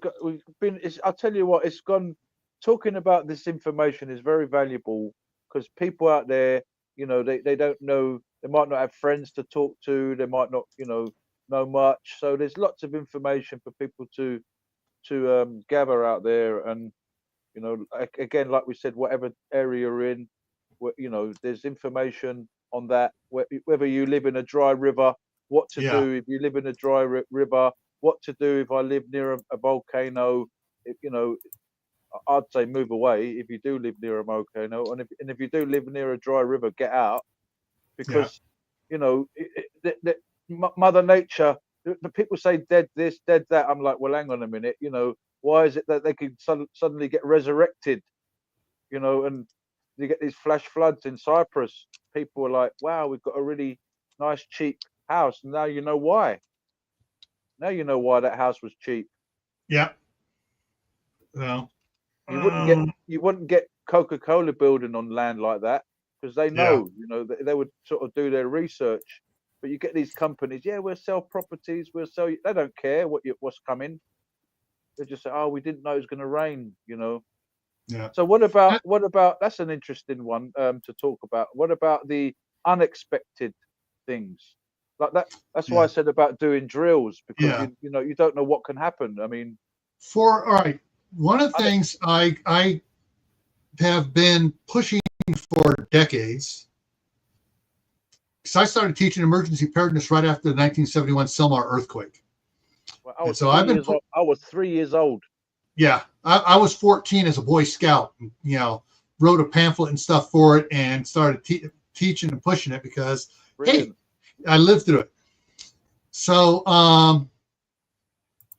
tell you what, it's gone. Talking about this information is very valuable because people out there, they don't know. They might not have friends to talk to. They might not, know much. So there's lots of information for people to gather out there. And again, like we said, whatever area you're in, there's information on that. Whether you live in a dry river, what to do if you live in a dry river, what to do if I live near a volcano. I'd say move away if you do live near a volcano, and if you do live near a dry river, get out, because Mother Nature. The people say dead this, dead that. I'm like, well, hang on a minute. Why is it that they can suddenly get resurrected? And you get these flash floods in Cyprus. People are like, wow, we've got a really nice cheap house. And now you know why. Now you know why that house was cheap. Yeah. Well. You wouldn't get Coca-Cola building on land like that because they know, they would sort of do their research. But you get these companies, we'll sell properties, we'll sell you. They don't care what's coming. They just say, oh, we didn't know it was going to rain, Yeah. So what about? That's an interesting one to talk about. What about the unexpected things like that? That's why I said about doing drills because you don't know what can happen. I mean, all right. One of the things I have been pushing for decades, because I started teaching emergency preparedness right after the 1971 Selmar earthquake. Well, I was 3 years old. Yeah, I was 14 as a Boy Scout. Wrote a pamphlet and stuff for it, and started teaching and pushing it because Brilliant. hey, I lived through it. So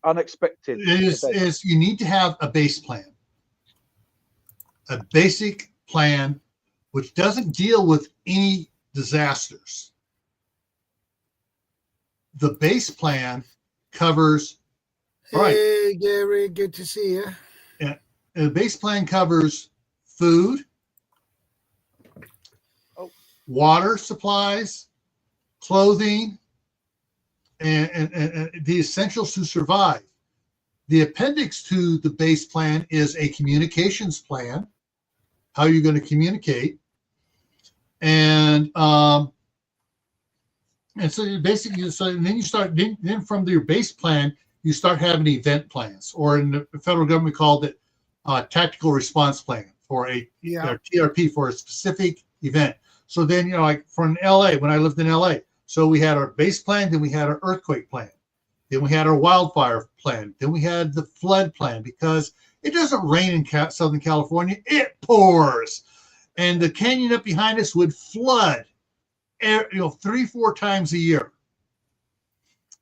Unexpected. is you need to have a base plan, a basic plan, which doesn't deal with any disasters. The base plan covers. Hey, Gary, good to see you. Yeah, the base plan covers food, water supplies, clothing, and the essentials to survive. The appendix to the base plan is a communications plan, how you're going to communicate, and so basically, and then you start. Then from your base plan, you start having event plans, or in the federal government called it tactical response plan for a TRP for a specific event. So then, like for in LA, when I lived in LA, so we had our base plan, then we had our earthquake plan, then we had our wildfire plan, then we had the flood plan, because it doesn't rain in Southern California, it pours. And the canyon up behind us would flood, 3-4 times a year.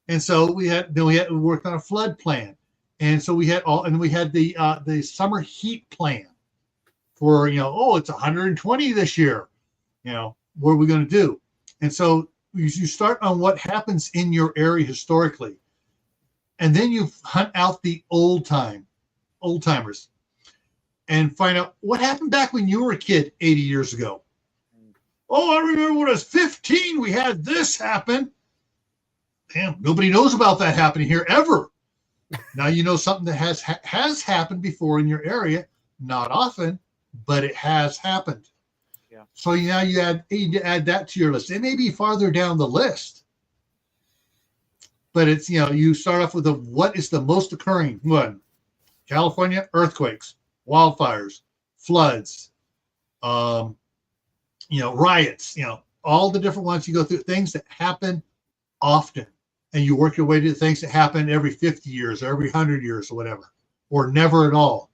And so we had to work on a flood plan. And so we had the summer heat plan for, it's 120 this year. What are we going to do? And so you start on what happens in your area historically. And then you hunt out the old timers and find out what happened back when you were a kid 80 years ago. Oh, I remember when I was 15, we had this happen. Damn, nobody knows about that happening here ever. Now you know something that has happened before in your area. Not often, but it has happened. Yeah. So now you need to add that to your list. It may be farther down the list, but it's you start off with what is the most occurring one? California earthquakes, wildfires, floods, riots. All the different ones you go through, things that happen often. And you work your way to things that happen every 50 years, or every 100 years, or whatever, or never at all.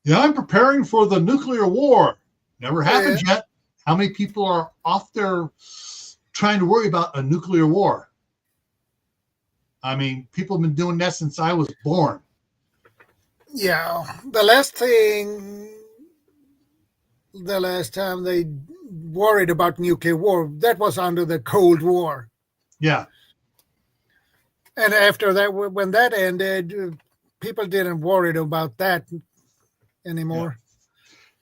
I'm preparing for the nuclear war. Never happened yet. How many people are off there trying to worry about a nuclear war? I mean, people have been doing that since I was born. Yeah, the last time they worried about nuclear war, that was under the Cold War. Yeah. And after that, when that ended, people didn't worry about that anymore.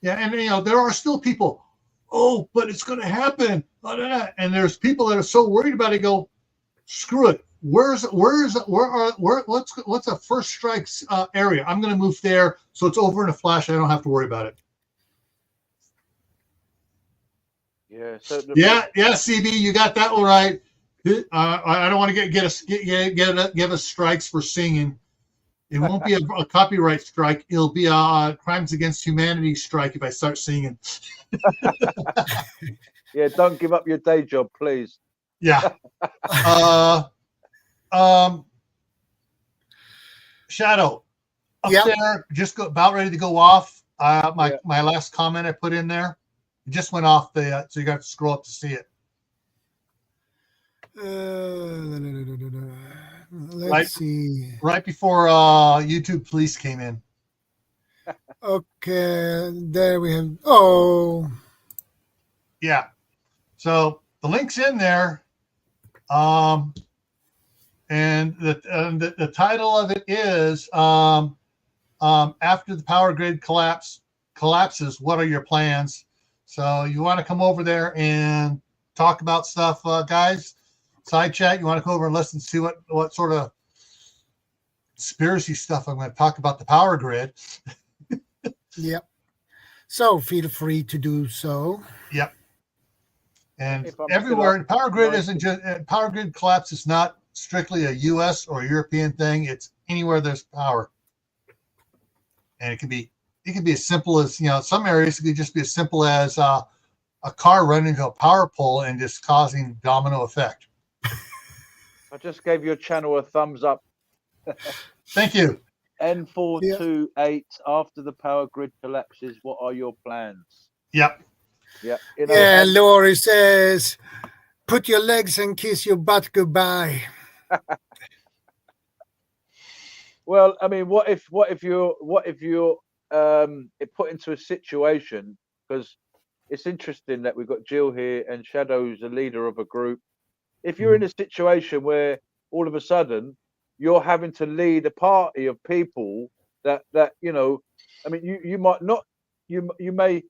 Yeah, and there are still people, but it's going to happen. And there's people that are so worried about it, go, screw it. What's a first strike area? I'm going to move there, so it's over in a flash. I don't have to worry about it. Yeah. CB, you got that one right. I don't want to give us strikes for singing. It won't be a copyright strike. It'll be a crimes against humanity strike if I start singing. Yeah, don't give up your day job, please. Yeah. Shadow, up there, just about ready to go off. My last comment I put in there, it just went off so you got to scroll up to see it. Let's see. Right before YouTube police came in. Okay, there we have. Oh, yeah. So the link's in there, and the title of it is after the power grid collapses. What are your plans? So you want to come over there and talk about stuff, guys. Side chat, you want to come over and listen to see what sort of conspiracy stuff I'm going to talk about the power grid. Yep. So feel free to do so. Yep. And everywhere, the power grid isn't just power grid collapse is not strictly a U.S. or European thing. It's anywhere there's power, and it can be as simple as some areas it could just be as simple as a car running into a power pole and just causing domino effect. I just gave your channel a thumbs up. Thank you. N428, after the power grid collapses, what are your plans? Yep. Yeah. Yeah, Lori says, put your legs and kiss your butt goodbye. Well, I mean, what if you're put into a situation, because it's interesting that we've got Jill here and Shadow's a leader of a group. If you're in a situation where all of a sudden you're having to lead a party of people that you know, I mean, you might not, you may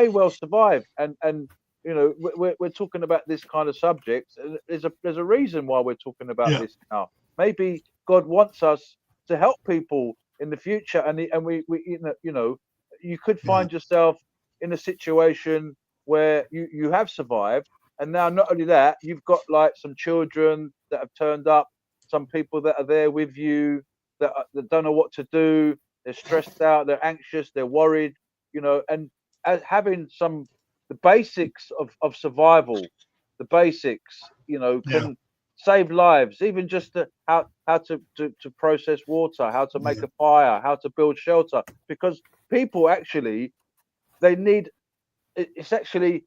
well survive, and you know, we're talking about this kind of subject, and there's a reason why we're talking about this now. Maybe God wants us to help people in the future, and we you know, you could find yourself in a situation where you have survived, and now not only that, you've got like some children that have turned up, some people that are there with you that don't know what to do, they're stressed out, they're anxious, they're worried, you know, and as having the basics of survival, the basics, you know, can save lives. Even just how to process water, how to make a fire, how to build shelter, because people actually, they need, it's actually,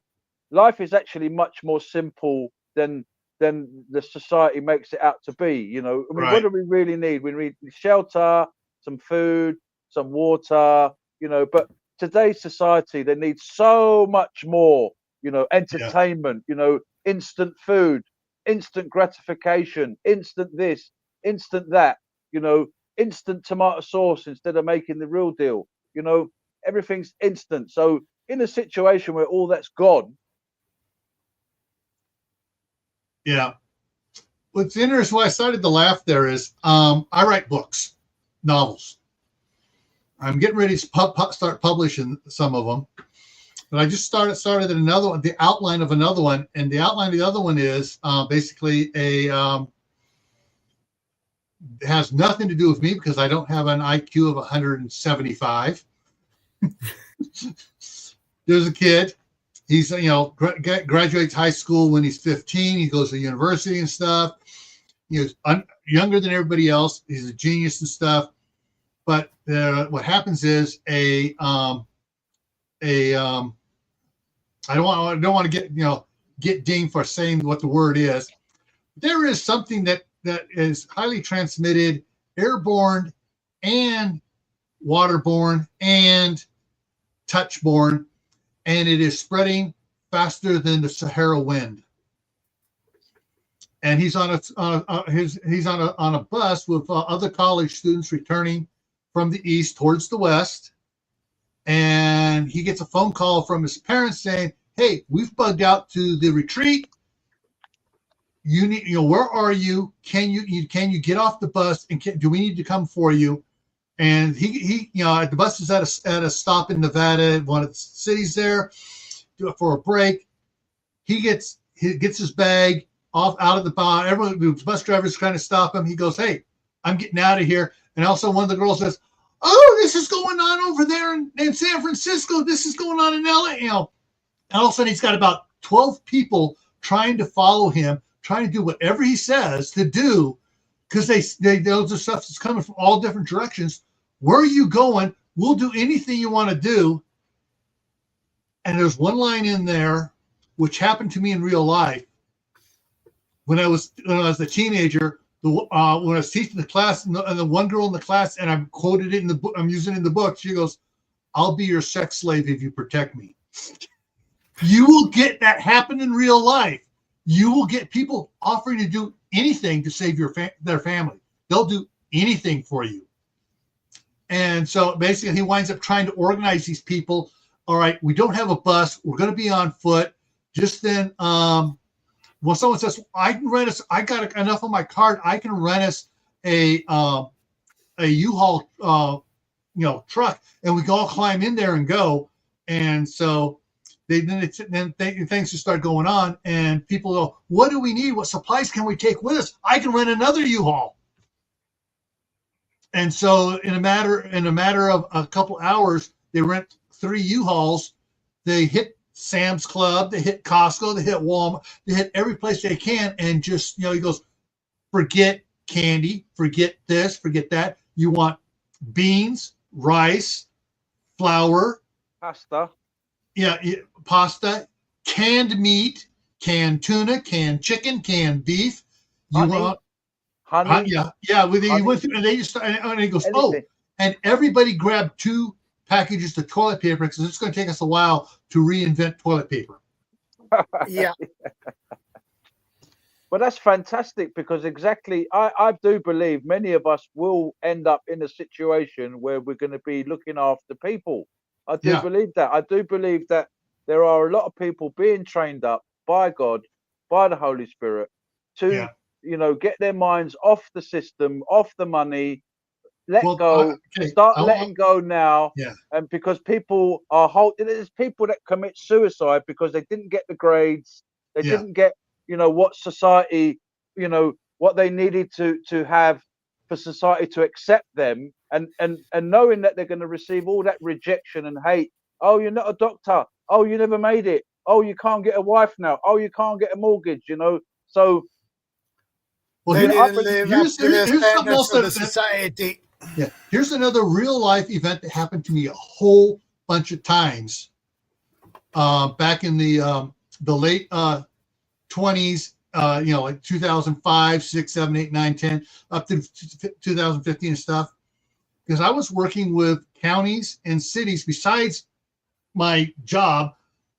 life is actually much more simple than the society makes it out to be. You know, I mean, what do we really need? We need shelter, some food, some water, you know, but today's society, they need so much more, you know, entertainment, you know, instant food, instant gratification, instant this, instant that, you know, instant tomato sauce instead of making the real deal, you know, everything's instant. So in a situation where all that's gone. Yeah. What's interesting, why I started to laugh there is I write books, novels. I'm getting ready to start publishing some of them. But I just started another one, the outline of another one. And the outline of the other one is basically it has nothing to do with me because I don't have an IQ of 175. There's a kid. He's, you know, graduates high school when he's 15. He goes to university and stuff. He's younger than everybody else. He's a genius and stuff. But what happens is I don't want to get dinged for saying what the word is. There is something that is highly transmitted, airborne and waterborne and touchborne, and it is spreading faster than the Sahara wind. And he's on a bus with other college students returning from the east towards the west, and he gets a phone call from his parents saying, "Hey, we've bugged out to the retreat. You need, where are you? Can you get off the bus? And do we need to come for you?" And he the bus is at a stop in Nevada, one of the cities there, for a break. He gets his bag out of the bar. Everyone, the bus driver's trying to stop him. He goes, "Hey, I'm getting out of here." And also one of the girls says, "Oh, this is going on over there in San Francisco. This is going on in LA." And all of a sudden he's got about 12 people trying to follow him, trying to do whatever he says to do, because they those are stuff that's coming from all different directions. "Where are you going? We'll do anything you want to do." And there's one line in there which happened to me in real life when I was a teenager. When I was teaching the class, and the one girl in the class, and I quoted it in the book, I'm using it in the book. She goes, "I'll be your sex slave if you protect me." You will get that happen in real life. You will get people offering to do anything to save their family. They'll do anything for you. And so basically he winds up trying to organize these people. All right, we don't have a bus. We're going to be on foot. Just then, when someone says, "I can rent us, I got enough on my card, I can rent us a U-Haul truck, and we can all climb in there and go." And so things just start going on, and people go, "What do we need? What supplies can we take with us? I can rent another U-Haul." And so in a matter of a couple hours, they rent 3 U-Hauls. They hit Sam's Club, they hit Costco, they hit Walmart, they hit every place they can, and just, he goes, "Forget candy, forget this, forget that. You want beans, rice, flour, Pasta. pasta, canned meat, canned tuna, canned chicken, canned beef. Honey. Honey. Yeah. He went through, and they just and he goes, Anything. and everybody grabbed 2 packages of toilet paper because it's going to take us a while to reinvent toilet paper. Yeah. But that's fantastic because exactly, I do believe many of us will end up in a situation where we're going to be looking after people. I do believe that. I do believe that there are a lot of people being trained up by God, by the Holy Spirit, to get their minds off the system, off the money, letting go now. Yeah. And because people are there's people that commit suicide because they didn't get the grades, they didn't get what society, what they needed to have for society to accept them, and knowing that they're going to receive all that rejection and hate. Oh, you're not a doctor. Oh, you never made it. Oh, you can't get a wife now. Oh, you can't get a mortgage. So they didn't live up to the standards of the society. Yeah, here's another real life event that happened to me a whole bunch of times. Back in the late 20s, like 2005, 6, 7, 8, 9, 10, up to 2015 and stuff. Because I was working with counties and cities besides my job,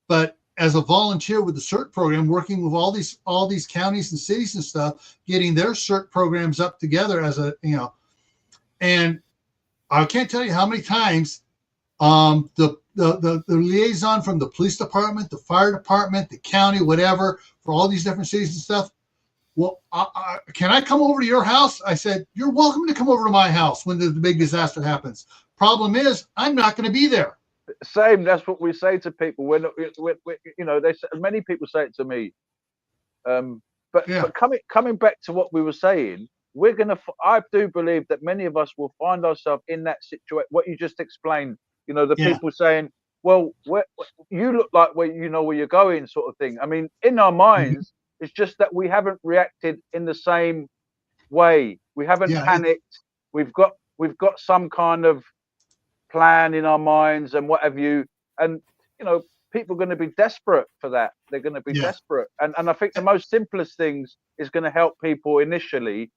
but as a volunteer with the CERT program, working with all these counties and cities and stuff, getting their CERT programs up together as and I can't tell you how many times the liaison from the police department, the fire department, the county, whatever, for all these different cities and stuff. Well, can I come over to your house? I said, you're welcome to come over to my house when the big disaster happens. Problem is, I'm not going to be there. Same. That's what we say to people. When many people say it to me. But coming back to what we were saying, I do believe that many of us will find ourselves in that situation. What you just explained, people saying, well, you look like where you're going, sort of thing. I mean, in our minds, it's just that we haven't reacted in the same way. We haven't panicked. We've got some kind of plan in our minds and what have you. And, people are going to be desperate for that. They're going to be desperate. And I think the most simplest things is going to help people initially.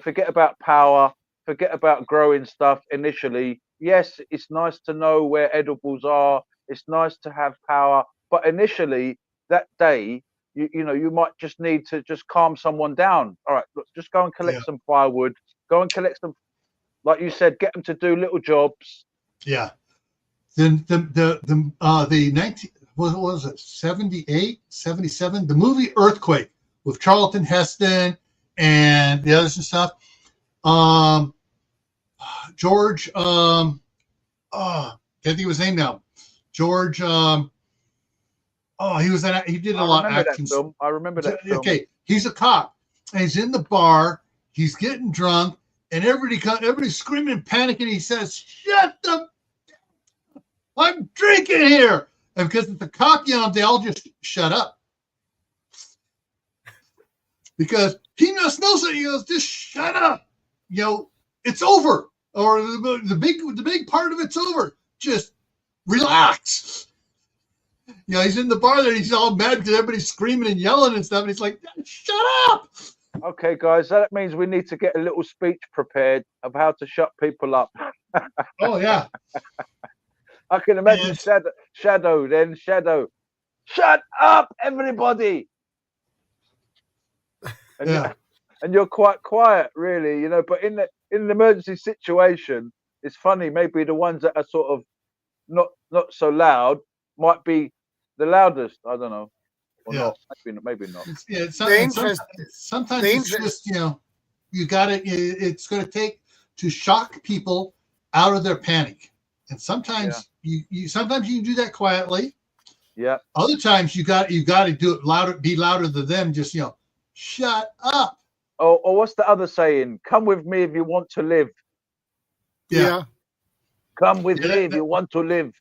Forget about power, forget about growing stuff initially. Yes, it's nice to know where edibles are. It's nice to have power, but initially that day, you might just need to just calm someone down. All right, look, just go and collect some firewood. Go and collect some, like you said, get them to do little jobs. Yeah. Then the 19 what was it 78, 77? The movie Earthquake with Charlton Heston and the others and stuff. George, can't think of his name now. George, he did a lot of action. I remember that film. Okay, he's a cop, and he's in the bar. He's getting drunk, and everybody's screaming and panicking. He says, "Shut the! I'm drinking here." And because the cop yelled, they all just shut up. Because he knows that he goes, just shut up. It's over. Or the big part of it's over. Just relax. He's in the bar there. He's all mad because everybody's screaming and yelling and stuff. And he's like, shut up. Okay, guys, that means we need to get a little speech prepared of how to shut people up. Oh, yeah. I can imagine Shadow. Shut up, everybody. And you're quite quiet, really, but in an emergency situation, it's funny, maybe the ones that are sort of not so loud might be the loudest. I don't know. Or not. Maybe not. Sometimes it's just, you gotta, it's going to take to shock people out of their panic. And sometimes sometimes you can do that quietly. Yeah. Other times you got to do it louder, be louder than them. Just, shut up. Or what's the other saying? Come with me if you want to live. Yeah. Come with me if you want to live.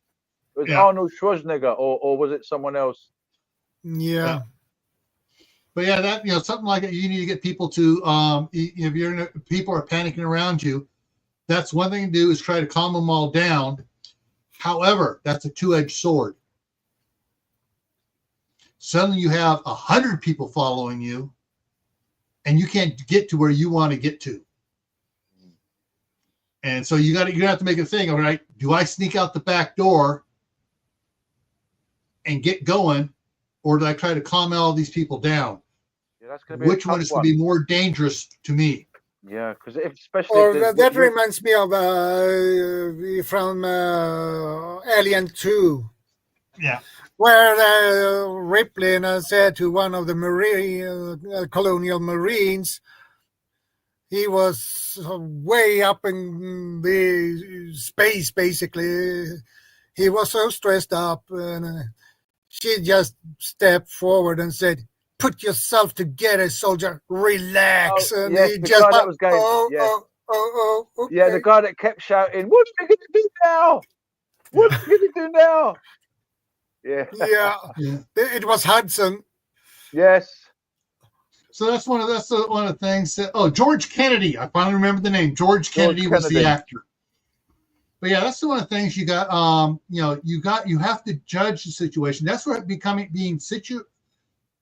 It was Arnold Schwarzenegger, or was it someone else? Yeah. But yeah, that something like that. You need to get people to if people are panicking around you. That's one thing to do is try to calm them all down. However, that's a two-edged sword. Suddenly you have 100 people following you, and you can't get to where you want to get to. And so you have to make a thing. All right, do I sneak out the back door and get going, or do I try to calm all these people down? Yeah, that's going to be which one is going to be more dangerous to me? Yeah, because especially that reminds me of from Alien 2. Yeah. Where Ripley said to one of the colonial marines, he was way up in the space, basically. He was so stressed up, and she just stepped forward and said, "Put yourself together, soldier. Relax." Oh, and yes, he the just guy that was going, okay. Yeah, the guy that kept shouting, "What are you going to do now? What are you going to do now?" Yeah. It was Hudson. Yes. So that's one of the things that. Oh, George Kennedy. I finally remember the name. George Kennedy was the actor. But yeah, that's one of the things you got. You have to judge the situation. That's where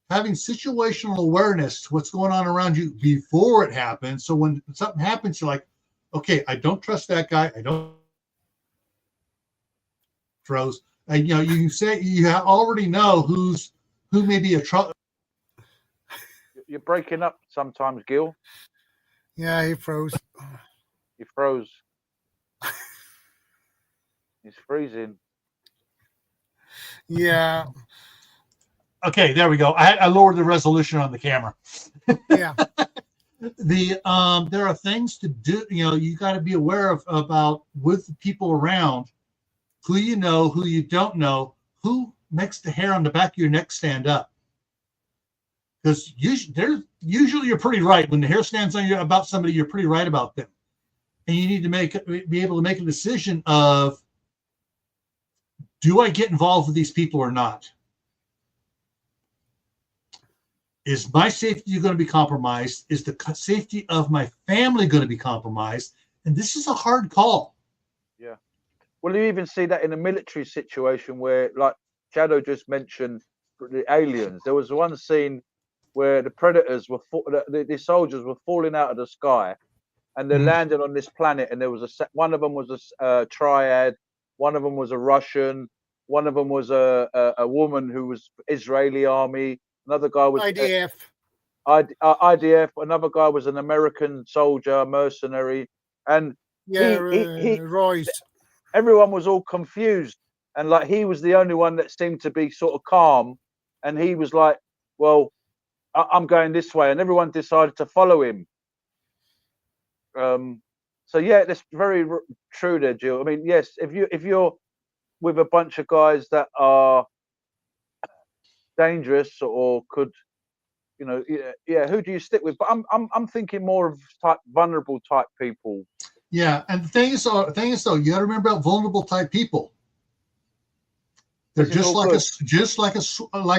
having situational awareness to what's going on around you before it happens. So when something happens, you're like, okay, I don't trust that guy. I don't froze. And you can say you already know who may be a trouble. You're breaking up sometimes, Gil. Yeah, he froze. He froze. He's freezing. Yeah. Okay, there we go. I lowered the resolution on the camera. Yeah. There are things to do. You got to be aware about with the people around, who you know, who you don't know, who makes the hair on the back of your neck stand up. Because usually you're pretty right. When the hair stands on you about somebody, you're pretty right about them. And you need to be able to make a decision of, do I get involved with these people or not? Is my safety going to be compromised? Is the safety of my family going to be compromised? And this is a hard call. Yeah. Well, you even see that in a military situation where, like Shadow just mentioned, the aliens. There was one scene where the predators were, the soldiers were falling out of the sky, and they landed on this planet. And there was one of them was a triad, one of them was a Russian, one of them was a woman who was Israeli army. Another guy was IDF. IDF. Another guy was an American soldier, mercenary, and Royce. Everyone was all confused, and like he was the only one that seemed to be sort of calm, and he was like, "Well, I'm going this way," and everyone decided to follow him. So yeah, that's very true there, Jill. I mean, yes, if you're with a bunch of guys that are dangerous or could, who do you stick with? But I'm thinking more of vulnerable type people. Yeah, and the thing is though, you got to remember about vulnerable type people. They're just like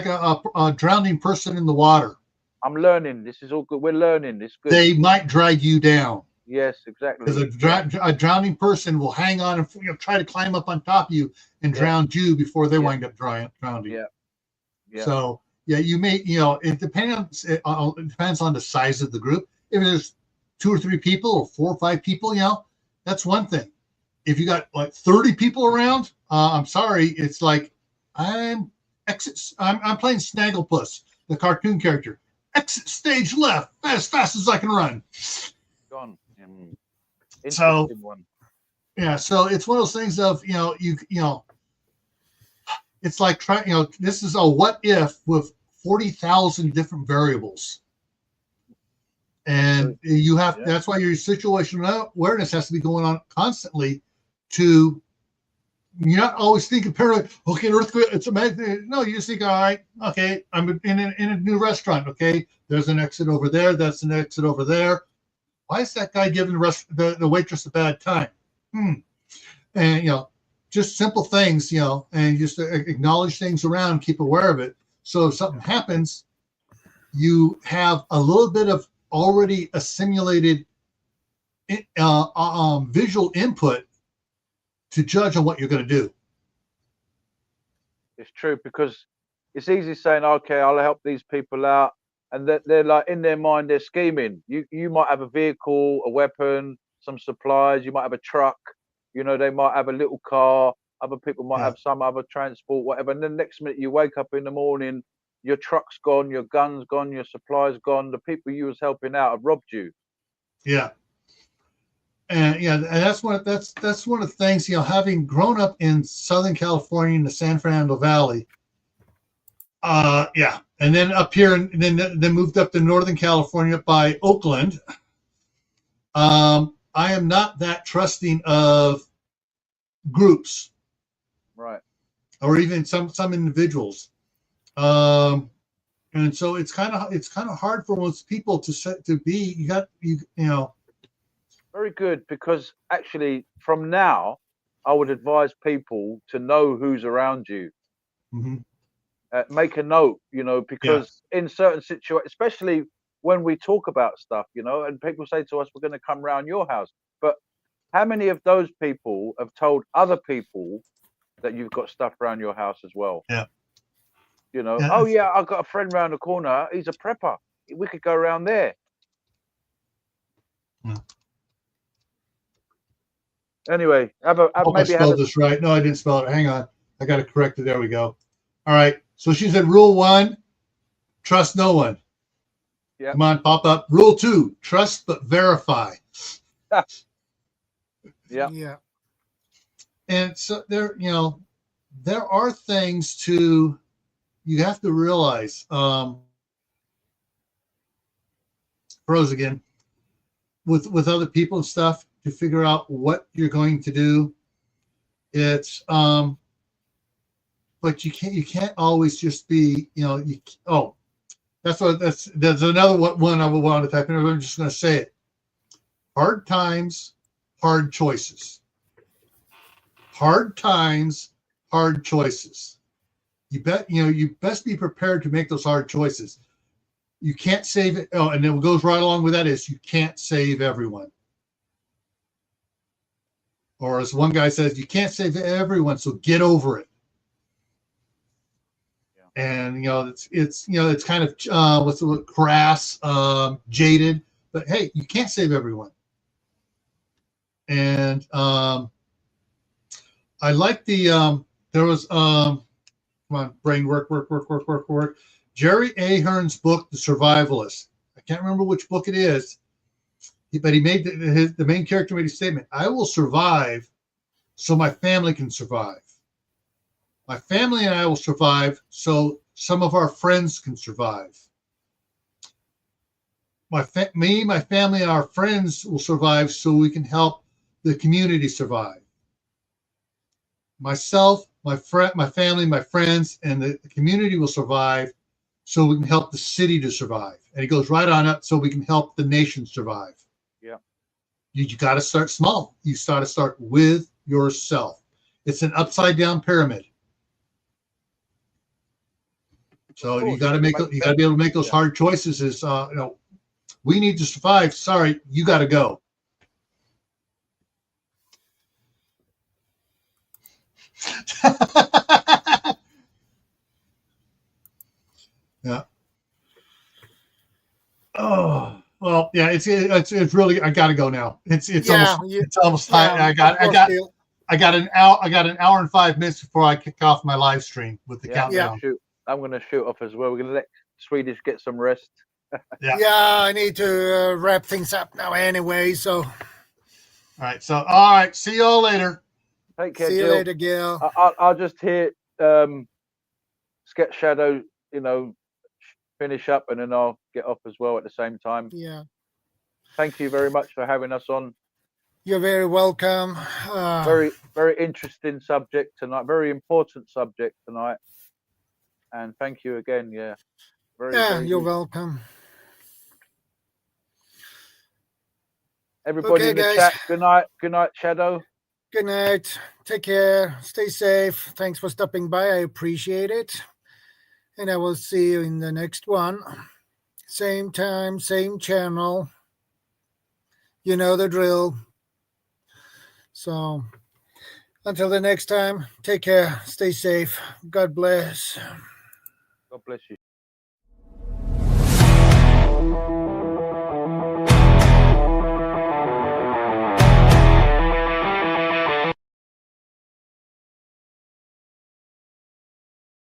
a drowning person in the water. I'm learning. This is all good. We're learning. It's good. They might drag you down. Yes, exactly. Because a drowning person will hang on and try to climb up on top of you and drown you before they wind up drowning. Yeah. So you may, it depends on the size of the group. If there's 2 or 3 people or 4 or 5 people, that's one thing. If you got like 30 people around, I'm sorry, it's like I'm playing Snagglepuss, the cartoon character. Exit stage left, as fast as I can run. Gone. So it's one of those things of it's like this is a what if with 40,000 different variables, and you have that's why your situational awareness has to be going on constantly. You're not always thinking paranoid. Okay, earthquake. It's amazing. No, you just think, all right, okay, I'm in a new restaurant. Okay, there's an exit over there. That's an exit over there. Why is that guy giving the waitress a bad time? And just simple things, and just acknowledge things around, keep aware of it. So if something happens, you have a little bit of already assimilated visual input to judge on what you're going to do. It's true, because it's easy saying, okay, I'll help these people out, and they're like, in their mind, they're scheming. You might have a vehicle, a weapon, some supplies. You might have a truck. You know, they might have a little car. Other people might have some other transport, whatever. And then next minute you wake up in the morning, your truck's gone, your gun's gone, your supplies gone. The people you was helping out have robbed you. Yeah. And and that's one of the things, having grown up in Southern California in the San Fernando Valley. And then up here, and then moved up to Northern California by Oakland. I am not that trusting of groups, right, or even some individuals. And so it's kind of hard for most people to be. Very good, because actually, from now, I would advise people to know who's around you. Mm-hmm. Make a note, because in certain situations, especially when we talk about stuff, and people say to us, we're going to come around your house. But how many of those people have told other people that you've got stuff around your house as well? Yeah. Oh, yeah, I've got a friend around the corner. He's a prepper. We could go around there. Yeah. Anyway, I spelled this right. No, I didn't spell it. Hang on. I got to correct it. There we go. All right. So she said, rule 1, trust no one. Yeah. Come on, pop up. Rule 2, trust but verify. Yeah. And so there are things you have to realize. Pros again, with other people and stuff, to figure out what you're going to do. It's but you can't always just be, that's another one I would want to type in. I'm just going to say it. Hard times, hard choices. Hard times, hard choices. You best be prepared to make those hard choices. You can't save it. Oh, and then what goes right along with that is you can't save everyone. Or as one guy says, you can't save everyone, so get over it. Yeah. And it's kind of what's the word, crass, jaded, but hey, you can't save everyone. And I like the there was come on, brain work. Jerry Ahern's book, The Survivalist. I can't remember which book it is. But he made the main character made a statement: I will survive so my family can survive. My family and I will survive so some of our friends can survive. My family, and our friends will survive so we can help the community survive. Myself, my family, my friends, and the community will survive so we can help the city to survive. And it goes right on up so we can help the nation survive. Yeah. You got to start small. You got to start with yourself. It's an upside down pyramid. So you got to be able to make those hard choices. We need to survive. Sorry, you got to go. Yeah. Oh. Well, yeah, it's really. I gotta go now. It's almost time. I got an hour and 5 minutes before I kick off my live stream with the countdown. I'm gonna shoot off as well. We're gonna let Swedish get some rest. Yeah, I need to wrap things up now anyway. So, all right. So, all right. See you all later. Take care. See you later, Gil. I'll just hear Sketch Shadow, finish up, and then I'll get off as well at the same time. Yeah. Thank you very much for having us on. You're very welcome. Very, very interesting subject tonight. Very important subject tonight. And thank you again. Yeah. Very you're welcome. Everybody in the chat. Good night. Good night, Shadow. Good night. Take care. Stay safe. Thanks for stopping by. I appreciate it. And I will see you in the next one. same time, same channel. You know the drill. So until the next time, take care, stay safe. God bless. God bless you.